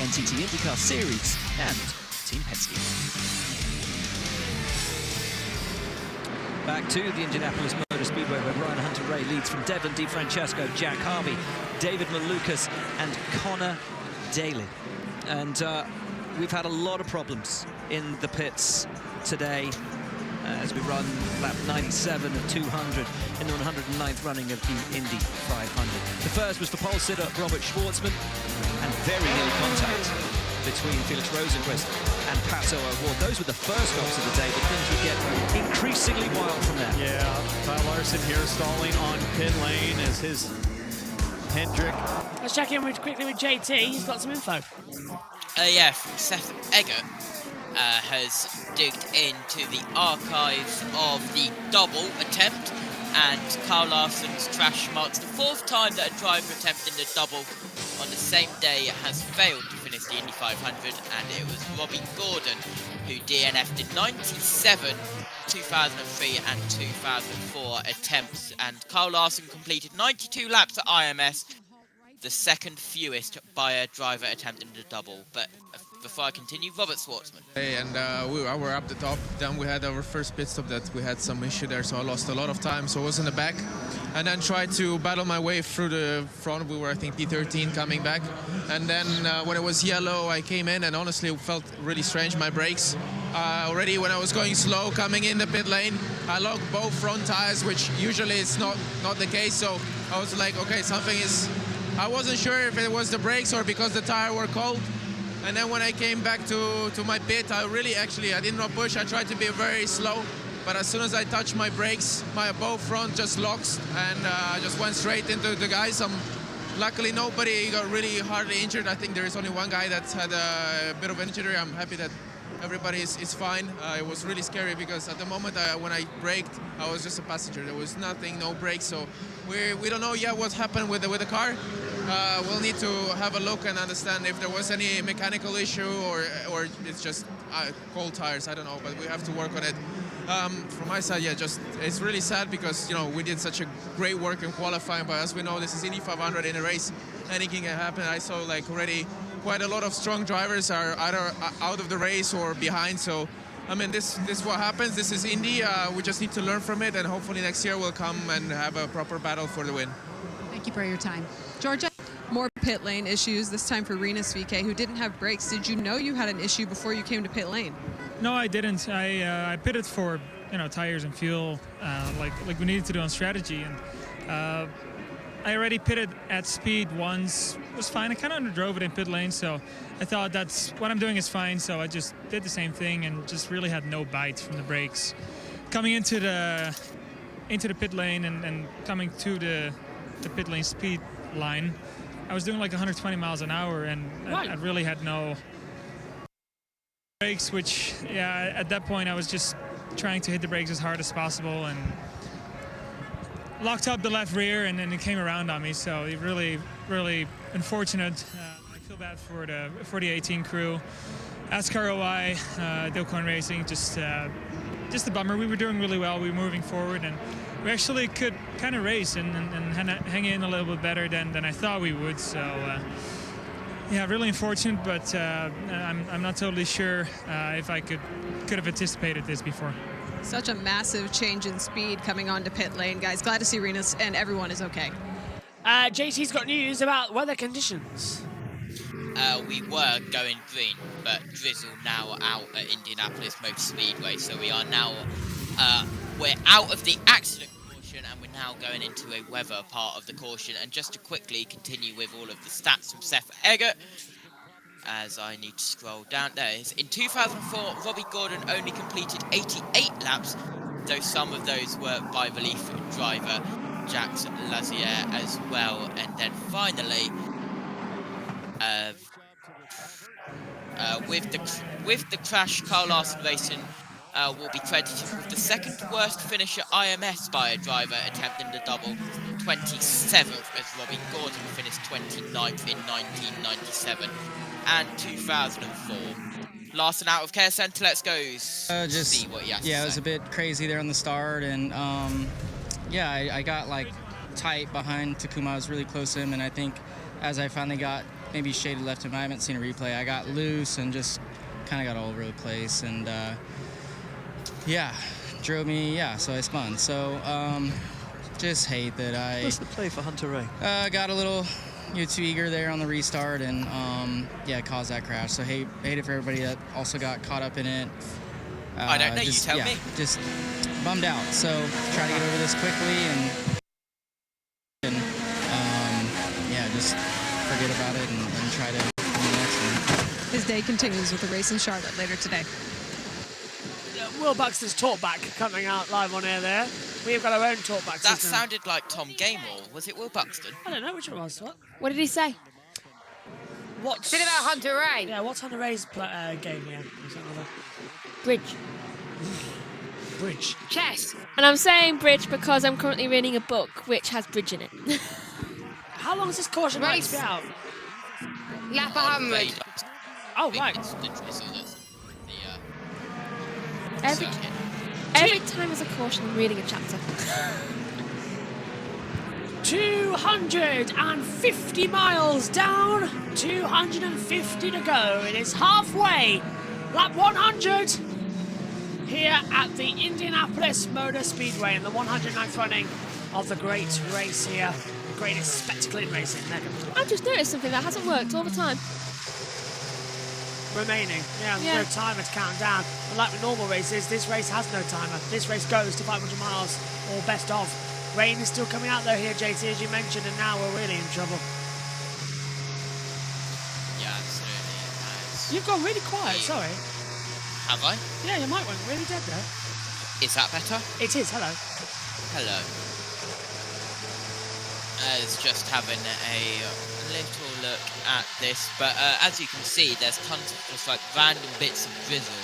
[SPEAKER 12] NTT INDYCAR Series and Team Penske. Back to the Indianapolis Motor Speedway, where Ryan Hunter-Reay leads from Devlin DiFrancesco, Jack Harvey, David Malukas and Connor Daly. And we've had a lot of problems in the pits today as we run lap 97 of 200 in the 109th running of the Indy 500. The first was for pole sitter Robert Schwartzman, and very near contact between Felix Rosenquist and Pato Award. Those were the first stops of the day, but things would get increasingly wild from there.
[SPEAKER 16] Yeah, Kyle Larson here stalling on pit lane as his Hendrick.
[SPEAKER 18] Let's check in quickly with JT. He's got some info.
[SPEAKER 7] Yeah, Seth Eggert has digged into the archives of the double attempt, and Kyle Larson's crash marks the 4th time that a driver attempting the double on the same day has failed to finish the Indy 500, and it was Robbie Gordon who DNF'd in 97, 2003 and 2004 attempts, and Kyle Larson completed 92 laps at IMS, the second fewest by a driver attempting the double. But before I continue, Robert Schwartzman.
[SPEAKER 3] Hey, and we were up the top. Then we had our first pit stop that we had some issue there, so I lost a lot of time. So I was in the back, and then tried to battle my way through the front. We were, I think, P13 coming back, and then when it was yellow, I came in, and honestly, it felt really strange. My brakes already when I was going slow coming in the pit lane, I locked both front tires, which usually is not the case. So I was like, okay, something is. I wasn't sure if it was the brakes or because the tire were cold. And then when I came back to my pit, I did not push. I tried to be very slow, but as soon as I touched my brakes, my both front just locks, and I just went straight into the guys. Luckily, nobody got really hardly injured. I think there is only one guy that's had a bit of injury. I'm happy that everybody is fine. It was really scary because at the moment when I braked, I was just a passenger. There was nothing, no brakes. So we don't know yet what happened with the car. We'll need to have a look and understand if there was any mechanical issue or it's just cold tires. I don't know, but we have to work on it. From my side, yeah, it's really sad because we did such a great work in qualifying, but as we know, this is Indy 500 in a race. Anything can happen. I saw already quite a lot of strong drivers are either out of the race or behind. So, I mean, this is what happens. This is Indy. We just need to learn from it, and hopefully next year we'll come and have a proper battle for the win.
[SPEAKER 4] Thank you for your time. Georgia?
[SPEAKER 17] More pit lane issues, this time for Rinus VK, who didn't have brakes. Did you know you had an issue before you came to pit lane?
[SPEAKER 15] No, I didn't. I pitted for tires and fuel, like we needed to do on strategy, and I already pitted at speed once. It was fine. I kind of underdrove it in pit lane, so I thought that's what I'm doing is fine. So I just did the same thing and just really had no bite from the brakes. Coming into the pit lane and coming to the pit lane speed line, I was doing like 120 miles an hour, and I really had no brakes, which, yeah, at that point I was just trying to hit the brakes as hard as possible and locked up the left rear, and then it came around on me. So it really, really unfortunate. I feel bad for the 18 crew. INDYCAR OI, Dilcon Racing, just a bummer. We were doing really well. We were moving forward, and we actually could kind of race and hang in a little bit better than I thought we would. So yeah, really unfortunate, but I'm not totally sure if I could have anticipated this before.
[SPEAKER 17] Such a massive change in speed coming onto pit lane, guys. Glad to see Renus and everyone is okay.
[SPEAKER 18] JT's got news about weather conditions.
[SPEAKER 7] We were going green, but drizzle now out at Indianapolis Motor Speedway, so we are now we're out of the accident caution and we're now going into a weather part of the caution. And just to quickly continue with all of the stats from Seth Eggert, as I need to scroll down, there it is. In 2004, Robbie Gordon only completed 88 laps, though some of those were by relief driver Jacques Lazier as well. And then finally, with the crash, Carl Larson Racing will be credited with the second worst finish at IMS by a driver attempting the double, 27th, as Robbie Gordon finished 29th in 1997 and 2004. Larson out of Care Centre, let's go see what he has to say.
[SPEAKER 8] It was a bit crazy there on the start, and yeah, I got like tight behind Takuma. I was really close to him, and I think as I finally got maybe shaded left to him, I haven't seen a replay, I got loose and just kind of got all over the place, and yeah, drove me, so I spun. So just hate that I...
[SPEAKER 19] What's the play for Hunter Ray?
[SPEAKER 8] Got a little too eager there on the restart, and yeah, caused that crash. So hate it for everybody that also got caught up in it.
[SPEAKER 7] I don't know, you tell me.
[SPEAKER 8] Just bummed out. So try to get over this quickly, and yeah, just forget about it and try to do the next one.
[SPEAKER 17] His day continues with the race in Charlotte later today.
[SPEAKER 18] Will Buxton's talkback coming out live on air there. We've got our own talkback
[SPEAKER 7] That
[SPEAKER 18] system.
[SPEAKER 7] sounded like Tom Gaymore. Was it Will Buxton?
[SPEAKER 18] I don't know which one it was.
[SPEAKER 6] What did he say?
[SPEAKER 18] What's
[SPEAKER 14] it about Hunter Ray?
[SPEAKER 18] Yeah, what's Hunter Ray's game? Yeah,
[SPEAKER 6] Bridge.
[SPEAKER 18] Bridge.
[SPEAKER 14] Chess.
[SPEAKER 6] And I'm saying bridge because I'm currently reading a book which has bridge in it.
[SPEAKER 18] How long is this caution like to be out?
[SPEAKER 14] Lap 100.
[SPEAKER 18] Oh, right.
[SPEAKER 6] Every time there's a caution, I'm reading a chapter.
[SPEAKER 18] 250 miles down, 250 to go. It is halfway, lap 100 here at the Indianapolis Motor Speedway in the 109th running of the great race here, the greatest spectacle in racing.
[SPEAKER 6] I've just noticed something that hasn't worked all the time.
[SPEAKER 18] Remaining. Yeah, there's no timer to count down. Unlike the normal races, this race has no timer. This race goes to 500 miles or best of. Rain is still coming out though here, JT, as you mentioned, and now we're really in trouble.
[SPEAKER 7] Yeah, absolutely.
[SPEAKER 18] You've gone really quiet, sorry.
[SPEAKER 7] Have I?
[SPEAKER 18] Yeah, your mic went really dead there.
[SPEAKER 7] Is that better?
[SPEAKER 18] It is, hello.
[SPEAKER 7] Hello. It's just having a little look at this, but as you can see, there's tons of just like random bits of drizzle.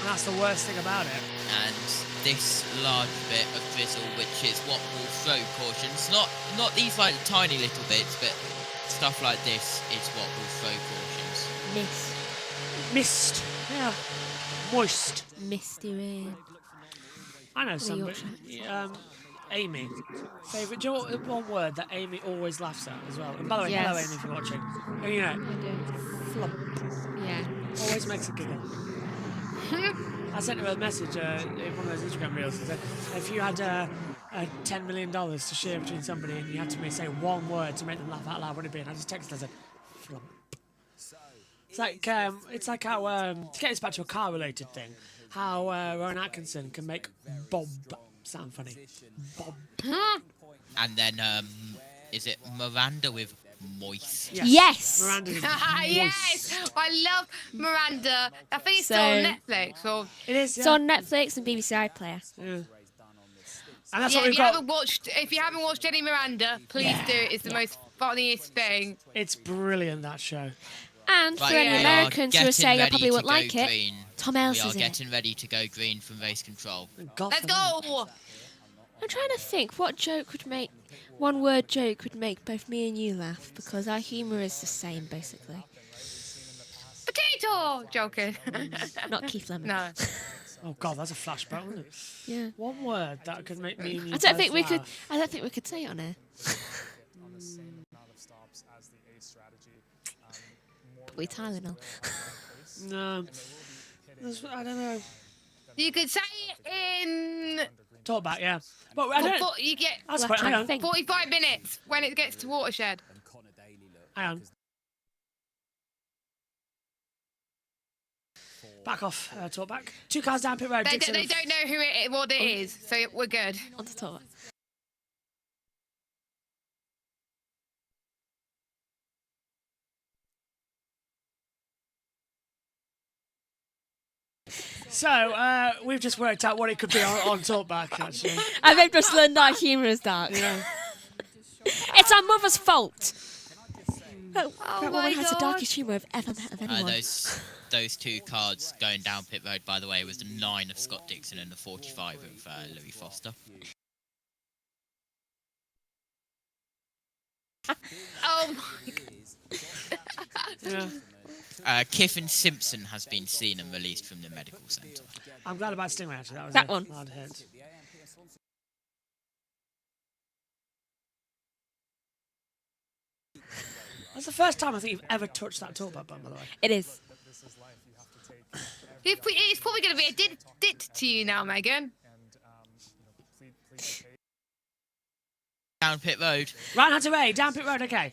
[SPEAKER 18] And that's the worst thing about it.
[SPEAKER 7] And this large bit of drizzle, which is what will throw cautions. Not these like tiny little bits, but stuff like this is what will throw cautions.
[SPEAKER 18] Mist. Yeah. Moist.
[SPEAKER 6] Misty rain.
[SPEAKER 18] I know somebody. Amy. Favourite. Do you know what one word that Amy always laughs at as well? And by the way, hello Amy if you're watching. Oh, you know.
[SPEAKER 6] I do.
[SPEAKER 18] Flump.
[SPEAKER 6] Yeah.
[SPEAKER 18] Always makes a giggle. I sent her a message in one of those Instagram reels that said, if you had $10 million to share between somebody and you had to say one word to make them laugh out loud, what would it be? And I just texted her and said, flump. It's like how, to get us back to a car-related thing, how Rowan Atkinson can make Bob sound funny. Bob.
[SPEAKER 7] And then, is it Miranda with moist?
[SPEAKER 6] Yes.
[SPEAKER 18] Miranda with
[SPEAKER 14] Yes. I love Miranda. I think it's on Netflix. Or
[SPEAKER 18] it is.
[SPEAKER 6] It's on Netflix and BBC iPlayer.
[SPEAKER 18] Yeah. And that's
[SPEAKER 14] yeah,
[SPEAKER 18] what we've got.
[SPEAKER 14] If you haven't watched Jenny Miranda, please do. It's the most funniest thing.
[SPEAKER 18] It's brilliant, that show.
[SPEAKER 6] And for any Americans who are saying I probably wouldn't like it, Tom Ellis is in it.
[SPEAKER 7] We are getting ready to go green from race control.
[SPEAKER 14] Let's go!
[SPEAKER 6] I'm trying to think what joke would make, one word joke would make both me and you laugh, because our humour is the same, basically.
[SPEAKER 14] Potato! Joking.
[SPEAKER 6] Not Keith Lemon.
[SPEAKER 14] No.
[SPEAKER 18] Oh God, that's a flashback, wasn't it?
[SPEAKER 6] Yeah.
[SPEAKER 18] One word that could make me and you
[SPEAKER 6] I don't think we
[SPEAKER 18] both
[SPEAKER 6] could.
[SPEAKER 18] laugh.
[SPEAKER 6] I don't think we could say it on air. We Tylenol.
[SPEAKER 18] No. I don't know.
[SPEAKER 14] You could say it in...
[SPEAKER 18] Talk back, yeah. But I don't...
[SPEAKER 14] You get
[SPEAKER 18] That's quite... Hang on.
[SPEAKER 14] 45 minutes when it gets to Watershed.
[SPEAKER 18] Hang on. Back off, talk back. 2 cars down pit road.
[SPEAKER 14] They don't know what it is, so we're good.
[SPEAKER 6] On the top.
[SPEAKER 18] So, we've just worked out what it could be on talkback, actually.
[SPEAKER 6] And they've just learned our humour is dark.
[SPEAKER 18] Yeah.
[SPEAKER 6] It's our mother's fault. That
[SPEAKER 14] my
[SPEAKER 6] woman has the
[SPEAKER 14] God.
[SPEAKER 6] darkest humour I've ever met of anyone.
[SPEAKER 7] Those 2 cards going down pit road, by the way, was the 9 of Scott Dixon and the 45 of Louis Foster.
[SPEAKER 14] Oh my God.
[SPEAKER 18] Yeah.
[SPEAKER 7] Kiffin Simpson has been seen and released from the medical centre.
[SPEAKER 18] I'm glad about Stingray, actually. That was
[SPEAKER 6] That
[SPEAKER 18] a
[SPEAKER 6] one.
[SPEAKER 18] hard hit. That's the first time I think you've ever touched that talkback button, by the way.
[SPEAKER 6] It is.
[SPEAKER 14] It's probably going to be a dit to you now, Megan.
[SPEAKER 7] Down pit road.
[SPEAKER 18] Right hand to A, down pit road, okay.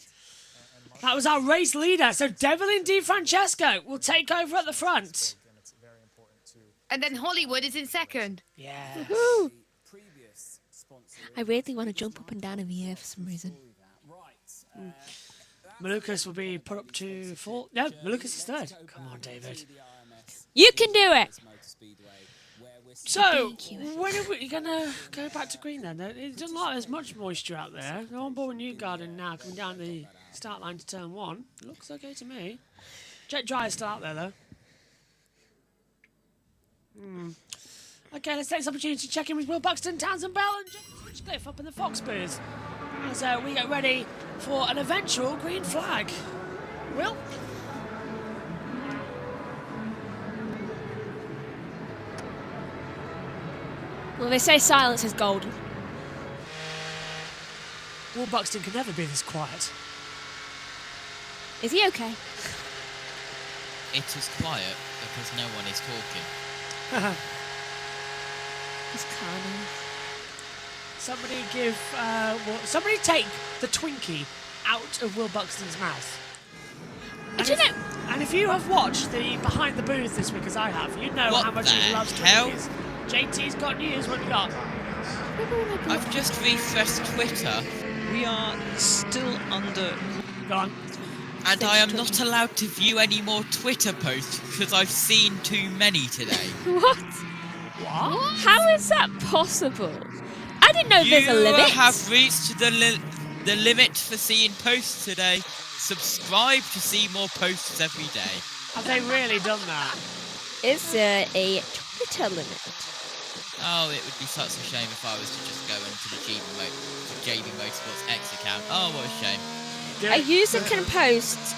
[SPEAKER 18] That was our race leader, so Devlin DiFrancesco will take over at the front.
[SPEAKER 14] And then Hollywood is in second.
[SPEAKER 18] Yeah.
[SPEAKER 6] Woohoo! I really want to jump up and down in the air for some reason.
[SPEAKER 18] Malukas will be put up to 4. No, Malukas is 3rd. Come on, David.
[SPEAKER 6] You can do it!
[SPEAKER 18] So, when are we going to go back to green then? It doesn't look like there's much moisture out there. They're on board Newgarden now, coming down the start line to turn 1. Looks okay to me. Jet dry is still out there, though. Okay, let's take this opportunity to check in with Will Buxton, Townsend Bell, and James Hinchcliffe up in the Fox booth as we get ready for an eventual green flag. Will?
[SPEAKER 6] Well, they say silence is golden.
[SPEAKER 18] Will Buxton can never be this quiet.
[SPEAKER 6] Is he okay?
[SPEAKER 7] It is quiet because no one is talking.
[SPEAKER 6] He's calm.
[SPEAKER 18] Somebody give... somebody take the Twinkie out of Will Buxton's mouth. And if you have watched the Behind the Booth this week, as I have, you know how much he loves Twinkies. JT's got news. What have you got?
[SPEAKER 7] I've just refreshed Twitter.
[SPEAKER 12] We are still under...
[SPEAKER 18] Go on.
[SPEAKER 7] And I am not allowed to view any more Twitter posts because I've seen too many today.
[SPEAKER 6] What?
[SPEAKER 18] What?
[SPEAKER 6] How is that possible? I didn't know there's a limit.
[SPEAKER 7] You have reached the limit for seeing posts today. Subscribe to see more posts every day.
[SPEAKER 18] Have they really done that?
[SPEAKER 6] Is there a Twitter limit?
[SPEAKER 7] Oh, it would be such a shame if I was to just go into the JBMotorsports account. Oh, what a shame.
[SPEAKER 6] A user can post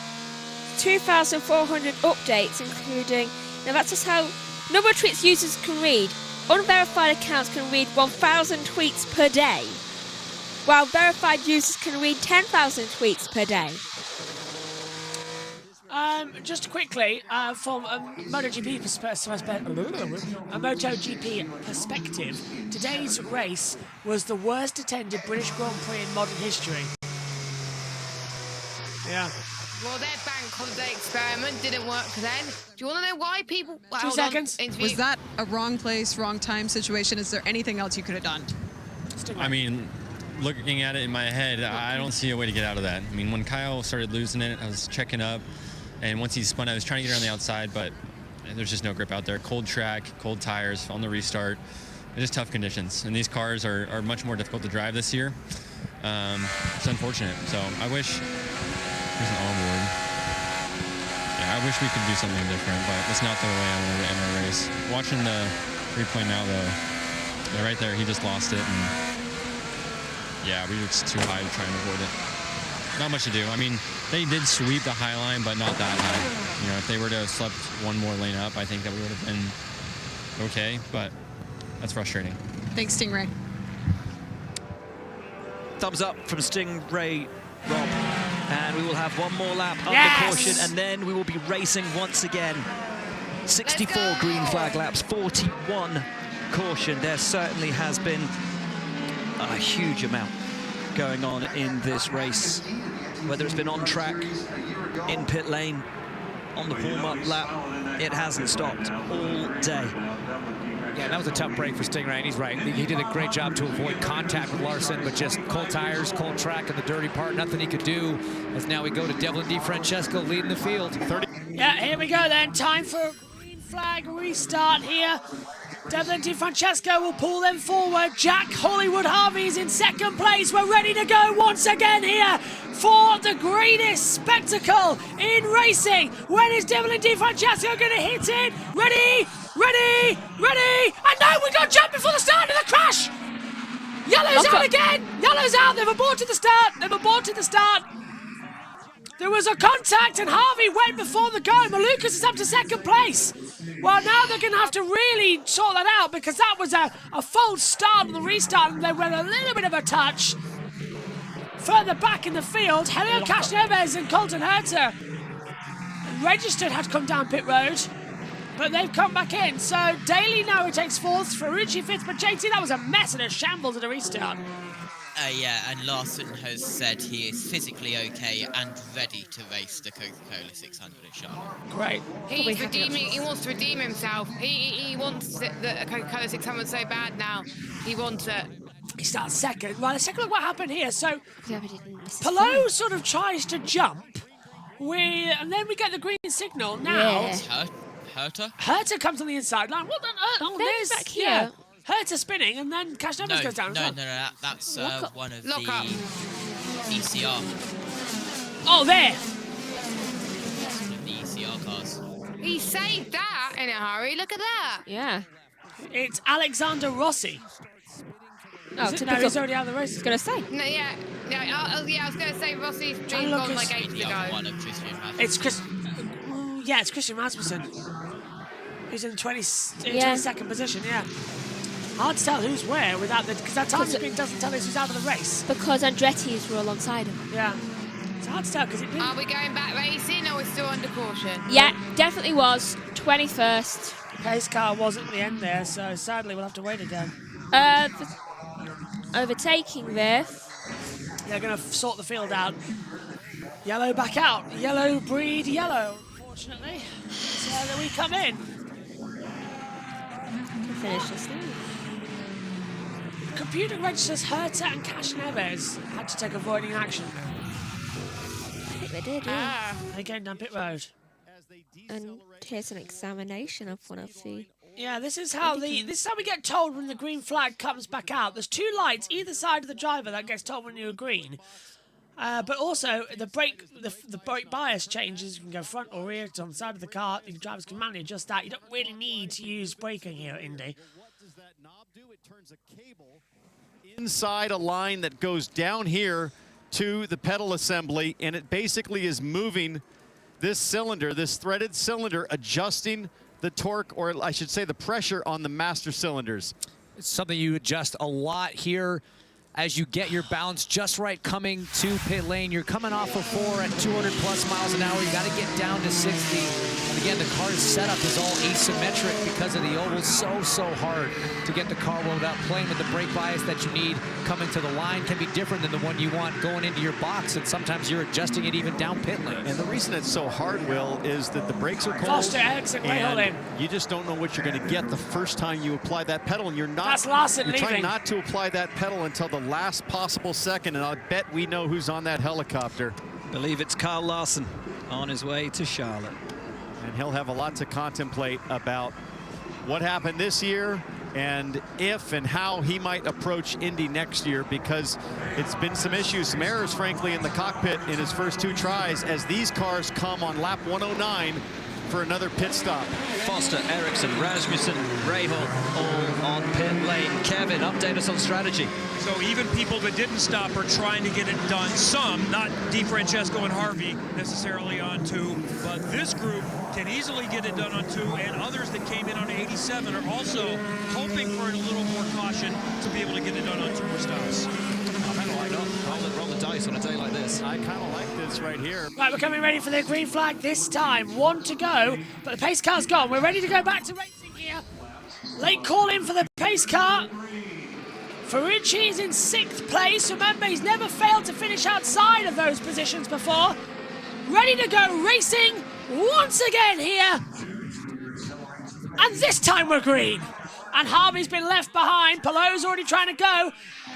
[SPEAKER 6] 2,400 updates, including... Now that's just how... Number of tweets users can read. Unverified accounts can read 1,000 tweets per day, while verified users can read 10,000 tweets per day.
[SPEAKER 18] Just quickly, from a MotoGP perspective, today's race was the worst attended British Grand Prix in modern history. Yeah.
[SPEAKER 14] Well, their bank holiday experiment didn't work then. Do you want to know why people... Well,
[SPEAKER 17] 2 seconds. Was that a wrong place, wrong time situation? Is there anything else you could have done?
[SPEAKER 2] I mean, looking at it in my head, I don't see a way to get out of that. I mean, when Kyle started losing it, I was checking up, and once he spun, I was trying to get around the outside, but there's just no grip out there. Cold track, cold tires on the restart. It's just tough conditions, and these cars are much more difficult to drive this year. It's unfortunate. So I wish... There's an onboard. Yeah, I wish we could do something different, but that's not the way I wanted to end our race. Watching the replay now, though, right there, he just lost it, and yeah, we were just too high to try and avoid it. Not much to do. I mean, they did sweep the high line, but not that high. You know, if they were to have slept one more lane up, I think that we would have been okay, but that's frustrating.
[SPEAKER 17] Thanks, Stingray.
[SPEAKER 12] Thumbs up from Stingray, Rob. And we will have one more lap under caution, and then we will be racing once again. 64 green flag laps, 41 caution. There certainly has been a huge amount going on in this race. Whether it's been on track, in pit lane, on the warm-up lap, it hasn't stopped all day.
[SPEAKER 1] Yeah, that was a tough break for Stingray, and he's right. He did a great job to avoid contact with Larson, but just cold tires, cold track, and the dirty part, nothing he could do. As now we go to Devlin DiFrancesco leading the field.
[SPEAKER 18] Yeah, here we go then. Time for a green flag restart here. Devlin DiFrancesco will pull them forward. Jack Hollywood Harvey is in second place. We're ready to go once again here for the greatest spectacle in racing. When is Devlin DiFrancesco going to hit it? Ready? Ready, ready, and no, we got jumped before the start of the crash! Yellow's out again! Yellow's out, they've aborted the start, There was a contact and Harvey went before the go. Malukas is up to second place. Well, now they're going to have to really sort that out because that was a false start on the restart and they went a little bit of a touch. Further back in the field, Helio Casneves and Colton Herter registered had come down pit road. But they've come back in, so Daly now takes fourth, Ferrucci fifth, but JT, that was a mess and a shambles at a restart.
[SPEAKER 7] Yeah, and Larson has said he is physically okay and ready to race the Coca-Cola 600 at Charlotte.
[SPEAKER 18] Great.
[SPEAKER 14] He wants to redeem himself. He wants the Coca-Cola 600 so bad now. He wants it.
[SPEAKER 18] He starts second. Well, let's take a look what happened here. So, Palou sort of tries to jump, and then we get the green signal. Now, Herter comes on the inside line. What on earth? Oh, there's back here. Yeah. Herter spinning, and then Casneves goes down.
[SPEAKER 7] No, that's one of the ECR.
[SPEAKER 18] Oh, there.
[SPEAKER 7] That's one of the ECR cars.
[SPEAKER 14] He saved that in a hurry. Look at that.
[SPEAKER 6] Yeah.
[SPEAKER 18] It's Alexander Rossi.
[SPEAKER 6] Oh,
[SPEAKER 18] no, he's already out of the race.
[SPEAKER 6] I was going to say.
[SPEAKER 14] No, yeah, I was going to say Rossi's dream gone like ages ago.
[SPEAKER 18] It's Chris. Yeah, it's Christian Rasmussen. He's in 22nd position, yeah. Hard to tell who's where without because that time screen doesn't tell us who's out of the race.
[SPEAKER 6] Because Andretti's were alongside him.
[SPEAKER 18] Yeah. It's hard to tell because it didn't.
[SPEAKER 14] Are we going back racing or are we still under caution?
[SPEAKER 6] Yeah, definitely was. 21st.
[SPEAKER 18] Pace car wasn't the end there, so sadly we'll have to wait again.
[SPEAKER 6] Overtaking there.
[SPEAKER 18] They're going to sort the field out. Yellow back out. Yellow breed yellow, unfortunately. So that we come in.
[SPEAKER 6] Finish this thing.
[SPEAKER 18] Computer registers Herter and Casneves had to take avoiding action.
[SPEAKER 6] I think they did, yeah.
[SPEAKER 18] They're going down pit road.
[SPEAKER 6] And here's an examination of one of the...
[SPEAKER 18] Yeah, this is how we get told when the green flag comes back out. There's two lights either side of the driver that gets told when you're green. But also the brake bias changes. You can go front or rear to on the side of the car. The drivers can manually adjust that. You don't really need to use braking here at Indy.
[SPEAKER 16] What does that knob do? It turns a cable inside a line that goes down here to the pedal assembly, and it basically is moving this cylinder, this threaded cylinder, adjusting the torque, or I should say the pressure on the master cylinders.
[SPEAKER 1] It's something you adjust a lot here as you get your balance just right coming to pit lane. You're coming off of 4 at 200 plus miles an hour. You got to get down to 60. And again, the car's setup is all asymmetric because of the oval. So hard to get the car without playing with the brake bias that you need. Coming to the line can be different than the one you want going into your box, and sometimes you're adjusting it even down pit lane.
[SPEAKER 16] And the reason it's so hard, Will, is that the brakes are cold.
[SPEAKER 18] Foster exit way
[SPEAKER 16] and you just don't know what you're going to get the first time you apply that pedal, and you're not.
[SPEAKER 18] That's Larson
[SPEAKER 16] you're
[SPEAKER 18] leaving.
[SPEAKER 16] Trying not to apply that pedal until the last possible second, and I bet we know who's on that helicopter.
[SPEAKER 12] Believe it's Kyle Larson on his way to Charlotte.
[SPEAKER 16] And he'll have a lot to contemplate about what happened this year and if and how he might approach Indy next year, because it's been some issues, some errors, frankly, in the cockpit in his first 2 tries as these cars come on lap 109 for another pit stop.
[SPEAKER 12] Foster, Ericsson, Rasmussen, Rahal all on pit lane. Kevin, update us on strategy.
[SPEAKER 9] So even people that didn't stop are trying to get it done. Some, not DiFrancesco and Harvey necessarily on 2, but this group can easily get it done on 2, and others that came in on 87 are also hoping for a little more caution to be able to get it done on 2 more stops.
[SPEAKER 12] Why not? Roll the dice on a day like this.
[SPEAKER 16] I kind of like this right here.
[SPEAKER 18] Right, we're coming ready for the green flag this time. 1 to go, but the pace car's gone. We're ready to go back to racing here. Late call in for the pace car. Ferrucci is in 6th place. Remember, he's never failed to finish outside of those positions before. Ready to go racing once again here. And this time we're green. And Harvey's been left behind. Pallou's already trying to go.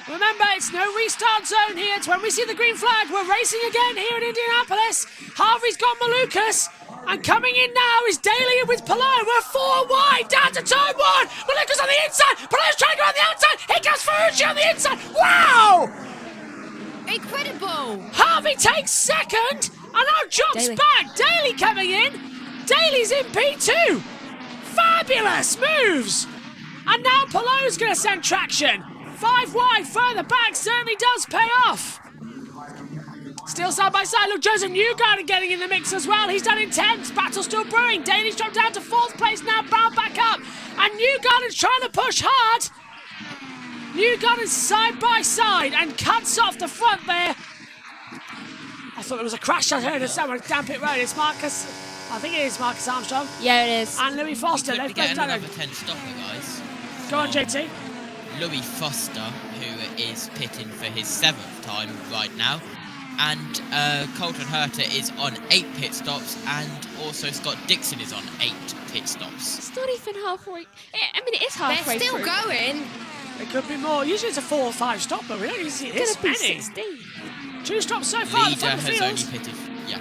[SPEAKER 18] Remember, it's no restart zone here. It's when we see the green flag. We're racing again here in Indianapolis. Harvey's got Malukas. And coming in now is Daly with Palou. We're 4 wide down to turn 1. Malukas on the inside. Palou's trying to go on the outside. Here comes Ferrucci on the inside. Wow!
[SPEAKER 14] Incredible!
[SPEAKER 18] Harvey takes 2nd. And now jumps back. Daly coming in. Daly's in P2. Fabulous moves. And now Palou's going to send traction. 5 wide, further back, certainly does pay off. Still side by side, look, Joseph Newgarden getting in the mix as well. He's done intense, battle still brewing. Daly's dropped down to 4th place now, bound back up. And Newgarden's trying to push hard. Newgarden's side by side and cuts off the front there. I thought there was a crash I heard somewhere down pit road. It's Marcus, I think it is Marcus Armstrong.
[SPEAKER 6] Yeah, it is.
[SPEAKER 18] And Louis Foster.
[SPEAKER 7] They've
[SPEAKER 18] both done
[SPEAKER 7] another
[SPEAKER 18] it.
[SPEAKER 7] 10 stopper, guys.
[SPEAKER 18] Go on, JT.
[SPEAKER 7] Louis Foster, who is pitting for his 7th time right now. And Colton Herter is on 8 pit stops, and also Scott Dixon is on 8 pit stops.
[SPEAKER 6] It's not even halfway. I mean, it is halfway.
[SPEAKER 14] They're still
[SPEAKER 6] through.
[SPEAKER 14] going.
[SPEAKER 18] It could be more. Usually it's a 4 or 5 stop, but we don't even see this many.
[SPEAKER 6] 16.
[SPEAKER 18] 2 stops so far.
[SPEAKER 7] Leader
[SPEAKER 18] The
[SPEAKER 7] has
[SPEAKER 18] field.
[SPEAKER 7] only pitted, yeah.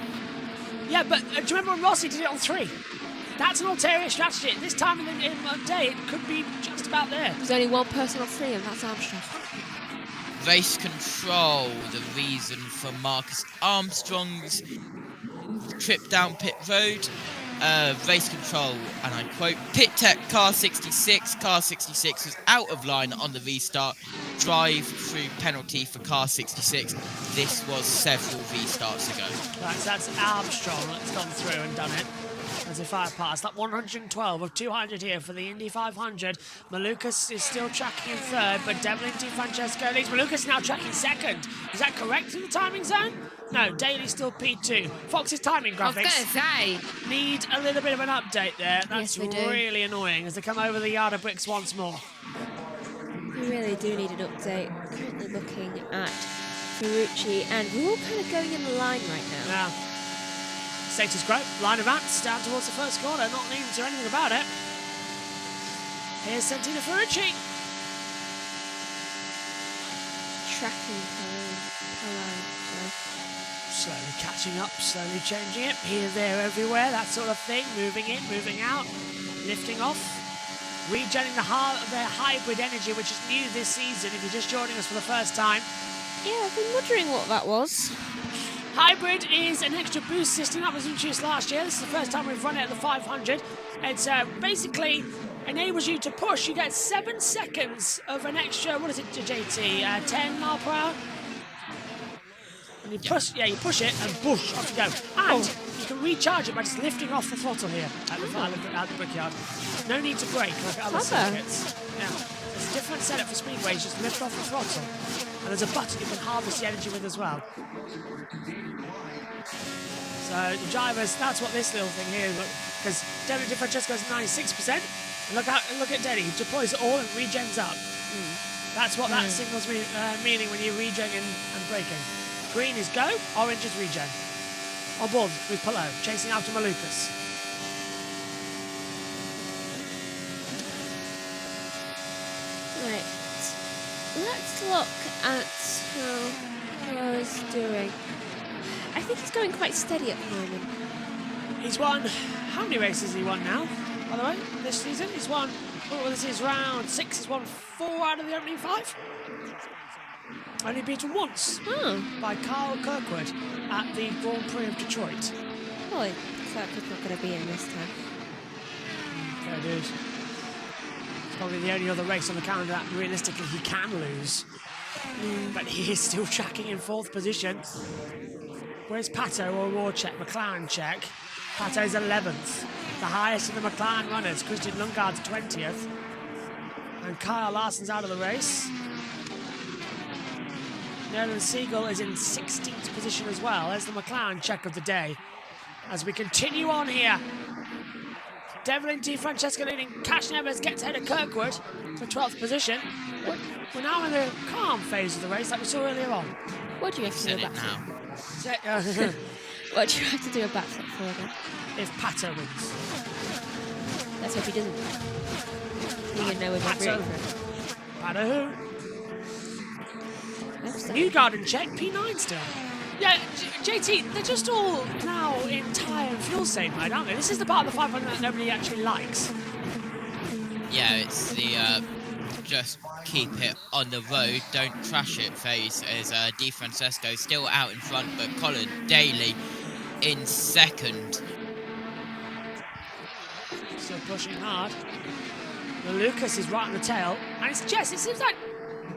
[SPEAKER 18] Yeah, but do you remember when Rossi did it on 3? That's an ulterior strategy. This time in the day, it could be just about there.
[SPEAKER 6] There's only one person on 3, and that's Armstrong.
[SPEAKER 7] Race control, the reason for Marcus Armstrong's trip down pit road. Race control, and I quote, pit tech car 66. Car 66 was out of line on the restart. Drive through penalty for car 66. This was several restarts ago.
[SPEAKER 18] Right, so that's Armstrong that's gone through and done it. As a 5 pass, that 112 of 200 here for the Indy 500. Malukas is still tracking in 3rd, but Devlin DiFrancesco leads. Malukas now tracking 2nd. Is that correct in the timing zone? No, Daly's still P2. Fox's timing graphics.
[SPEAKER 14] I was going to say.
[SPEAKER 18] Need a little bit of an update there. That's
[SPEAKER 6] Yes, we do.
[SPEAKER 18] really annoying as they come over the yard of bricks once more.
[SPEAKER 6] We really do need an update. Currently looking at Ferrucci, and we're all kind of going in the line right now.
[SPEAKER 18] Yeah. Status quo, line of ants down towards the first corner, not needing to do anything about it. Here's Santino Ferrucci.
[SPEAKER 6] Tracking Palou.
[SPEAKER 18] Slowly catching up, slowly changing it. Here, there, everywhere, that sort of thing. Moving in, moving out, lifting off. Regenerating their hybrid energy, which is new this season, if you're just joining us for the first time.
[SPEAKER 6] Yeah, I've been wondering what that was.
[SPEAKER 18] Hybrid is an extra boost system that was introduced last year. This is the first time we've run it at the 500. It's basically enables you to push. You get 7 seconds of an extra, what is it, JT? 10 mile per hour? And you push, you push it and boosh, off you go. And you can recharge it by just lifting off the throttle here at the brickyard. No need to brake like other circuits. Yeah. It's a different setup for speedways, just lift off the throttle. And there's a button you can harvest the energy with as well. So the drivers, that's what this little thing here is, because Denny DiFrancesco is 96%. And look at Denny, he deploys it all and regens up. That's what that signals meaning when you're regenning and braking. Green is go, orange is regen. On board with Palou, chasing after Malukas.
[SPEAKER 6] Right, let's look at how Palou's doing. I think he's going quite steady at the moment.
[SPEAKER 18] He's won, how many races has he won now, by the way, this season? He's won, this is round 6, he's won 4 out of the opening 5. Only beaten once by Carl Kirkwood at the Grand Prix of Detroit.
[SPEAKER 6] Oh, Oh, Kirkwood's not going to be in this time.
[SPEAKER 18] Fair dues. It's probably the only other race on the calendar that realistically he can lose. But he is still tracking in 4th position. Where's Pato or Warcheck? McLaren check. Pato's 11th. The highest of the McLaren runners. Christian Lundgaard's 20th. And Kyle Larson's out of the race. Nolan Siegel is in 16th position as well. There's the McLaren check of the day. As we continue on here. Devlin Di Francesco leading. Cash Neves gets ahead of Kirkwood for 12th position. We're now in the calm phase of the race like we saw earlier on.
[SPEAKER 6] What do you have to do about
[SPEAKER 18] it?
[SPEAKER 6] What do you have to do a backflip for then?
[SPEAKER 18] If Pato wins.
[SPEAKER 6] Let's hope he doesn't. You know we're rooting for him.
[SPEAKER 18] Pato who? New Garden check, P9 still. Yeah, JT, they're just all now in tyre and fuel safe mode, aren't they? This is the part of the 500 that nobody actually likes.
[SPEAKER 7] Yeah, it's the just keep it on the road, don't crash it phase, as Di Francesco still out in front, but Colin Daly in 2nd.
[SPEAKER 18] Still pushing hard. The Lucas is right on the tail, and it's Jess. It seems like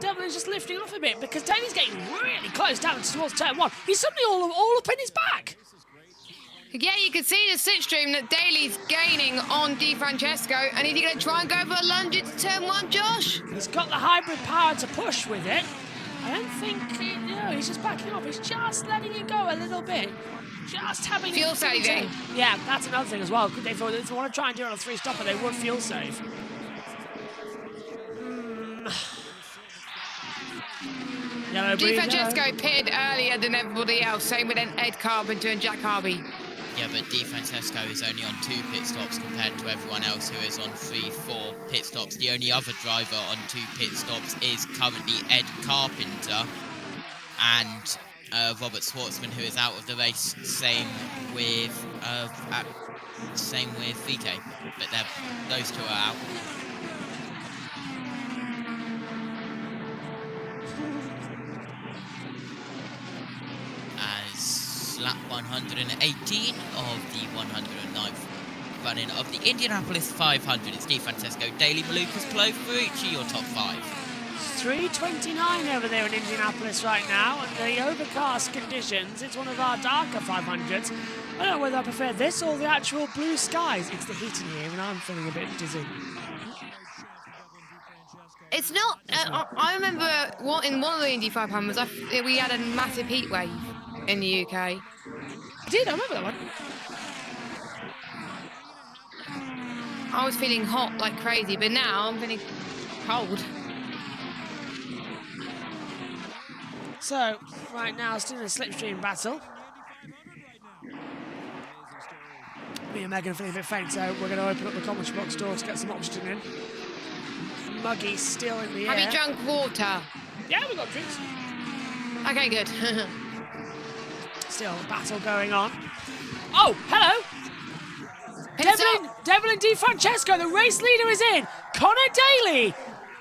[SPEAKER 18] Devlin is just lifting off a bit because Daly's getting really close down towards turn 1. He's suddenly all up in his back.
[SPEAKER 14] Yeah, you can see the slipstream that Daly's gaining on Di Francesco. And is he going to try and go for a lunge into turn 1, Josh?
[SPEAKER 18] He's got the hybrid power to push with it. I don't think, he's just backing off. He's just letting it go a little bit. Just having
[SPEAKER 14] fuel saving.
[SPEAKER 18] Yeah, that's another thing as well. If they want to try and do it on a 3-stopper, they would fuel save.
[SPEAKER 14] Di Francesco pitted earlier than everybody else. Same with Ed Carpenter and Jack Harvey.
[SPEAKER 7] Yeah, but Di Francesco is only on 2 pit stops compared to everyone else who is on 3-4 pit stops. The only other driver on 2 pit stops is currently Ed Carpenter and Robert Schwartzman, who is out of the race. Same with VK, but those two are out. Lap 118 of the 109th running of the Indianapolis 500. It's Di Francesco, Daly, Malukas, Plo, Ferrucci, your top 5.
[SPEAKER 18] 3:29 over there in Indianapolis right now, and the overcast conditions. It's one of our darker 500s. I don't know whether I prefer this or the actual blue skies. It's the heat in here, and I'm feeling a bit dizzy.
[SPEAKER 14] It's not. I remember in one of the Indy 500s, we had a massive heat wave in the UK.
[SPEAKER 18] I did, I remember that one.
[SPEAKER 14] I was feeling hot like crazy, but now I'm feeling cold.
[SPEAKER 18] So, right now, still in a slipstream battle. Me and Megan are feeling a bit faint, so we're going to open up the commentary box door to get some oxygen in. Muggy still in the air.
[SPEAKER 14] Have you drunk water?
[SPEAKER 18] Yeah, we got drinks.
[SPEAKER 14] Okay, good.
[SPEAKER 18] Still a battle going on. Oh, hello! Devlin Di Francesco, the race leader, is in. Connor Daly.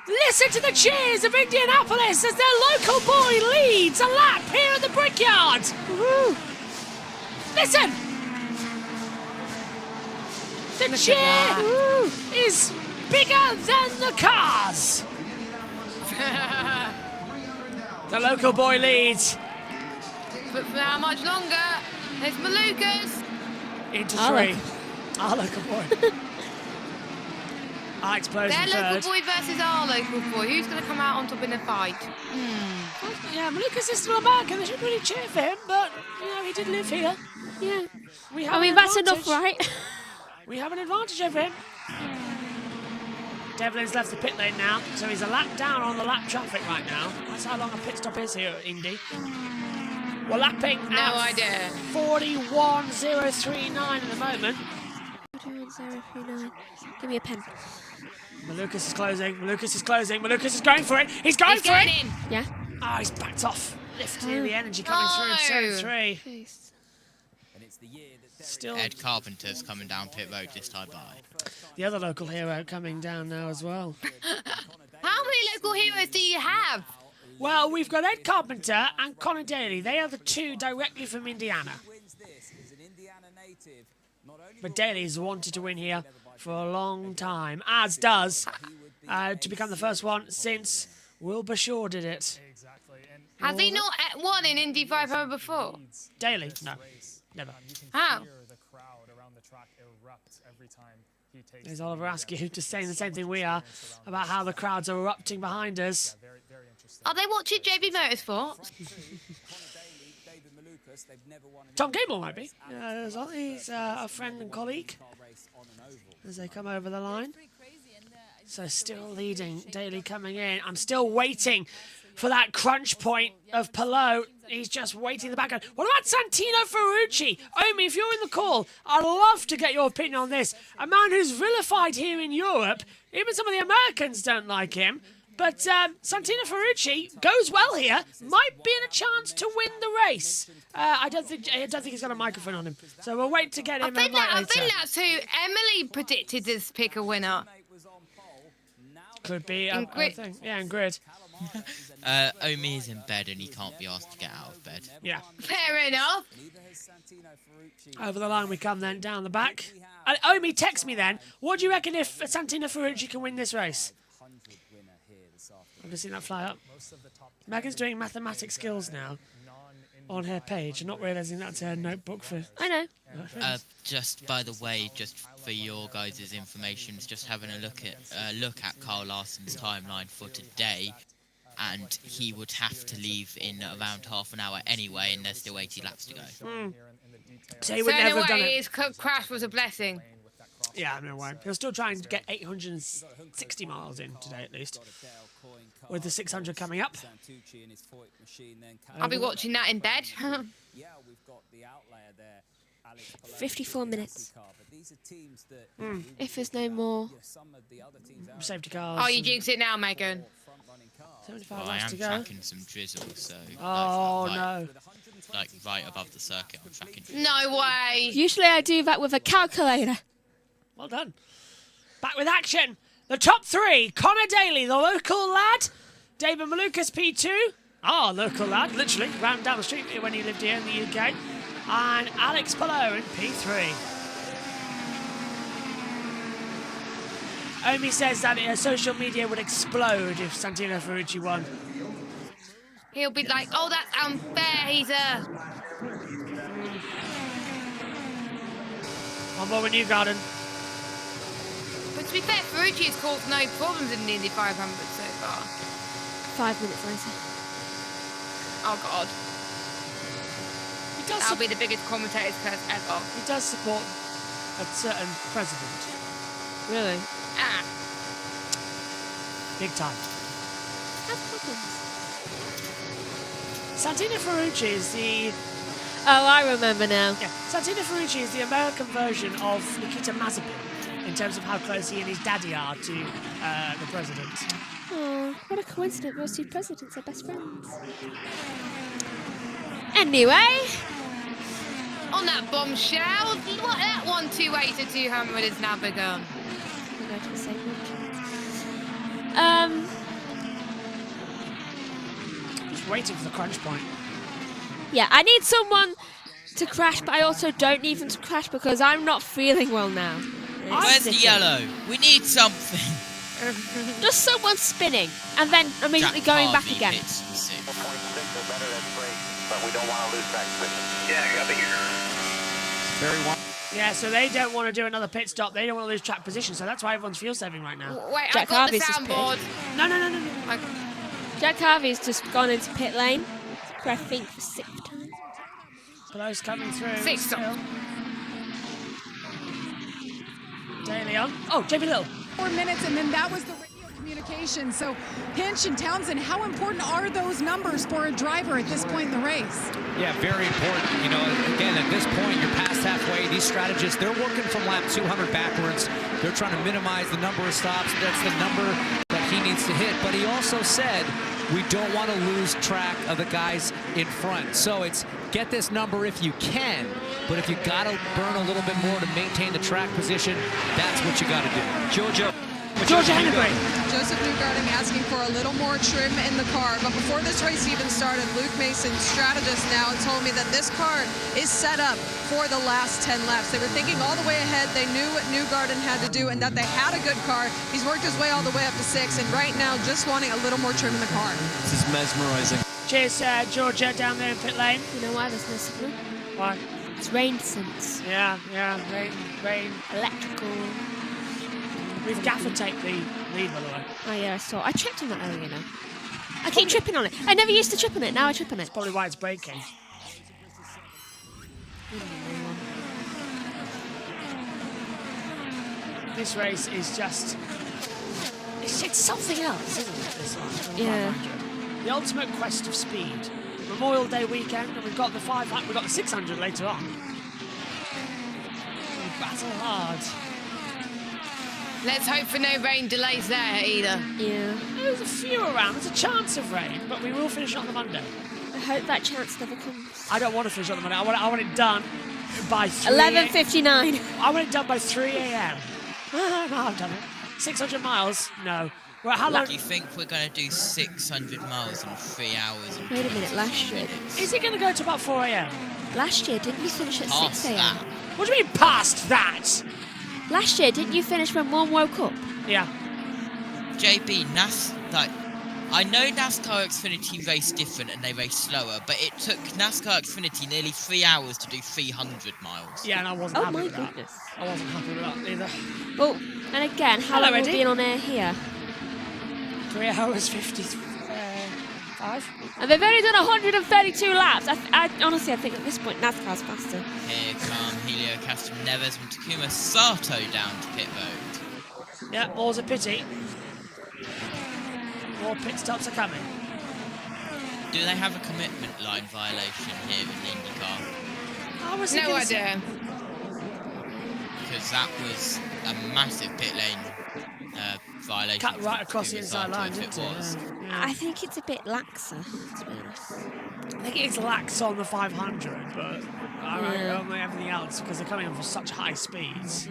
[SPEAKER 18] Listen to the cheers of Indianapolis as their local boy leads a lap here at the Brickyard. Woo. Listen! The cheer is bigger than the cars. The local boy leads.
[SPEAKER 14] But for how much longer? There's Malukas.
[SPEAKER 18] Into 3. Our local boy. Alex Plo's in 3rd.
[SPEAKER 14] Their local boy versus our local boy. Who's going to come out on top in the fight?
[SPEAKER 18] Yeah, Malukas is still American. They should really cheer for him, but, he did live here.
[SPEAKER 6] Yeah.
[SPEAKER 18] I mean,
[SPEAKER 6] that's enough, right?
[SPEAKER 18] We have an advantage over him. Devlin's left the pit lane now, so he's a lap down on the lap traffic right now. That's how long a pit stop is here at Indy. We're lapping at 41.039 at the moment.
[SPEAKER 6] 41.039. Give me a pen.
[SPEAKER 18] Malukas is closing. Malukas is closing. Malukas is going for it. He's going for it.
[SPEAKER 6] Yeah.
[SPEAKER 18] Oh, he's backed off. Lifting the energy coming through in turn 3. Still.
[SPEAKER 7] Ed Carpenter's coming down pit road this time by.
[SPEAKER 18] The other local hero coming down now as well.
[SPEAKER 14] How many local heroes do you have?
[SPEAKER 18] Well, we've got Ed Carpenter and Connor Daly. They are the 2 directly from Indiana. But Daly's wanted to win here for a long time, as does to become the first one since Wilbur Shaw did it.
[SPEAKER 14] Has he not won in Indy 500 before?
[SPEAKER 18] Daly? No, never.
[SPEAKER 14] How?
[SPEAKER 18] There's Oliver Askew just saying the same thing we are about how the crowds are erupting behind us.
[SPEAKER 14] Are they watching JB Motorsports?
[SPEAKER 18] Tom Gable might be. He's a friend and colleague as they come over the line. So still leading, Daly coming in. I'm still waiting for that crunch point of Palou. He's just waiting in the background. What about Santino Ferrucci? Omi, if you're in the call, I'd love to get your opinion on this. A man who's vilified here in Europe. Even some of the Americans don't like him. But Santino Ferrucci goes well here. Might be in a chance to win the race. I don't think he's got a microphone on him. So we'll wait to get him.
[SPEAKER 14] I think that's who Emily predicted as pick a winner.
[SPEAKER 18] Could be. I think. Yeah, in grid.
[SPEAKER 7] Omi is in bed and he can't be asked to get out of bed.
[SPEAKER 18] Yeah.
[SPEAKER 14] Fair enough.
[SPEAKER 18] Over the line we come then, down the back. Omi, text me then. What do you reckon if Santino Ferrucci can win this race? I've just seen that fly up. Megan's doing mathematics skills now on her page, not realising that's her notebook for...
[SPEAKER 6] I know.
[SPEAKER 7] Just by the way, just for your guys' information, just having a look at Kyle Larson's timeline for today, and he would have to leave in around half an hour anyway, and there's still 80 laps to go.
[SPEAKER 18] So he would never have done it.
[SPEAKER 14] His crash was a blessing.
[SPEAKER 18] Yeah, no way. He'll still try and get 860 miles in today at least, with the 600 coming up.
[SPEAKER 14] I'll be watching that in bed.
[SPEAKER 6] 54 minutes. If there's no more.
[SPEAKER 18] Safety cars.
[SPEAKER 14] Oh, you jinxed it now, Megan.
[SPEAKER 18] 75
[SPEAKER 7] I
[SPEAKER 18] laps
[SPEAKER 7] am
[SPEAKER 18] to go.
[SPEAKER 7] tracking some drizzle, so...
[SPEAKER 18] Oh, no.
[SPEAKER 7] Like right above the circuit, I'm tracking drizzle.
[SPEAKER 14] No way.
[SPEAKER 6] Usually I do that with a calculator.
[SPEAKER 18] Well done. Back with action. The top three. Connor Daly, the local lad. David Malukas, P2. Local lad, literally. Ran down the street when he lived here in the UK. And Alex Palou in P3. Omi says that social media would explode if Santino Ferrucci won.
[SPEAKER 14] He'll be like, oh, that's unfair. He's a...
[SPEAKER 18] On board with Newgarden.
[SPEAKER 14] But to be fair, Ferrucci has caused no problems in the Indy 500 so far.
[SPEAKER 6] 5 minutes later.
[SPEAKER 14] Oh, God. That'll be the biggest commentator's curse ever.
[SPEAKER 18] He does support a certain president.
[SPEAKER 6] Really?
[SPEAKER 14] Ah.
[SPEAKER 18] Big time.
[SPEAKER 6] Have problems.
[SPEAKER 18] Santino Ferrucci is the...
[SPEAKER 6] Oh, I remember now.
[SPEAKER 18] Yeah, Santino Ferrucci is the American version of Nikita Mazepin in terms of how close he and his daddy are to the president.
[SPEAKER 6] Oh, what a coincidence. Those two presidents are best friends. Anyway.
[SPEAKER 14] On that bombshell, what that 128 to 200 has now begun.
[SPEAKER 6] We'll go to the same
[SPEAKER 18] Just waiting for the crunch point.
[SPEAKER 6] Yeah, I need someone to crash, but I also don't need them to crash because I'm not feeling well now.
[SPEAKER 7] Where's the yellow? We need something.
[SPEAKER 6] Just someone spinning and then immediately going back again.
[SPEAKER 11] But we don't want to lose track position. Yeah, up here.
[SPEAKER 18] Yeah, so they don't want to do another pit stop. They don't want to lose track position, so that's why everyone's fuel saving right now.
[SPEAKER 14] Wait,
[SPEAKER 6] Jack
[SPEAKER 14] I got
[SPEAKER 6] Harvey's
[SPEAKER 14] the
[SPEAKER 6] just
[SPEAKER 14] soundboard.
[SPEAKER 18] No.
[SPEAKER 6] Jack Harvey's just gone into pit lane for I think the 6th time.
[SPEAKER 18] Palou's coming through.
[SPEAKER 14] 6th
[SPEAKER 18] still. Daly on. Oh, JB Little.
[SPEAKER 4] 4 minutes, and then that was the radio communication. So, Hinch and Townsend, how important are those numbers for a driver at this point in the race?
[SPEAKER 1] Yeah, very important. You know, again, at this point, you're past halfway. These strategists, they're working from lap 200 backwards. They're trying to minimize the number of stops. That's the number that he needs to hit. But he also said, we don't want to lose track of the guys in front. So it's get this number if you can, but if you got to burn a little bit more to maintain the track position, that's what you got to do.
[SPEAKER 12] Giorgio, we're
[SPEAKER 18] Georgia Henneberry.
[SPEAKER 17] Joseph Newgarden asking for a little more trim in the car. But before this race even started, Luke Mason, strategist now, told me that this car is set up for the last 10 laps. They were thinking all the way ahead. They knew what Newgarden had to do and that they had a good car. He's worked his way all the way up to 6, and right now just wanting a little more trim in the car.
[SPEAKER 16] This is mesmerizing.
[SPEAKER 18] Cheers, Georgia, down there in pit lane.
[SPEAKER 6] You know why there's no signal?
[SPEAKER 18] Why?
[SPEAKER 6] It's rained since.
[SPEAKER 18] Yeah, rain.
[SPEAKER 6] Electrical.
[SPEAKER 18] We've gaffer taped the lead, by the way.
[SPEAKER 6] Oh yeah, I saw. I tripped on that earlier now. I keep tripping on it. I never used to trip on it, now I trip on it.
[SPEAKER 18] That's probably why it's breaking. This race is just... It's something else, isn't it, this one?
[SPEAKER 6] Yeah.
[SPEAKER 18] The ultimate quest of speed. Memorial Day weekend, and we've got the 500, we've got the 600 later on. We battle hard.
[SPEAKER 14] Let's hope for no rain delays there either.
[SPEAKER 6] Yeah.
[SPEAKER 18] There's a few around. There's a chance of rain, but we will finish on the Monday.
[SPEAKER 6] I hope that chance never comes.
[SPEAKER 18] I don't want to finish on the Monday. I want it done by
[SPEAKER 6] 11:59.
[SPEAKER 18] I want it done by 3 a.m. No, I've done it. 600 miles? No. Well, how long?
[SPEAKER 7] Do you think we're going to do 600 miles in 3 hours? And
[SPEAKER 6] Wait a minute, last year.
[SPEAKER 18] Is it going to go to about 4 a.m.?
[SPEAKER 6] Last year, didn't you finish at 6 a.m.?
[SPEAKER 18] What do you mean past that?
[SPEAKER 6] Last year, didn't you finish when one woke up?
[SPEAKER 18] Yeah.
[SPEAKER 7] JB, I know NASCAR Xfinity race different and they race slower, but it took NASCAR Xfinity nearly 3 hours to do 300 miles.
[SPEAKER 18] Yeah, and I wasn't happy with that. I wasn't happy with that either.
[SPEAKER 6] Well, and again, how long have we been on air here?
[SPEAKER 18] 3 hours 55.
[SPEAKER 6] And they've only done 132 laps. I honestly, I think at this point NASCAR's faster.
[SPEAKER 7] Here come Helio Castro Neves and Takuma Sato down to pit road.
[SPEAKER 18] Yeah, more's a pity. More pit stops are coming.
[SPEAKER 7] Do they have a commitment line violation here in INDYCAR?
[SPEAKER 14] No idea.
[SPEAKER 7] Because that was a massive pit lane violation.
[SPEAKER 18] Cut right across the inside line, didn't it?
[SPEAKER 6] Yeah. I think it's a bit laxer, to be honest.
[SPEAKER 18] I think it's lax on the 500, but I on everything else because they're coming in for such high speeds.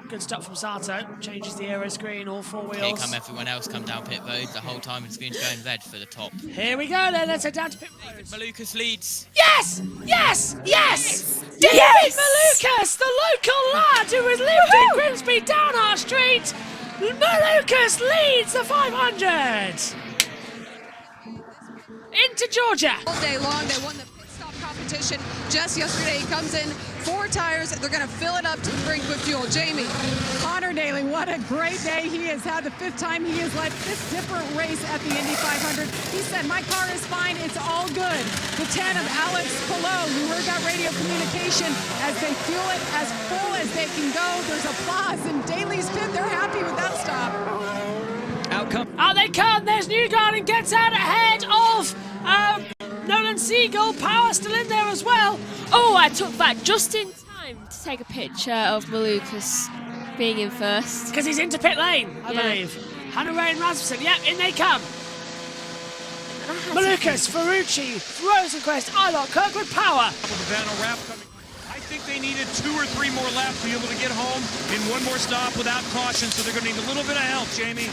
[SPEAKER 18] Good stuff from Sato. Changes the aero screen, all 4 wheels.
[SPEAKER 7] Here come everyone else come down pit road. The whole time the screen's going red for the top.
[SPEAKER 18] Here we go then. Let's head down to pit road.
[SPEAKER 7] Malukas leads.
[SPEAKER 18] Yes! Yes! Yes! David Malukas, the local lad who has lived in Grimsby down our street. Malukas leads the 500. Into Georgia.
[SPEAKER 17] All day long, they won the pit stop competition just yesterday. He comes in 4 tires. They're going to fill it up to the brink with fuel. Jamie.
[SPEAKER 4] Connor Daly, what a great day he has had. The 5th time he has led this different race at the Indy 500. He said, my car is fine. It's all good. The 10 of Alex Palou, you heard that radio communication as they fuel it as full as they can go. There's applause in Daly's pit. They're happy with that stop.
[SPEAKER 18] Out they come. There's Newgarden gets out ahead of Nolan Siegel. Power still in there as well.
[SPEAKER 6] Oh, I took that just in time to take a picture of Malukas being in first.
[SPEAKER 18] Because he's into pit lane, I believe. Hannah Ray and Rasmussen. Yep, in they come. Malukas, Ferrucci, Rosenquist, Eilert, Kirkwood, Power.
[SPEAKER 9] I think they needed 2 or 3 more laps to be able to get home in one more stop without caution, so they're going to need a little bit of help, Jamie.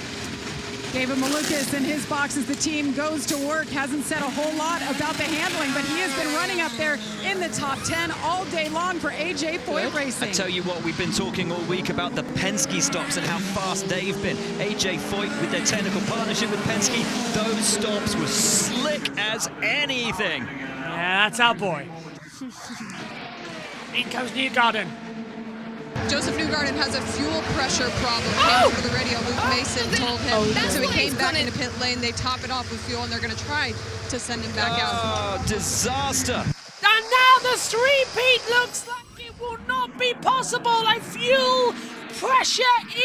[SPEAKER 4] David Malukas in his box as the team goes to work. Hasn't said a whole lot about the handling, but he has been running up there in the top 10 all day long for AJ Foyt Racing.
[SPEAKER 10] I tell you what, we've been talking all week about the Penske stops and how fast they've been. AJ Foyt with their technical partnership with Penske, those stops were slick as anything.
[SPEAKER 18] Yeah, that's our boy. In comes Newgarden.
[SPEAKER 17] Joseph Newgarden has a fuel pressure problem. Came over the radio. Luke Mason told him. So he came back into pit lane. They top it off with fuel, and they're going to try to send him back out.
[SPEAKER 10] Oh, disaster.
[SPEAKER 18] And now the 3-peat looks like it will not be possible. A fuel pressure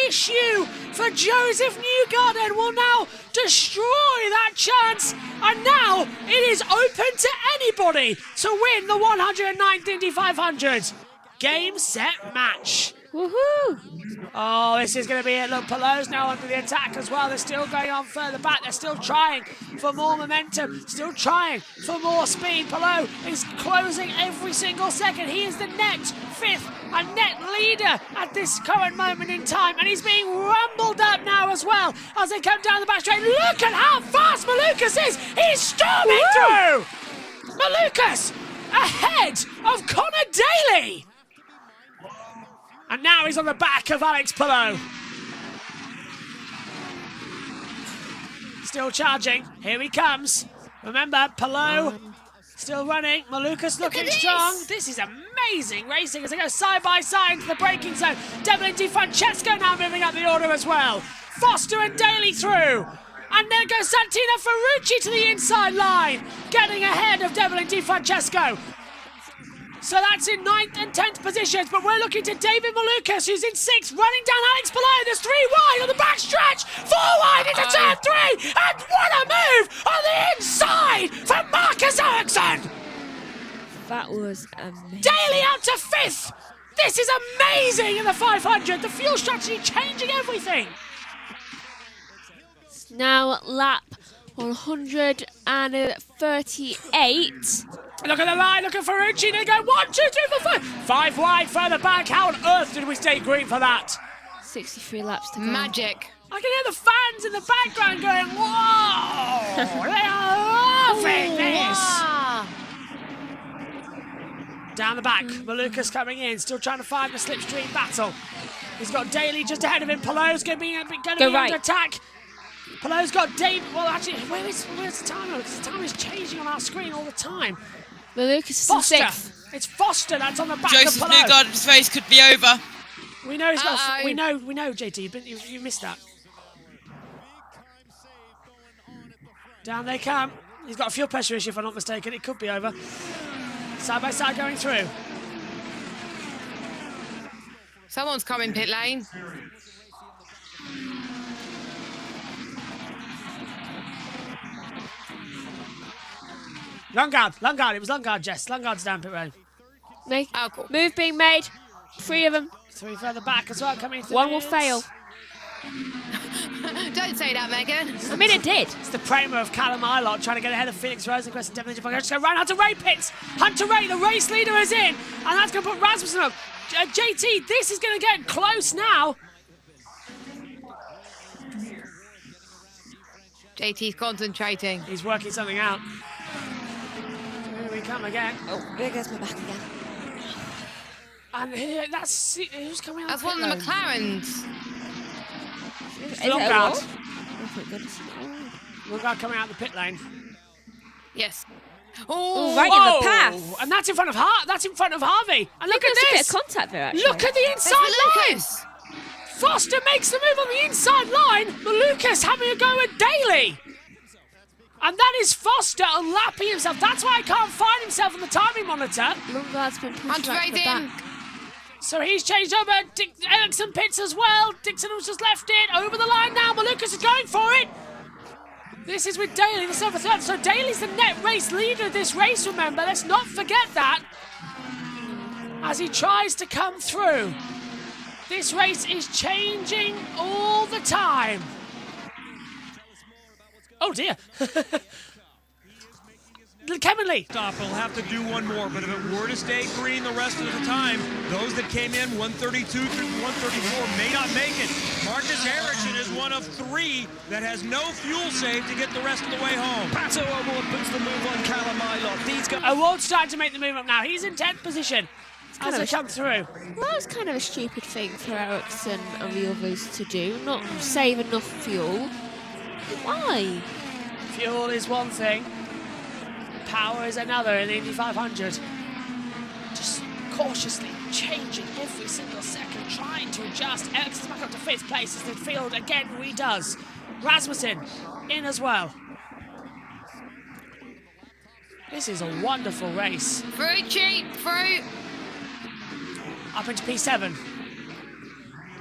[SPEAKER 18] issue for Joseph Newgarden will now destroy that chance. And now it is open to anybody to win the 109th Indy 500. Game, set, match.
[SPEAKER 6] Woohoo!
[SPEAKER 18] Oh, this is going to be it. Look, Palou's now under the attack as well. They're still going on further back. They're still trying for more momentum. Still trying for more speed. Palou is closing every single second. He is the net 5th and net leader at this current moment in time, and he's being rumbled up now as well as they come down the back straight. Look at how fast Malukas is! He's storming through! Malukas ahead of Connor Daly! And now he's on the back of Alex Palou. Still charging. Here he comes. Remember, Palou still running. Malukas looking strong. This is amazing racing as they go side by side into the braking zone. Devlin Francesco now moving up the order as well. Foster and Daly through. And there goes Santino Ferrucci to the inside line, getting ahead of Devlin Francesco. So that's in 9th and 10th positions, but we're looking to David Malukas, who's in 6th, running down Alex Palou. There's 3 wide on the back stretch, 4 wide into turn 3, and what a move on the inside from Marcus Ericsson!
[SPEAKER 6] That was amazing.
[SPEAKER 18] Daly out to 5th! This is amazing in the 500, the fuel strategy changing everything!
[SPEAKER 6] Now lap 138.
[SPEAKER 18] Look at the line, look at Ferrucci, they go 1, 2, 3, 4, 5. 5 wide further back, how on earth did we stay green for that?
[SPEAKER 6] 63 laps to go.
[SPEAKER 14] Magic.
[SPEAKER 18] I can hear the fans in the background going, whoa! They are loving this! Down the back, Malukas coming in, still trying to find the slipstream battle. He's got Daly just ahead of him, Palou's going to be under attack. Palou's got David. Well, actually, where's the timer? Because the timer is changing on our screen all the time.
[SPEAKER 6] Malukas is
[SPEAKER 18] Foster.
[SPEAKER 6] in 6th.
[SPEAKER 18] It's Foster that's on the back
[SPEAKER 7] Joseph
[SPEAKER 18] of Palou.
[SPEAKER 7] Newgarden's race could be over.
[SPEAKER 18] We know he's got. We know, JT. You missed that. Down they come. He's got a fuel pressure issue, if I'm not mistaken. It could be over. Side by side going through.
[SPEAKER 14] Someone's coming pit lane.
[SPEAKER 18] Lungard, it was Lungard, Jess. Lungard's down pit road.
[SPEAKER 6] Cool. Move being made. 3 of them.
[SPEAKER 18] 3 further back as well, coming through.
[SPEAKER 6] 1 will fail.
[SPEAKER 14] Don't say that, Megan.
[SPEAKER 6] I mean, it did.
[SPEAKER 18] It's the Prema of Callum Ilott trying to get ahead of Felix Rosenquist and Devlin Francesco. Ryan Hunter Ray pits. Hunter Ray, the race leader, is in. And that's going to put Rasmussen up. JT, this is going to get close now.
[SPEAKER 14] JT's concentrating.
[SPEAKER 18] He's working something out. Here we come again.
[SPEAKER 6] Oh, there goes my back again.
[SPEAKER 18] And that's who's coming out.
[SPEAKER 14] That's one of the McLarens.
[SPEAKER 18] It's Lungard.
[SPEAKER 6] Oh my goodness.
[SPEAKER 18] Lungard coming out the pit lane.
[SPEAKER 14] Yes.
[SPEAKER 6] Oh, right in the path.
[SPEAKER 18] And that's in front of Harvey. And look at
[SPEAKER 6] this. A bit of contact there, actually.
[SPEAKER 18] Look at the inside line. Foster makes the move on the inside line. Malukas having a go at Daly. And that is Foster unlapping himself. That's why I can't find himself on the timing monitor.
[SPEAKER 6] Lungard's been pushed right to the back.
[SPEAKER 18] So he's changed over. Ericsson pits as well. Dixon was just left it. Over the line now. Malukas is going for it. This is with Daly, the 7th. So Daly's the net race leader of this race, remember. Let's not forget that. As he tries to come through. This race is changing all the time. Oh dear. Kevin Lee.
[SPEAKER 9] Stop. He'll have to do one more, but if it were to stay green the rest of the time, those that came in 132 through 134 may not make it. Marcus Ericsson is one of 3 that has no fuel saved to get the rest of the way home.
[SPEAKER 10] Pato O'Ward puts the move on Callum Ilott. These guys.
[SPEAKER 18] O'Ward's starting to make the move up now. He's in 10th position as they come through.
[SPEAKER 6] That was kind of a stupid thing for Ericsson and the others to do, not save enough fuel. Why?
[SPEAKER 18] Fuel is one thing. Power is another in the Indy 500. Just cautiously changing every single second, trying to adjust. Ericsson's back up to 5th place as the field again redoes. Rasmussen in as well. This is a wonderful race.
[SPEAKER 14] Through.
[SPEAKER 18] Up into P7.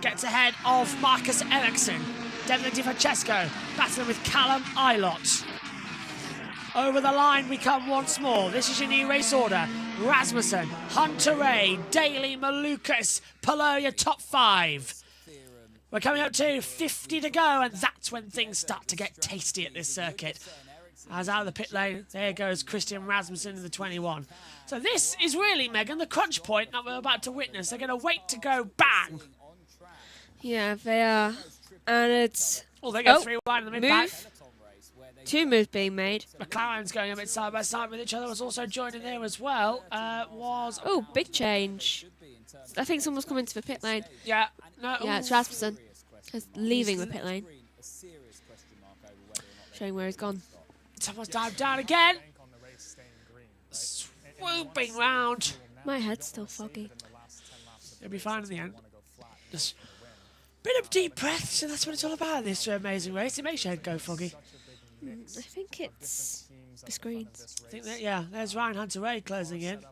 [SPEAKER 18] Gets ahead of Marcus Ericsson. Devlin Francesco battling with Callum Ilott. Over the line we come once more. This is your new race order. Rasmussen, Hunter Ray, Daly, Malukas, Palou, your top 5. We're coming up to 50 to go, and that's when things start to get tasty at this circuit. As out of the pit lane, there goes Christian Rasmussen in the 21. So this is really, Megan, the crunch point that we're about to witness. They're going to wait to go bang.
[SPEAKER 6] Yeah, they are. And it's...
[SPEAKER 18] Oh, they go 3-wide in the mid-pack.
[SPEAKER 6] Two moves being made.
[SPEAKER 18] McLaren's going a bit side by side with each other. Was also joining there as well.
[SPEAKER 6] Oh, big change. I think someone's coming to the pit lane.
[SPEAKER 18] Yeah. No.
[SPEAKER 6] Yeah, it's Rasmussen. He's leaving the pit lane. Showing where he's gone.
[SPEAKER 18] Someone's dived down again. Swooping round.
[SPEAKER 6] My head's still foggy.
[SPEAKER 18] It'll be fine in the end. Just a bit of deep breaths, and that's what it's all about, this amazing race. It makes your head go foggy.
[SPEAKER 6] I think it's the screens.
[SPEAKER 18] I think that, yeah, there's Ryan Hunter-Reay closing in.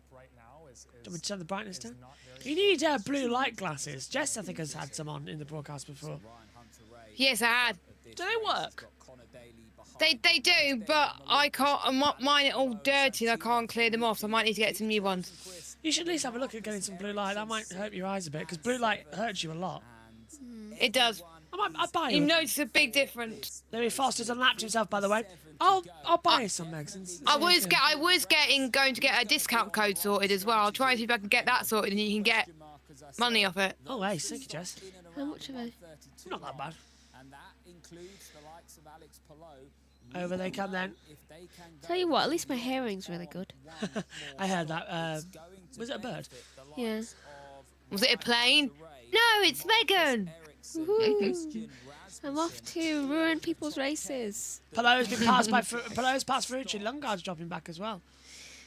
[SPEAKER 18] Do we turn the brightness down? You need blue light glasses. Jess, I think, has had some on in the broadcast before.
[SPEAKER 14] Yes, I had.
[SPEAKER 18] Do they work?
[SPEAKER 14] They do, but I can't. Mine are all dirty. I can't clear them off. So I might need to get some new ones.
[SPEAKER 18] You should at least have a look at getting some blue light. That might hurt your eyes a bit because blue light hurts you a lot.
[SPEAKER 14] It does.
[SPEAKER 18] I'll buy you.
[SPEAKER 14] You notice a big difference.
[SPEAKER 18] Louis Foster's unlapped himself, by the way. I'll buy you some, Megs.
[SPEAKER 14] I was going to get a discount code sorted as well. I'll try and see if I can get that sorted, and you can get money off it.
[SPEAKER 18] Oh, hey, thank you, Jess.
[SPEAKER 6] How much are they?
[SPEAKER 18] Not that bad. Over they come then.
[SPEAKER 6] Tell you what, at least my hearing's really good.
[SPEAKER 18] I heard that. Was it a bird?
[SPEAKER 6] Yeah.
[SPEAKER 14] Was it a plane? No, it's Megan.
[SPEAKER 6] I'm off to ruin people's races.
[SPEAKER 18] Pallot's been passed by Pallot's passed Ferrucci. Lungard's dropping back as well.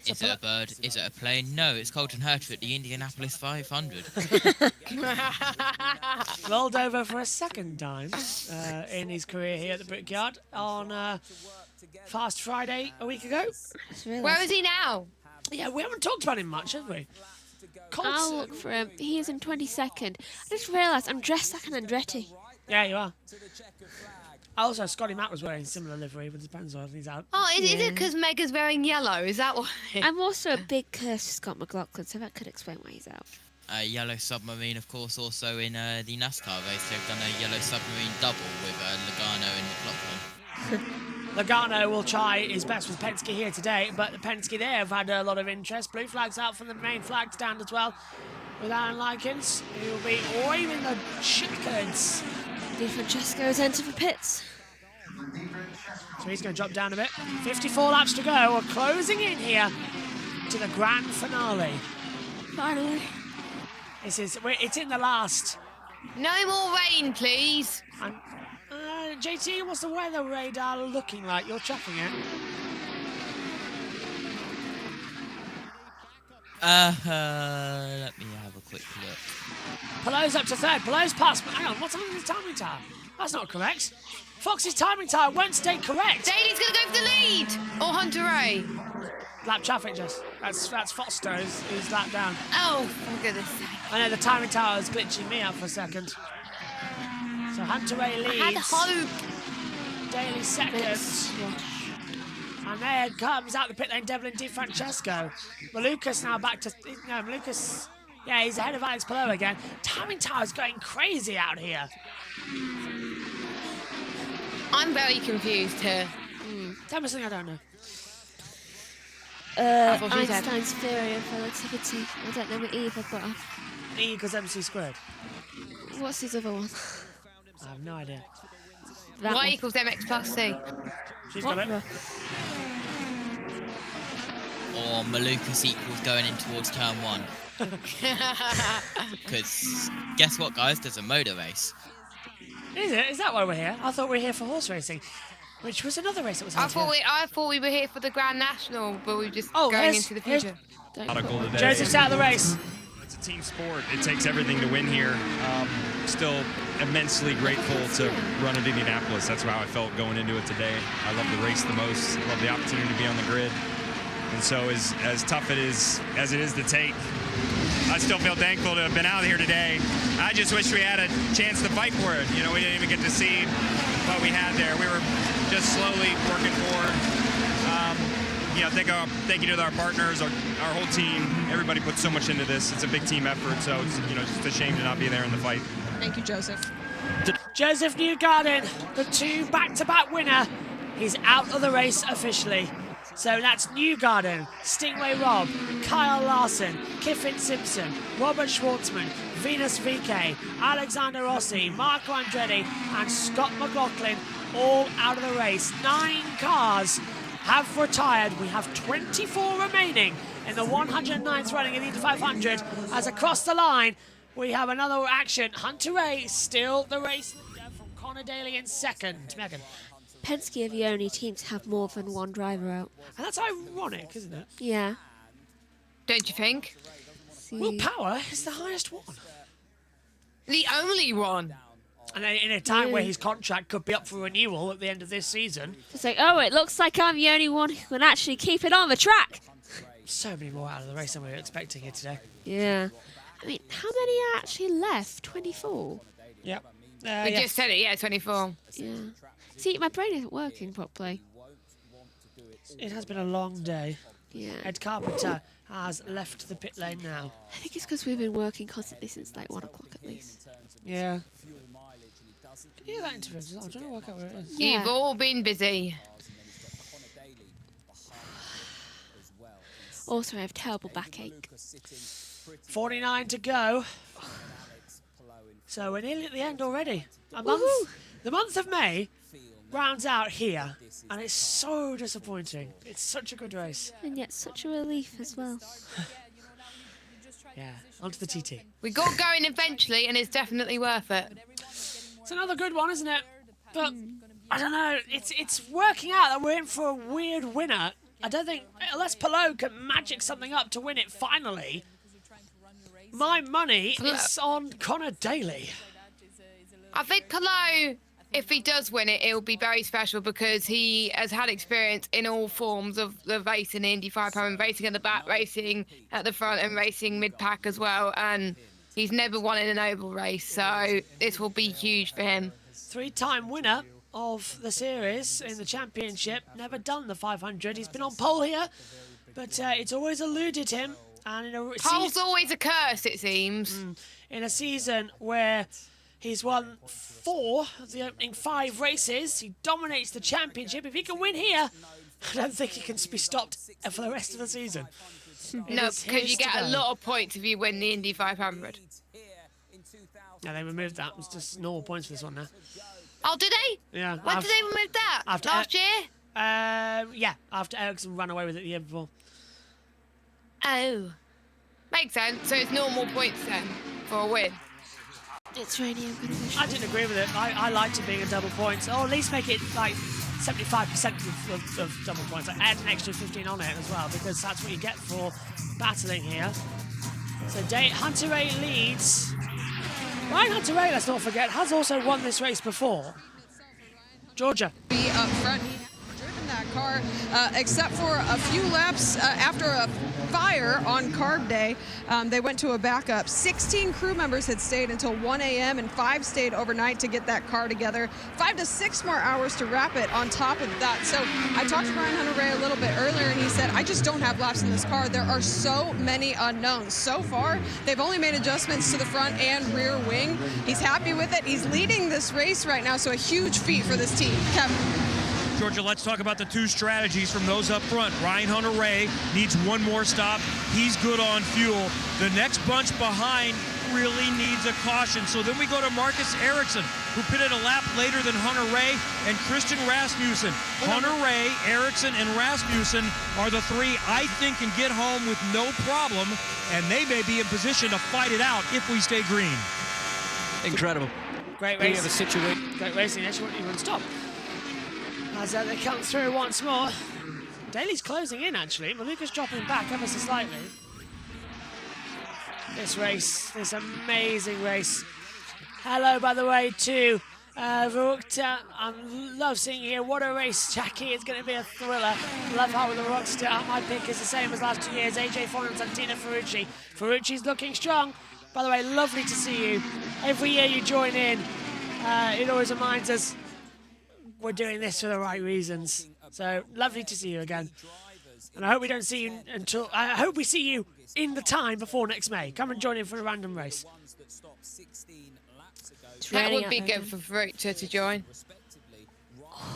[SPEAKER 7] Is it a bird? Is it a plane? No, it's Colton Herter at the Indianapolis 500.
[SPEAKER 18] Rolled over for a second time in his career here at the Brickyard on Fast Friday a week ago.
[SPEAKER 14] Where is he now?
[SPEAKER 18] Yeah, we haven't talked about him much, have we?
[SPEAKER 6] I'll look for him. He is in 22nd. I just realised I'm dressed like an Andretti.
[SPEAKER 18] Yeah, you are. Also, Scotty Matt was wearing similar livery with his Pennzoil. He's out.
[SPEAKER 14] Oh, is it because Mega's wearing yellow? Is that why?
[SPEAKER 6] I'm also a big Scott McLaughlin, so that could explain why he's out.
[SPEAKER 7] Yellow Submarine, of course, also in the NASCAR race. They've done a Yellow Submarine double with Logano and McLaughlin.
[SPEAKER 18] Logano will try his best with Penske here today, but the Penske there have had a lot of interest. Blue flags out from the main flag stand as well with Aaron Likens, who will be waving the checkers.
[SPEAKER 6] Di Francesco's entered the pits.
[SPEAKER 18] So he's going to drop down a bit. 54 laps to go. We're closing in here to the grand finale.
[SPEAKER 6] Finally.
[SPEAKER 18] It's in the last.
[SPEAKER 14] No more rain, please.
[SPEAKER 18] JT, what's the weather radar looking like? You're tracking it.
[SPEAKER 7] Let me have a quick look.
[SPEAKER 18] Pallot's up to third. Pallot's past. Hang on, what's on his timing tower? That's not correct. Fox's timing tower won't stay correct.
[SPEAKER 14] Daly's going to go for the lead. Or Hunter-Reay.
[SPEAKER 18] Lap traffic, just. That's Foster who's lap down.
[SPEAKER 14] Oh, for goodness sake.
[SPEAKER 18] I know the timing tower is glitching me out for a second. So Hunter-Reay leads.
[SPEAKER 14] I had hope.
[SPEAKER 18] Daly seconds. And there comes out the pit lane Devlin Di Francesco. Malukas now back to... No, Malukas... Yeah, he's ahead of Alex Palou again. Timing tower's going crazy out here.
[SPEAKER 14] I'm very confused here.
[SPEAKER 18] Tell me something I don't know.
[SPEAKER 6] Einstein's theory of relativity. I don't know what E I've got off.
[SPEAKER 18] E equals MC squared.
[SPEAKER 6] What's his other one?
[SPEAKER 18] I have no idea.
[SPEAKER 14] Y equals MX plus C.
[SPEAKER 18] She's got it.
[SPEAKER 7] Or Malukas equals going in towards turn 1. Because guess what, guys? There's a motor race.
[SPEAKER 18] Is it? Is that why we're here? I thought we were here for horse racing, which was another race that was held here.
[SPEAKER 14] I thought we were here for the Grand National, but we're just going into the future.
[SPEAKER 18] Joseph's out of the race.
[SPEAKER 9] It's a team sport. It takes everything to win here. Still immensely grateful to run at Indianapolis. That's how I felt going into it today. I love the race the most. I love the opportunity to be on the grid. And so as tough as it is to take, I still feel thankful to have been out here today. I just wish we had a chance to fight for it. You know, we didn't even get to see what we had there. We were just slowly working forward. You know, thank you to our partners, our whole team. Everybody put so much into this. It's a big team effort, so it's, you know, just a shame to not be there in the fight.
[SPEAKER 17] Thank you, Joseph.
[SPEAKER 18] Joseph Newgarden, the 2 back-to-back winner He's out of the race officially. So that's Newgarden, Stingray Rob, Kyle Larson, Kiffin Simpson, Robert Schwartzman, Venus VK, Alexander Rossi, Marco Andretti, and Scott McLaughlin all out of the race. 9 cars have retired. We have 24 remaining in the 109th running of the Indy 500. As across the line, we have another action. Hunter Ray still the race leader from Connor Daly in second. Megan.
[SPEAKER 6] Penske are the only team to have more than one driver out.
[SPEAKER 18] And that's ironic, isn't it?
[SPEAKER 6] Yeah.
[SPEAKER 14] Don't you think?
[SPEAKER 18] Will Power is the highest one.
[SPEAKER 14] The only one.
[SPEAKER 18] And in a time where his contract could be up for renewal at the end of this season.
[SPEAKER 6] It's like, oh, it looks like I'm the only one who can actually keep it on the track.
[SPEAKER 18] So many more out of the race than we were expecting here today.
[SPEAKER 6] Yeah. I mean, how many are actually left? 24?
[SPEAKER 18] Yep.
[SPEAKER 14] We just said it, yeah, 24.
[SPEAKER 6] Yeah. See, my brain isn't working properly.
[SPEAKER 18] It has been a long day.
[SPEAKER 6] Yeah.
[SPEAKER 18] Ed Carpenter has left the pit lane now.
[SPEAKER 6] I think it's because we've been working constantly since like 1 o'clock at least.
[SPEAKER 18] Yeah. Can you hear that interview? I'm trying to work out where it is.
[SPEAKER 14] Yeah. You've all been busy.
[SPEAKER 6] Also, I have terrible backache.
[SPEAKER 18] 49 to go. So we're nearly at the end already. The month of May rounds out here, and it's so disappointing. It's such a good race.
[SPEAKER 6] And yet such a relief as well.
[SPEAKER 18] Yeah, onto the TT.
[SPEAKER 14] We got going eventually, and it's definitely worth it.
[SPEAKER 18] It's another good one, isn't it? But I don't know. It's working out that we're in for a weird winner. I don't think, unless Palou can magic something up to win it finally, my money is on Connor Daly.
[SPEAKER 14] I think Palou, if he does win it, it'll be very special because he has had experience in all forms of the racing, the Indy 500, racing at the back, racing at the front, and racing mid-pack as well. And he's never won in an oval race, so this will be huge for him.
[SPEAKER 18] 3-time winner of the series in the championship, never done the 500. He's been on pole here, but it's always eluded him. And in a
[SPEAKER 14] pole's always a curse, it seems.
[SPEAKER 18] In a season where he's won 4 of the opening 5 races, he dominates the championship. If he can win here, I don't think he can be stopped for the rest of the season.
[SPEAKER 14] No, because you get a lot of points if you win the Indy 500.
[SPEAKER 18] Yeah, they removed that. It's just normal points for this one now.
[SPEAKER 14] Oh, did they?
[SPEAKER 18] Yeah.
[SPEAKER 14] When did they remove that? Last year?
[SPEAKER 18] Yeah, after Ericsson ran away with it the year before.
[SPEAKER 14] Oh. Makes sense. So it's normal points then for a win.
[SPEAKER 6] It's raining. I'm going to wish.
[SPEAKER 18] I didn't agree with it. I liked it being a double points. Or at least make it like 75% of double points. Like add an extra 15 on it as well, because that's what you get for battling here. So Hunter Ray leads. Ryan Hunter Ray, let's not forget, has also won this race before. Georgia.
[SPEAKER 17] Be up front. He hasn't driven that car except for a few laps after a fire on carb day. They went to a backup. 16 crew members had stayed until 1 a.m. and 5 stayed overnight to get that car together. 5 to 6 more hours to wrap it on top of that. So I talked to Ryan Hunter Ray a little bit earlier, and he said, I just don't have laps in this car. There are so many unknowns. So far, they've only made adjustments to the front and rear wing. He's happy with it. He's leading this race right now, so a huge feat for this team. Kevin.
[SPEAKER 9] Georgia, let's talk about the 2 strategies from those up front. Ryan Hunter Ray needs 1 more stop. He's good on fuel. The next bunch behind really needs a caution. So then we go to Marcus Ericsson, who pitted a lap later than Hunter Ray, and Christian Rasmussen. Hunter Ray, Ericsson, and Rasmussen are the 3 I think can get home with no problem, and they may be in position to fight it out if we stay green.
[SPEAKER 12] Incredible.
[SPEAKER 18] Great racing. Great racing. Actually, you wouldn't stop. As they come through once more. Daly's closing in, actually. Maluka's dropping back ever so slightly. This race, this amazing race. Hello, by the way, to Verukta. I love seeing you here. What a race, Jackie. It's going to be a thriller. Love how with the Rockstar. My pick is the same as last 2 years. AJ Foreign and Santina Ferrucci. Ferrucci's looking strong. By the way, lovely to see you. Every year you join in, it always reminds us we're doing this for the right reasons. So lovely to see you again. And I hope we don't see you until... I hope we see you in the time before next May. Come and join in for a random race.
[SPEAKER 14] That would be good for Verukta to join.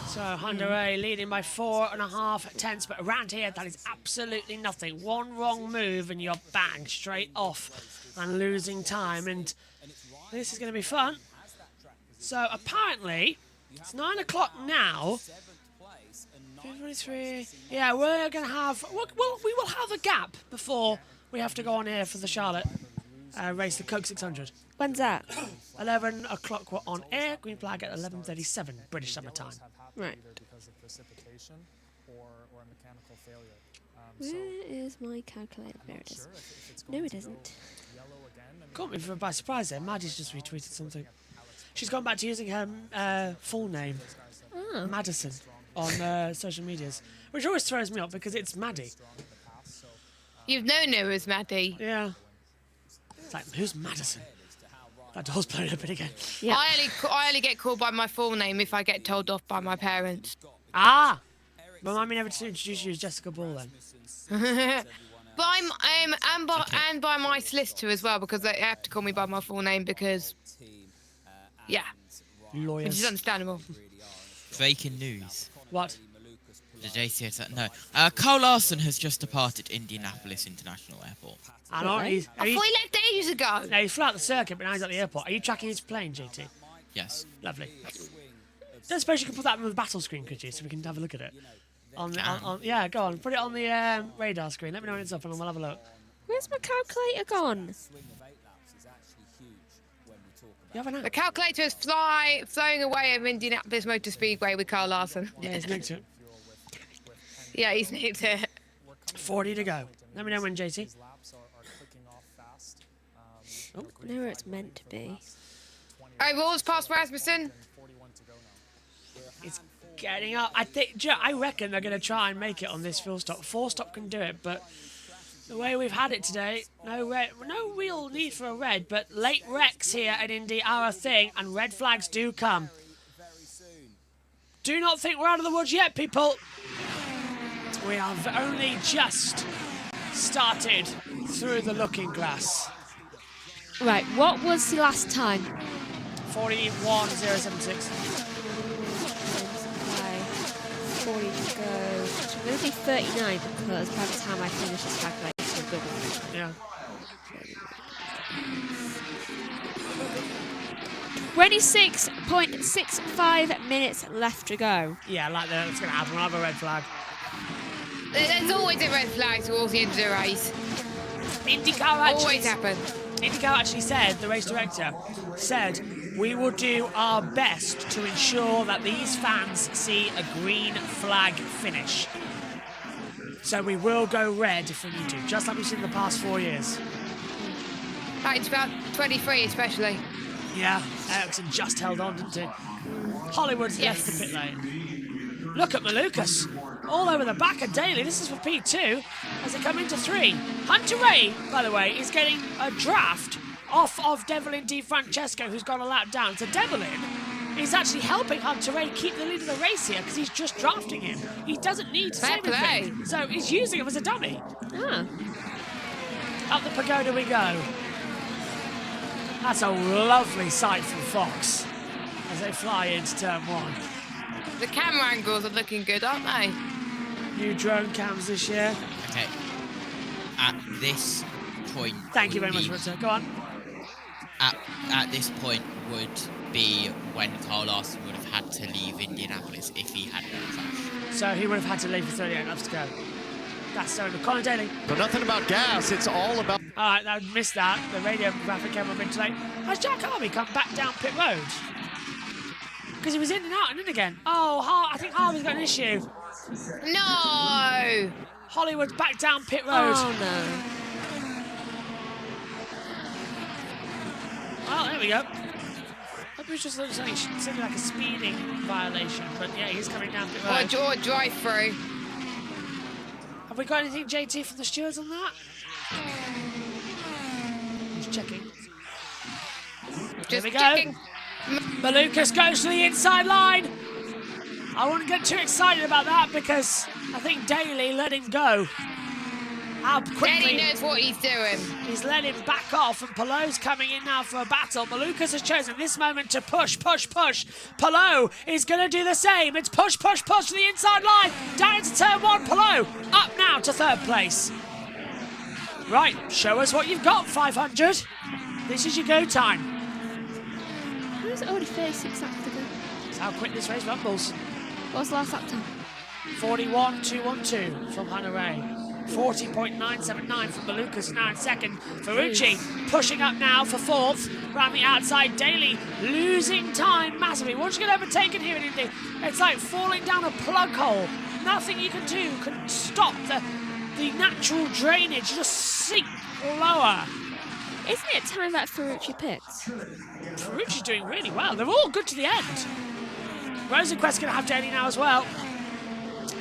[SPEAKER 18] So Honda Ray leading by 4.5 tenths, but around here that is absolutely nothing. One wrong move and you're bang straight off and losing time, and this is going to be fun. So apparently it's 9 o'clock now. 23. Yeah, we're going to have we will have a gap before we have to go on here for the Charlotte race, the Coke 600.
[SPEAKER 6] When's that?
[SPEAKER 18] 11 o'clock we're on air. Green flag at 11:37 British Summer Time.
[SPEAKER 6] Right.
[SPEAKER 22] Because of precipitation or a mechanical failure.
[SPEAKER 6] Where is my calculator? There it is. No, it isn't.
[SPEAKER 18] Caught me by surprise there. Maddie's just retweeted something. She's gone back to using her full name, Madison, on social medias, which always throws me off because it's Maddie.
[SPEAKER 14] You've known her as Maddie.
[SPEAKER 18] Yeah. It's like, who's Madison? That door's blown open again.
[SPEAKER 14] Yeah. I only get called by my full name if I get told off by my parents.
[SPEAKER 18] Ah! Remind me never to introduce you as Jessica Ball then.
[SPEAKER 14] And by my solicitor as well, because they have to call me by my full name because, yeah.
[SPEAKER 18] Lawyers.
[SPEAKER 14] Which is understandable.
[SPEAKER 7] Breaking news.
[SPEAKER 18] What?
[SPEAKER 7] The JC said no. Carl Larson has just departed Indianapolis International Airport.
[SPEAKER 18] I know.
[SPEAKER 14] I thought he left ages ago.
[SPEAKER 18] No, he's flew out the circuit, but now he's at the airport. Are you tracking his plane, JT?
[SPEAKER 7] Yes.
[SPEAKER 18] Lovely. Don't suppose you could put that on the battle screen, could you, so we can have a look at it? Yeah, go on. Put it on the radar screen. Let me know when it's up and we'll have a look.
[SPEAKER 6] Where's my calculator gone?
[SPEAKER 14] The calculator is flying away over Indianapolis Motor Speedway with Carl Larson.
[SPEAKER 18] Yeah, he's nicked it.
[SPEAKER 14] Yeah, he's nicked it.
[SPEAKER 18] 40 to go. Let me know when, JT.
[SPEAKER 6] Oh, I know where it's meant to be.
[SPEAKER 14] Overalls past Rasmussen.
[SPEAKER 18] It's getting up. I reckon they're going to try and make it on this full stop. 4-stop can do it, but the way we've had it today, no real need for a red, but late wrecks here at Indy are a thing, and red flags do come. Do not think we're out of the woods yet, people. We have only just started through the looking glass.
[SPEAKER 6] Right, what was the last time?
[SPEAKER 18] 41.076.
[SPEAKER 6] 40 to go. So I'm going to do 39 because by the time I finish this calculation, it's a good one.
[SPEAKER 18] Yeah.
[SPEAKER 6] 26.65 minutes left to go.
[SPEAKER 18] Yeah, like that. It's going to happen. We'll have a red flag.
[SPEAKER 14] There's always a red flag towards the end of the race.
[SPEAKER 18] INDYCAR
[SPEAKER 14] always happen.
[SPEAKER 18] INDYCAR actually said, the race director said, we will do our best to ensure that these fans see a green flag finish. So we will go red if we need to, just like we've seen in the past 4 years.
[SPEAKER 14] It's about 23 especially.
[SPEAKER 18] Yeah, Ericsson just held on, didn't he? Hollywood's left the pit lane. Look at Malukas, all over the back of Daly. This is for P2 as they come into 3. Hunter Ray, by the way, is getting a draft off of Devlin DiFrancesco, who's gone a lap down. So Devlin is actually helping Hunter Ray keep the lead of the race here because he's just drafting him. He doesn't need to save anything, so he's using him as a dummy. Up the pagoda we go. That's a lovely sight from Fox as they fly into turn 1.
[SPEAKER 14] The camera angles are looking good, aren't they?
[SPEAKER 18] New drone cams this year.
[SPEAKER 7] Okay. At this point...
[SPEAKER 18] Thank you very much, Richard. Go on.
[SPEAKER 7] At this point would be when Carl Larson would have had to leave Indianapolis if he had no crash.
[SPEAKER 18] So he would have had to leave for 38 laps to go. That's so good. Colin Daly.
[SPEAKER 16] But nothing about gas, it's all about...
[SPEAKER 18] All right, I missed that. The radio graphic came up a bit late. Has Jack Harvey come back down pit road? Because he was in and out and in again. Oh, I think Harvey's got an issue.
[SPEAKER 14] No!
[SPEAKER 18] Hollywood's back down pit road.
[SPEAKER 6] Oh, no.
[SPEAKER 18] Well, there we go. Hope it was just something like a speeding violation, but yeah, he's coming down pit road.
[SPEAKER 14] Or a drive-through.
[SPEAKER 18] Have we got anything, JT, from the stewards on that? Just checking. Here we go.
[SPEAKER 14] Checking.
[SPEAKER 18] Malukas goes to the inside line. I wouldn't get too excited about that because I think Daly let him go. how quickly...
[SPEAKER 14] Danny knows what he's doing.
[SPEAKER 18] He's let him back off, and Pallou's coming in now for a battle. Malukas has chosen this moment to push. Palou is going to do the same. It's push to the inside line. Down into turn 1. Palou up now to 3rd place. Right, show us what you've got, 500. This is your go time.
[SPEAKER 6] It was only 36 laps to go.
[SPEAKER 18] That's how quick this race rumbles.
[SPEAKER 6] What was the last lap time?
[SPEAKER 18] 41.212 from Hunter Ray. 40.979 from Malukas now in 2nd. Ferrucci pushing up now for 4th. Round the outside, Daly losing time massively. Once you get overtaken here in Indy, it's like falling down a plug hole. Nothing you can do can stop the natural drainage. Just sink lower.
[SPEAKER 6] Isn't it time that Ferrucci pits?
[SPEAKER 18] Ferrucci's doing really well. They're all good to the end. Rosenquist's going to have Daly now as well.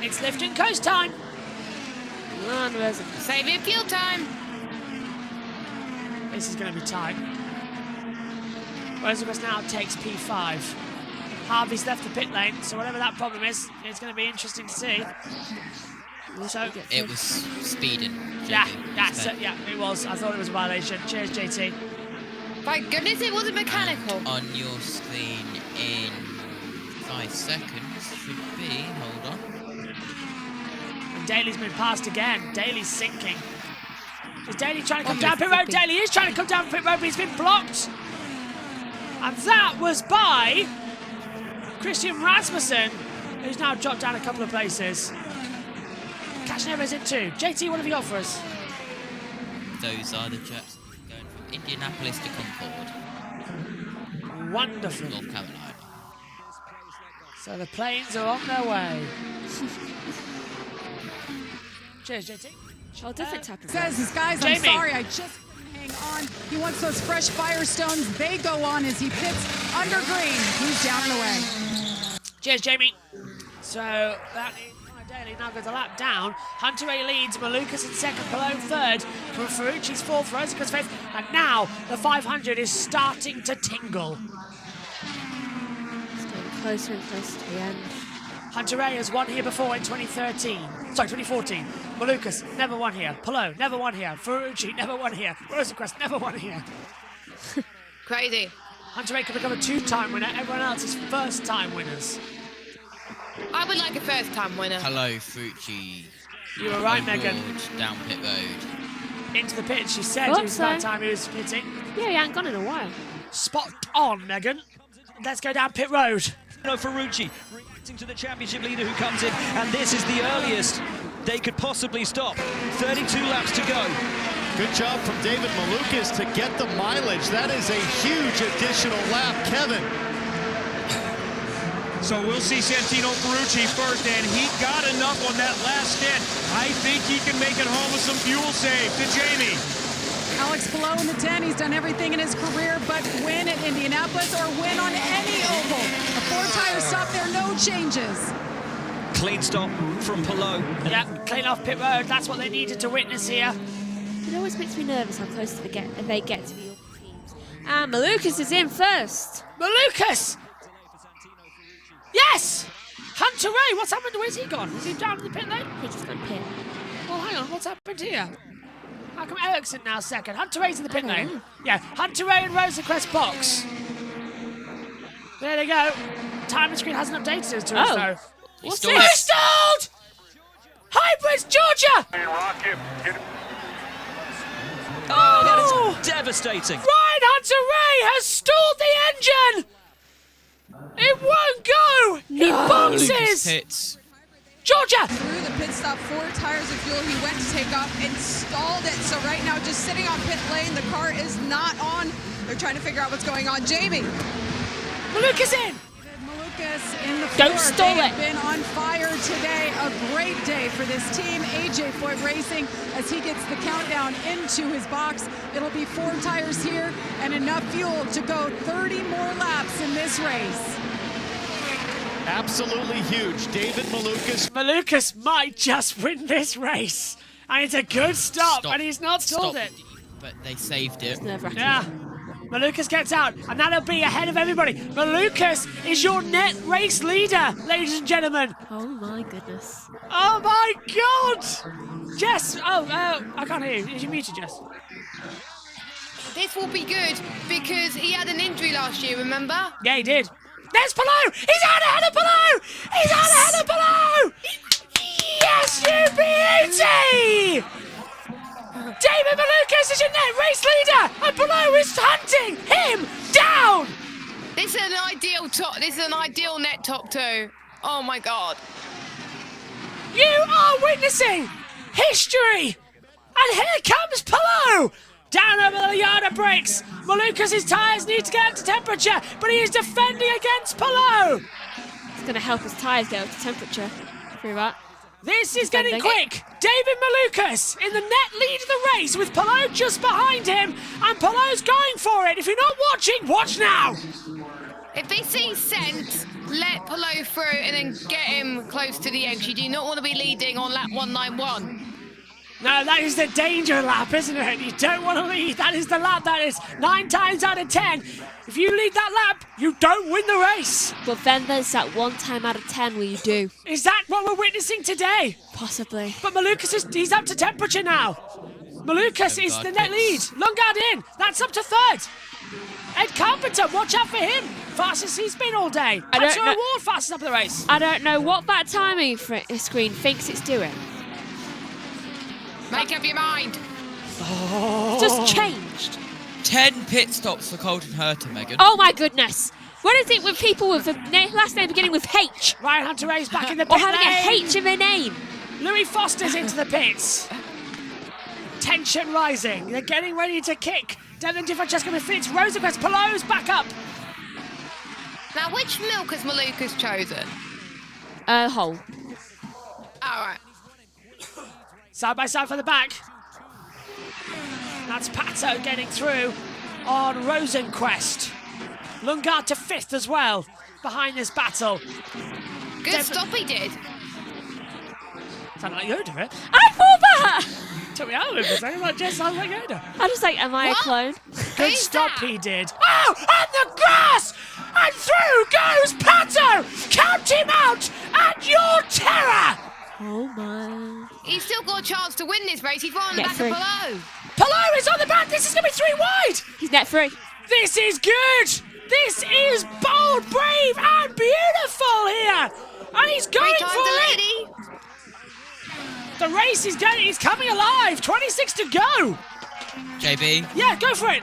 [SPEAKER 18] It's lift and coast time.
[SPEAKER 14] Run, Rosen. Save your fuel time.
[SPEAKER 18] This is going to be tight. Rosenquist now takes P5. Harvey's left the pit lane, so whatever that problem is, it's going to be interesting to see. So
[SPEAKER 7] it was speeding.
[SPEAKER 18] Yeah, it was. I thought it was a violation. Cheers, JT.
[SPEAKER 14] Thank goodness it wasn't mechanical.
[SPEAKER 7] On your screen in 5 seconds should be, hold on.
[SPEAKER 18] And Daly's been passed again. Daly's sinking. Is Daly trying to come down pit road? Daly is trying to come down pit road, but he's been blocked. And that was by Christian Rasmussen, who's now dropped down a couple of places. Cashneva's in 2. JT, what have you got for us?
[SPEAKER 7] Those are the chaps going from Indianapolis to Concord.
[SPEAKER 18] Wonderful.
[SPEAKER 7] North Carolina.
[SPEAKER 18] So the planes are on their way. Cheers, JT.
[SPEAKER 6] Oh, different type of
[SPEAKER 4] Says this guy's, I'm sorry, I just couldn't hang on. He wants those fresh Firestones. They go on as he pits under green. He's down and away.
[SPEAKER 18] Cheers, Jamie. So that is Daly now goes a lap down. Hunter A leads, Malukas in 2nd, Palou 3rd, Ferrucci's 4th, Rosenquist 5th, and now the 500 is starting to tingle.
[SPEAKER 6] It's getting closer and closer to the end.
[SPEAKER 18] Hunter A has won here before in 2014. Malukas never won here. Palou never won here. Ferrucci never won here. Rosenquist never won here.
[SPEAKER 14] Crazy.
[SPEAKER 18] Hunter A can become a 2-time winner. Everyone else is first-time winners.
[SPEAKER 14] I would like a first-time winner.
[SPEAKER 7] Hello, Ferrucci.
[SPEAKER 18] You were right, Megan.
[SPEAKER 7] Down pit road.
[SPEAKER 18] Into the pit, she said it was about time he was pitting.
[SPEAKER 6] Yeah, he ain't gone in a while.
[SPEAKER 18] Spot on, Megan. Let's go down pit road.
[SPEAKER 10] No, Ferrucci reacting to the championship leader who comes in, and this is the earliest they could possibly stop. 32 laps to go.
[SPEAKER 16] Good job from David Malukas to get the mileage. That is a huge additional lap, Kevin.
[SPEAKER 9] So we'll see Santino Ferrucci first, and he got enough on that last stint. I think he can make it home with some fuel save to Jamie.
[SPEAKER 4] Alex Palou in the 10, he's done everything in his career but win at Indianapolis or win on any oval. A 4-tire stop there, no changes.
[SPEAKER 10] Clean stop from Palou.
[SPEAKER 18] Yeah, clean off pit road. That's what they needed to witness here.
[SPEAKER 6] It always makes me nervous how close they get to the other teams. And Malukas is in first.
[SPEAKER 18] Malukas! Yes! Hunter Ray, what's happened? Where's he gone? Is he down in the pit lane?
[SPEAKER 6] He just gone pit.
[SPEAKER 18] Well, hang on, what's happened here? How come Ericsson now 2nd? Hunter Ray's in the pit lane. Yeah, Hunter Ray and Rosenquist box. There they go. Timing screen hasn't updated as to us, though.
[SPEAKER 6] What's
[SPEAKER 18] this? He stalled! Hybrids, Georgia!
[SPEAKER 10] Oh, that is devastating.
[SPEAKER 18] Ryan Hunter Ray has stalled the engine! It won't go! He boxes! Georgia!
[SPEAKER 17] Through the pit stop, 4 tires of fuel. He went to take off and stalled it. So right now, just sitting on pit lane, the car is not on. They're trying to figure out what's going on. Jamie.
[SPEAKER 18] Malukas in!
[SPEAKER 4] Malukas in the 4th.
[SPEAKER 6] Don't stall
[SPEAKER 4] They
[SPEAKER 6] it.
[SPEAKER 4] have been on fire today. A great day for this team. AJ Foyt Racing as he gets the countdown into his box. It'll be 4 tires here and enough fuel to go 30 more laps in this race.
[SPEAKER 16] Absolutely huge. David Malukas.
[SPEAKER 18] Malukas might just win this race. And it's a good stop, and he's not stalled it.
[SPEAKER 7] But they saved it.
[SPEAKER 18] Yeah. Malukas gets out, and that'll be ahead of everybody. Malukas is your net race leader, ladies and gentlemen.
[SPEAKER 6] Oh my goodness.
[SPEAKER 18] Oh my God! Jess! Oh, I can't hear you. Is you muted, Jess?
[SPEAKER 14] This will be good because he had an injury last year, remember?
[SPEAKER 18] Yeah, he did. There's Palou! He's out ahead of Palou! He's out ahead of Palou! Yes, you beauty! David Malukas is your net race leader, and Palou is hunting him down!
[SPEAKER 14] This is an ideal net top 2. Oh my god.
[SPEAKER 18] You are witnessing history! And here comes Palou! Down over the yard of brakes. Malukas' tyres need to get up to temperature, but he is defending against Palou.
[SPEAKER 6] It's going to help his tyres get up to temperature through that.
[SPEAKER 18] This is getting quick. David Malukas in the net lead of the race with Palou just behind him, and Palou's going for it. If you're not watching, watch now.
[SPEAKER 14] If they see scent, let Palou through and then get him close to the edge. You do not want to be leading on lap 191.
[SPEAKER 18] No, that is the danger lap, isn't it? You don't want to lead. That is the lap that is 9 times out of 10. If you lead that lap, you don't win the race.
[SPEAKER 6] But then there's that 1 time out of 10 where you do.
[SPEAKER 18] Is that what we're witnessing today?
[SPEAKER 6] Possibly.
[SPEAKER 18] But Malukas he's up to temperature now. Malukas is the net lead. Lundgaard in. That's up to 3rd. Ed Carpenter, watch out for him. Fastest he's been all day. That's your reward, fastest up the race.
[SPEAKER 6] I don't know what that timing screen thinks it's doing.
[SPEAKER 14] Make up your mind.
[SPEAKER 6] It's just changed.
[SPEAKER 7] 10 pit stops for Colton Herta, Megan.
[SPEAKER 6] Oh my goodness. What is it with people with a last name beginning with H?
[SPEAKER 18] Ryan Hunter-Reay's back in the pit
[SPEAKER 6] or having a H in their name.
[SPEAKER 18] Louis Foster's into the pits. Tension rising. They're getting ready to kick. Devlin DiFrancesco with Fitz. Rosenquist. Palou's back up.
[SPEAKER 14] Now, which milk has Malukas chosen?
[SPEAKER 6] Whole.
[SPEAKER 14] All right.
[SPEAKER 18] Side by side for the back. That's Pato getting through on Rosenquist. Lundgaard to 5th as well behind this battle.
[SPEAKER 14] Good stop he did.
[SPEAKER 18] Sounded like Yoda, right?
[SPEAKER 6] I thought that!
[SPEAKER 18] Took me out of it for a second. That just sounds like Yoda.
[SPEAKER 6] I was like, am I a clone?
[SPEAKER 18] Good stop he did. Oh, and the grass! And through goes Pato! Count him out at your terror!
[SPEAKER 6] Oh my.
[SPEAKER 14] He's still got a chance to win this race. He's right on the back of Palou.
[SPEAKER 18] Palou is on the back. This is going to be 3 wide.
[SPEAKER 6] He's net 3.
[SPEAKER 18] This is good. This is bold, brave, and beautiful here. And he's going for it. The race is going. He's coming alive. 26 to go.
[SPEAKER 7] JB?
[SPEAKER 18] Yeah, go for it.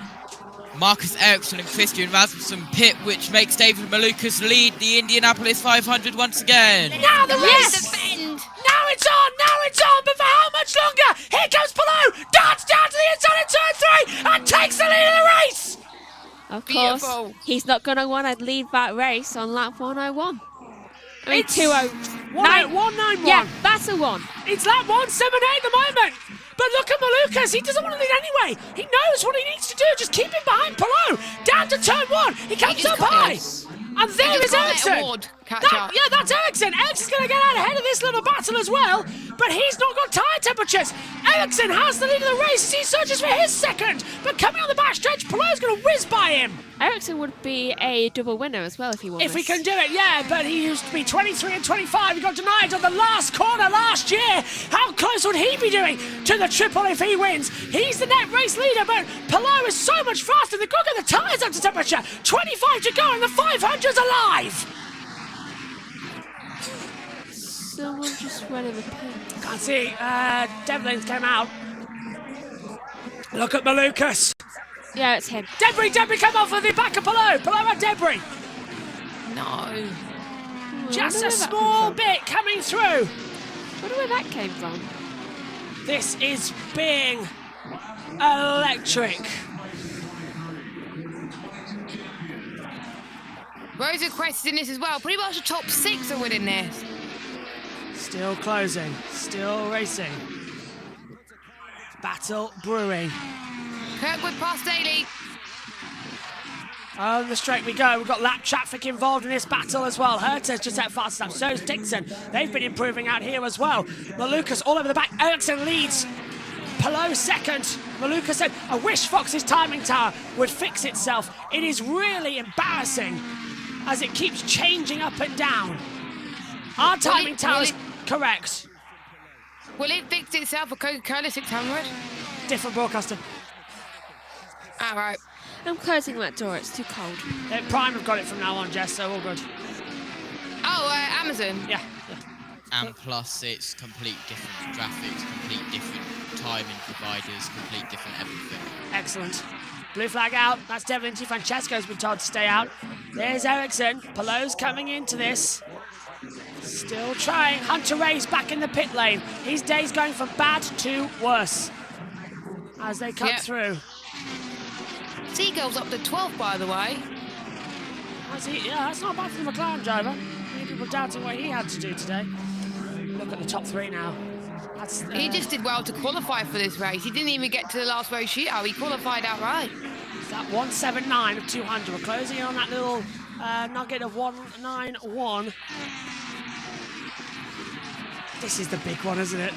[SPEAKER 7] Marcus Ericsson and Christian Rasmussen pit, which makes David Malukas lead the Indianapolis 500 once again.
[SPEAKER 18] Now the race. Now it's on, but for how much longer? Here comes Palou, darts down to the inside of turn 3 and takes the lead of the race.
[SPEAKER 6] Of course, he's not going to want to lead that race on lap 101. I mean,
[SPEAKER 18] 191.
[SPEAKER 6] Yeah, that's a 1.
[SPEAKER 18] It's lap 178 at the moment. But look at Malukas, he doesn't want to lead anyway. He knows what he needs to do, just keep him behind Palou. Down to turn 1, he comes up high. And there is Ericsson. That's Ericsson. Ericsson's going to get out ahead of this little battle as well, but he's not got tyre temperatures. Ericsson has the lead of the race as he searches for his 2nd, but coming on the back stretch, Palou's going to whiz by him.
[SPEAKER 6] Ericsson would be a double winner as well if he won
[SPEAKER 18] If he can do it, yeah, but he used to be 23 and 25. He got denied on the last corner last year. How close would he be doing to the triple if he wins? He's the net race leader, but Palou is so much faster. They've got to get the tyres up to temperature. 25 to go, and the 500's alive.
[SPEAKER 6] Someone just went in the pit.
[SPEAKER 18] Can't see. Devlin's came out. Look at Malukas.
[SPEAKER 6] Yeah, it's him.
[SPEAKER 18] Debris come off of the back of Palou. Palou had Debris.
[SPEAKER 14] No.
[SPEAKER 18] Just a small bit coming through.
[SPEAKER 6] I wonder where that came from.
[SPEAKER 18] This is being electric.
[SPEAKER 14] Rosenquist is in this as well. Pretty much the top 6 are winning this.
[SPEAKER 18] Still closing. Still racing. Battle brewing.
[SPEAKER 14] Kirkwood past Daly.
[SPEAKER 18] On the straight we go. We've got lap traffic involved in this battle as well. Herta's just out fast enough. So is Dixon. They've been improving out here as well. Malukas all over the back. Ericsson leads. Palou 2nd. Malukas said, I wish Fox's timing tower would fix itself. It is really embarrassing as it keeps changing up and down. Our timing tower is correct.
[SPEAKER 14] Will it fix itself for Coca-Cola 600?
[SPEAKER 18] Different broadcaster.
[SPEAKER 14] All right.
[SPEAKER 6] I'm closing that door, it's too cold.
[SPEAKER 18] Prime have got it from now on, Jess, so all good.
[SPEAKER 14] Oh, Amazon?
[SPEAKER 18] Yeah.
[SPEAKER 7] And plus, it's complete different graphics, complete different timing providers, complete different everything.
[SPEAKER 18] Excellent. Blue flag out. That's Devlin Francesco's been told to stay out. There's Ericsson. Pallou's coming into this. Still trying. Hunter Ray's back in the pit lane. His day's going from bad to worse as they come through.
[SPEAKER 14] Seagull's up to 12th, by the way.
[SPEAKER 18] Yeah, that's not bad for the McLaren driver. Many people doubting what he had to do today. Look at the top 3 now.
[SPEAKER 14] He just did well to qualify for this race. He didn't even get to the last race shootout. He qualified outright.
[SPEAKER 18] That 179 of 200. We're closing in on that little nugget of 191. This is the big one, isn't it?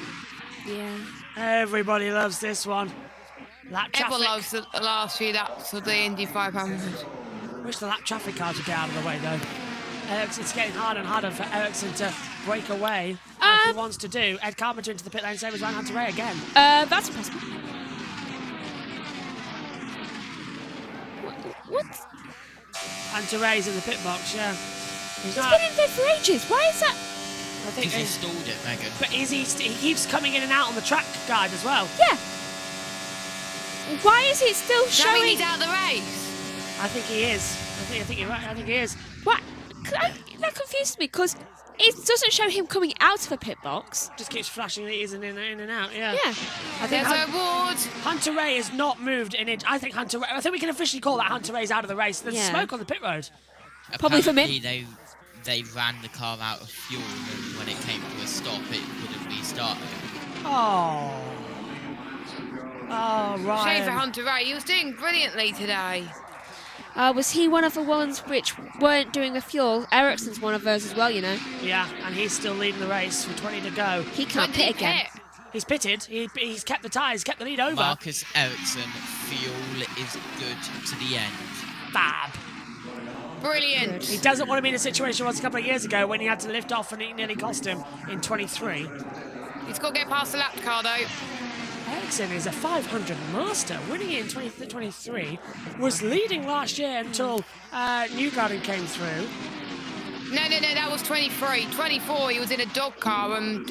[SPEAKER 6] Yeah.
[SPEAKER 18] Everybody loves this one. Lap traffic.
[SPEAKER 14] Everyone loves the last few laps of the Indy 500.
[SPEAKER 18] Wish the lap traffic cars would get out of the way, though. It's getting harder and harder for Ericsson to break away like he wants to do. Ed Carpenter into the pit lane, same as Ryan Hunter-Reay again.
[SPEAKER 6] That's impossible. What?
[SPEAKER 18] Hunter-Reay's in the pit box, yeah.
[SPEAKER 6] He's been in there for ages. Why is that?
[SPEAKER 18] I think
[SPEAKER 7] he stalled it, Megan.
[SPEAKER 18] But he keeps coming in and out on the track guide as well.
[SPEAKER 6] Yeah. Why is it still showing?
[SPEAKER 14] That mean he's out of the race?
[SPEAKER 18] I think he is. I think you're right. I think he is.
[SPEAKER 6] What? That confuses me because it doesn't show him coming out of a pit box.
[SPEAKER 18] Just keeps flashing that he's in and out. Yeah.
[SPEAKER 6] Yeah.
[SPEAKER 18] I think
[SPEAKER 14] There's a award.
[SPEAKER 18] Hunter-Reay has not moved an inch. I think I think we can officially call that Hunter-Reay's out of the race. There's smoke on the pit road.
[SPEAKER 6] Probably for me.
[SPEAKER 7] They ran the car out of fuel, and when it came to a stop, it wouldn't restart again.
[SPEAKER 18] Oh, Ryan.
[SPEAKER 14] Shame for Hunter-Reay. He was doing brilliantly today.
[SPEAKER 6] Was he one of the ones which weren't doing the fuel? Ericsson's one of those as well, you know.
[SPEAKER 18] Yeah, and he's still leading the race with 20 to go.
[SPEAKER 6] He can't pit again.
[SPEAKER 18] He's pitted. He's kept the tyres, kept the lead over.
[SPEAKER 7] Marcus Ericsson, fuel is good to the end.
[SPEAKER 18] Fab.
[SPEAKER 14] Brilliant.
[SPEAKER 18] He doesn't want to be in a situation he was a couple of years ago when he had to lift off and it nearly cost him in 23.
[SPEAKER 14] He's got to get past the lap car, though.
[SPEAKER 18] Ericsson is a 500 master, winning it in 2023. Was leading last year until Newgarden came through.
[SPEAKER 14] No, that was 23. 24, he was in a dog car and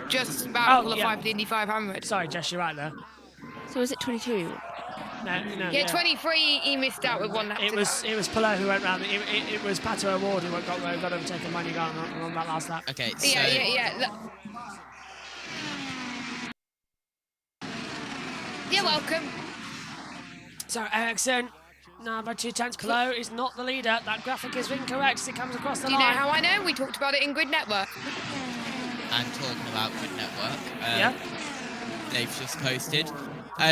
[SPEAKER 14] just about qualified for the Indy 500.
[SPEAKER 18] Sorry, Jess, you're right there.
[SPEAKER 6] So was it 22?
[SPEAKER 18] No.
[SPEAKER 14] Yeah, 23, he missed out with one lap.
[SPEAKER 18] It was Palou who went round. It was Pato Award who got overtaken by Newgarden on that last lap.
[SPEAKER 7] Okay, so...
[SPEAKER 14] Yeah. You're welcome.
[SPEAKER 18] So Ericsson, number 210 Palou is not the leader. That graphic is incorrect as it comes across the line.
[SPEAKER 14] Do you know how I know? We talked about it in Grid Network.
[SPEAKER 7] And talking about Grid Network, they've just posted.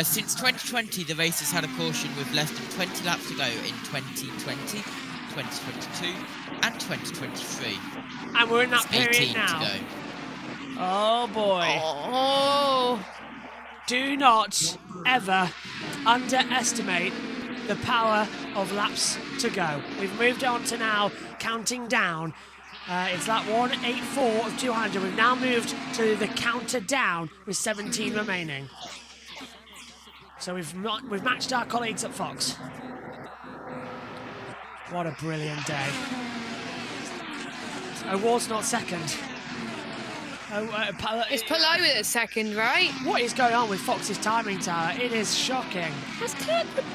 [SPEAKER 7] Since 2020, the race has had a caution with less than 20 laps to go in 2020, 2022 and 2023.
[SPEAKER 18] And we're in that period now.
[SPEAKER 7] 18 to go.
[SPEAKER 18] Oh boy.
[SPEAKER 14] Oh.
[SPEAKER 18] Do not ever underestimate the power of laps to go. We've moved on to now counting down. It's lap 184 of 200. We've now moved to the counter down with 17 remaining. So we've matched our colleagues at Fox. What a brilliant day. Ward's not second.
[SPEAKER 14] It's Palou at second, right?
[SPEAKER 18] What is going on with Fox's timing tower? It is shocking.
[SPEAKER 6] Has Kirkwood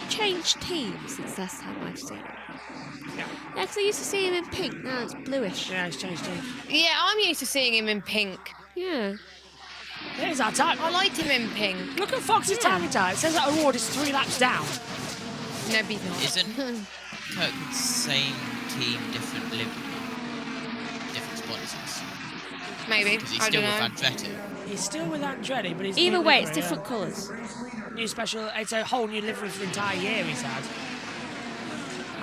[SPEAKER 6] changed teams since last time I've seen him? Yeah, because I used to see him in pink, now it's bluish.
[SPEAKER 18] Yeah, he's changed teams.
[SPEAKER 14] Yeah, I'm used to seeing him in pink.
[SPEAKER 6] Yeah.
[SPEAKER 18] Here's our time.
[SPEAKER 14] I liked him in pink.
[SPEAKER 18] Look at Fox's timing tower. It says that Award is 3 laps down.
[SPEAKER 14] No, he's not.
[SPEAKER 7] Isn't Kirkwood's same team different sponsors?
[SPEAKER 14] Maybe.
[SPEAKER 7] Because he's still with Andretti.
[SPEAKER 18] He's still with Andretti, but he's...
[SPEAKER 6] Either way, it's different colours.
[SPEAKER 18] New special... It's a whole new livery for the entire year he's had.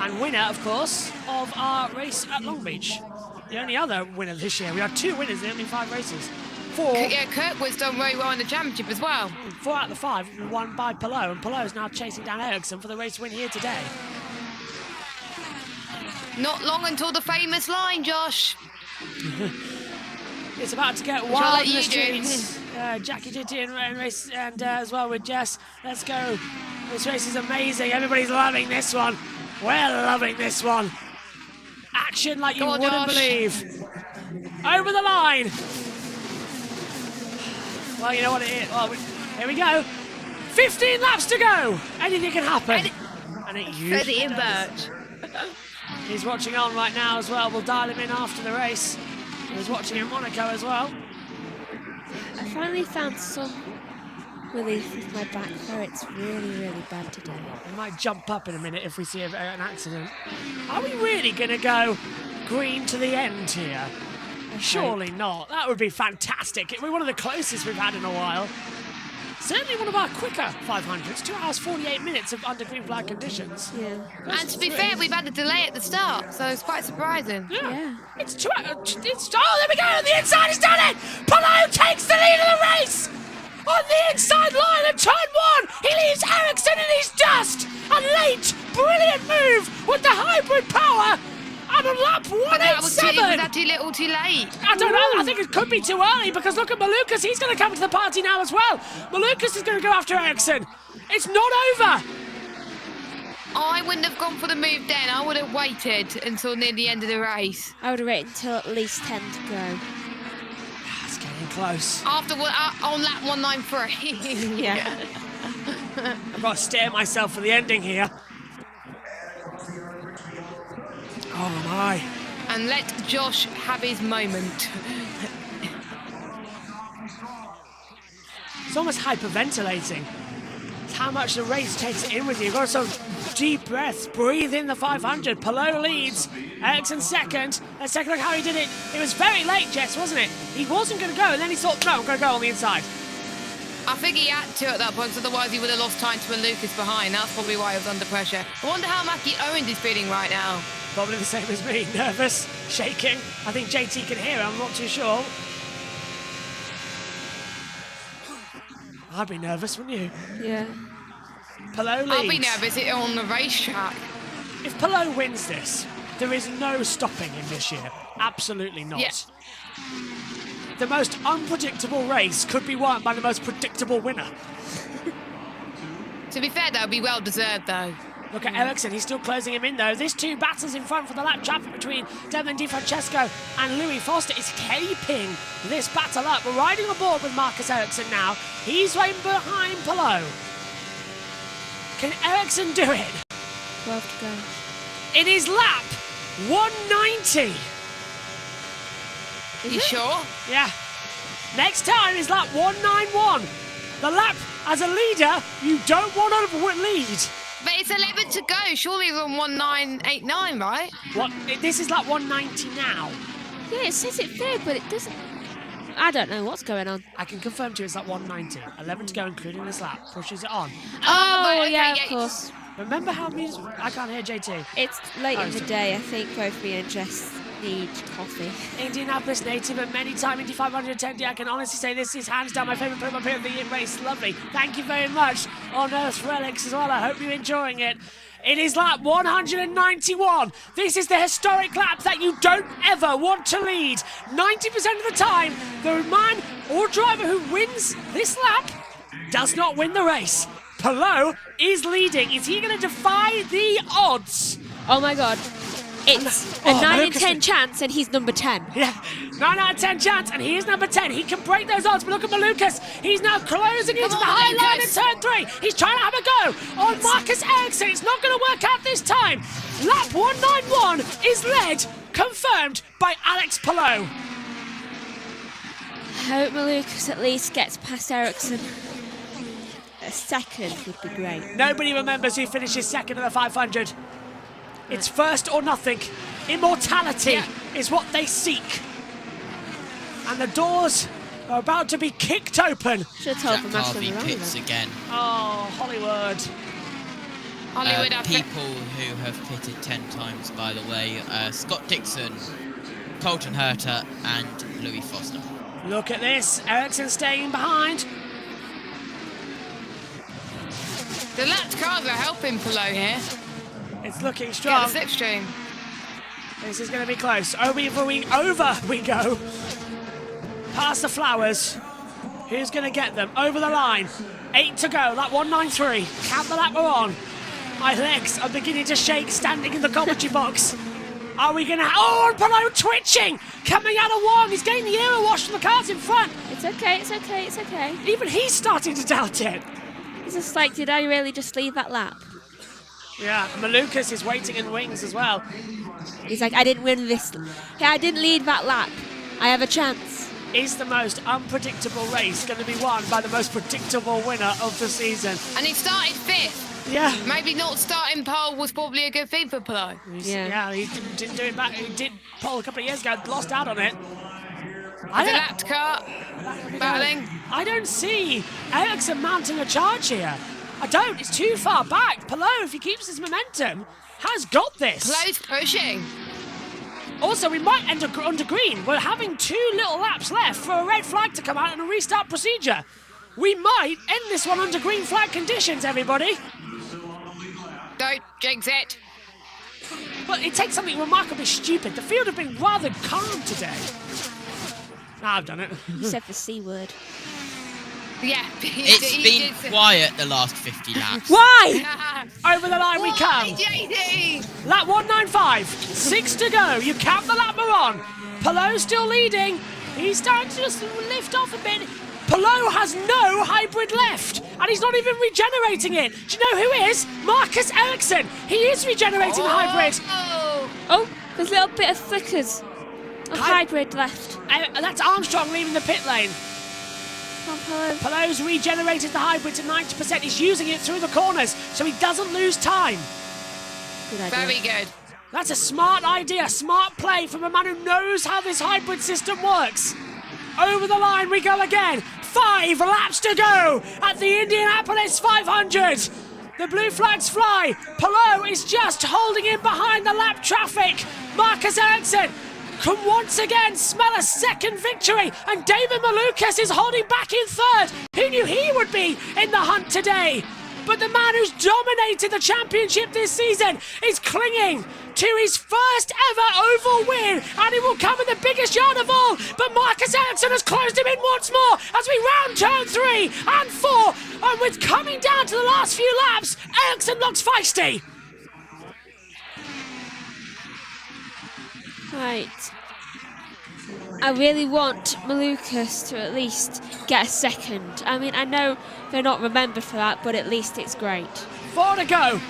[SPEAKER 18] And winner, of course, of our race at Long Beach. The only other winner this year. We had 2 winners in only 5 races. 4...
[SPEAKER 14] Yeah, Kirkwood's done very well in the championship as well.
[SPEAKER 18] 4 out of the 5 were won by Palou, and Palou's now chasing down Ericsson for the race win here today.
[SPEAKER 14] Not long until the famous line, Josh.
[SPEAKER 18] It's about to get wild in the streets. Jackie Titty and race, and as well with Jess. Let's go. This race is amazing. Everybody's loving this one. We're loving this one. Action like you wouldn't believe. Over the line. Well, you know what it is. Well, here we go. 15 laps to go. Anything can happen. And it usually does. He's watching on right now as well. We'll dial him in after the race. He's watching in Monaco as well.
[SPEAKER 6] I finally found some relief with my back where it's really, really bad today.
[SPEAKER 18] We might jump up in a minute if we see an accident. Are we really going to go green to the end here? Surely not. That would be fantastic. It'd be one of the closest we've had in a while. Certainly one of our quicker 500s. 2 hours 48 minutes of under green flag conditions.
[SPEAKER 6] Yeah.
[SPEAKER 14] And to be fair, we've had a delay at the start, so it's quite surprising.
[SPEAKER 18] Yeah. It's 2 hours. Oh, there we go. The inside has done it. Palou takes the lead of the race. On the inside line at turn 1, he leaves Ericsson in his dust. And late, brilliant move with the hybrid power. And on lap 187.
[SPEAKER 14] Was that too little, too late?
[SPEAKER 18] I don't know. I think it could be too early because look at Malukas. He's going to come to the party now as well. Malukas is going to go after Ericsson. It's not over.
[SPEAKER 14] I wouldn't have gone for the move then. I would have waited until near the end of the race.
[SPEAKER 6] I would have waited until at least 10 to go.
[SPEAKER 18] It's getting close.
[SPEAKER 14] After on lap 193.
[SPEAKER 6] Yeah.
[SPEAKER 18] I've got to stare myself for the ending here. Oh my.
[SPEAKER 14] And let Josh have his moment.
[SPEAKER 18] It's almost hyperventilating. It's how much the race takes it in with you. You've got some deep breaths. Breathe in the 500. Palou leads. Ericsson second. Let's take a look how he did it. It was very late, Jess, wasn't it? He wasn't going to go, and then he thought, no, I'm going to go on the inside.
[SPEAKER 14] I think he had to at that point, otherwise he would have lost time to when Lucas behind. That's probably why he was under pressure. I wonder how Mackie Owens is feeling right now.
[SPEAKER 18] Probably the same as me. Nervous, shaking. I think JT can hear him. I'm not too sure. I'd be nervous, wouldn't you?
[SPEAKER 6] Yeah.
[SPEAKER 18] Palou leads.
[SPEAKER 14] I'll be nervous on the racetrack.
[SPEAKER 18] If Palou wins this, there is no stopping him this year. Absolutely not.
[SPEAKER 14] Yeah.
[SPEAKER 18] The most unpredictable race could be won by the most predictable winner.
[SPEAKER 14] To be fair, that would be well deserved, though.
[SPEAKER 18] Look at Ericsson, he's still closing him in, though. This two battles in front for the lap traffic between Devlin DiFrancesco and Louis Foster is caping this battle up. We're riding aboard with Marcus Ericsson now. He's right behind Palou. Can Ericsson do it?
[SPEAKER 6] 12 to go.
[SPEAKER 18] In his lap 190.
[SPEAKER 14] You sure?
[SPEAKER 18] Yeah. Next time is lap 191. The lap, as a leader, you don't want to lead.
[SPEAKER 14] But it's 11 to go. Surely we're on 1989, right?
[SPEAKER 18] What? This is lap 190 now.
[SPEAKER 6] Yeah, it says it there, but it doesn't. I don't know what's going on.
[SPEAKER 18] I can confirm to you it's lap 190. 11 to go, including this lap. Pushes it on.
[SPEAKER 6] Oh, yeah, of course.
[SPEAKER 18] Remember how music... I can't hear JT.
[SPEAKER 6] It's late in the day. I think both me and Jess need coffee.
[SPEAKER 18] Indianapolis native and many-time Indy 500 attendee. I can honestly say this is hands down my favourite put up here of the race. Lovely. Thank you very much on Earth's Relics as well. I hope you're enjoying it. It is lap 191. This is the historic lap that you don't ever want to lead. 90% of the time, the man or driver who wins this lap does not win the race. Palou is leading. Is he going to defy the odds?
[SPEAKER 6] Oh my God. It's a 9 in 10 chance and he's number 10.
[SPEAKER 18] Yeah, 9 out of 10 chance and he is number 10. He can break those odds, but look at Malukas. He's now closing into the high line in turn 3. He's trying to have a go on Marcus Ericsson. It's not going to work out this time. Lap 191 is led, confirmed by Alex Palou.
[SPEAKER 6] I hope Malukas at least gets past Ericsson. A second would be great.
[SPEAKER 18] Nobody remembers who finishes second in the 500. It's first or nothing. Immortality is what they seek. And the doors are about to be kicked open.
[SPEAKER 6] Should have told them
[SPEAKER 7] Harvey pits again.
[SPEAKER 18] Oh, Hollywood.
[SPEAKER 7] People who have pitted 10 times, by the way. Scott Dixon, Colton Herter, and Louis Foster.
[SPEAKER 18] Look at this. Ericsson staying behind.
[SPEAKER 14] The lapped cars are helping Palou here.
[SPEAKER 18] It's looking strong.
[SPEAKER 14] Get the slipstream.
[SPEAKER 18] This is going to be close. Over we go. Past the flowers. Who's going to get them over the line? 8 to go, lap 193. Count the lap we're on. My legs are beginning to shake standing in the commentary box. Are we going to... Oh, and Palou twitching! Coming out of one. He's getting the aero wash from the cars in front.
[SPEAKER 6] It's okay, it's okay, it's okay.
[SPEAKER 18] Even he's starting to doubt it.
[SPEAKER 6] He's just like, did I really just leave that lap?
[SPEAKER 18] Yeah, Malukas is waiting in wings as well.
[SPEAKER 6] He's like, I didn't win this. Yeah, I didn't lead that lap. I have a chance.
[SPEAKER 18] Is the most unpredictable race going to be won by the most predictable winner of the season?
[SPEAKER 14] And he started 5th.
[SPEAKER 18] Yeah.
[SPEAKER 14] Maybe not starting pole was probably a good thing for Palou.
[SPEAKER 18] Yeah, he didn't do it back. He did pole a couple of years ago, lost out on it.
[SPEAKER 14] The lapped car, battling.
[SPEAKER 18] I don't see Ericsson mounting a charge here. I don't. It's too far back. Palou, if he keeps his momentum, has got this.
[SPEAKER 14] Palou's pushing.
[SPEAKER 18] Also, we might end under green. We're having 2 little laps left for a red flag to come out and a restart procedure. We might end this one under green flag conditions, everybody.
[SPEAKER 14] Don't jinx it.
[SPEAKER 18] But it takes something remarkably stupid. The field have been rather calm today. I've done it.
[SPEAKER 6] You said the C word.
[SPEAKER 14] Yeah.
[SPEAKER 7] It's been quiet the last 50 laps.
[SPEAKER 6] Why?
[SPEAKER 18] Over the line we come.
[SPEAKER 14] JD?
[SPEAKER 18] Lap 195. 6 to go. You count the lap we're on. Palou still leading. He's starting to just lift off a bit. Palou has no hybrid left, and he's not even regenerating it. Do you know who is? Marcus Ericsson. He is regenerating the hybrid.
[SPEAKER 6] Oh, there's a little bit of flickers of hybrid left.
[SPEAKER 18] That's Armstrong leaving the pit lane.
[SPEAKER 6] Palou.
[SPEAKER 18] Palou's regenerated the hybrid to 90%. He's using it through the corners, so he doesn't lose time.
[SPEAKER 6] Good idea.
[SPEAKER 14] Very good.
[SPEAKER 18] That's a smart idea, smart play from a man who knows how this hybrid system works. Over the line we go again. 5 laps to go at the Indianapolis 500. The blue flags fly. Palou is just holding in behind the lap traffic. Marcus Ericsson can once again smell a second victory, and David Malukas is holding back in 3rd. Who knew he would be in the hunt today? But the man who's dominated the championship this season is clinging to his first ever oval win, and it will come in the biggest yard of all. But Marcus Ericsson has closed him in once more as we round turn 3 and 4, and with coming down to the last few laps, Ericsson looks feisty.
[SPEAKER 6] Right. I really want Malukas to at least get a second. I mean, I know they're not remembered for that, but at least it's great.
[SPEAKER 18] 4 to go.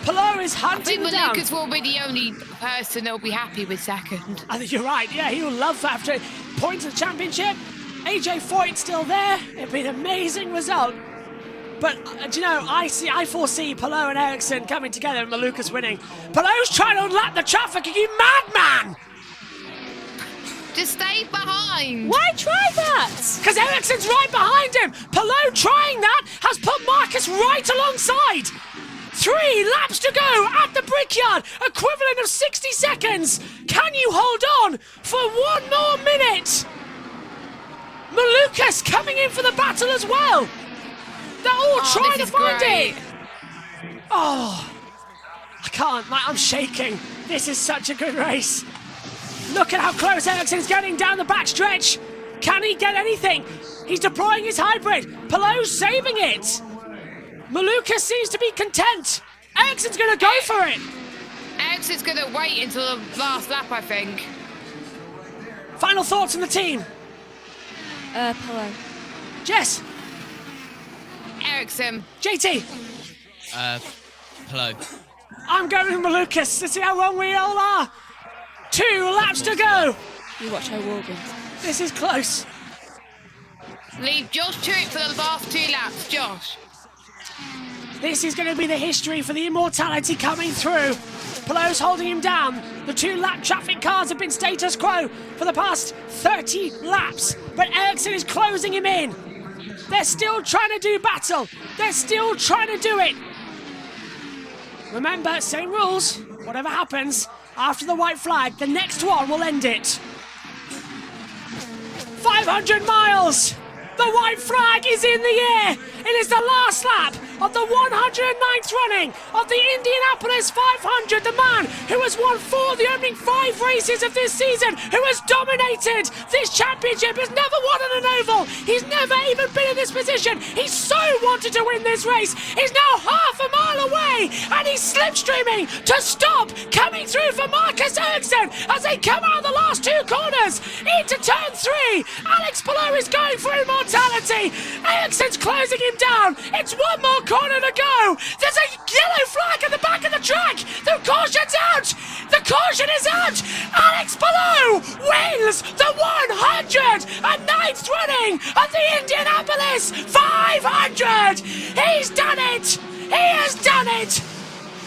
[SPEAKER 18] Palou is hunting
[SPEAKER 14] I think
[SPEAKER 18] down.
[SPEAKER 14] Malukas will be the only person that will be happy with second.
[SPEAKER 18] I think you're right. Yeah, he will love that after points of the championship. AJ Foyt's still there. It'd be an amazing result. But, do you know, I foresee Palou and Ericsson coming together and Malukas winning. Palou's trying to unlap the traffic. Are you madman?
[SPEAKER 14] Just stay behind.
[SPEAKER 6] Why try that?
[SPEAKER 18] Because Ericsson's right behind him. Palou trying that has put Marcus right alongside. 3 laps to go at the Brickyard, equivalent of 60 seconds. Can you hold on for 1 more minute? Malukas coming in for the battle as well. They're all trying to find it. Oh, I can't. I'm shaking. This is such a good race. Look at how close Ericsson's getting down the backstretch. Can he get anything? He's deploying his hybrid. Palou's saving it. Malukas seems to be content. Ericsson's going to go for it.
[SPEAKER 14] Ericsson's going to wait until the last lap, I think.
[SPEAKER 18] Final thoughts on the team?
[SPEAKER 6] Palou.
[SPEAKER 18] Jess.
[SPEAKER 14] Ericsson.
[SPEAKER 18] JT.
[SPEAKER 7] Palou.
[SPEAKER 18] I'm going with Malukas. Let's see how wrong we all are. 2 laps to go.
[SPEAKER 6] You watch how Morgan.
[SPEAKER 18] This is close.
[SPEAKER 14] Leave Josh to it for the last 2 laps, Josh.
[SPEAKER 18] This is going to be the history for the immortality coming through. Palou's holding him down. The 2 lap traffic cars have been status quo for the past 30 laps, but Ericsson is closing him in. They're still trying to do battle. They're still trying to do it. Remember, same rules. Whatever happens, after the white flag, the next one will end it. 500 miles! The white flag is in the air! It is the last lap of the 109th running of the Indianapolis 500. The man who has won 4 of the opening 5 races of this season, who has dominated this championship, has never won on an oval. He's never even been in this position. He so wanted to win this race. He's now half a mile away, and he's slipstreaming to stop, coming through for Marcus Ericsson as they come out of the last 2 corners into turn 3. Alex Palou is going for immortality. Ericsson's closing him down. It's 1 more corner to go. There's a yellow flag at the back of the track. The caution's out. The caution is out. Alex Palou wins the 109th running of the Indianapolis 500. He's done it. He has done it.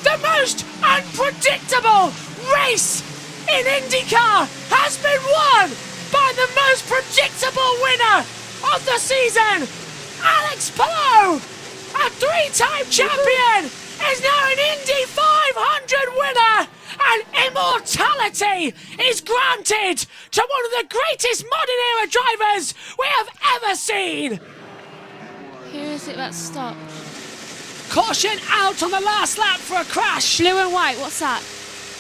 [SPEAKER 18] The most unpredictable race in INDYCAR has been won by the most predictable winner of the season. Alex Palou, a 3-time champion, is now an Indy 500 winner, and immortality is granted to one of the greatest modern era drivers we have ever seen.
[SPEAKER 6] Who is it that stopped?
[SPEAKER 18] Caution out on the last lap for a crash.
[SPEAKER 6] Blue and white, what's that?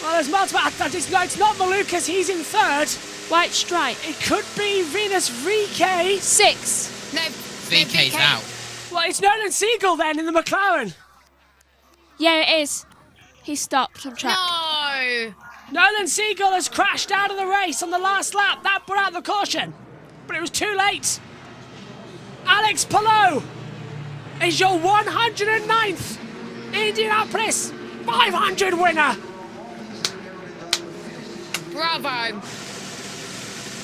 [SPEAKER 18] Well, there's multiple. It's not Malukas, he's in 3rd.
[SPEAKER 6] White stripe.
[SPEAKER 18] It could be Venus VK.
[SPEAKER 6] 6.
[SPEAKER 14] No,
[SPEAKER 7] VK's out.
[SPEAKER 18] Well, it's Nolan Siegel then in the McLaren.
[SPEAKER 6] Yeah, it is. He stopped on track.
[SPEAKER 14] No!
[SPEAKER 18] Nolan Siegel has crashed out of the race on the last lap. That put out the caution, but it was too late. Alex Palou is your 109th Indianapolis 500 winner.
[SPEAKER 14] Bravo.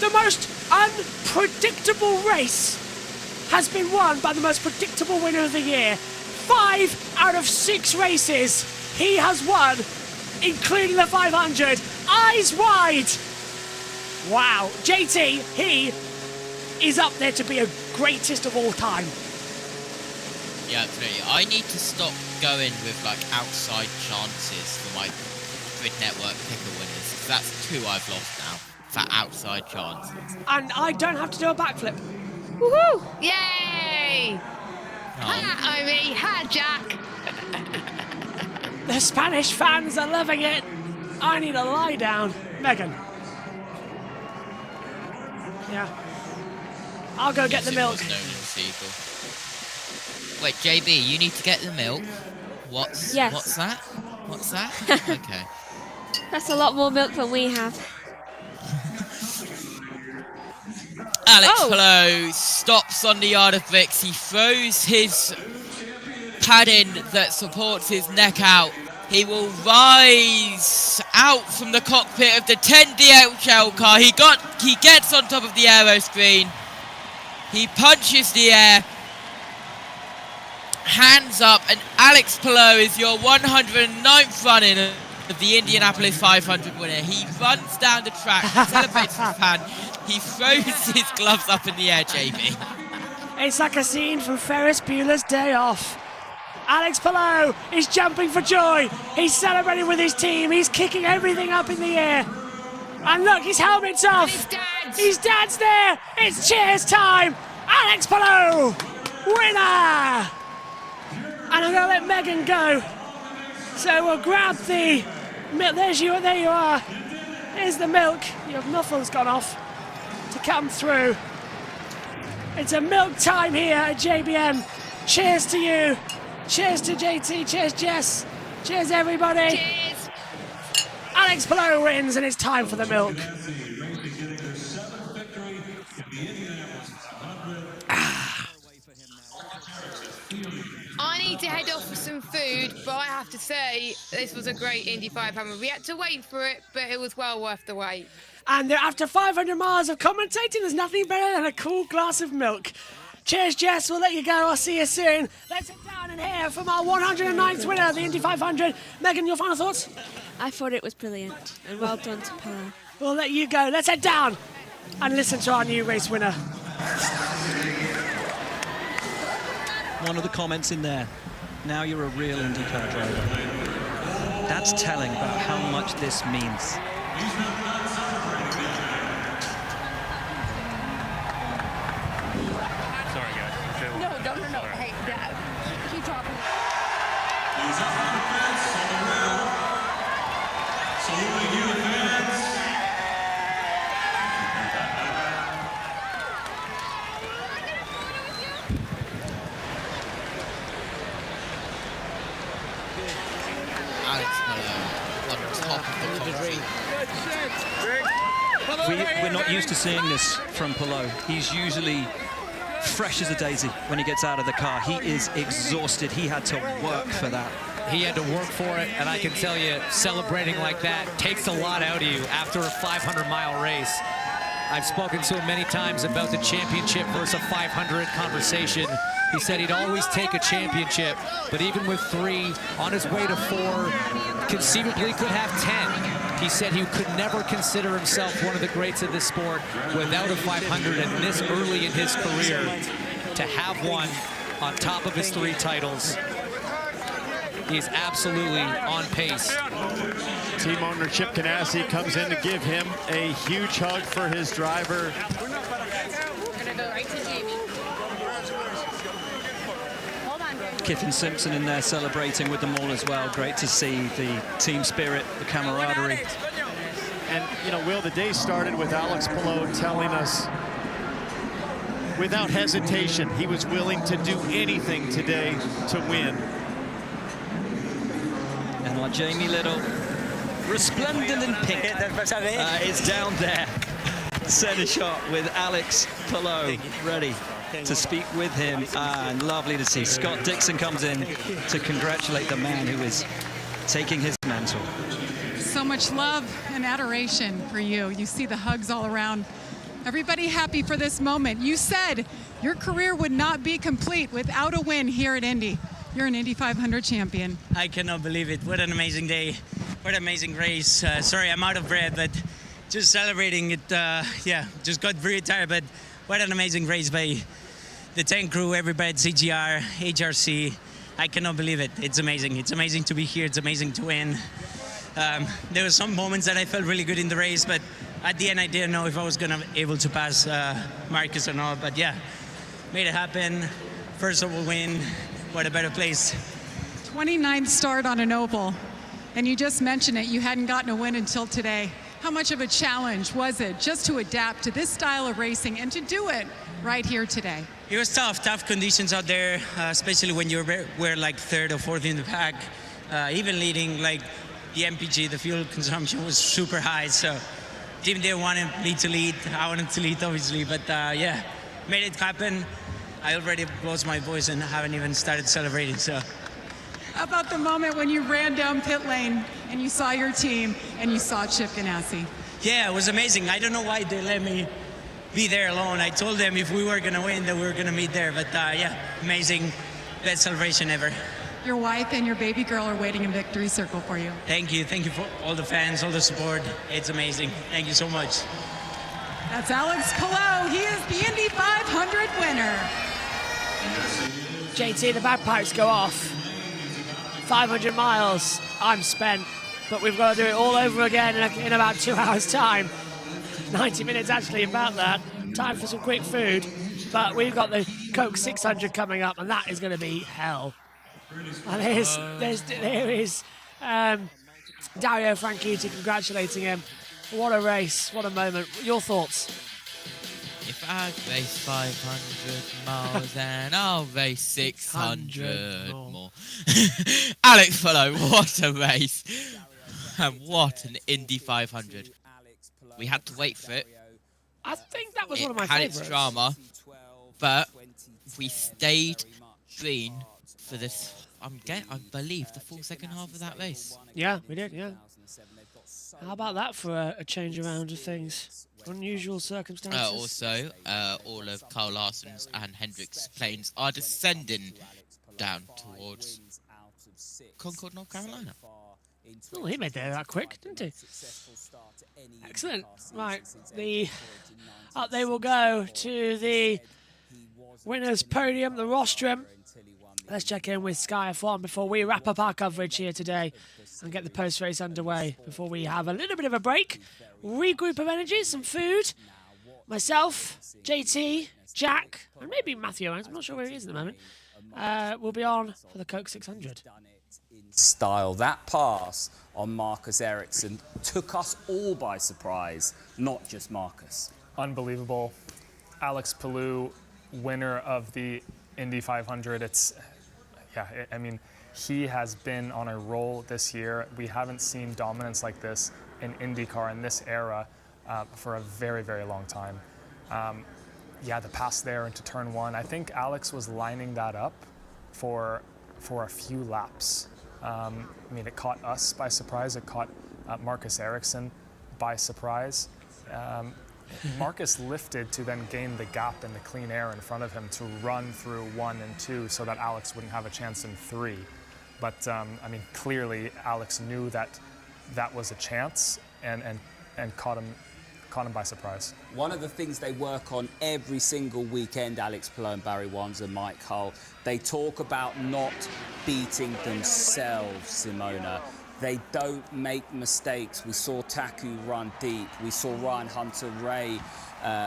[SPEAKER 18] The most unpredictable race has been won by the most predictable winner of the year. 5 out of 6 races he has won, including the 500. Eyes wide. Wow. JT, he is up there to be a greatest of all time.
[SPEAKER 7] Yeah, absolutely. I need to stop going with like outside chances for my Grid Network picker winners. That's 2 I've lost now for outside chances.
[SPEAKER 18] And I don't have to do a backflip.
[SPEAKER 6] Woohoo!
[SPEAKER 14] Yay! Ha, Omi. Ha, Jack.
[SPEAKER 18] The Spanish fans are loving it. I need a lie down. Megan. Yeah. I'll go get the milk.
[SPEAKER 7] Wait, JB, you need to get the milk. What's
[SPEAKER 6] Yes.
[SPEAKER 7] What's that? What's that? Okay.
[SPEAKER 6] That's a lot more milk than we have.
[SPEAKER 7] Alex Palou stops on the yard of bricks. He throws his padding that supports his neck out. He will rise out from the cockpit of the 10 DHL car. He gets on top of the aero screen. He punches the air. Hands up, and Alex Palou is your 109th running of the Indianapolis 500 winner. He runs down the track, celebrates his fan. He throws his gloves up in the air, JB.
[SPEAKER 18] It's like a scene from Ferris Bueller's Day Off. Alex Palou is jumping for joy. He's celebrating with his team. He's kicking everything up in the air. And look, his helmet's off. His dad's there. It's cheers time. Alex Palou, winner. And I'm going to let Megan go. So we'll grab the milk. There you are. Here's the milk. Your muffler's gone off to come through. It's a milk time here at JBM. Cheers to you. Cheers to JT. Cheers, Jess. Cheers, everybody.
[SPEAKER 14] Cheers.
[SPEAKER 18] Alex Palou wins, and it's time for the milk.
[SPEAKER 14] I need to head off for some food, but I have to say, this was a great Indy 500. We had to wait for it, but it was well worth the wait.
[SPEAKER 18] And after 500 miles of commentating, there's nothing better than a cool glass of milk. Cheers, Jess. We'll let you go. I'll see you soon. Let's head down and hear from our 109th winner of the Indy 500. Megan, your final thoughts?
[SPEAKER 6] I thought it was brilliant, and well done to Palou.
[SPEAKER 18] We'll let you go. Let's head down and listen to our new race winner.
[SPEAKER 12] One of the comments in there. Now you're a real IndyCar driver. That's telling about how much this means.
[SPEAKER 14] No. Hey,
[SPEAKER 12] We're not used to seeing this from Palou. He's usually fresh as a daisy when he gets out of the car. He is exhausted. He had to work for that.
[SPEAKER 1] He had to work for it, and I can tell you, celebrating like that takes a lot out of you after a 500-mile race. I've spoken to him many times about the championship versus a 500 conversation. He said he'd always take a championship, but even with 3, on his way to 4, conceivably could have 10. He said he could never consider himself one of the greats of this sport without a 500, and this early in his career, to have one on top of his 3 titles, he is absolutely on pace.
[SPEAKER 19] Team owner Chip Ganassi comes in to give him a huge hug for his driver.
[SPEAKER 12] Kiffin Simpson in there celebrating with them all as well. Great to see the team spirit, the camaraderie.
[SPEAKER 19] And, you know, Will, the day started with Alex Palou telling us without hesitation he was willing to do anything today to win.
[SPEAKER 12] And like Jamie Little, resplendent in pink, is down there. Center shot with Alex Palou, ready to speak with him. And lovely to see Scott Dixon comes in to congratulate the man who is taking his mantle.
[SPEAKER 4] So much love and adoration for you. You see the hugs all around. Everybody happy for this moment. You said your career would not be complete without a win here at Indy. You're an Indy 500 champion.
[SPEAKER 21] I cannot believe it. What an amazing day. What an amazing race. Sorry, I'm out of breath, but just celebrating it. Yeah, just got very tired, but what an amazing race by the tank crew, everybody at CGR, HRC. I cannot believe it. It's amazing. It's amazing to be here. It's amazing to win. There were some moments that I felt really good in the race, but at the end I didn't know if I was gonna be able to pass Marcus or not. But yeah, made it happen. First of all win. What a better place.
[SPEAKER 4] 29th start on an oval, and you just mentioned it, you hadn't gotten a win until today. How much of a challenge was it just to adapt to this style of racing and to do it right here today?
[SPEAKER 21] It was tough conditions out there, especially when you were like 3rd or 4th in the pack. Even leading, like the MPG, the fuel consumption was super high, so team didn't want me to lead. I wanted to lead, obviously, but yeah, made it happen. I already lost my voice and haven't even started celebrating, so.
[SPEAKER 4] How about the moment when you ran down pit lane and you saw your team and you saw Chip Ganassi?
[SPEAKER 21] Yeah, it was amazing. I don't know why they let me be there alone. I told them if we were gonna win that we were gonna meet there, but yeah, amazing, best celebration ever.
[SPEAKER 4] Your wife and your baby girl are waiting in victory circle for you.
[SPEAKER 21] Thank you for all the fans, all the support. It's amazing. Thank you so much.
[SPEAKER 4] That's Alex Palou. He is the Indy 500 winner.
[SPEAKER 18] JT, the bagpipes go off. 500 miles, I'm spent, but we've got to do it all over again in about 2 hours' time. 90 minutes actually about that. Time for some quick food, but we've got the Coke 600 coming up, and that is going to be hell. And there is Dario Franchitti congratulating him. What a race, what a moment. Your thoughts?
[SPEAKER 7] If I race 500 miles and I'll race 600 more. Alex Palou, what a race. And what an Indy 500. We had to wait for it.
[SPEAKER 18] I think that was one of my
[SPEAKER 7] favourites.
[SPEAKER 18] favourites.
[SPEAKER 7] It had its drama, but we stayed green for this, I believe, the full second half of that race.
[SPEAKER 18] Yeah, we did, yeah. How about that for a change around of things? Unusual circumstances.
[SPEAKER 7] Also, all of Carl Larson's and Hendrick's planes are descending down towards Concord, North Carolina.
[SPEAKER 18] Oh, he made that quick, didn't he? Excellent. Right, up they will go to the winners' podium, the rostrum. Let's check in with Sky F1 before we wrap up our coverage here today and get the post-race underway before we have a little bit of a break, regroup of energy, some food. Myself, JT, Jack, and maybe Matthew Owens, I'm not sure where he is at the moment, will be on for the Coke 600.
[SPEAKER 20] style. That pass on Marcus Ericsson took us all by surprise, not just Marcus.
[SPEAKER 22] Unbelievable. Alex Palou, winner of the Indy 500. I mean, he has been on a roll this year. We haven't seen dominance like this in INDYCAR in this era for a very, very long time. The pass there into turn one. I think Alex was lining that up for a few laps. I mean, it caught us by surprise. It caught Marcus Ericsson by surprise. Marcus lifted to then gain the gap in the clean air in front of him to run through 1 and 2 so that Alex wouldn't have a chance in 3. But, I mean, clearly Alex knew that that was a chance and caught him by surprise.
[SPEAKER 20] One of the things they work on every single weekend, Alex Palou and Barry Wands and Mike Hull, they talk about not beating themselves, Simona. They don't make mistakes. We saw Taku run deep. We saw Ryan Hunter-Ray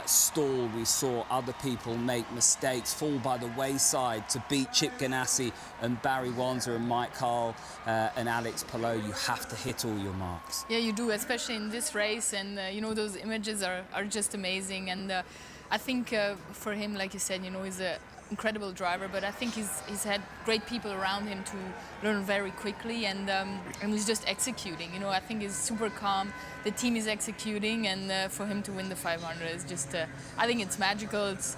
[SPEAKER 20] stall. We saw other people make mistakes, fall by the wayside to beat Chip Ganassi and Barry Wanzer and Mike Hull and Alex Palou. You have to hit all your marks.
[SPEAKER 5] Yeah, you do, especially in this race. And, you know, those images are just amazing. And I think for him, like you said, you know, he's an incredible driver, but I think he's had great people around him to learn very quickly, and he's just executing. You know, I think he's super calm. The team is executing, and for him to win the 500 is just, I think it's magical. It's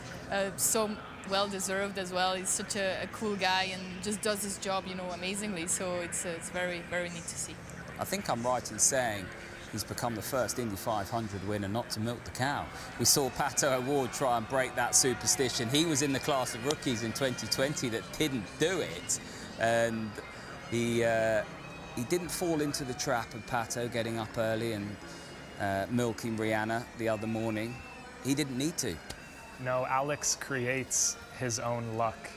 [SPEAKER 5] so well deserved as well. He's such a cool guy and just does his job, you know, amazingly. So it's very, very neat to see.
[SPEAKER 20] I think I'm right in saying he's become the first Indy 500 winner not to milk the cow. We saw Pato O'Ward try and break that superstition. He was in the class of rookies in 2020 that didn't do it, and he didn't fall into the trap of Pato getting up early and milking Rihanna the other morning. He didn't need to.
[SPEAKER 22] No, Alex creates his own luck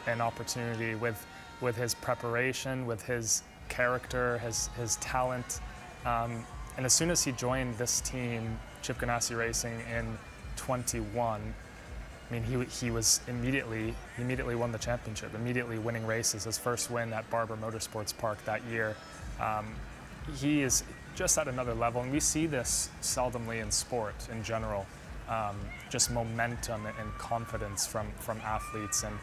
[SPEAKER 22] and opportunity with his preparation, with his character, his talent. And as soon as he joined this team, Chip Ganassi Racing, in 21, I mean, he immediately won the championship, immediately winning races. His first win at Barber Motorsports Park that year. He is just at another level, and we see this seldomly in sport in general. Just momentum and confidence from athletes, and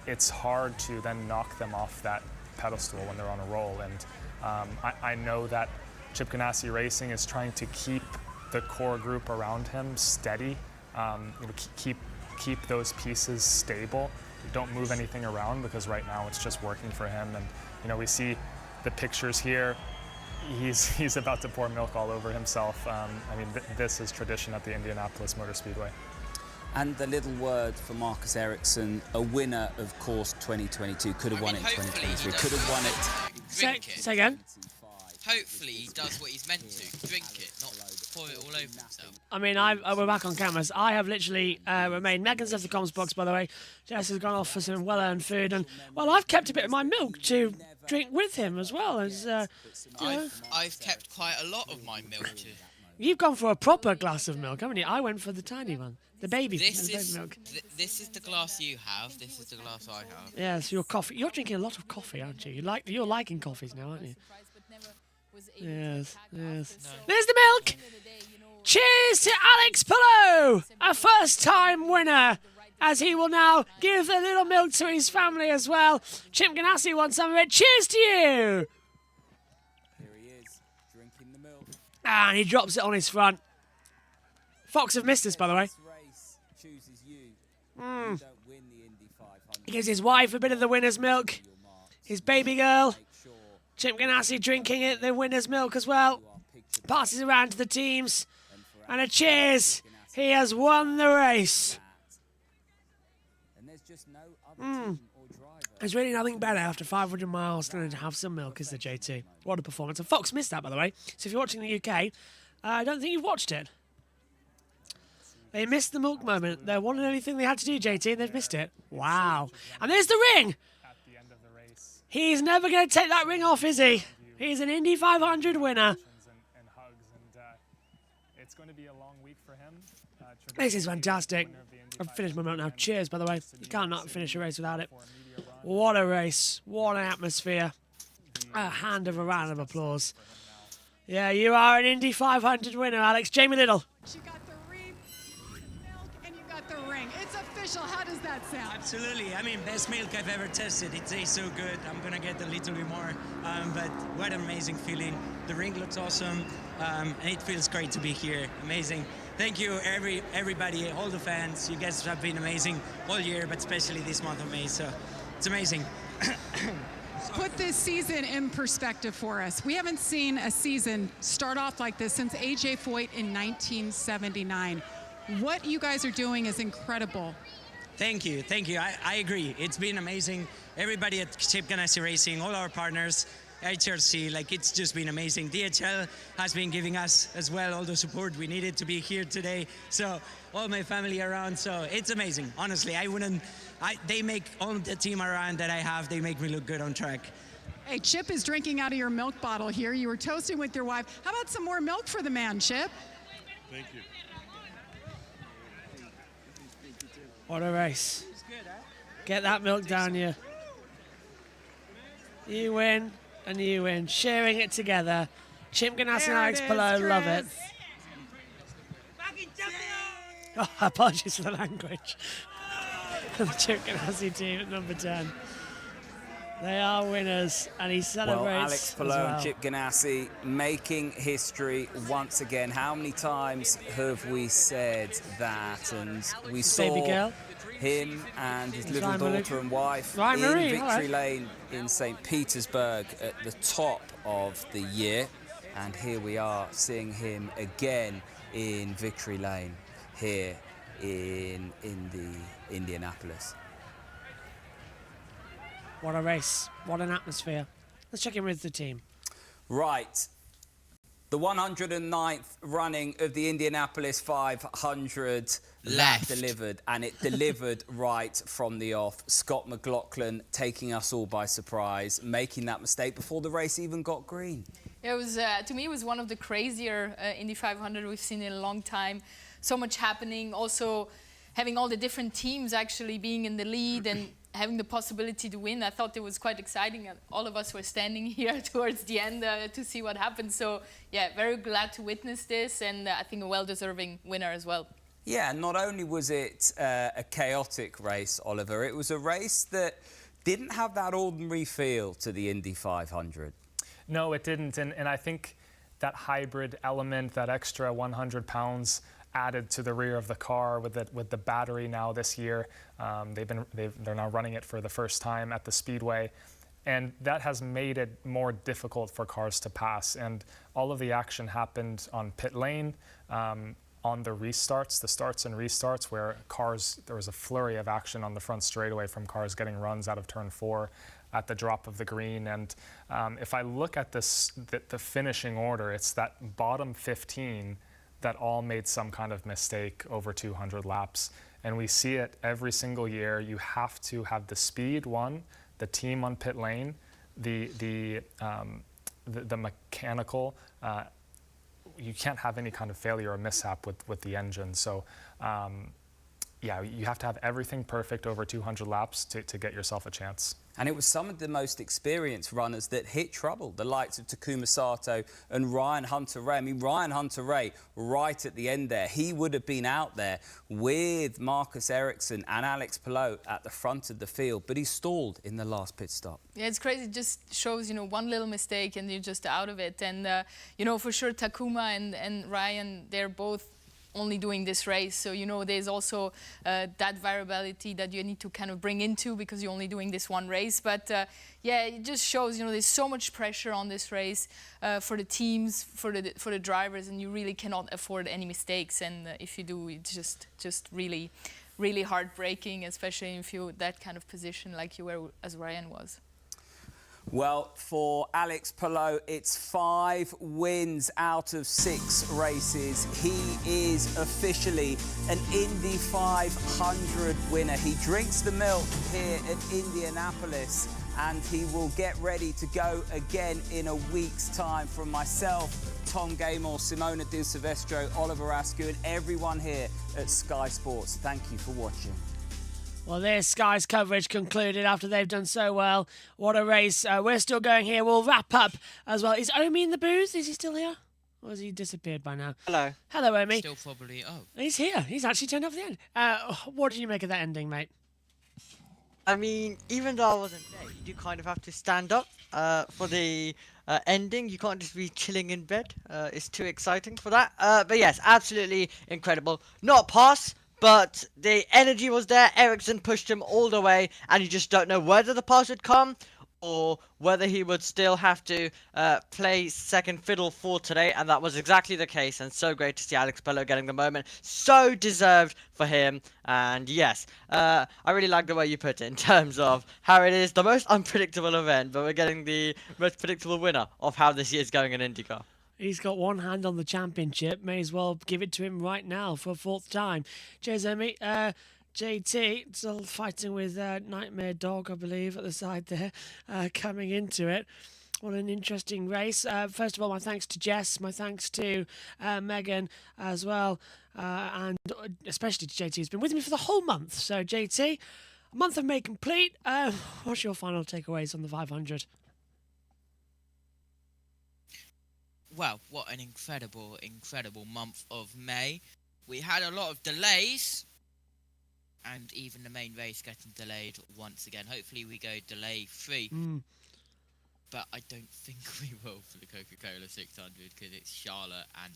[SPEAKER 22] it's hard to then knock them off that pedestal when they're on a roll. And I know that Chip Ganassi Racing is trying to keep the core group around him steady, keep those pieces stable. Don't move anything around, because right now it's just working for him. And you know, we see the pictures here. He's about to pour milk all over himself. I mean, this is tradition at the Indianapolis Motor Speedway.
[SPEAKER 20] And the little word for Marcus Ericsson, a winner of course 2022, could have won it in 2023, could have won it.
[SPEAKER 18] Say again?
[SPEAKER 7] Hopefully he does what he's meant to, drink it, not pour it all over himself.
[SPEAKER 18] I mean, we're back on cameras. I have literally remained. Megan's left the comms box, by the way. Jess has gone off for some well-earned food, and well, I've kept a bit of my milk to drink with him as well. As
[SPEAKER 7] I've kept quite a lot of my milk too.
[SPEAKER 18] You've gone for a proper glass of milk, haven't you? I went for the tiny one, the baby milk.
[SPEAKER 7] This is the glass you have. This is the glass I have.
[SPEAKER 18] Yes, your coffee. You're drinking a lot of coffee, aren't you? You're liking coffees now, aren't you? Yes, yes. There's the milk! Cheers to Alex Palou, a first-time winner, as he will now give a little milk to his family as well. Chip Ganassi wants some of it. Cheers to you!
[SPEAKER 20] Here he is, drinking the milk.
[SPEAKER 18] And he drops it on his front. Fox have missed us, by the way. He gives his wife a bit of the winner's milk. His baby girl. Chip Ganassi drinking it, the winner's milk as well. Passes around to the teams. And a cheers. He has won the race. There's really nothing better after 500 miles than to have some milk, is the JT. What a performance. And Fox missed that, by the way. So if you're watching the UK, I don't think you've watched it. They missed the milk moment. The one and only thing they had to do, JT, and they've missed it. Wow. And there's the ring. He's never going to take that ring off, is he? He's an Indy 500 winner.
[SPEAKER 22] It's going to be a long week for him.
[SPEAKER 18] This is fantastic. I've finished my milk now. Cheers, by the way. You can't not finish a race without it. What a race. What an atmosphere. a hand of a round of applause. Yeah, you are an Indy 500 winner, Alex. Jamie Little.
[SPEAKER 4] She got the wreath, milk, and you got the ring. It's official. How does that sound?
[SPEAKER 21] Absolutely. I mean, best milk I've ever tested. It tastes so good. I'm going to get a little bit more. But what an amazing feeling. The ring looks awesome. And it feels great to be here. Amazing. Thank you, everybody, all the fans. You guys have been amazing all year, but especially this month of May. So it's amazing.
[SPEAKER 4] Put this season in perspective for us. We haven't seen a season start off like this since A.J. Foyt in 1979. What you guys are doing is incredible.
[SPEAKER 21] Thank you. I agree. It's been amazing. Everybody at Chip Ganassi Racing, all our partners, HRC, like it's just been amazing. DHL has been giving us as well all the support we needed to be here today. So all my family around, so it's amazing. Honestly, they make all the team around that I have, they make me look good on track.
[SPEAKER 4] Hey, Chip is drinking out of your milk bottle here. You were toasting with your wife. How about some more milk for the man, Chip?
[SPEAKER 3] Thank you.
[SPEAKER 18] What a race. Get that milk down you. You win. And you win, sharing it together. Chip Ganassi and Alex Palou love it. Oh, apologies for the language. The Chip Ganassi team at number 10. They are winners, and he celebrates.
[SPEAKER 20] Well, Alex Palou
[SPEAKER 18] well.
[SPEAKER 20] and Chip Ganassi making history once again. How many times have we said that? And we saw
[SPEAKER 18] Baby girl.
[SPEAKER 20] him and his little
[SPEAKER 18] Ryan
[SPEAKER 20] daughter and wife
[SPEAKER 18] Ryan
[SPEAKER 20] in
[SPEAKER 18] Marie,
[SPEAKER 20] Victory Lane in St. Petersburg at the top of the year. And here we are seeing him again in Victory Lane here in Indianapolis.
[SPEAKER 18] What a race. What an atmosphere. Let's check in with the team.
[SPEAKER 20] Right. The 109th running of the Indianapolis 500
[SPEAKER 7] Left.
[SPEAKER 20] delivered, and it delivered right from the off. Scott McLaughlin taking us all by surprise, making that mistake before the race even got green.
[SPEAKER 5] It was, to me, it was one of the crazier Indy 500 we've seen in a long time. So much happening. Also, having all the different teams actually being in the lead and having the possibility to win. I thought it was quite exciting. And all of us were standing here towards the end to see what happened. So, yeah, very glad to witness this, and I think a well-deserving winner as well.
[SPEAKER 20] Yeah, not only was it a chaotic race, Oliver, it was a race that didn't have that ordinary feel to the Indy 500.
[SPEAKER 22] No, it didn't, and I think that hybrid element, that extra 100 pounds added to the rear of the car with the battery now this year. They're now running it for the first time at the Speedway, and that has made it more difficult for cars to pass. And all of the action happened on pit lane, on the restarts, the starts and restarts, where there was a flurry of action on the front straightaway from cars getting runs out of turn 4 at the drop of the green. And if I look at the finishing order, it's that bottom 15 that all made some kind of mistake over 200 laps. And we see it every single year. You have to have the speed, the team on pit lane, the mechanical, you can't have any kind of failure or mishap with the engine. So yeah, you have to have everything perfect over 200 laps to get yourself a chance.
[SPEAKER 20] And it was some of the most experienced runners that hit trouble, the likes of Takuma Sato and Ryan Hunter-Reay. I mean, Ryan Hunter-Reay, right at the end there, he would have been out there with Marcus Ericsson and Alex Palou at the front of the field, but he stalled in the last pit stop.
[SPEAKER 5] Yeah, it's crazy. It just shows, one little mistake and you're just out of it. And, for sure, Takuma and Ryan, they're both only doing this race, so there's also that variability that you need to kind of bring into because you're only doing this one race. But yeah, it just shows there's so much pressure on this race for the teams, for the drivers, and you really cannot afford any mistakes. And if you do, it's just really, really heartbreaking, especially if you're that kind of position like you were as Ryan was.
[SPEAKER 20] Well, for Alex Palou, it's 5 wins out of 6 races. He is officially an Indy 500 winner. He drinks the milk here at Indianapolis, and he will get ready to go again in a week's time. From myself, Tom Gaymore, Simona Di Silvestro, Oliver Askew, and everyone here at Sky Sports, thank you for watching.
[SPEAKER 18] Well, there's Sky's coverage concluded after they've done so well. What a race. We're still going here. We'll wrap up as well. Is Omi in the booth? Is he still here? Or has he disappeared by now?
[SPEAKER 3] Hello.
[SPEAKER 18] Hello, Omi.
[SPEAKER 7] Still probably. Oh.
[SPEAKER 18] He's here. He's actually turned up at the end. What did you make of that ending, mate?
[SPEAKER 3] I mean, even though I wasn't there, you do kind of have to stand up for the ending. You can't just be chilling in bed. It's too exciting for that. But yes, absolutely incredible. Not pass, but the energy was there. Ericsson pushed him all the way, and you just don't know whether the pass would come or whether he would still have to play second fiddle for today, and that was exactly the case. And so great to see Alex Pello getting the moment. So deserved for him. And yes, I really like the way you put it in terms of how it is the most unpredictable event, but we're getting the most predictable winner of how this year's going in IndyCar.
[SPEAKER 18] He's got one hand on the championship. May as well give it to him right now for a fourth time. Cheers, Emmy. JT still fighting with Nightmare Dog, I believe, at the side there, coming into it. What an interesting race. First of all, my thanks to Jess, my thanks to Megan as well, and especially to JT, who's been with me for the whole month. So, JT, a month of May complete. What's your final takeaways on the 500?
[SPEAKER 7] Well, what an incredible, incredible month of May. We had a lot of delays, and even the main race getting delayed once again. Hopefully we go delay free. But I don't think we will for the Coca-Cola 600 because it's Charlotte and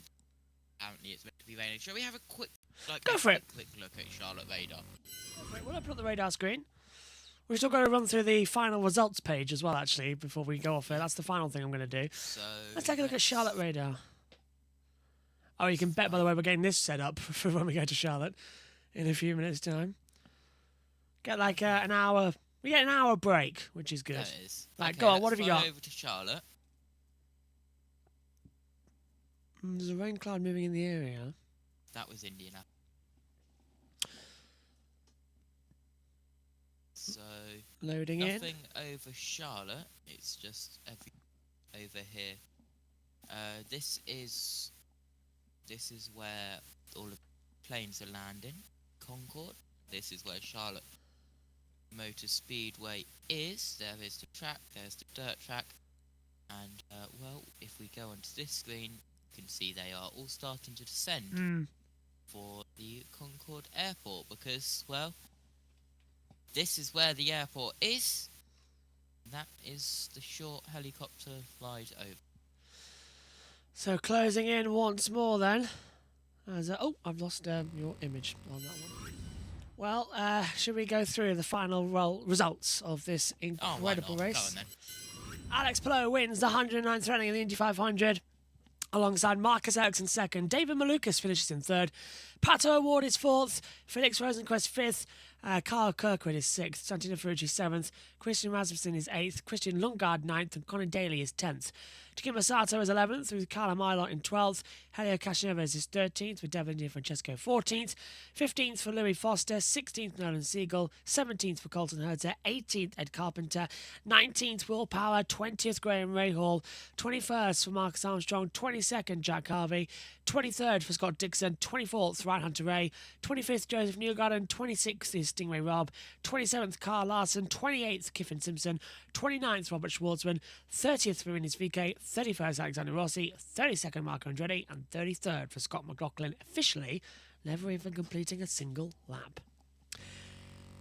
[SPEAKER 7] apparently it's meant to be raining. Shall we have a quick quick look at Charlotte radar?
[SPEAKER 18] Wait, will I put up the radar screen? We've still got to run through the final results page as well, actually, before we go off there. That's the final thing I'm going to do.
[SPEAKER 7] So
[SPEAKER 18] let's take a look at Charlotte radar. Oh, you can bet, by the way, we're getting this set up for when we go to Charlotte in a few minutes' time. Get like an hour. We get an hour break, which is good.
[SPEAKER 7] That is.
[SPEAKER 18] Right,
[SPEAKER 7] okay,
[SPEAKER 18] go on. What have you got?
[SPEAKER 7] Over to Charlotte.
[SPEAKER 18] There's a rain cloud moving in the area.
[SPEAKER 7] That was Indianapolis. So
[SPEAKER 18] loading
[SPEAKER 7] nothing over Charlotte. It's just over here. This is where all the planes are landing. Concord. This is where Charlotte Motor Speedway is. There is the track. There's the dirt track. And well, if we go onto this screen, you can see they are all starting to descend for the Concord Airport because, well, this is where the airport is. That is the short helicopter ride over.
[SPEAKER 18] So closing in once more then. As oh, I've lost your image on that one. Well, should we go through the final results of this incredible race?
[SPEAKER 7] Go on, then.
[SPEAKER 18] Alex Pello wins the 109th running of the Indy 500. Alongside Marcus Ericsson second, David Malukas finishes in third, Pato Award is fourth, Felix Rosenquist fifth, Carl Kirkwood is sixth, Santino Ferrucci seventh, Christian Rasmussen is eighth, Christian Lundgaard ninth, and Conor Daly is 10th. Takuma Sato is 11th, with Carla Milot in 12th. Helio Castroneves is 13th, with Devlin Francesco 14th. 15th for Louis Foster, 16th Nolan Siegel, 17th for Colton Herter, 18th Ed Carpenter, 19th Will Power, 20th Graham Rahal, 21st for Marcus Armstrong, 22nd Jack Harvey, 23rd for Scott Dixon, 24th Ryan Hunter-Reay, 25th Joseph Newgarden, 26th is Stingray Robb, 27th Carl Larson, 28th Kiffin Simpson, 29th Robert Schwartzman, 30th for Rinus VK, 31st Alexander Rossi, 32nd Marco Andretti, and 33rd for Scott McLaughlin, officially never even completing a single lap.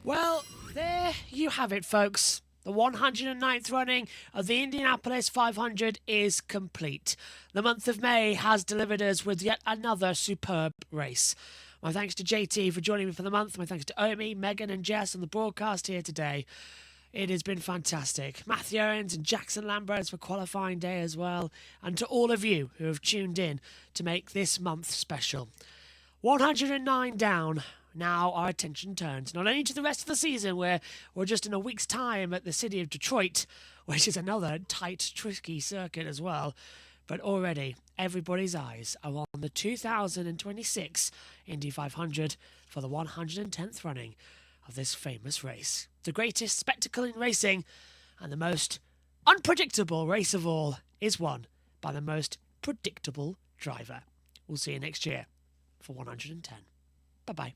[SPEAKER 18] Well, there you have it, folks. The 109th running of the Indianapolis 500 is complete. The month of May has delivered us with yet another superb race. My thanks to JT for joining me for the month. My thanks to Omi, Megan and Jess on the broadcast here today. It has been fantastic. Matthew Owens and Jackson Lambros for qualifying day as well. And to all of you who have tuned in to make this month special. 109 down. Now our attention turns not only to the rest of the season, where we're just in a week's time at the city of Detroit, which is another tight, tricky circuit as well, but already everybody's eyes are on the 2026 Indy 500 for the 110th running of this famous race. The greatest spectacle in racing and the most unpredictable race of all is won by the most predictable driver. We'll see you next year for 110. Bye-bye.